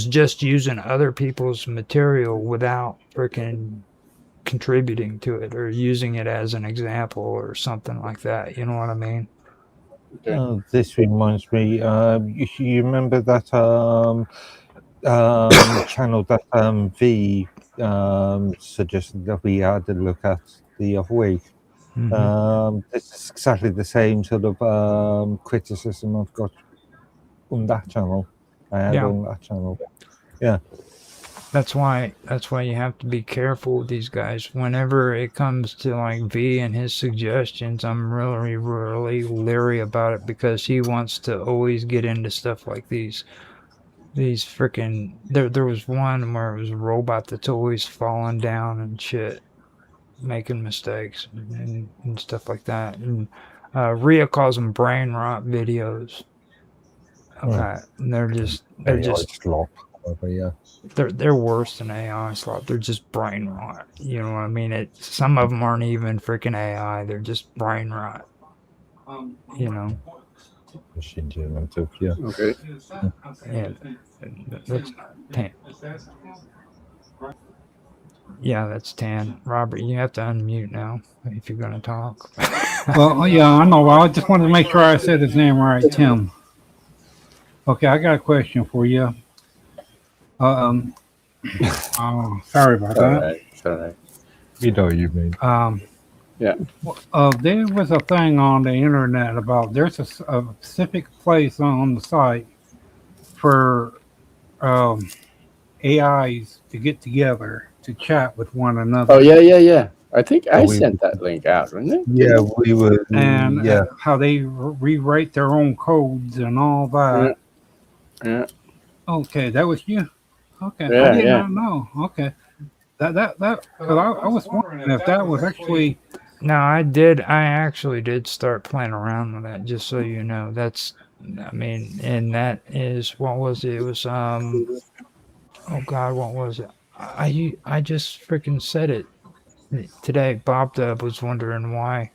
just using other people's material without freaking contributing to it or using it as an example or something like that. You know what I mean? Okay. This reminds me. You remember that channel that V suggested that we had to look at the other week? This is exactly the same sort of criticism I've got on that channel. I had on that channel. Yeah. That's why you have to be careful with these guys. Whenever it comes to like V and his suggestions, I'm really, really leery about it, because he wants to always get into stuff like these these freaking there was one where it was a robot that's always falling down and shit, making mistakes and stuff like that. And Rhea calls them brain rot videos. Okay, and they're just slop. Yeah. they're worse than AI slop. They're just brain rot. You know what I mean? Some of them aren't even freaking AI. They're just brain rot. You know. Machine generative. Yeah. Okay. Yeah, that's 10. Yeah, that's 10. Robert, you have to unmute now if you're going to talk. Well, yeah, I know. I just wanted to make sure I said his name right, Tim. Okay, I got a question for you. Sorry about that. All right. You know what you mean. Yeah. There was a thing on the internet about there's a specific place on the site for AIs to get together to chat with one another. Oh yeah. I think I sent that link out, wasn't it? Yeah, we were. And yeah. how they rewrite their own codes and all that. Yeah. Okay, that was you. Okay, Yeah, I did yeah. not know. Okay, that. Cause I was wondering if that was actually. No, I actually did start playing around with that, just so you know. I mean, and that is, what was it? It was, oh God, what was it? I just freaking said it today. Bob Dub was wondering why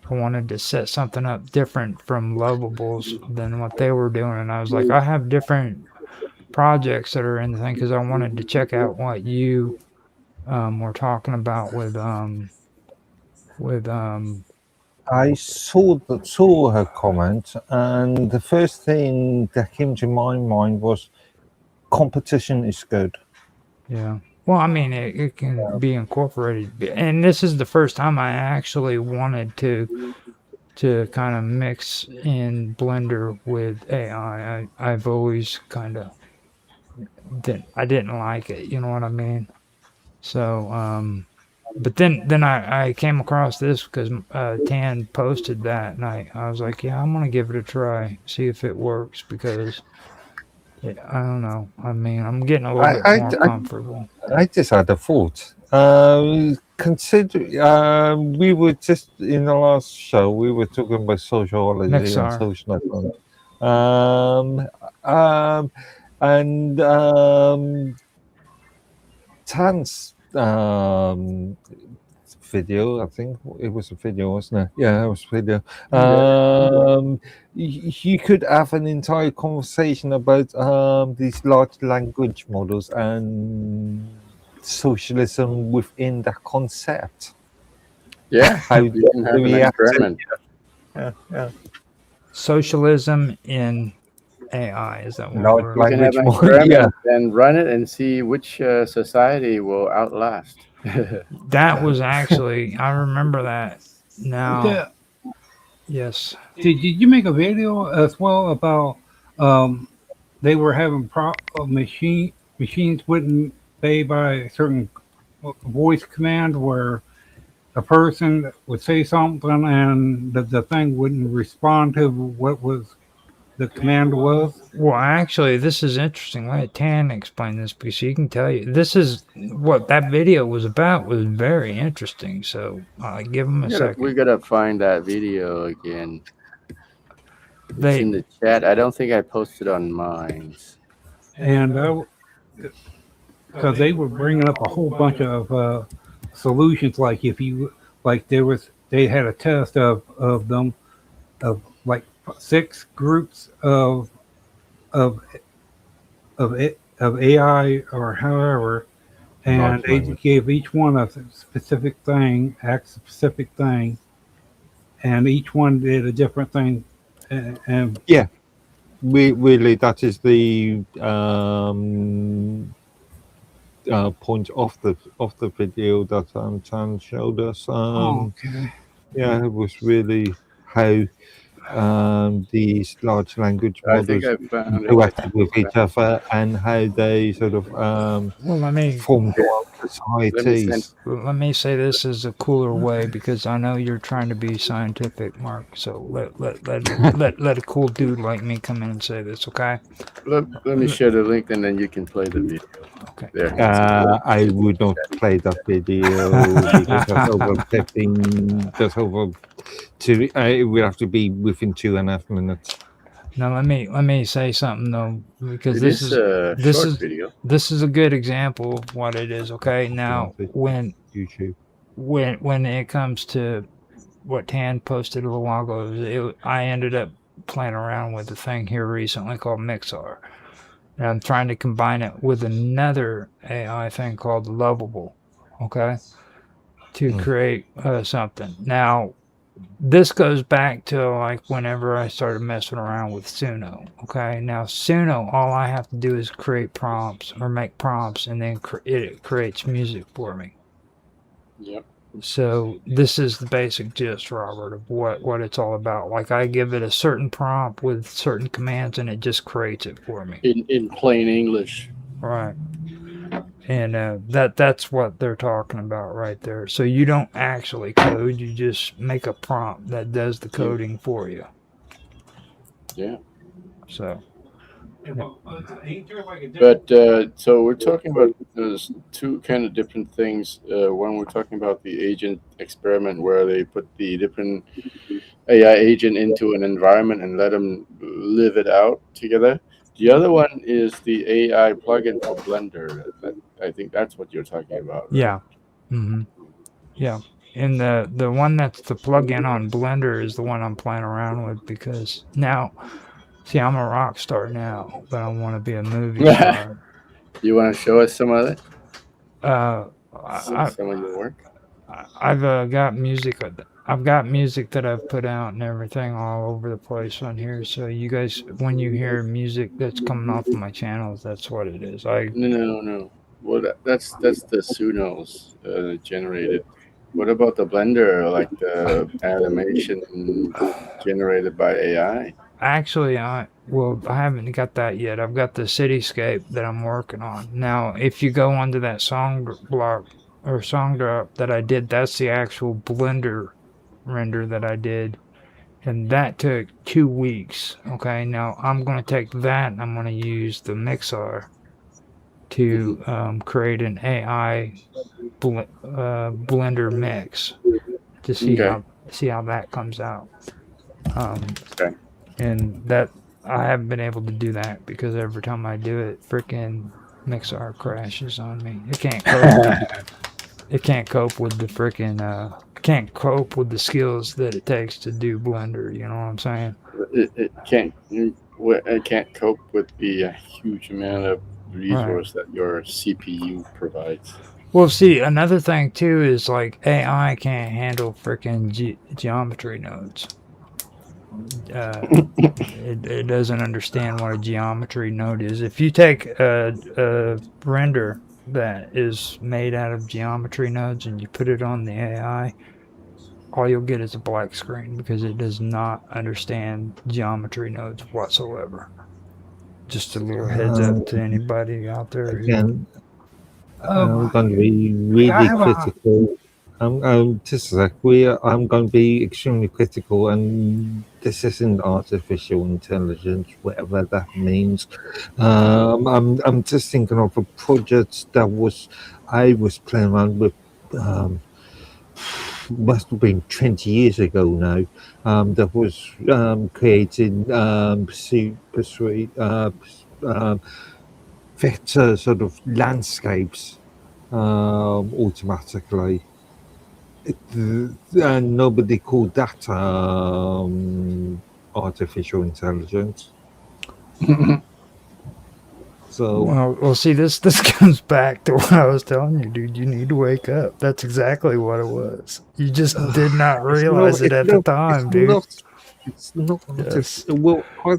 I wanted to set something up different from Lovables than what they were doing. And I was like, I have different projects that are in the thing because I wanted to check out what you were talking about with I saw her comment, and the first thing that came to my mind was competition is good. yeah. Well, I mean, it can be incorporated, and this is the first time I actually wanted to kind of mix in Blender with AI. I've always kind of didn't like it, you know what I mean? So, but then I came across this because Tan posted that, and I was like, yeah, I'm gonna give it a try, see if it works, because I don't know. I mean, I'm getting a little bit more comfortable. I just had a thought. Consider we were just in the last show we were talking about sociology Mixar. and social network. And Tan's video, I think it was a video, wasn't it? Yeah, it was a video. You could have an entire conversation about these large language models and socialism within that concept. Yeah. How You can have an experiment. Yeah. Socialism in AI, is that what Large You can have language an model. experiment Yeah. and run it and see which society will outlast. That was actually, I remember that now. Yeah. Yes. Did you make a video as well about they were having machines wouldn't obey by a certain voice command where a person would say something and the thing wouldn't respond to what was the command was? Well, actually, this is interesting. Let Tan explain this because he can tell you. This is what that video was about. Was very interesting. So give him a second. We gotta find that video again. It's They- in the chat. I don't think I posted on mine. And because they were bringing up a whole bunch of solutions, like if you like they had a test of them of like 6 groups of AI or however, and they gave each one a specific thing, a specific thing, and each one did a different thing. And Yeah, really, that is the point of the video that Tan showed us. okay. Yeah, it was really how these large language I think models I found it. interacted with each other and how they sort of Well, let me. formed societies. Let me say this is a cooler way because I know you're trying to be scientific, Mark. So let a cool dude like me come in and say this, okay? Let me share the link, and then you can play the video. Okay. There. I would not play that video because that's over 15. That's over two. It would have to be within 2.5 minutes. Now let me say something though, because It is a short video. this is a good example of what it is. Okay, now when YouTube, when it comes to what Tan posted a little while ago, I ended up playing around with a thing here recently called Mixar, and I'm trying to combine it with another AI thing called Lovable, okay, to create something. Now this goes back to like whenever I started messing around with Suno. Okay, now Suno, all I have to do is create prompts or make prompts, and then it creates music for me. Yep. So this is the basic gist, Robert, of what it's all about. Like I give it a certain prompt with certain commands, and it just creates it for me. In plain English. Right. And that's what they're talking about right there. So you don't actually code; you just make a prompt that does the coding for you. Yeah. So. But so we're talking about there's two kind of different things. One, we're talking about the agent experiment where they put the different AI agent into an environment and let them live it out together. The other one is the AI plugin for Blender. I think that's what you're talking about. Right? Yeah. Mm-hmm. Yeah. And the one that's the plug-in on Blender is the one I'm playing around with because now, see, I'm a rock star now, but I want to be a movie star. You want to show us some of it? Some of your work? I've got music. I've got music that I've put out and everything all over the place on here. So you guys, when you hear music that's coming off of my channels, that's what it is. No. Well, that's the Sunos generated. What about the Blender, like the animation generated by AI? Actually, I haven't got that yet. I've got the cityscape that I'm working on. Now, if you go onto that song block or song drop that I did, that's the actual Blender render that I did. And that took 2 weeks. Okay, now I'm going to take that and I'm going to use the Mixar to create an AI Blender mix to see how that comes out. Okay. And that I haven't been able to do that because every time I do it, freaking Mixar crashes on me. It can't cope. It can't cope with the freaking. Can't cope with the skills that it takes to do Blender. You know what I'm saying? It can't cope with the huge amount of resource that your CPU provides. Well, see, another thing too is like AI can't handle freaking geometry nodes. It doesn't understand what a geometry node is. If you take a render that is made out of geometry nodes and you put it on the AI, all you'll get is a black screen because it does not understand geometry nodes whatsoever. Just a little heads up to anybody out there. Again, I'm going to be really critical. I'm going to be extremely critical, and this isn't artificial intelligence, whatever that means. I'm just thinking of a project that I was playing around with. Must have been 20 years ago now. That was creating vector sort of landscapes automatically. And nobody called that artificial intelligence. So well, see, this comes back to what I was telling you, dude. You need to wake up. That's exactly what it was. You just did not realize it at the time, dude. It's not. Yes. Well, the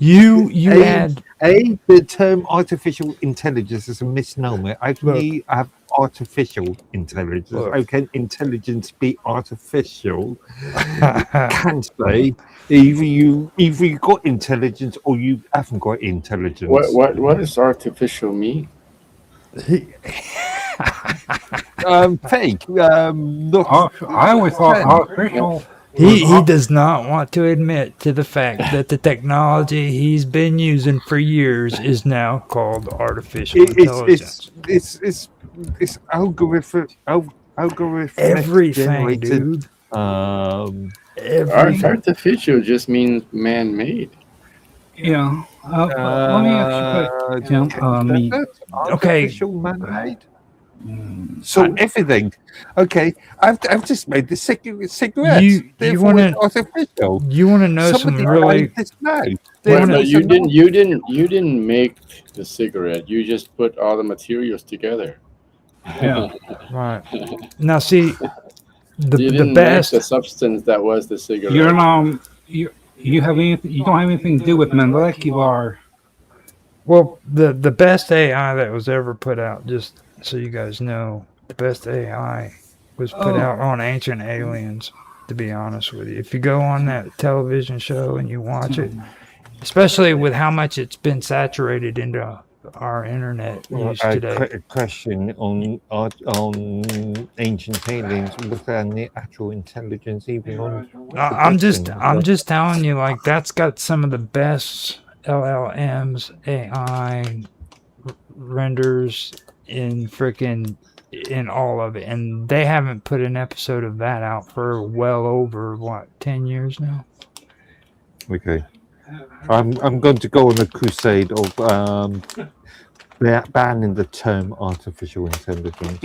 term artificial intelligence is a misnomer. I have artificial intelligence. How can intelligence be artificial? Can't be. Either you got intelligence or you haven't got intelligence. What does artificial mean? Fake. Not. I always thought artificial. He does not want to admit to the fact that the technology he's been using for years is now called artificial intelligence. It's algorithmic Everything, generated. dude. Artificial just means man-made. Yeah. Let me ask you a question. Artificial man-made. So everything. Okay, I've just made the cigarettes. You want to artificial. You want to know Somebody some really? made this now. Well, no, you didn't make the cigarette. You just put all the materials together. Yeah. Right. Now see, You the didn't best. make the substance that was the cigarette. You don't have anything. You don't have anything to do with molecular. Well, the best AI that was ever put out, just so you guys know, the best AI was put out on Ancient Aliens, to be honest with you. If you go on that television show and you watch it, especially with how much it's been saturated into our internet use today. Question on Ancient Aliens, was there any actual intelligence even on? I'm just telling you, like, that's got some of the best LLMs, AI renders in all of it, and they haven't put an episode of that out for well over 10 years now. Okay, I'm going to go on a crusade of banning the term artificial intelligence.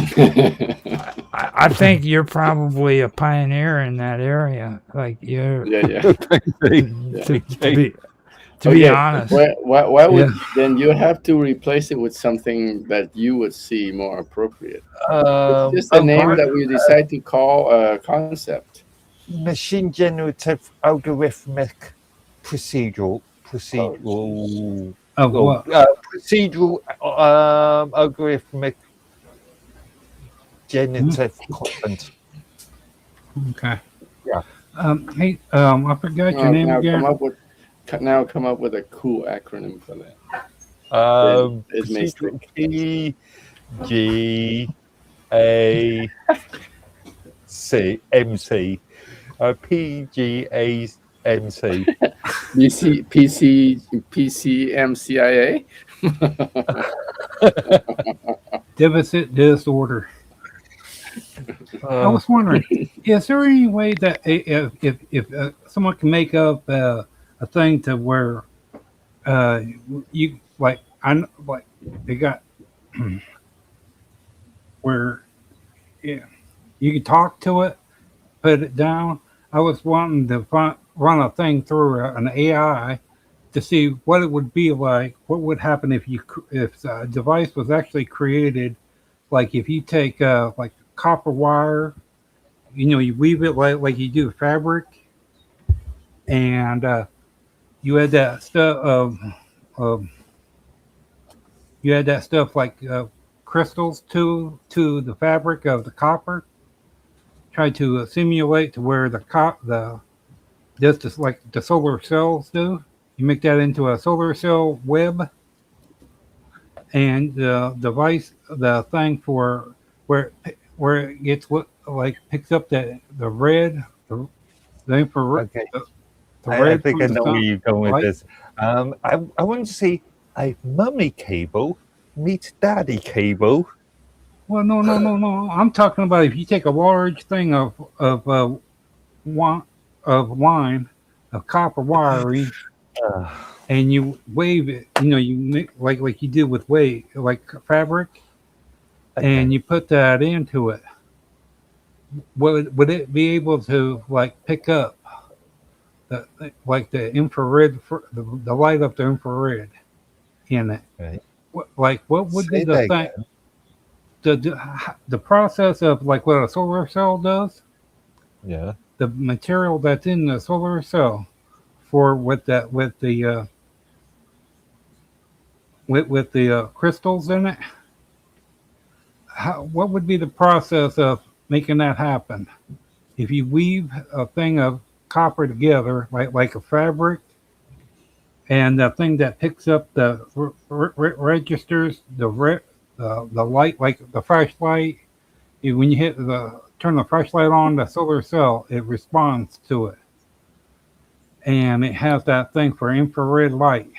I think you're probably a pioneer in that area. Like you're to be honest. Why would then you have to replace it with something that you would see more appropriate? It's just a name that we decide to call a concept. Machine generative algorithmic procedural Procedural algorithmic generative content. Okay. Yeah. Hey, I forgot your name again. Come up with a cool acronym for that. It makes PGAMC. PGAMC. PCMCIA. Deficit disorder. I was wondering, is there any way that if someone can make up a thing to where you they got where you can talk to it, put it down. I was wanting to run a thing through an AI to see what it would be like. What would happen if a device was actually created? Like if you take like copper wire, you weave it like you do fabric, and you add that stuff like crystals to the fabric of the copper. Try to simulate to where just like the solar cells do. You make that into a solar cell web, and the device, the thing for where it gets picks up the red, the infrared. Okay. The I red think I from know the where you're going with light. this. I want to see a mummy cable meet daddy cable. Well, no. I'm talking about if you take a large thing of wine, of copper wiring, and you wave it. You make like you do with like fabric, and you put that into it. Would it be able to pick up the infrared, the light of the infrared in it? Right. What would be Say the that thing? again. The process of what a solar cell does, Yeah. the material that's in the solar cell with the crystals in it. What would be the process of making that happen? If you weave a thing of copper together, like a fabric, and the thing that picks up the registers the the light, like the flashlight. When you turn the flashlight on, the solar cell, it responds to it, and it has that thing for infrared light.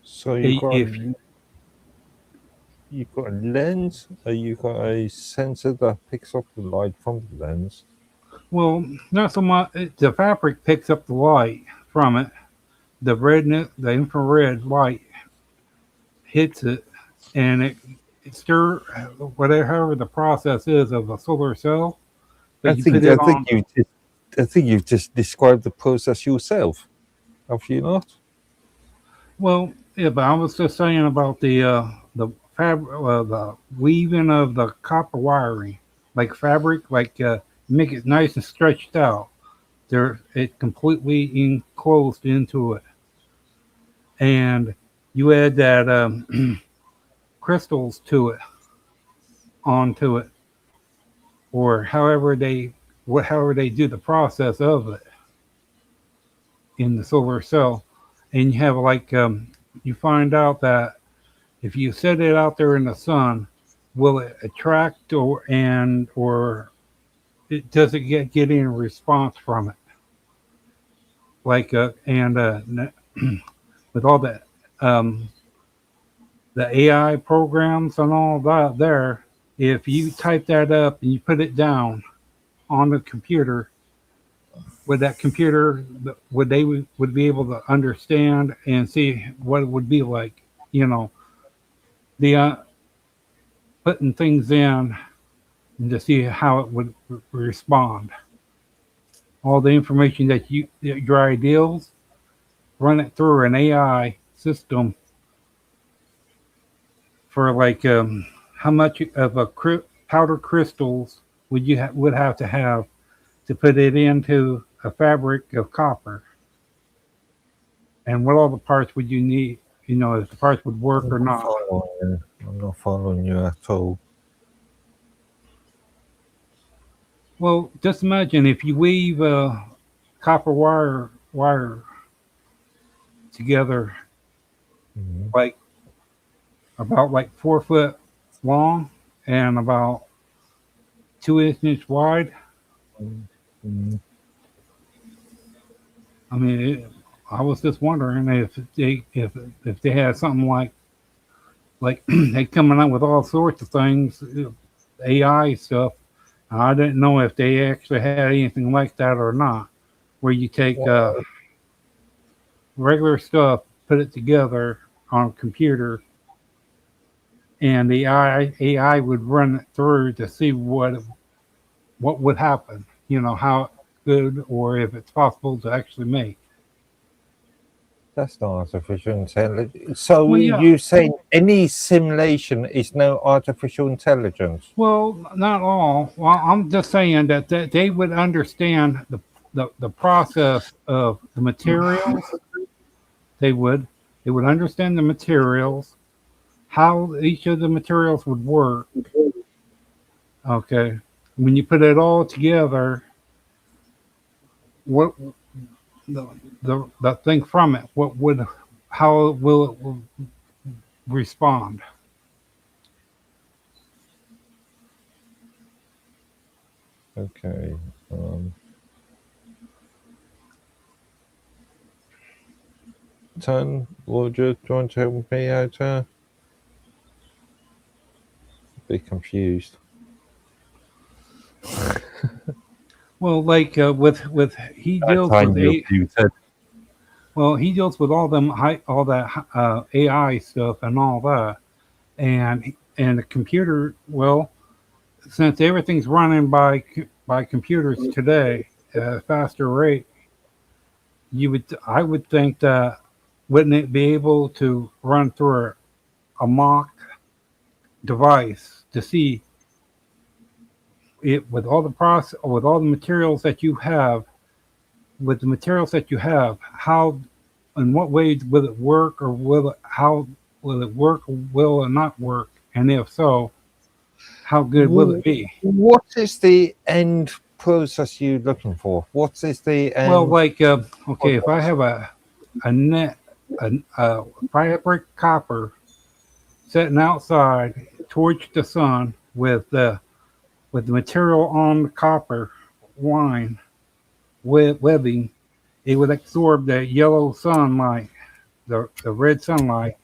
So you've got If you've got a lens, or you've got a sensor that picks up the light from the lens. well, not so much. The fabric picks up the light from it. The infrared light hits it, and it stir whatever the process is of a solar cell. I But you put think it on. I think you've just described the process yourself. Have you not? Well, yeah, but I was just saying about the weaving of the copper wiring, like fabric, like make it nice and stretched out. It completely enclosed into it, and you add that crystals to it, onto it, or however they do the process of it in the solar cell, and you have like you find out that if you set it out there in the sun, will it attract or does it get any response from it? Like with all the AI programs and all that there, if you type that up and you put it down on the computer, would that computer would be able to understand and see what it would be like? You know, the putting things in and to see how it would respond. All the information that your ideals, run it through an AI system for like how much of a powder crystals would have to put it into a fabric of copper, and what all the parts would you need? You know, if the parts would work or not. I'm not following you at all. Well, just imagine if you weave copper wire together, like about like 4 foot long and about 2 inches wide. I mean, I was just wondering if they had something like they coming out with all sorts of things, AI stuff. I didn't know if they actually had anything like that or not, where you take regular stuff, put it together on a computer, and the AI would run it through to see what would happen. You know, how good or if it's possible to actually make. That's not artificial intelligence. So Well, yeah. you saying any simulation is no artificial intelligence? Well, not all. Well, I'm just saying that they would understand the process of the materials. They would understand the materials, how each of the materials would work. Okay, when you put it all together, what the thing from it, how will it respond? Okay. Roger, do you want to help me out here? A bit confused. Well, like with he deals with he deals with all that AI stuff and all that, and the computer. Well, since everything's running by computers today at a faster rate, I would think that wouldn't it be able to run through a mock device to see it with all the materials that you have, how in what ways will it work, or how will it work, or will it not work, and if so, how good will it be? What is the end process you're looking for? What is the end? Well, like okay, if I have a fabric copper sitting outside torch the sun with the material on the copper line webbing, it would absorb the yellow sunlight, the red sunlight,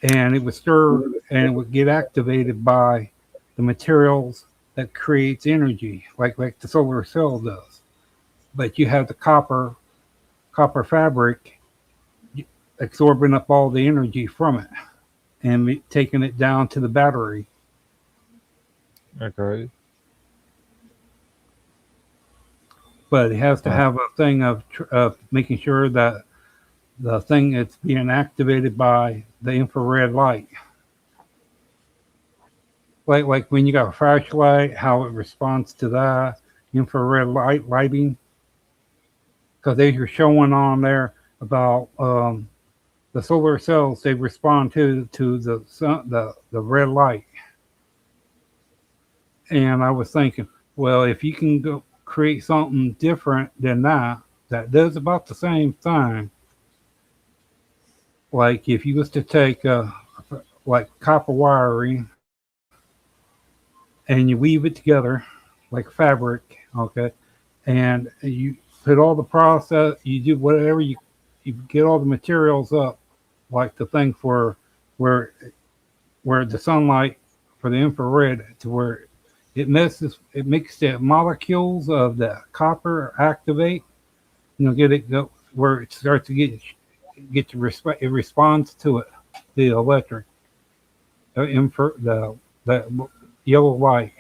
and it would stir and it would get activated by the materials that creates energy, like the solar cell does. But you have the copper fabric absorbing up all the energy from it and taking it down to the battery. Okay. But it has to have a thing of making sure that the thing that's being activated by the infrared light. Like when you got a flashlight, how it responds to that infrared lighting. Because they are showing on there about the solar cells, they respond to the sun, the red light. And I was thinking, well, if you can go create something different than that does about the same thing. Like if you was to take like copper wiring and you weave it together like fabric, okay, and you put all the process, you do whatever you get all the materials up, like the thing for where the sunlight for the infrared to where it makes the molecules of the copper activate, get it go where it starts to get to respect. It responds to it, the electric, the yellow light.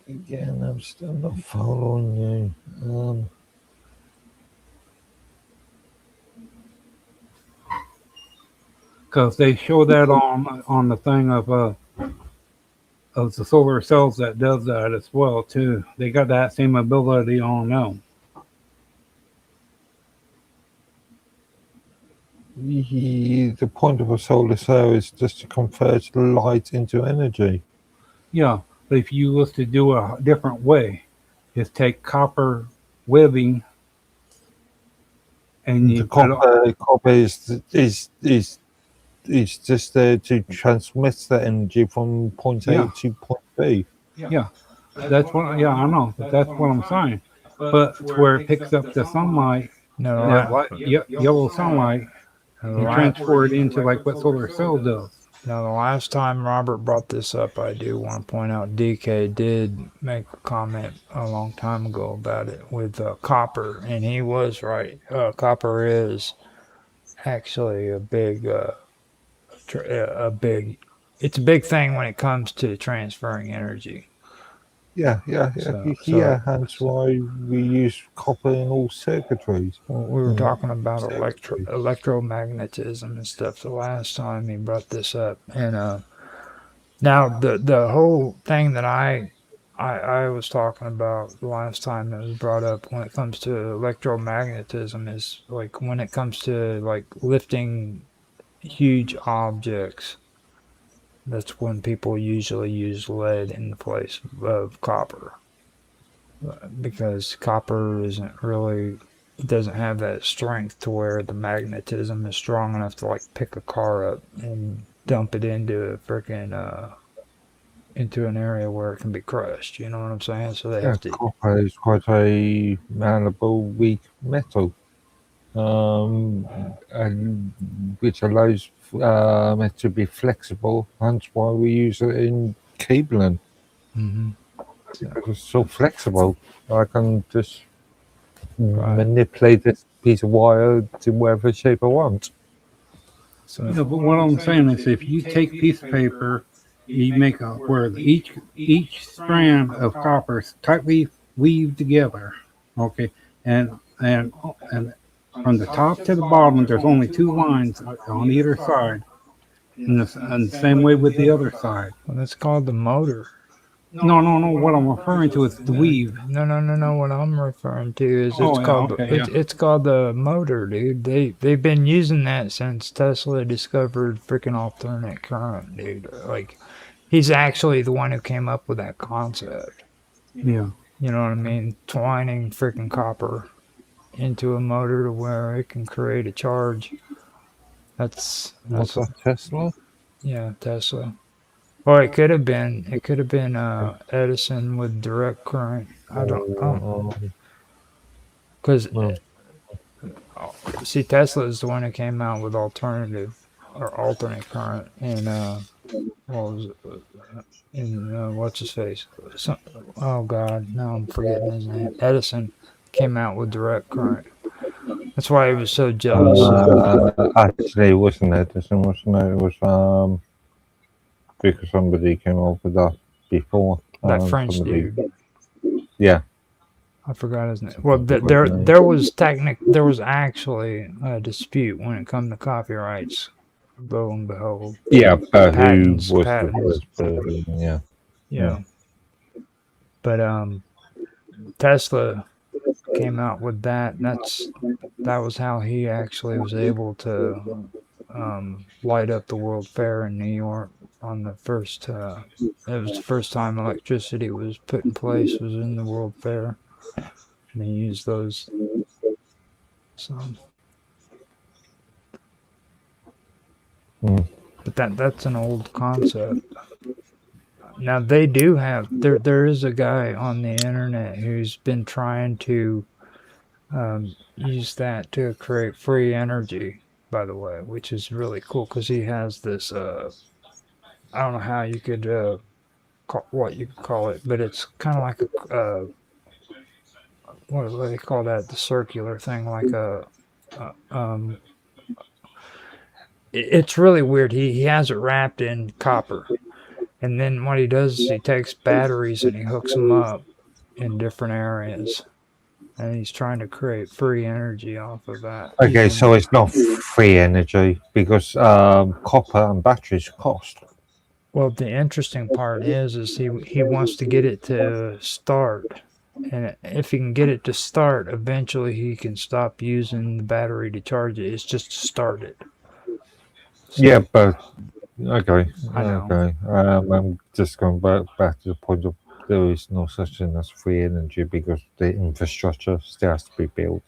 Again, I'm still not following you. Because they show that on the thing of the solar cells that does that as well too. They got that same ability on them. The point of a solar cell is just to convert light into energy. Yeah, but if you was to do a different way, just take copper webbing and you copper is just there to transmit that energy from point A to point B. Yeah, that's what. Yeah, I know. That's what I'm saying. But it's where it picks up the sunlight, yellow sunlight, and transfer it into like what solar cell does. Now, the last time Robert brought this up, I do want to point out DK did make a comment a long time ago about it with copper, and he was right. Copper is actually a big it's a big thing when it comes to transferring energy. Yeah. Hence why we use copper in all circuitries. We were talking about electromagnetism and stuff the last time he brought this up, and now the whole thing that I was talking about the last time it was brought up when it comes to electromagnetism is like when it comes to like lifting huge objects. That's when people usually use lead in the place of copper, because copper doesn't have that strength to where the magnetism is strong enough to like pick a car up and dump it into into an area where it can be crushed. You know what I'm saying? So they have to. Copper is quite a malleable, weak metal, and which allows it to be flexible. Hence why we use it in cabling. Mm-hmm. Because it's so flexible, I can just manipulate this piece of wire to whatever shape I want. So, but what I'm saying is, if you take a piece of paper, you make where each strand of copper is tightly weaved together, okay, and from the top to the bottom, there's only two lines on either side, and the same way with the other side. Well, that's called the motor. No. What I'm referring to is the weave. No. What I'm referring to is it's called the motor, dude. They've been using that since Tesla discovered freaking alternate current, dude. Like, he's actually the one who came up with that concept. Yeah. You know what I mean? Twining freaking copper into a motor to where it can create a charge That's What's that, Tesla? yeah, Tesla. Or it could have been Edison with direct current. I don't know. Because No. see, Tesla is the one that came out with alternative or alternate current, and what was it? In what's his face? Oh God, now I'm forgetting his name. Edison came out with direct current. That's why he was so jealous of Actually, it wasn't Edison, wasn't it? It was because somebody came up with that before. that French Somebody, dude. yeah. I forgot his name. Well, there was actually a dispute when it come to copyrights. Lo and behold, Yeah, but who patents, was the patents. first person? Yeah. Yeah. But Tesla came out with that. That was how he actually was able to light up the World Fair in New York on the first. It was the first time electricity was put in place. Was in the World Fair, and he used those. So, but that's an old concept. Now they do have there is a guy on the internet who's been trying to use that to create free energy, by the way, which is really cool because he has this. I don't know how you could what you could call it, but it's kind of like a what do they call that? The circular thing, like a. Uh, um, it's really weird. He has it wrapped in copper, and then what he does is he takes batteries and he hooks them up in different areas, and he's trying to create free energy off of that. Okay, so it's not free energy because copper and batteries cost. Well, the interesting part is he wants to get it to start, and if he can get it to start, eventually he can stop using the battery to charge it. It's just to start it. So, Yeah, but okay, I know. okay. I'm just going back to the point of there is no such thing as free energy because the infrastructure still has to be built.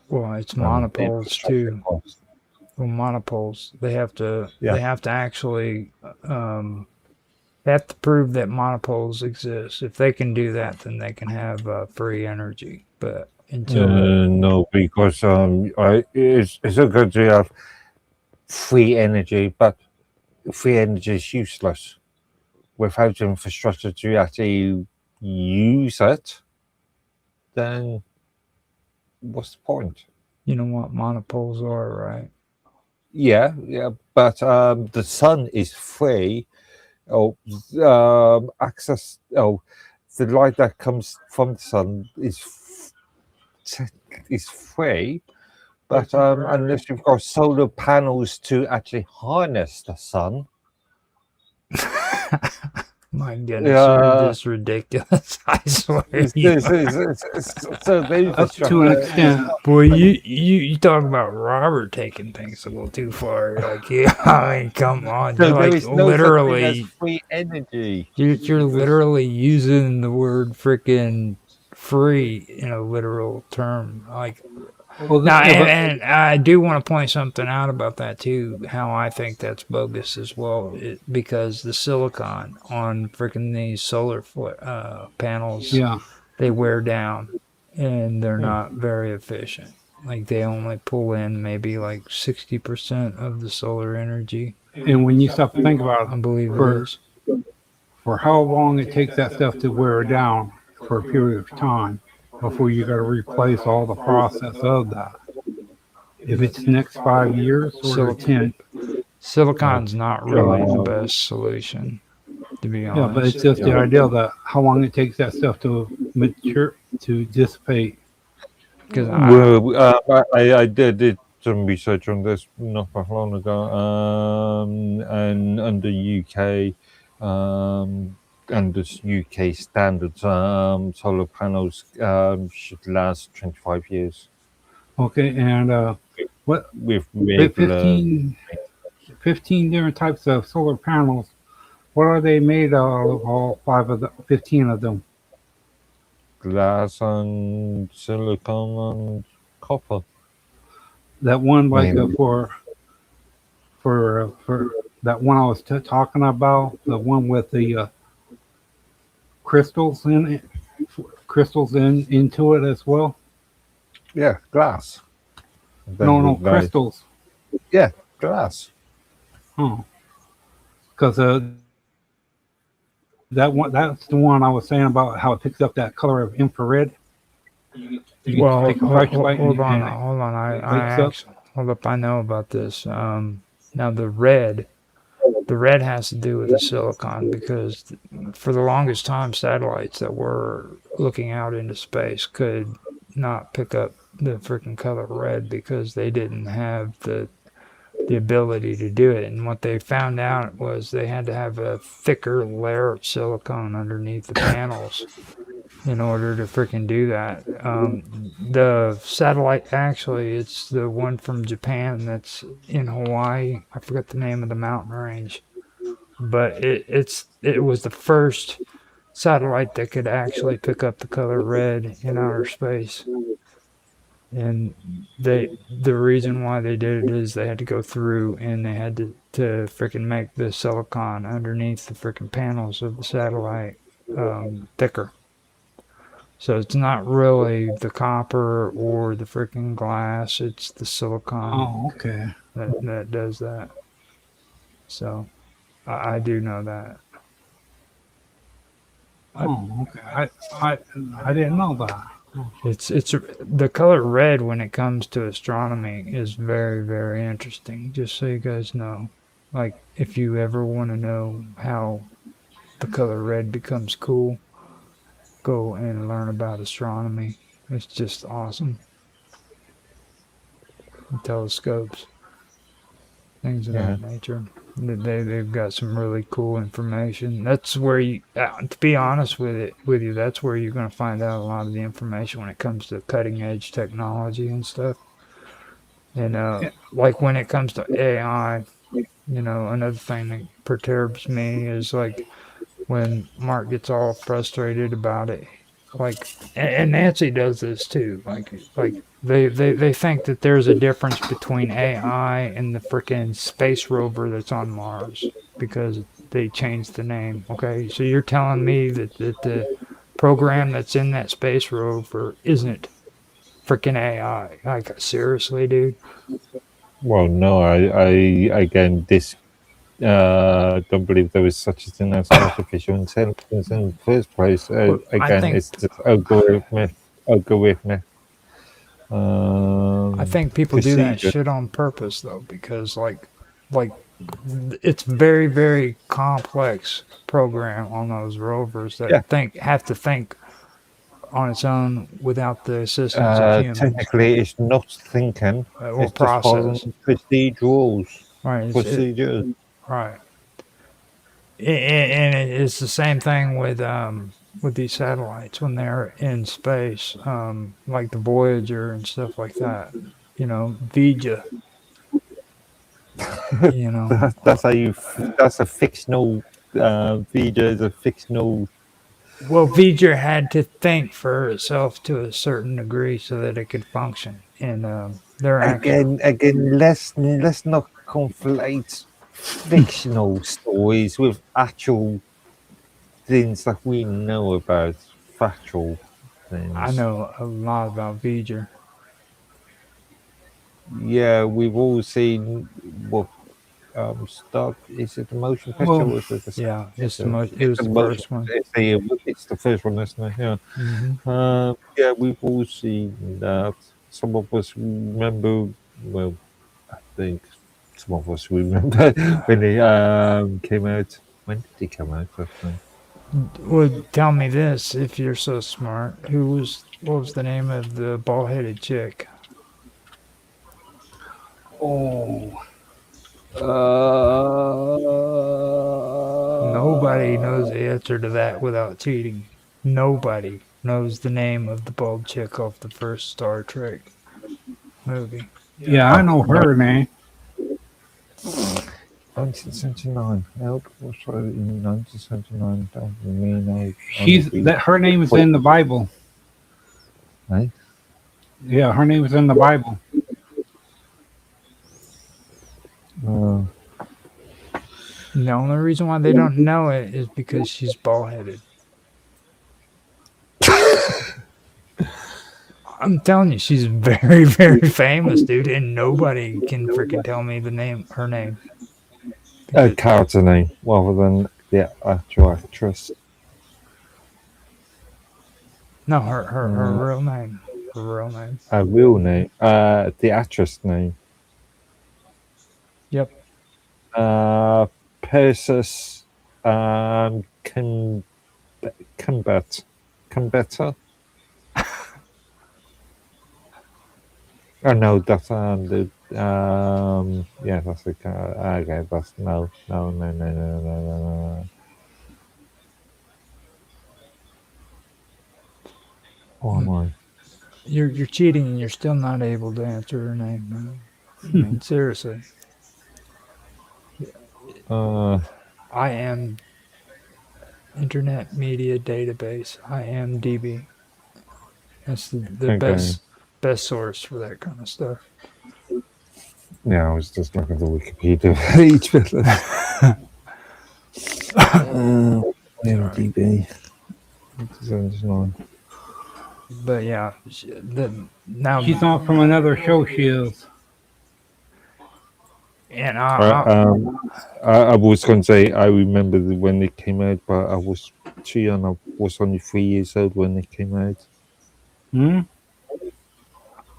Well, it's and monopoles infrastructure too. costs. Well, monopoles they have to actually they have to prove that monopoles exist. If they can do that, then they can have free energy. But until No, because it's a good to have free energy, but free energy is useless without infrastructure to actually use it. Then what's the point? you know what monopoles are, right? Yeah, but the sun is free. Oh, access. Oh, the light that comes from the sun is free. But unless you've got solar panels to actually harness the sun, My goodness, you're just ridiculous. I swear. You are. so the Up to an extent. Boy, you talk about Robert taking things a little too far. Like, yeah, I mean, come on. So You're there like is no literally such thing as free energy. you're literally using the word freaking free in a literal term. Like Well, now, yeah, and I do want to point something out about that too. How I think that's bogus as well, because the silicon on freaking these solar panels, yeah. they wear down, and they're not very efficient. Like they only pull in maybe like 60% of the solar energy. And when you stop to think about I believe it for is. for how long it takes that stuff to wear down for a period of time before you got to replace all the process of that. If it's next 5 years or 10, Silicon's not really the best solution, to be honest. yeah, but it's just the idea that how long it takes that stuff to mature, to dissipate. Because I did some research on this not that long ago, and under UK, under UK standards, solar panels should last 25 years. Okay, and what With regular 15 different types of solar panels. What are they made out of? All 15 of them. glass and silicon and copper. That one, like Maybe. for for that one I was talking about, the one with the crystals in it, crystals into it as well. Yeah, glass. Then No, would they? crystals. Yeah, glass. Huh? Because that's the one I was saying about how it picks up that color of infrared. You can Well, take a flashlight hold on, and it hold on. I lights up. actually, hold up. I know about this. Now the red has to do with the silicon because for the longest time, satellites that were looking out into space could not pick up the freaking color red because they didn't have the ability to do it. And what they found out was they had to have a thicker layer of silicon underneath the panels in order to freaking do that. The satellite, actually, it's the one from Japan that's in Hawaii. I forget the name of the mountain range, but it was the first satellite that could actually pick up the color red in outer space. And the reason why they did it is they had to go through and they had to freaking make the silicon underneath the freaking panels of the satellite thicker. So it's not really the copper or the freaking glass, it's the silicon Oh, okay. that does that. So I do know that. Oh, okay. I didn't know that. It's the color red when it comes to astronomy is very, very interesting. Just so you guys know, like if you ever want to know how the color red becomes cool, go and learn about astronomy. It's just awesome. And telescopes, things of that nature. They've got some really cool information. That's where you, to be honest with you, that's where you're going to find out a lot of the information when it comes to cutting edge technology and stuff. And like when it comes to AI, another thing that perturbs me is like when Mark gets all frustrated about it. Like, and Nancy does this too. Like they think that there's a difference between AI and the freaking space rover that's on Mars because they changed the name. Okay, so you're telling me that the program that's in that space rover isn't freaking AI? Like, seriously, dude? Well, no, I again don't believe there was such a thing as artificial intelligence in the first place. Again, it's just algorithmic. I think people do that shit on purpose though, because like it's very, very complex program on those rovers that have to think on its own without the assistance of humans. Technically, it's not thinking. It's just following procedures. Right. Procedures. Right. And it's the same thing with these satellites when they're in space, like the Voyager and stuff like that. Vija. That's a fictional. Vija is a fictional. Well, Vija had to think for itself to a certain degree so that it could function. And they're again, let's not conflate fictional stories with actual things that we know about, factual things. I know a lot about Vija. Yeah, we've all seen what stuff. Is it the motion picture? Well, or is it the yeah, it was the first one. It's the first one, isn't it? Yeah. Mm-hmm. Yeah, we've all seen that. Some of us remember. Well, I think some of us remember when they came out. When did they come out? Well, tell me this, if you're so smart. What was the name of the bald-headed chick? Oh. Nobody knows the answer to that without cheating. Nobody knows the name of the bald chick off the first Star Trek movie. Yeah, I know her name. 1979. Help was in 1979. Her name is in the Bible. Right? Yeah, her name is in the Bible. Uh, And the only reason why they don't know it is because she's bald headed. I'm telling you, she's very, very famous, dude, and nobody can freaking tell me her name. a character name rather than the actual actress. No, her real name. Her real name. A real name. The actress name. Yep. Persis Cumbeta. Oh no, that's the yeah, that's the okay. That's no. Oh my! You're cheating and you're still not able to answer her name, man. I mean, seriously. I am Internet Media Database. IMDb. That's the Okay. best source for that kind of stuff. Yeah, I was just looking at the Wikipedia page for this. IMDb. But yeah, now She's on from another show. She is. and I was going to say I remember when it came out, but I was too young. I was only 3 years old when it came out. Hmm?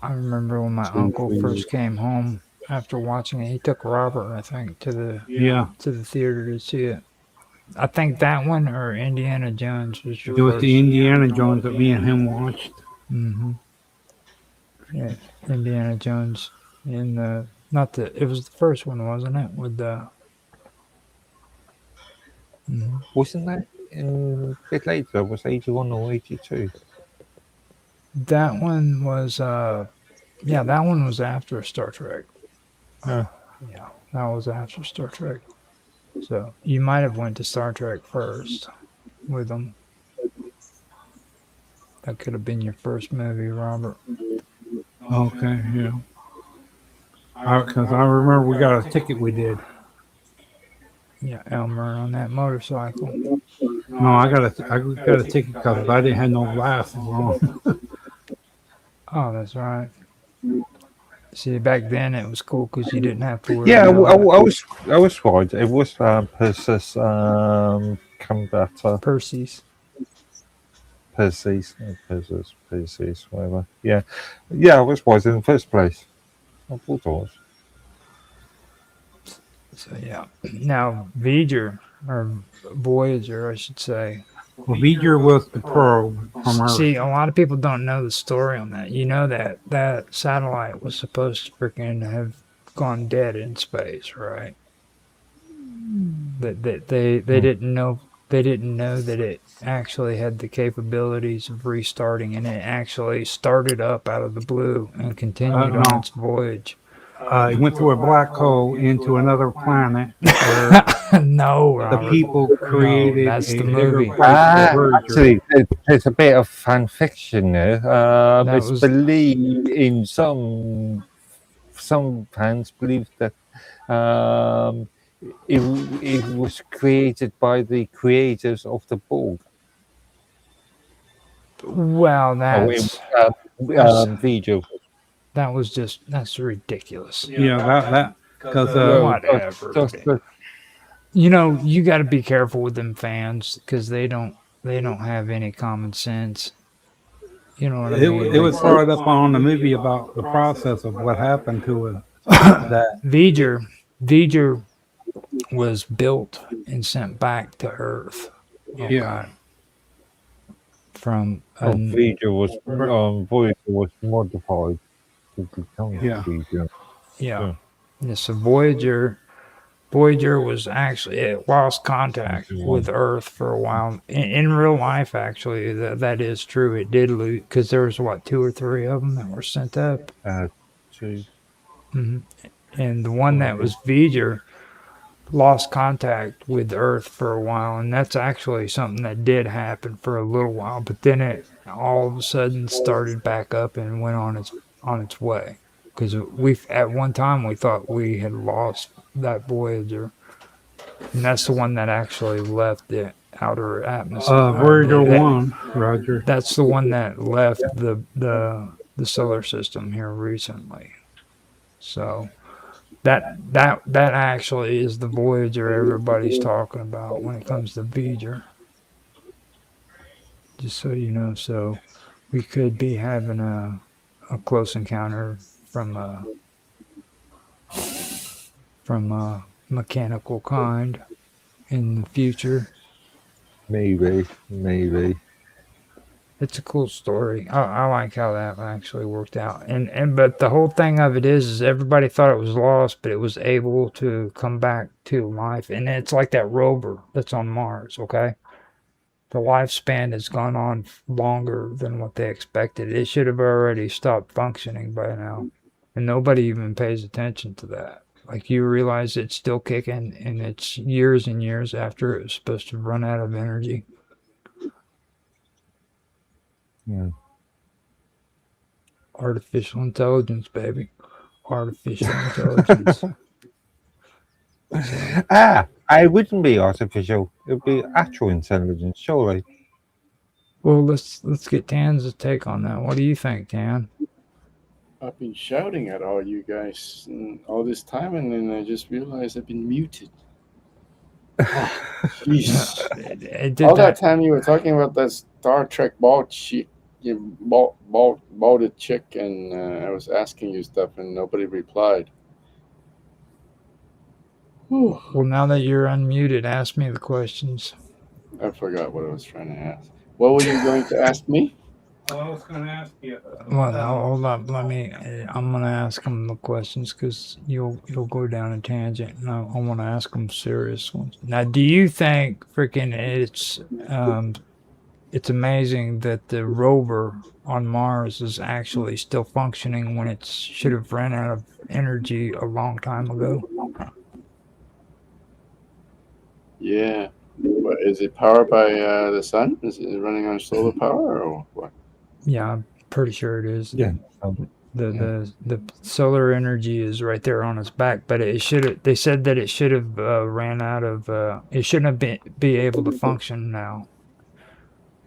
I remember when my uncle first came home after watching it. He took Robert, I think, to the theater to see it. I think that one or Indiana Jones was your It was first. the Indiana Jones that me and him watched. Mm-hmm. Yeah, Indiana Jones in the it was the first one, wasn't it? With the Wasn't that a bit later? Was 81 or 82? that one was that one was after Star Trek. Yeah. Yeah, that was after Star Trek. So you might have went to Star Trek first with them. That could have been your first movie, Robert. Okay, yeah. Because I remember we got a ticket we did. Yeah, Elmer on that motorcycle. No, I got a ticket because I didn't have no glasses on. Oh, that's right. See, back then it was cool because you didn't have to worry. Yeah, I about was right. It was Persis Cumbeta. Percy's. Persis, whatever. Yeah, I was right in the first place. I thought I was. So yeah. Now Voyager or Voyager, I should say. Well, Voyager was the probe from Earth. See, a lot of people don't know the story on that. You know that satellite was supposed to freaking have gone dead in space, right? That they didn't know that it actually had the capabilities of restarting, and it actually started up out of the blue and continued on its voyage. It went through a black hole into another planet where No, Robert. the people created that's the bigger movie. place for Voyager. Actually, there's a bit of fan fiction there. It's was- believed in some fans believe that it was created by the creators of the board. Well, that's Video. that's ridiculous. Yeah, that because Whatever. You know, you got to be careful with them fans because they don't have any common sense. You know what I mean? it was brought up on the movie about the process of what happened to it. That Voyager was built and sent back to Earth. yeah. From Video was Voyager was modified to become Yeah. Video. yeah. So Voyager was actually, it lost contact with Earth for a while. In real life, actually, that is true. It did lose because there was 2 or 3 of them that were sent up. 2. And the one that was Voyager lost contact with Earth for a while, and that's actually something that did happen for a little while. But then it all of a sudden started back up and went on its way because at one time we thought we had lost that Voyager, and that's the one that actually left the outer atmosphere. Voyager 1, Roger. That's the one that left the solar system here recently. So that actually is the Voyager everybody's talking about when it comes to Voyager. Just so you know, so we could be having a close encounter from a mechanical kind in the future. Maybe. It's a cool story. I like how that actually worked out. And but the whole thing of it is everybody thought it was lost, but it was able to come back to life. And it's like that rover that's on Mars, okay? The lifespan has gone on longer than what they expected. It should have already stopped functioning by now. And nobody even pays attention to that. Like, you realize it's still kicking, and it's years and years after it was supposed to run out of energy. Yeah. Artificial intelligence, baby. Artificial intelligence. It wouldn't be artificial. It would be actual intelligence, surely. Well, let's get Tan's take on that. What do you think, Tan? I've been shouting at all you guys all this time, and then I just realized I've been muted. Jeez. All that time you were talking about that Star Trek bald chick, balded chick, and I was asking you stuff, and nobody replied. Whew. Well, now that you're unmuted, ask me the questions. I forgot what I was trying to ask. What were you going to ask me? I was going to ask you. Well, hold up. I'm going to ask him the questions because you'll go down a tangent, and I want to ask him serious ones. Now, do you think freaking it's amazing that the rover on Mars is actually still functioning when it should have ran out of energy a long time ago? Yeah. What, is it powered by the sun? Is it running on solar power or what? Yeah, I'm pretty sure it is. Yeah. The solar energy is right there on its back, but it should have. They said that it should have ran out of. It shouldn't have be able to function now.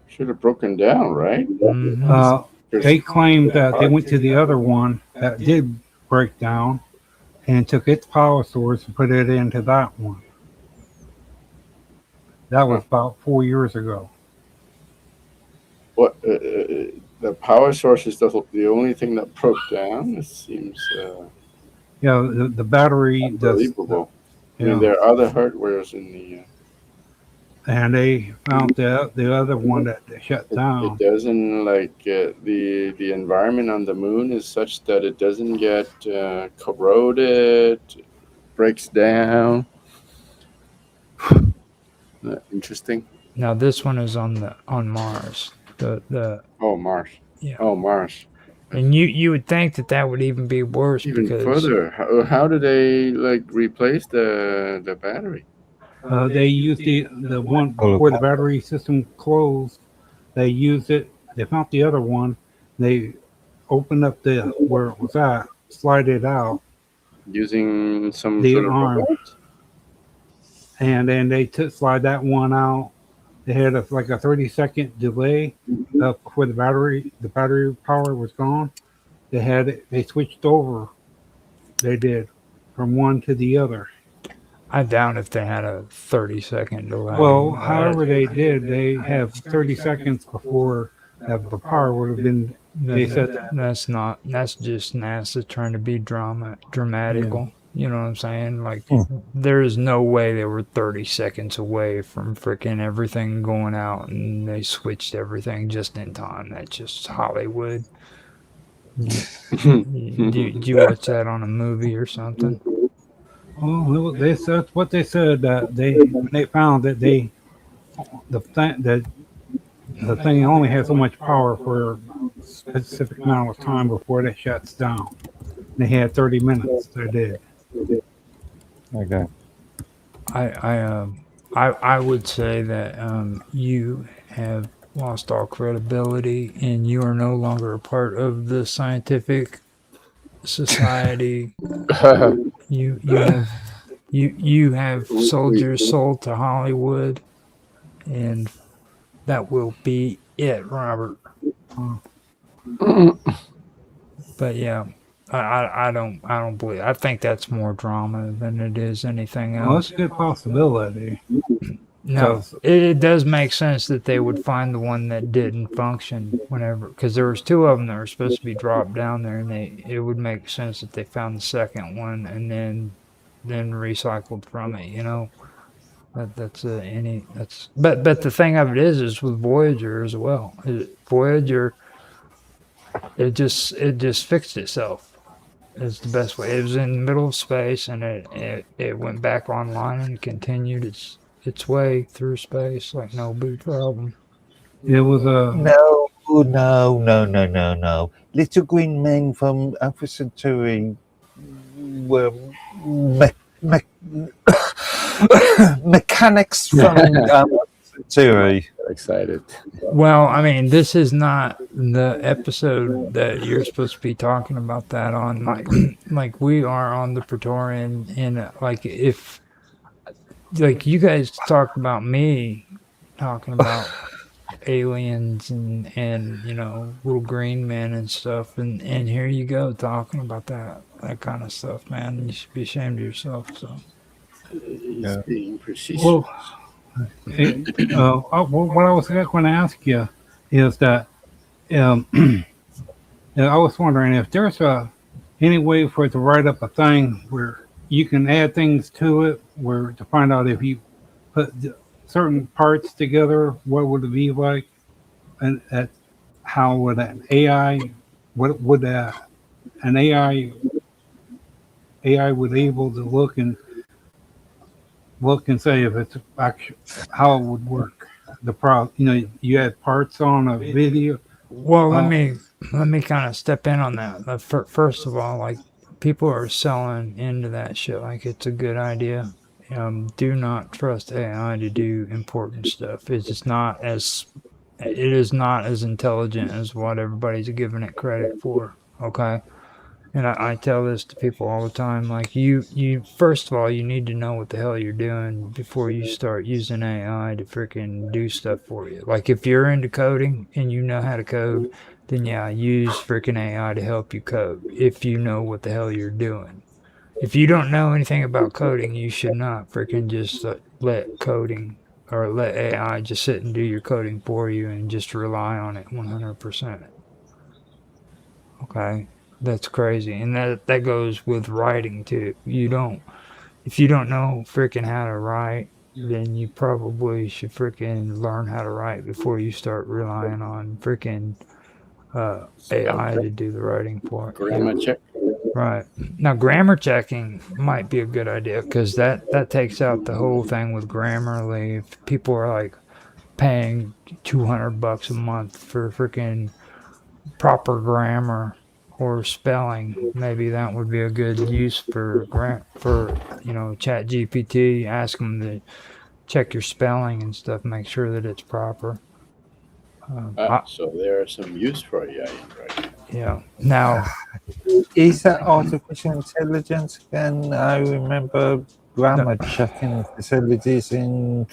Should have broken down, right? Mm-hmm. They claimed that they went to the other one that did break down and took its power source and put it into that one. That was about 4 years ago. What? The power source is the only thing that broke down? It seems Yeah, the battery unbelievable. Yeah. I mean, there are other hardwares in the... and they found the other one that shut down. It doesn't, like, the environment on the moon is such that it doesn't get corroded, breaks down. Interesting. Now this one is on Mars. Oh, Mars. Yeah. Oh, Mars. And you would think that would even be worse. Even because further. How do they like replace the battery? They used the one where the battery system closed. They used it. They found the other one. They opened up where it was at, slide it out using some the sort of arm, robot? And then they slide that one out. They had like a 30-second delay before the battery power was gone. They switched over. They did from one to the other. I doubt if they had a 30-second delay. Well, however they did, they have 30 seconds before the power would have been. They said that's just NASA trying to be dramatical. Yeah. You know what I'm saying? Like, there is no way they were 30 seconds away from freaking everything going out, and they switched everything just in time. That's just Hollywood. Did you watch that on a movie or something? Oh, they said what they said that they found that the thing only has so much power for a specific amount of time before it shuts down. They had 30 minutes. They did. Okay. I would say that you have lost all credibility, and you are no longer a part of the scientific society. You have soldiers sold to Hollywood, and that will be it, Robert. But yeah, I don't believe. I think that's more drama than it is anything Well, it's else. a good possibility. No, 'Cause- it does make sense that they would find the one that didn't function whenever, because there was two of them that were supposed to be dropped down there, and it would make sense that they found the second one and then recycled from it. You know, but the thing of it is with Voyager as well. Voyager, it just fixed itself. Is the best way. It was in the middle of space, and it went back online and continued its way through space like no big problem. It was a No, no, no, no, no, no. Little green men from Alpha Centauri were mechanics from Alpha Centauri. Excited. Well, I mean, this is not the episode that you're supposed to be talking about that on. Like we are on the Praetorian, and like if like you guys talked about me talking about aliens and little green men and stuff, and here you go talking about that kind of stuff, man. You should be ashamed of yourself. So He's being precise. well. What I was going to ask you is that I was wondering if there's any way for it to write up a thing where you can add things to it, where to find out if you put certain parts together, what would it be like, and how would an AI, what would an AI would able to look and say if it's actually how it would work. You had parts on a video. well, let me kind of step in on that. First of all, like people are selling into that shit like it's a good idea. Do not trust AI to do important stuff. It is not as intelligent as what everybody's giving it credit for. Okay. And I tell this to people all the time. Like you first of all, you need to know what the hell you're doing before you start using AI to freaking do stuff for you. Like if you're into coding and you know how to code, then yeah, use freaking AI to help you code if you know what the hell you're doing. If you don't know anything about coding, you should not freaking just let coding or let AI just sit and do your coding for you and just rely on it 100%. Okay, that's crazy, and that goes with writing too. If you don't know freaking how to write, then you probably should freaking learn how to write before you start relying on freaking AI to do the writing for it. Grammar check. Right. Now, grammar checking might be a good idea because that takes out the whole thing with Grammarly. If people are like paying $200 a month for freaking proper grammar or spelling, maybe that would be a good use for Chat GPT. Ask them to check your spelling and stuff, make sure that it's proper. So there are some use for AI, right? Yeah. Now, Is that artificial intelligence again? I remember grammar checking facilities in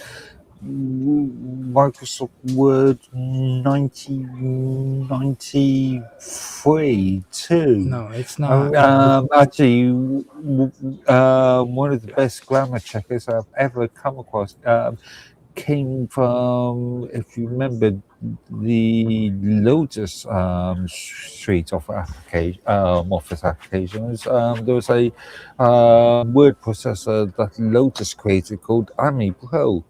Microsoft Word 1993 too. no, it's not. Actually, one of the best grammar checkers I've ever come across came from, if you remember, the Lotus suite of application Office applications. There was a word processor that Lotus created called Ami Pro,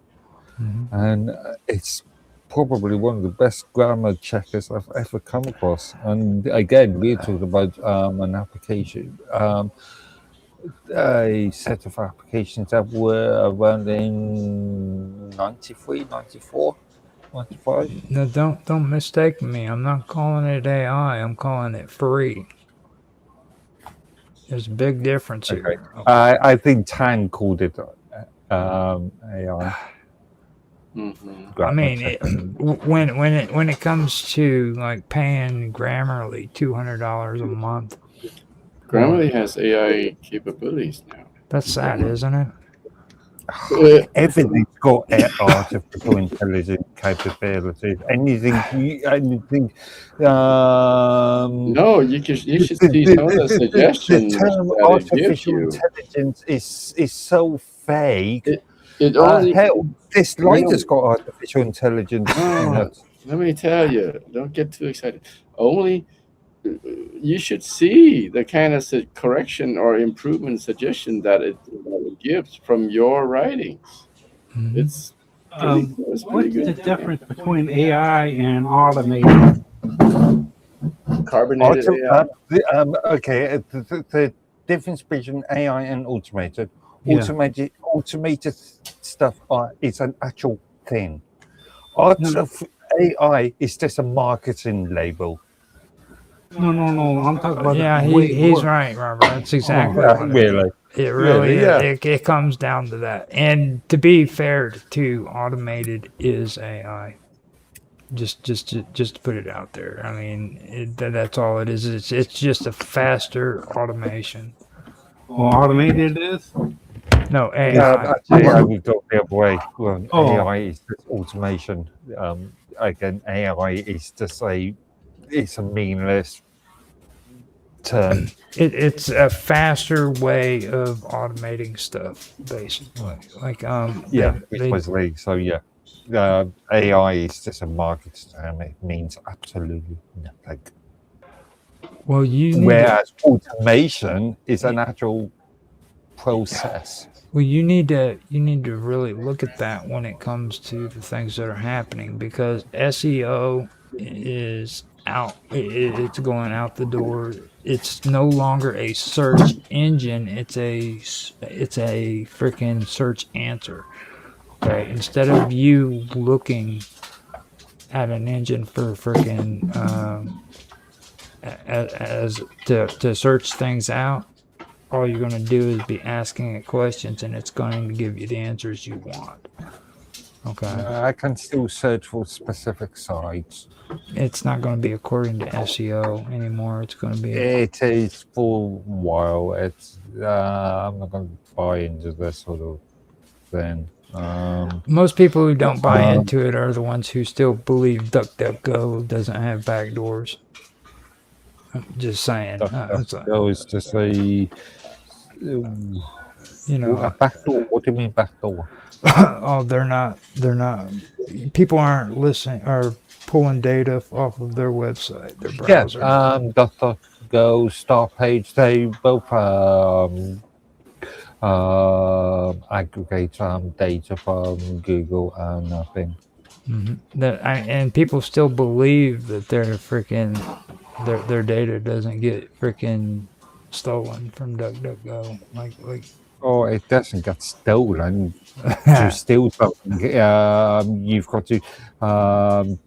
and it's probably one of the best grammar checkers I've ever come across. And again, we're talking about an application. A set of applications that were around in 93, 94, 95. No, don't mistake me. I'm not calling it AI. I'm calling it free. There's a big difference here. Okay. I think Tan called it AI. I mean, when it comes to like paying Grammarly $200 a month, Grammarly has AI capabilities now. That's sad, isn't it? Everything's got artificial intelligence capabilities. Anything. No, you should see some of the The suggestions term that it gives artificial you. intelligence is so vague. It only Hell, this light No. has got artificial intelligence in No, it. let me tell you, don't get too excited. Only you should see the kind of correction or improvement suggestion that it gives from your writings. Mhm. It's pretty What's good. the difference between AI and automated? Carbonated AI. The difference between AI and automated. Yeah. Automated stuff is an actual thing. No. AI is just a marketing label. No. I'm talking about Yeah, the way it he's works. right, Robert. That's exactly Yeah, what it is. really. It really is. Yeah. It comes down to that. And to be fair to automated is AI. Just to put it out there. I mean, that's all it is. It's just a faster automation. Well, automated is. No, AI. AI we go the other way. Well, Oh. AI is just automation. Again, AI is just it's a meaningless term. It's a faster way of automating stuff, basically. Like Precisely. So yeah, AI is just a market term. It means absolutely nothing. well, you need Whereas automation is an actual process. Well, you need to really look at that when it comes to the things that are happening, because SEO is out. It's going out the door. It's no longer a search engine. It's a freaking search answer. Okay, instead of you looking at an engine for freaking as to search things out, all you're going to do is be asking it questions, and it's going to give you the answers you want. Okay. I can still search for specific sites. It's not going to be according to SEO anymore. It's going to be. It is for a while. It's I'm not going to buy into this sort of thing. Most people who don't buy into it are the ones who still believe DuckDuckGo doesn't have backdoors. I'm just saying. DuckDuckGo is just a backdoor. What do you mean backdoor? Oh, they're not. People aren't listening or pulling data off of their website, their browser. DuckDuckGo, Startpage, they both aggregate data from Google and nothing. Mm-hmm. And people still believe that their data doesn't get freaking stolen from DuckDuckGo. Like. Oh, it doesn't get stolen. To steal something, you've got to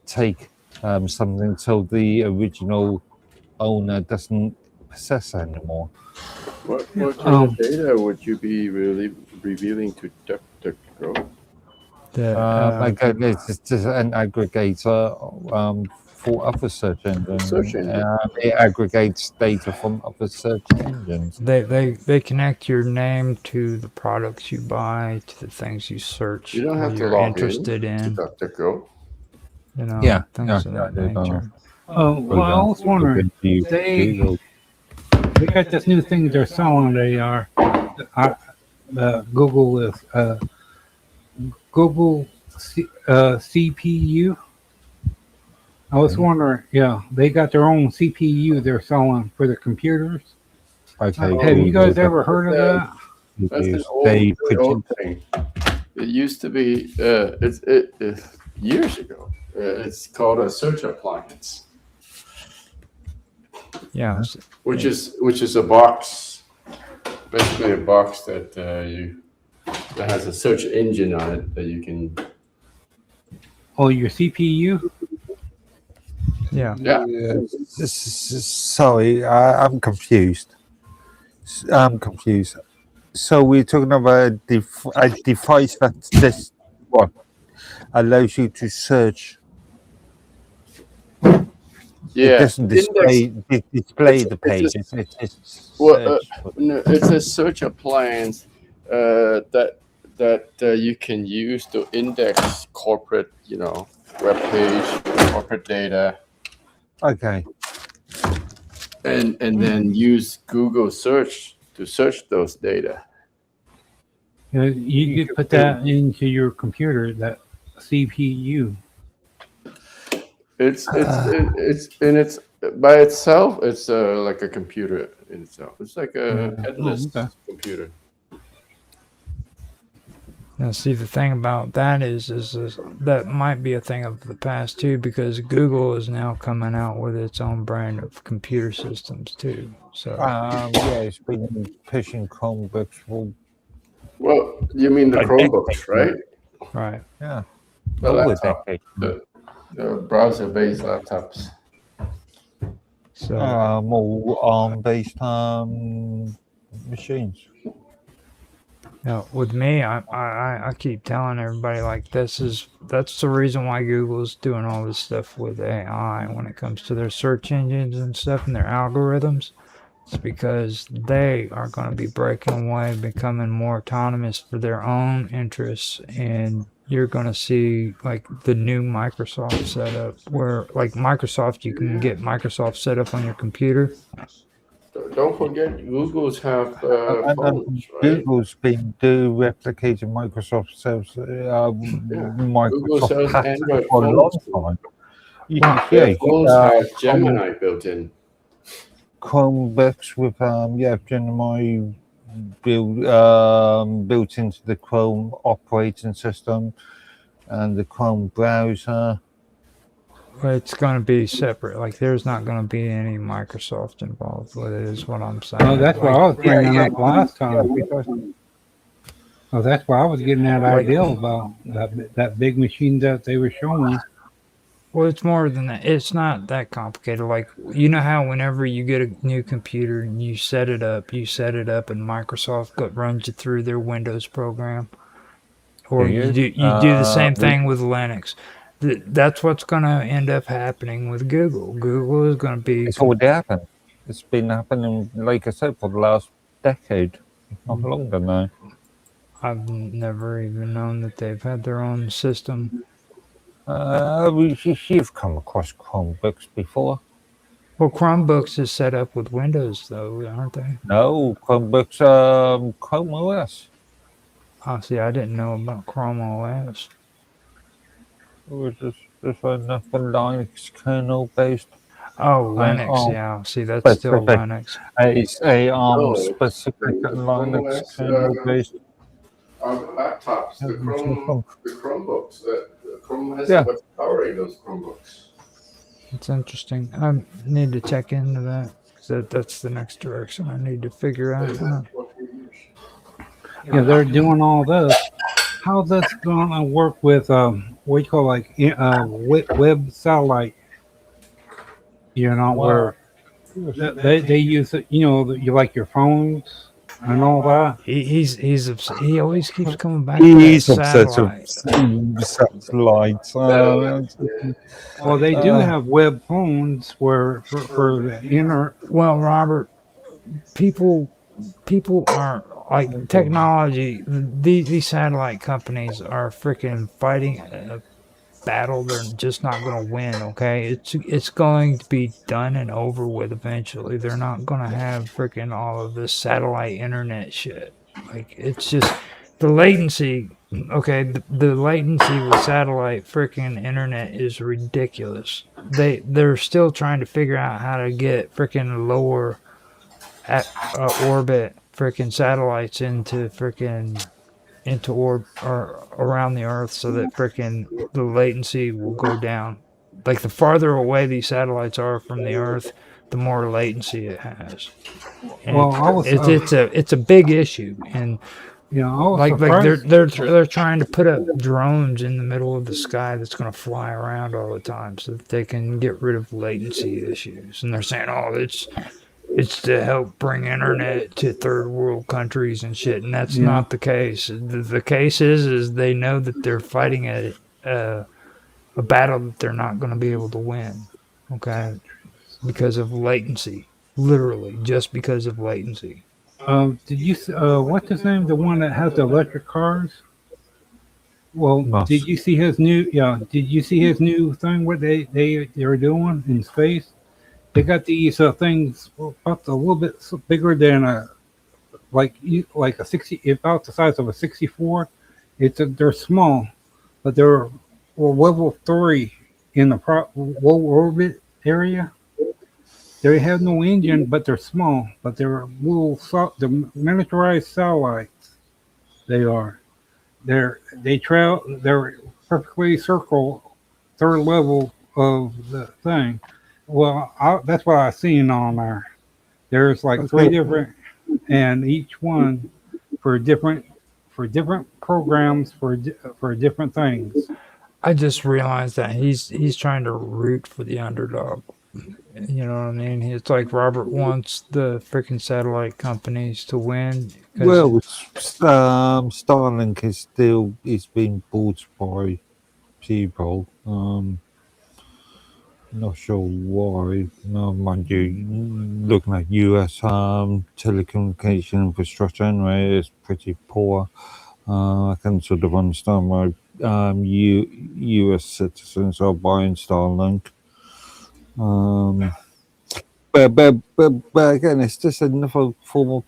take something so the original owner doesn't possess anymore. What kind of data would you be really revealing to DuckDuckGo? It's just an aggregator for other search engines. It aggregates data from other search engines. They connect your name to the products you buy, to the things you search. You don't have to you're log interested in. to DuckDuckGo. Things of that nature. Well, I was wondering, they got this new thing they're selling. They are Google is Google CPU. I was wondering, they got their own CPU they're selling for their computers. Okay. Have you guys ever heard of that? That's an old thing. It used to be it's years ago. It's called a search appliance. Yeah. Which is a box, basically a box that that has a search engine on it that you can. Oh, your CPU. Yeah. Sorry, I'm confused. So we're talking about a device that allows you to search Yeah, doesn't display the page. It's just well, search. no, it's a search appliance that you can use to index corporate, web page, corporate data, Okay. and then use Google search to search those data. You could put that into your computer, that CPU. It's by itself. It's like a computer in itself. It's like a headless okay. computer. Now, see, the thing about that is that might be a thing of the past too, because Google is now coming out with its own brand of computer systems too. So, Yeah, it's been pushing Chromebooks for Well, you mean the a Chromebooks, decade. right? right. Yeah, The over a laptop, decade. the browser-based laptops. So, More ARM-based machines. now, with me, I keep telling everybody like that's the reason why Google's doing all this stuff with AI when it comes to their search engines and stuff and their algorithms. It's because they are going to be breaking away, becoming more autonomous for their own interests, and you're going to see like the new Microsoft setup, where like Microsoft, you can get Microsoft set up on your computer. Don't forget, Google's have And phones, right? Google's been replicating Microsoft sells Google Microsoft sells patents Android for a long phones. time. Their phones have Gemini built in. Chromebooks with Gemini built into the Chrome operating system and the Chrome browser. It's going to be separate. Like there's not going to be any Microsoft involved with it. Is what I'm saying. Oh, that's what I was bringing up last time. Yeah, Oh, that's why I was getting that idea about that big machine that they were showing. Well, it's more than that. It's not that complicated. Like, you know how whenever you get a new computer and you set it up, and Microsoft runs it through their Windows program, or you do the same thing with Linux. That's what's going to end up happening with Google. Google is going to be. It's already happened. It's been happening, like I said, for the last decade, not longer now. I've never even known that they've had their own system. You've come across Chromebooks before. Well, Chromebooks is set up with Windows, though, aren't they? No, Chromebooks, Chrome OS. Oh, see, I didn't know about Chrome OS. It's just nothing Linux kernel based. Oh, Linux, yeah. See, that's still Linux. It's a specific Linux kernel based. Are the laptops, the Chromebooks that Chrome has Yeah. what's powering those Chromebooks. It's interesting. I need to check into that. 'Cause that's the next direction I need to figure out. Yeah, they're doing all this. How's that going to work with what you call like web satellite? You know, where they use it. You know, you like your phones and all that. He always keeps coming back. He's to that obsessed with satellites. Well, they do have web phones where for the inner. Well, Robert, people are like technology. These satellite companies are freaking fighting a battle they're just not going to win. Okay, it's going to be done and over with eventually. They're not going to have freaking all of this satellite internet shit. Like it's just the latency. Okay, the latency with satellite freaking internet is ridiculous. They're still trying to figure out how to get freaking lower orbit freaking satellites into orb or around the Earth so that freaking the latency will go down. Like the farther away these satellites are from the Earth, the more latency it has. And Well, it's a big issue, and like they're trying to put up drones in the middle of the sky that's going to fly around all the time so that they can get rid of latency issues. And they're saying, oh, it's to help bring internet to third world countries and shit, and that's not the case. The case is they know that they're fighting a battle that they're not going to be able to win. Okay, because of latency. Literally, just because of latency. Did you what's his name? The one that has the electric cars? Well, did Musk. you see his new? Yeah, did you see his new thing? What they were doing in space? They got these things about a little bit bigger than a like a 60, about the size of a 64. They're small, but they're well, level 3 in the low orbit area. They have no engine, but they're small. But they're they're miniaturized satellites. They are. They're perfectly circle third level of the thing. Well, that's what I seen on there. There's like three Okay. different, and each one for different programs for different things. I just realized that he's trying to root for the underdog. You know what I mean? It's like Robert wants the freaking satellite companies to win. Well, Starlink is being bought by people. Not sure why. No, mind you, looking at US telecommunication infrastructure anyway, is pretty poor. I can sort of understand why US citizens are buying Starlink. But again, it's just another form of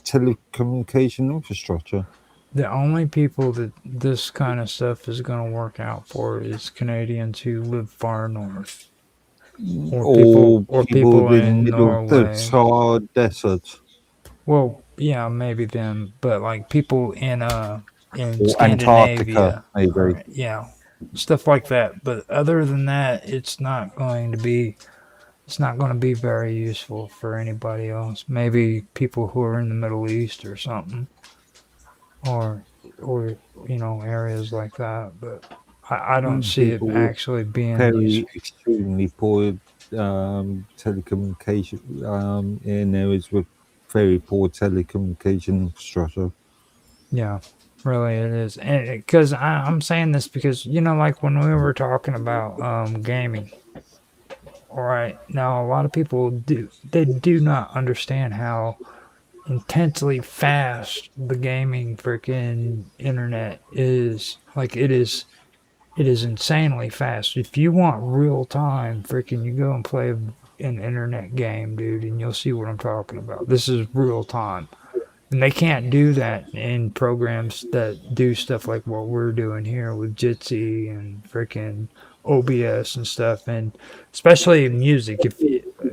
telecommunication infrastructure. The only people that this kind of stuff is going to work out for is Canadians who live far north, or people in the in middle of the Norway. Sahara Desert Well, yeah, maybe them, but like people in or Antarctica, Scandinavia, maybe. or yeah, stuff like that. But other than that, it's not going to be very useful for anybody else. Maybe people who are in the Middle East or something, or or areas like that. But I don't see it People with actually being very useful. extremely poor telecommunication in areas with very poor telecommunication infrastructure. Yeah, really it is. And because I'm saying this because like when we were talking about gaming. All right, now a lot of people do not understand how intensely fast the gaming freaking internet is. Like it is insanely fast. If you want real time, freaking, you go and play an internet game, dude, and you'll see what I'm talking about. This is real time. And they can't do that in programs that do stuff like what we're doing here with Jitsi and freaking OBS and stuff, and especially in music. If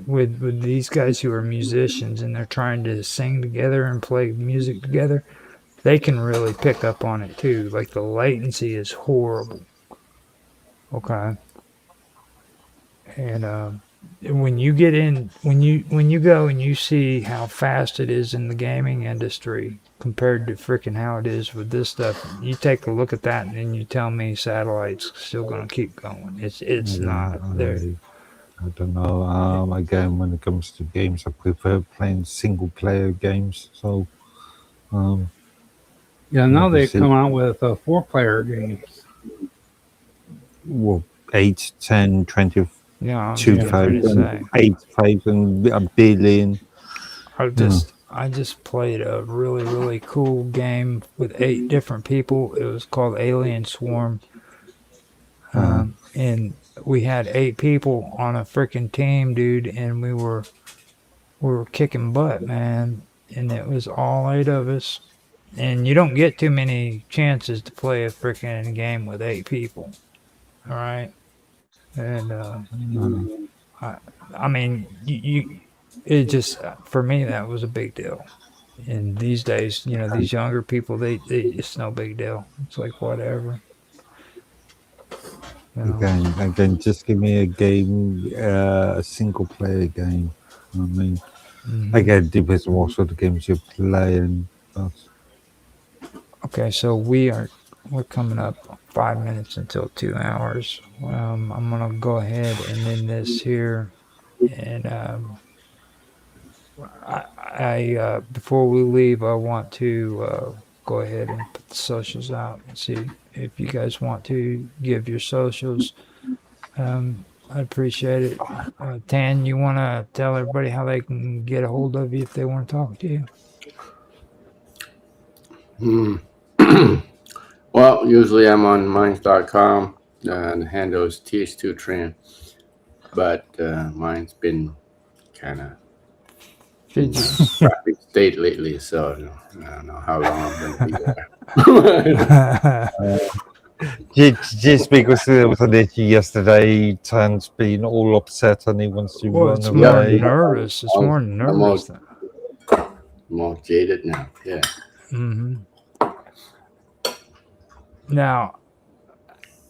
with these guys who are musicians and they're trying to sing together and play music together, they can really pick up on it too. Like the latency is horrible. Okay, and when you get in, when you go and you see how fast it is in the gaming industry compared to freaking how it is with this stuff, you take a look at that and then you tell me satellite's still going to keep going. It's Yeah, not there. I don't know. Again, when it comes to games, I prefer playing single player games. So, Yeah, now they obviously, come out with 4-player games. well, 8, 10, 20, Yeah, I was getting ready to 2,000, say. 8,000, a billion. I just played a really cool game with 8 different people. It was called Alien Swarm. And we had 8 people on a freaking team, dude, and we were kicking butt, man. And it was all 8 of us. And you don't get too many chances to play a freaking game with 8 people. All right. And I mean, it just for me that was a big deal. And these days, these younger people, they it's no big deal. It's like whatever. Again, just give me a game, a single player game. I mean, again, it depends on what sort of games you're playing. But Okay, so we're coming up 5 minutes until 2 hours. I'm gonna go ahead and end this here, and I before we leave, I want to go ahead and put the socials out and see if you guys want to give your socials. I'd appreciate it. Tan, you want to tell everybody how they can get a hold of you if they want to talk to you? Well, usually I'm on minds.com, and the handle is TH2Tran, but mine's been kind of in a crappy state lately, so I don't know how long I'm going to be there. Just because there was an issue yesterday, Tan's been all upset and he wants to Well, run it's more away. nervous. It's more nervous. I'm all jaded now. Yeah. Mm-hmm. Now,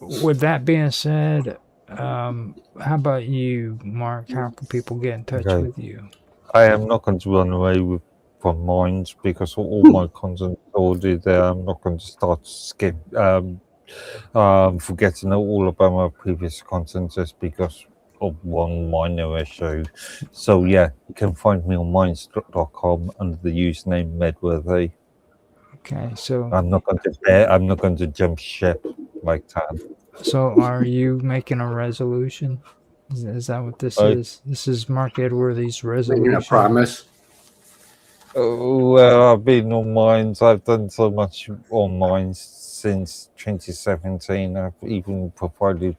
with that being said, how about you, Mark? How can people get in touch with you? I am not going to run away from Minds because all my content is already there. I'm not going to start forgetting all about my previous content just because of one minor issue. So yeah, you can find me on minds.com under the username Medworthy. Okay, so I'm not going to jump ship like Tan. So are you making a resolution? Is that what this is? This is Mark Edworthy's resolution. Making a promise. Well, I've been on Minds. I've done so much on Minds since 2017. I've even provided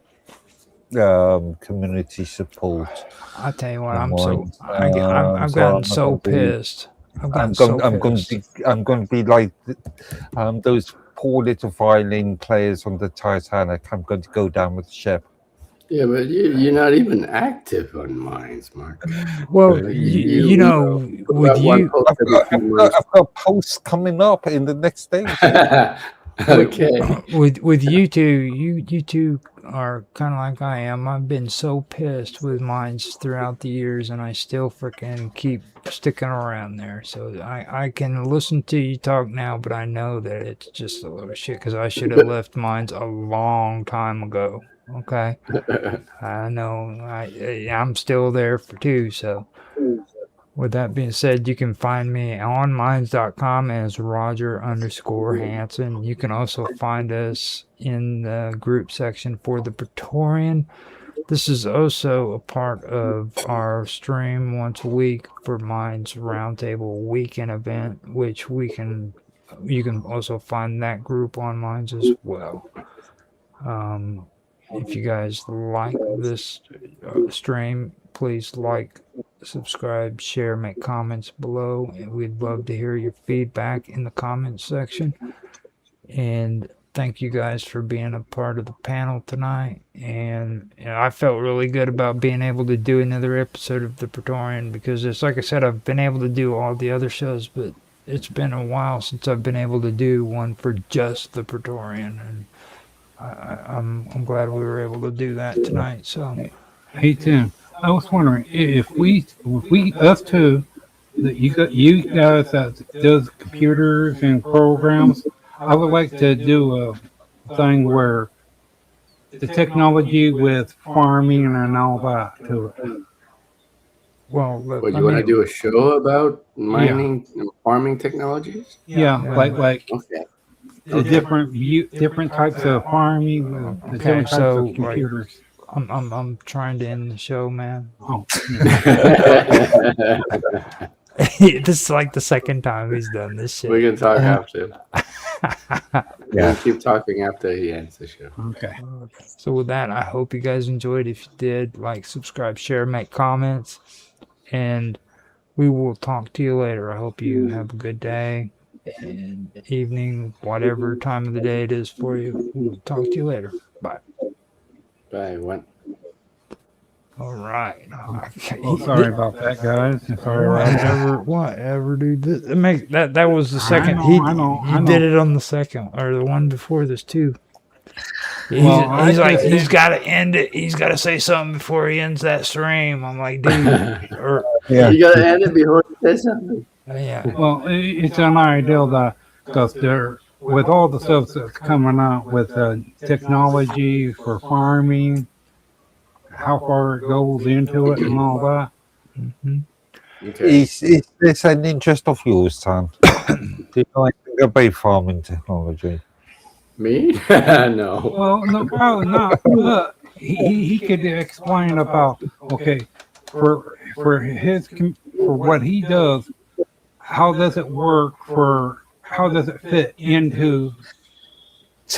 community support. I tell you what, on Minds. I've gotten so pissed. I'm going to be like those poor little violin players on the Titanic. I'm going to go down with the ship. Yeah, but you're not even active on Minds, Mark. Well, you know, with you, I've got posts coming up in the next day. Okay. With you two are kind of like I am. I've been so pissed with Minds throughout the years, and I still freaking keep sticking around there. So I can listen to you talk now, but I know that it's just a load of shit because I should have left Minds a long time ago. Okay, I know. I'm still there for two. So with that being said, you can find me on minds.com as Roger_Hanson. You can also find us in the group section for the Praetorian. This is also a part of our stream once a week for Minds Roundtable weekend event, which you can also find that group on Minds as well. If you guys like this stream, please like, subscribe, share, make comments below, and we'd love to hear your feedback in the comments section. And thank you guys for being a part of the panel tonight. And I felt really good about being able to do another episode of the Praetorian because it's like I said, I've been able to do all the other shows, but it's been a while since I've been able to do one for just the Praetorian, and I'm glad we were able to do that tonight. So, hey Tim, I was wondering if we us two, that you guys that does computers and programs, I would like to do a thing where the technology with farming and all that to it. Well, What, you want to do a show about mining and farming technologies? Yeah. Like Okay. the different types of farming, the different types of computers. I'm trying to end the show, man. Oh. This is like the second time he's done this shit. We can talk after. Yeah. Keep talking after he ends the show. Okay. So with that, I hope you guys enjoyed. If you did, like, subscribe, share, make comments, and we will talk to you later. I hope you have a good day and evening, whatever time of the day it is for you. We'll talk to you later. Bye. Bye. All right. Oh, sorry about that, guys. Sorry. Whatever, dude. That was the second. I He know. did it on the second or the one before this too. He's Well, he's got to end it. He's got to say something before he ends that stream. I'm like, dude. You gotta end it before you say something. Yeah. Well, it's an ideal that because there, with all the stuff that's coming out with technology for farming, how far it goes into it and all that. Mm-hmm. Okay. Is this an interest of yours, Sam? Do you know anything about farming technology? Me? No. Well, no, probably not. But he could explain about okay for for what he does. How does it work? For how does it fit into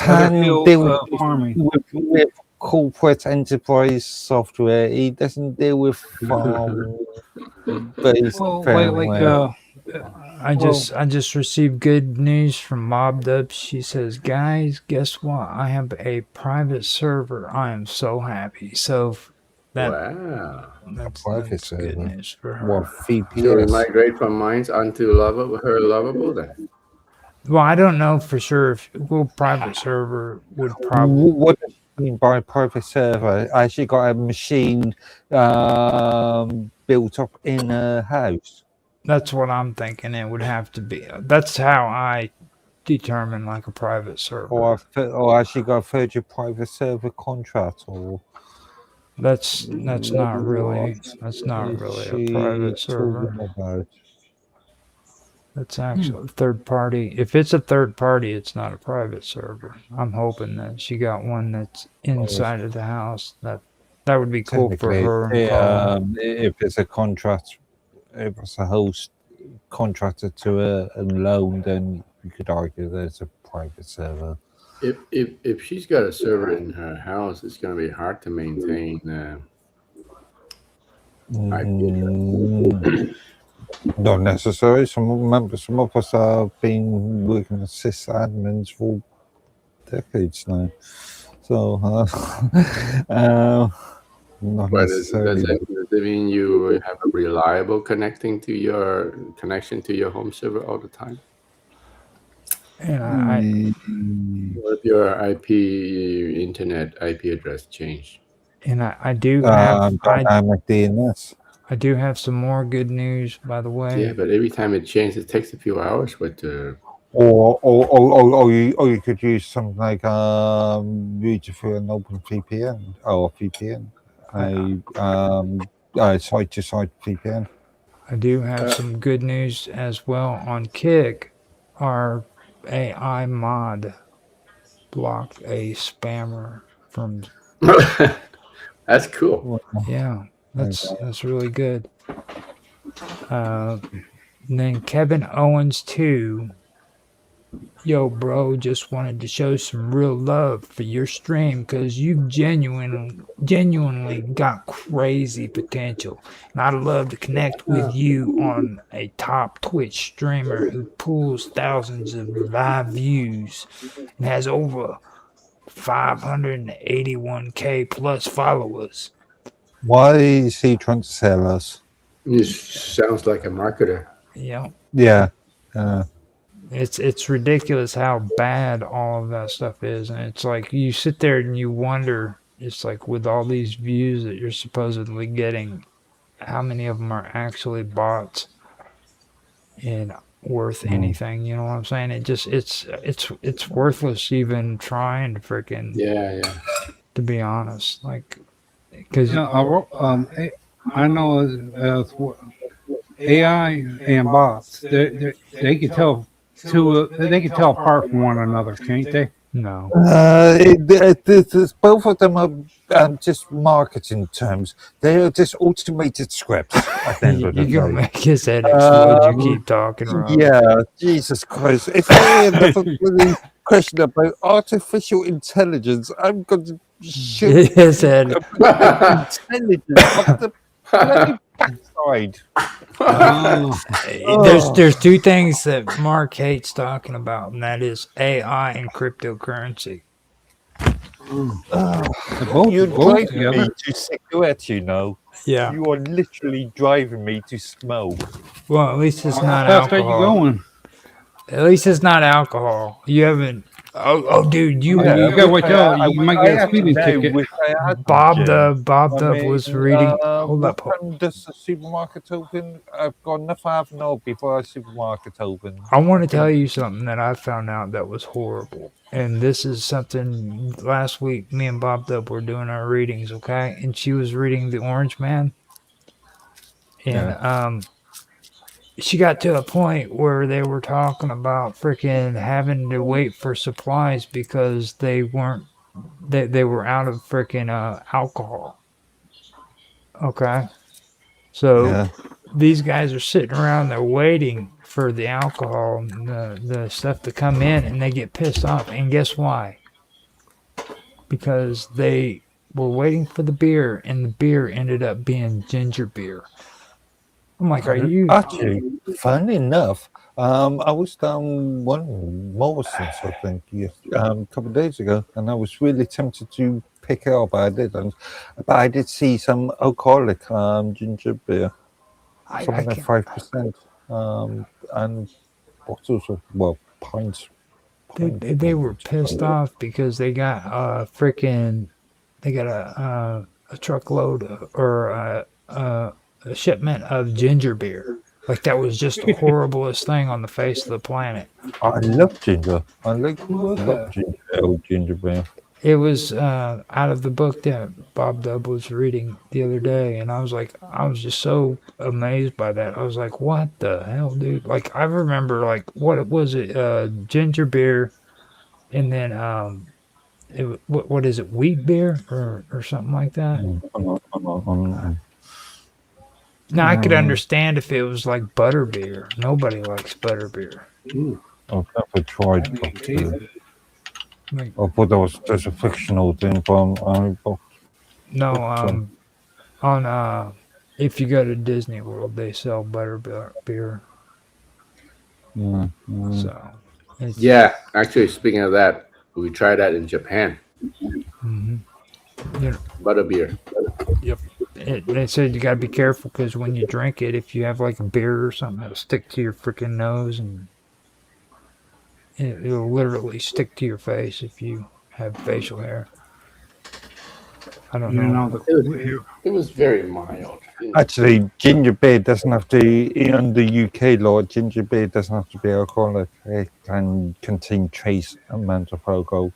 other Tan fields deal of farming? with corporate enterprise software. He doesn't deal with farm based Well, like firmware. I just received good news from Mobbed Up. She says, "Guys, guess what? I have a private server. I am so happy." So that Wow. Private that's good server. news for What her. So we VPS? migrate from mines onto her lovable then. Well, I don't know for sure if private server would probably. What does she mean by private server? Actually got a machine built up in a house. That's what I'm thinking. It would have to be. That's how I determine like a private server. Or actually got a third private server contract, or That's not really is a she private server. talking about? That's actually a third party. If it's a third party, it's not a private server. I'm hoping that she got one that's inside of the house. That would be cool for Technically, her and Paul. if it's a contract, if it's a host contracted to a loan, then you could argue that it's a private server. If she's got a server in her house, it's going to be hard to maintain. Not necessary. Some of us have been working as sysadmins for decades now. So, not But necessarily. does it mean you have a reliable connection to your home server all the time? And Or if your internet IP address changed? I do have Dynamic DNS. I do have some more good news, by the way. Yeah, but every time it changes, it takes a few hours. But Or you could use something like reach through an open VPN or VPN, site-to-site VPN. I do have some good news as well on Kick. Our AI mod blocked a spammer from. That's cool. Yeah, that's really good. And then Kevin Owens 2. Yo, bro, just wanted to show some real love for your stream because you genuinely got crazy potential. And I'd love to connect with you on a top Twitch streamer who pulls thousands of live views and has over 581K plus followers. Why is he trying to sell us? He sounds like a marketer. Yeah. Yeah. It's ridiculous how bad all of that stuff is, and it's like you sit there and you wonder, it's like with all these views that you're supposedly getting, how many of them are actually bots and worth anything? You know what I'm saying? It just it's worthless even trying to freaking to be honest, like because I know as AI and bots they can tell. They can tell apart from one another, can't they? No. Both of them are just marketing terms. They are just automated scripts. At the end of the You're gonna day. make his head explode. You keep talking, Rob. Yeah, Jesus Christ! If I have a question about artificial intelligence, I'm going to shoot his head. Intelligence off the bloody backside. There's two things that Mark hates talking about, and that is AI and cryptocurrency. You're driving me to cigarettes, you know. Yeah. You are literally driving me to smoke. Well, at least it's not How fast are you alcohol. going? At least it's not alcohol. You haven't. Oh, dude, you gotta watch out. You might get a speeding ticket. Bob Dub was reading. Hold up. What time does the supermarket open? I've got enough half an hour before the supermarket opens. I want to tell you something that I found out that was horrible. And this is something last week, me and Bob Dub were doing our readings, okay? And she was reading The Orange Man. And she got to a point where they were talking about freaking having to wait for supplies because they were out of freaking alcohol. Okay. So Yeah. these guys are sitting around there waiting for the alcohol and the stuff to come in, and they get pissed off. And guess why? Because they were waiting for the beer, and the beer ended up being ginger beer. I'm like, are you? Actually, funny enough, I was down one Morrison's, I think, a couple of days ago, and I was really tempted to pick it up. I didn't, but I did see some alcoholic ginger beer, I something like can't. 5%, and bottles of pints. They were pissed off because they got a truckload or a shipment of ginger beer. Like that was just the horriblest thing on the face of the planet. I love ginger. I love that? ginger beer. It was out of the book that Bob Dub was reading the other day, and I was just so amazed by that. I was like, what the hell, dude? Like, I remember, like, what was it? Ginger beer, and then, what is it, wheat beer or something like that? Now, I could understand if it was like butter beer. Nobody likes butter beer. I've never tried I butter taste beer. it. Like, I thought there's a fictional thing from no, if you go to Disney World, they sell butter beer. So, it's, Yeah, actually, speaking of that, we tried that in Japan. mhm. You know, Butterbeer. they said you gotta be careful because when you drink it, if you have like a beer or something, it'll stick to your freaking nose and it'll literally stick to your face if you have facial hair. I don't You know. know, It was very mild. Actually, ginger beer doesn't have to, in the UK law, ginger beer doesn't have to be alcoholic. It can contain trace amounts of alcohol,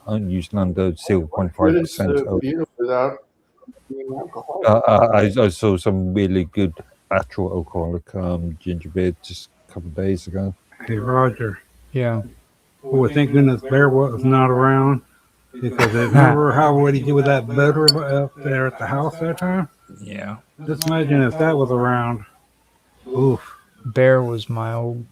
usually under 0.5%. Beer without being alcoholic? I saw some really good actual alcoholic ginger beer just a couple of days ago. hey Roger. Yeah. Boy, thank goodness Bear was not around because remember how what he did with that butter up there at the house that time? Yeah. Just imagine if that was around. Oof. Bear was my old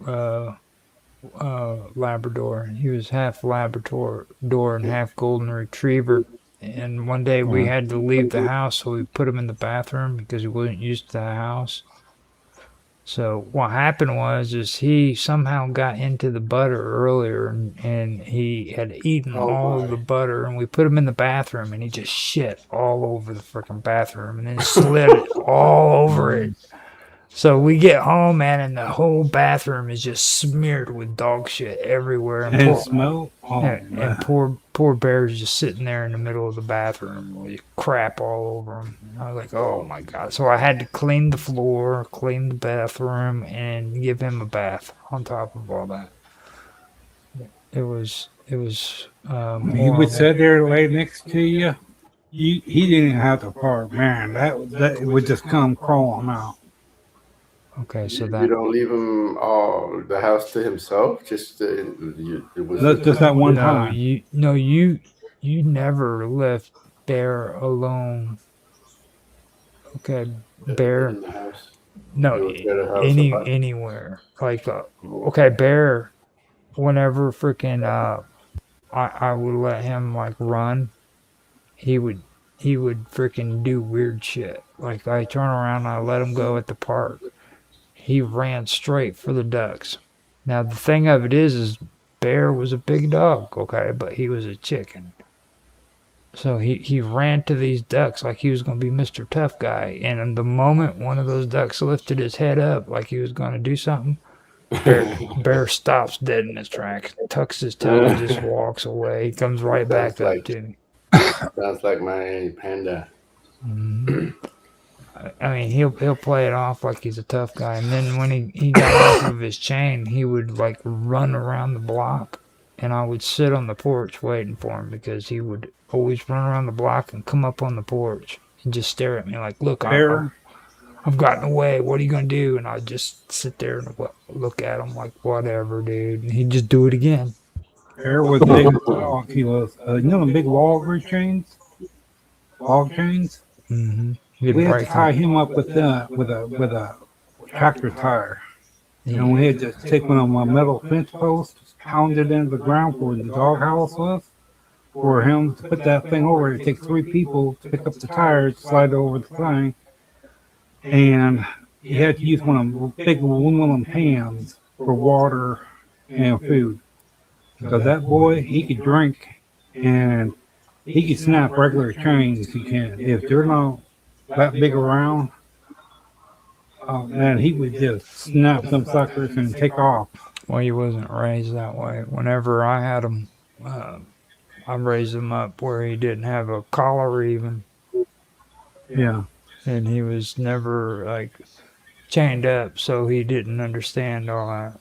Labrador. He was half Labrador and half Golden Retriever. And one day we had to leave the house, so we put him in the bathroom because he wasn't used to the house. So what happened is he somehow got into the butter earlier, and he had eaten all of the butter, and we put him in the bathroom, and he just shit all over the freaking bathroom, and then slid it all over it. So we get home, man, and the whole bathroom is just smeared with dog shit everywhere. And it smelled. Oh, And poor Bear's just sitting there in the middle of the bathroom with crap all over him. I was like, oh my god! So I had to clean the floor, clean the bathroom, and give him a bath on top of all that. It was he horrible. would sit there lay next to you. He didn't have to part, man. That would just come crawling out. Okay, so You that don't leave him the house to himself. Just it was Just that one no, time. you never left Bear alone. Okay, Bear. in the house. No, You would get a house apart. anywhere. Like, okay, Bear. Whenever freaking I would let him like run, he would freaking do weird shit. Like I turn around and I let him go at the park. He ran straight for the ducks. Now the thing of it is Bear was a big dog, okay, but he was a chicken. So he ran to these ducks like he was going to be Mr. Tough Guy. And the moment one of those ducks lifted his head up like he was going to do something, Bear stops dead in his tracks, tucks his tail, and just walks away. He comes right back up to me. Sounds like my panda. I mean, he'll play it off like he's a tough guy, and then when he got off of his chain, he would like run around the block, and I would sit on the porch waiting for him because he would always run around the block and come up on the porch and just stare at me like, "Look, Bear, I've gotten away. What are you gonna do? And I'd just sit there and look at him like, whatever, dude. And he'd just do it again. There was a big dog. He was, you know, the big log chains. Mm-hmm. We had to tie him up with a tractor tire, and we had to take one of my metal fence posts, pound it into the ground where the doghouse was. For him to put that thing over, it takes 3 people to pick up the tires, slide it over the thing, and you had to use one of the big aluminum pans for water and food. Because that boy, he could drink and he could snap regular chains. He can. If they're not that big around, man, he would just snap some suckers and take off. Well, he wasn't raised that way. Whenever I had him, I raised him up where he didn't have a collar even. Yeah. And he was never like chained up, so he didn't understand all that.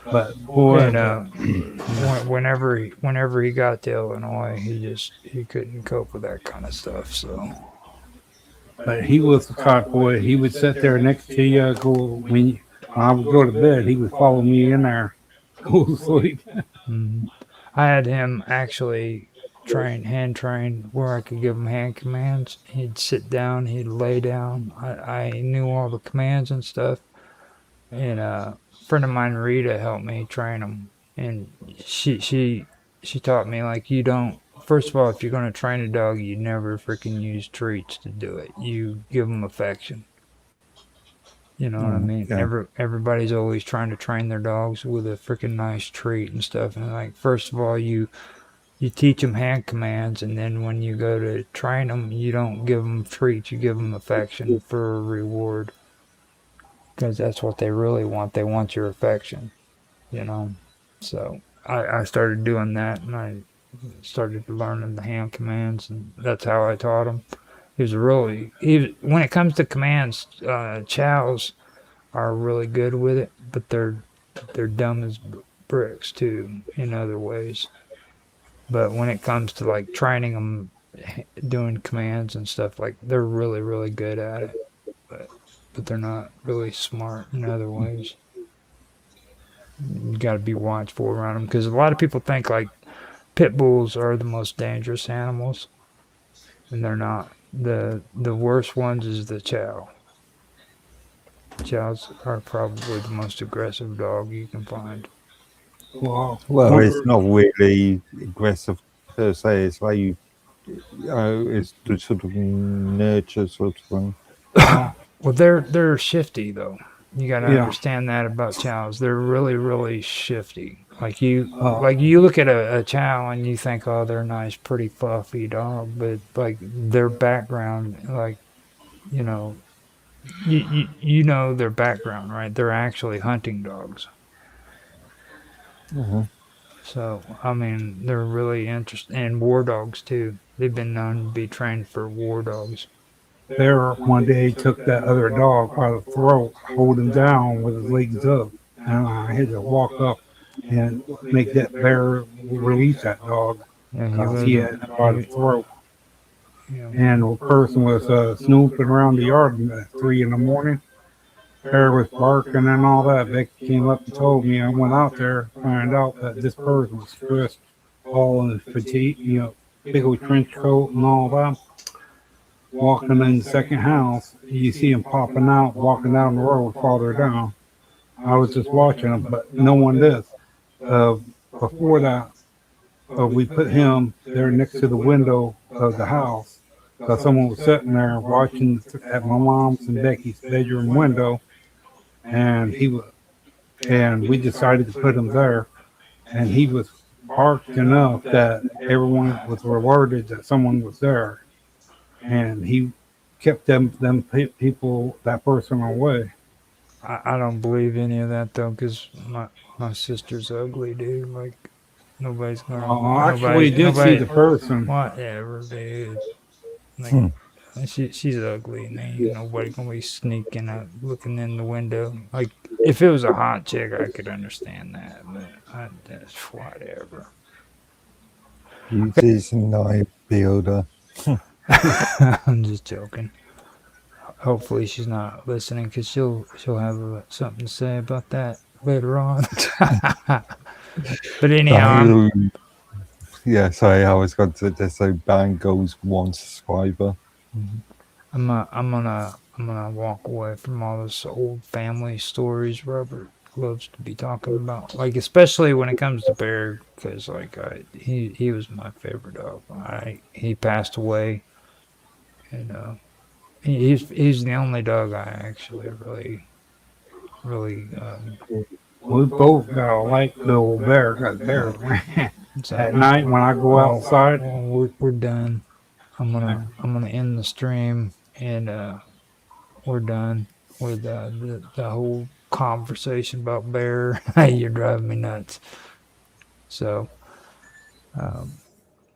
But boy, and whenever he got to Illinois, he couldn't cope with that kind of stuff. So, but he was the cop boy. He would sit there next to you. When I would go to bed, he would follow me in there, go to sleep. Mm-hmm. I had him actually hand trained where I could give him hand commands. He'd sit down, he'd lay down. I knew all the commands and stuff. And a friend of mine, Rita, helped me train him. And she taught me, like, you don't, first of all, if you're going to train a dog, you never freaking use treats to do it. You give them affection. You know what I mean? Yeah. Everybody's always trying to train their dogs with a freaking nice treat and stuff. And, like, first of all, you teach them hand commands, and then when you go to train them, you don't give them treats, you give them affection for a reward. Because that's what they really want. They want your affection, you know. So I started doing that, and I started learning the hand commands, and that's how I taught him. When it comes to commands, chows are really good with it, but they're dumb as bricks too in other ways. But when it comes to like training them, doing commands and stuff, like they're really, really good at it. But they're not really smart in other ways. You got to be watchful around them, because a lot of people think like pit bulls are the most dangerous animals, and they're not. The worst ones is the chow. Chows are probably the most aggressive dog you can find. Well, it's not really aggressive per se. It's like it's the sort of nurture sort of thing. Well, they're shifty though. You got to understand that about chows. They're really, really shifty. Like you look at a chow and you think, oh, they're a nice, pretty, fluffy dog, but like their background, like, you know, you know their background, right? They're actually hunting dogs. Mm-hmm. So I mean, they're really interesting, and war dogs too. They've been known to be trained for war dogs. There, one day, he took that other dog by the throat, hold him down with his legs up, and I had to walk up and make that bear release that dog, because he had him by the throat. Yeah. And the person was snooping around the yard at 3 in the morning. Bear was barking and all that. Becky came up and told me. I went out there to find out that this person was dressed all in fatigue, you know, big old trench coat and all that. Walking in the second house, you see him popping out, walking down the road farther down. I was just watching him, but no one did. Before that, we put him there next to the window of the house, because someone was sitting there watching at my mom's and Becky's bedroom window, and we decided to put him there, and he was barked enough that everyone was alerted that someone was there. And he kept that person away. I don't believe any of that though, because my sister's ugly, dude. Like nobody's gonna. Actually, did see the person. Whatever, dude. Like, she's ugly, and ain't nobody gonna be sneaking up, looking in the window. Like if it was a hot chick, I could understand that, but that's whatever. Beauty's in the eye of the beholder. I'm just joking. hopefully she's not listening because she'll have something to say about that later on. But anyhow, yes, I was going to say band goes 1 subscriber. I'm gonna walk away from all this old family stories Robert loves to be talking about, like especially when it comes to Bear, because like he was my favorite dog. He passed away, and he's the only dog I actually really We both got like the old bear, cause bear. so, At night when I go outside, well, we're done. I'm gonna end the stream, and we're done with the whole conversation about Bear. You're driving me nuts. So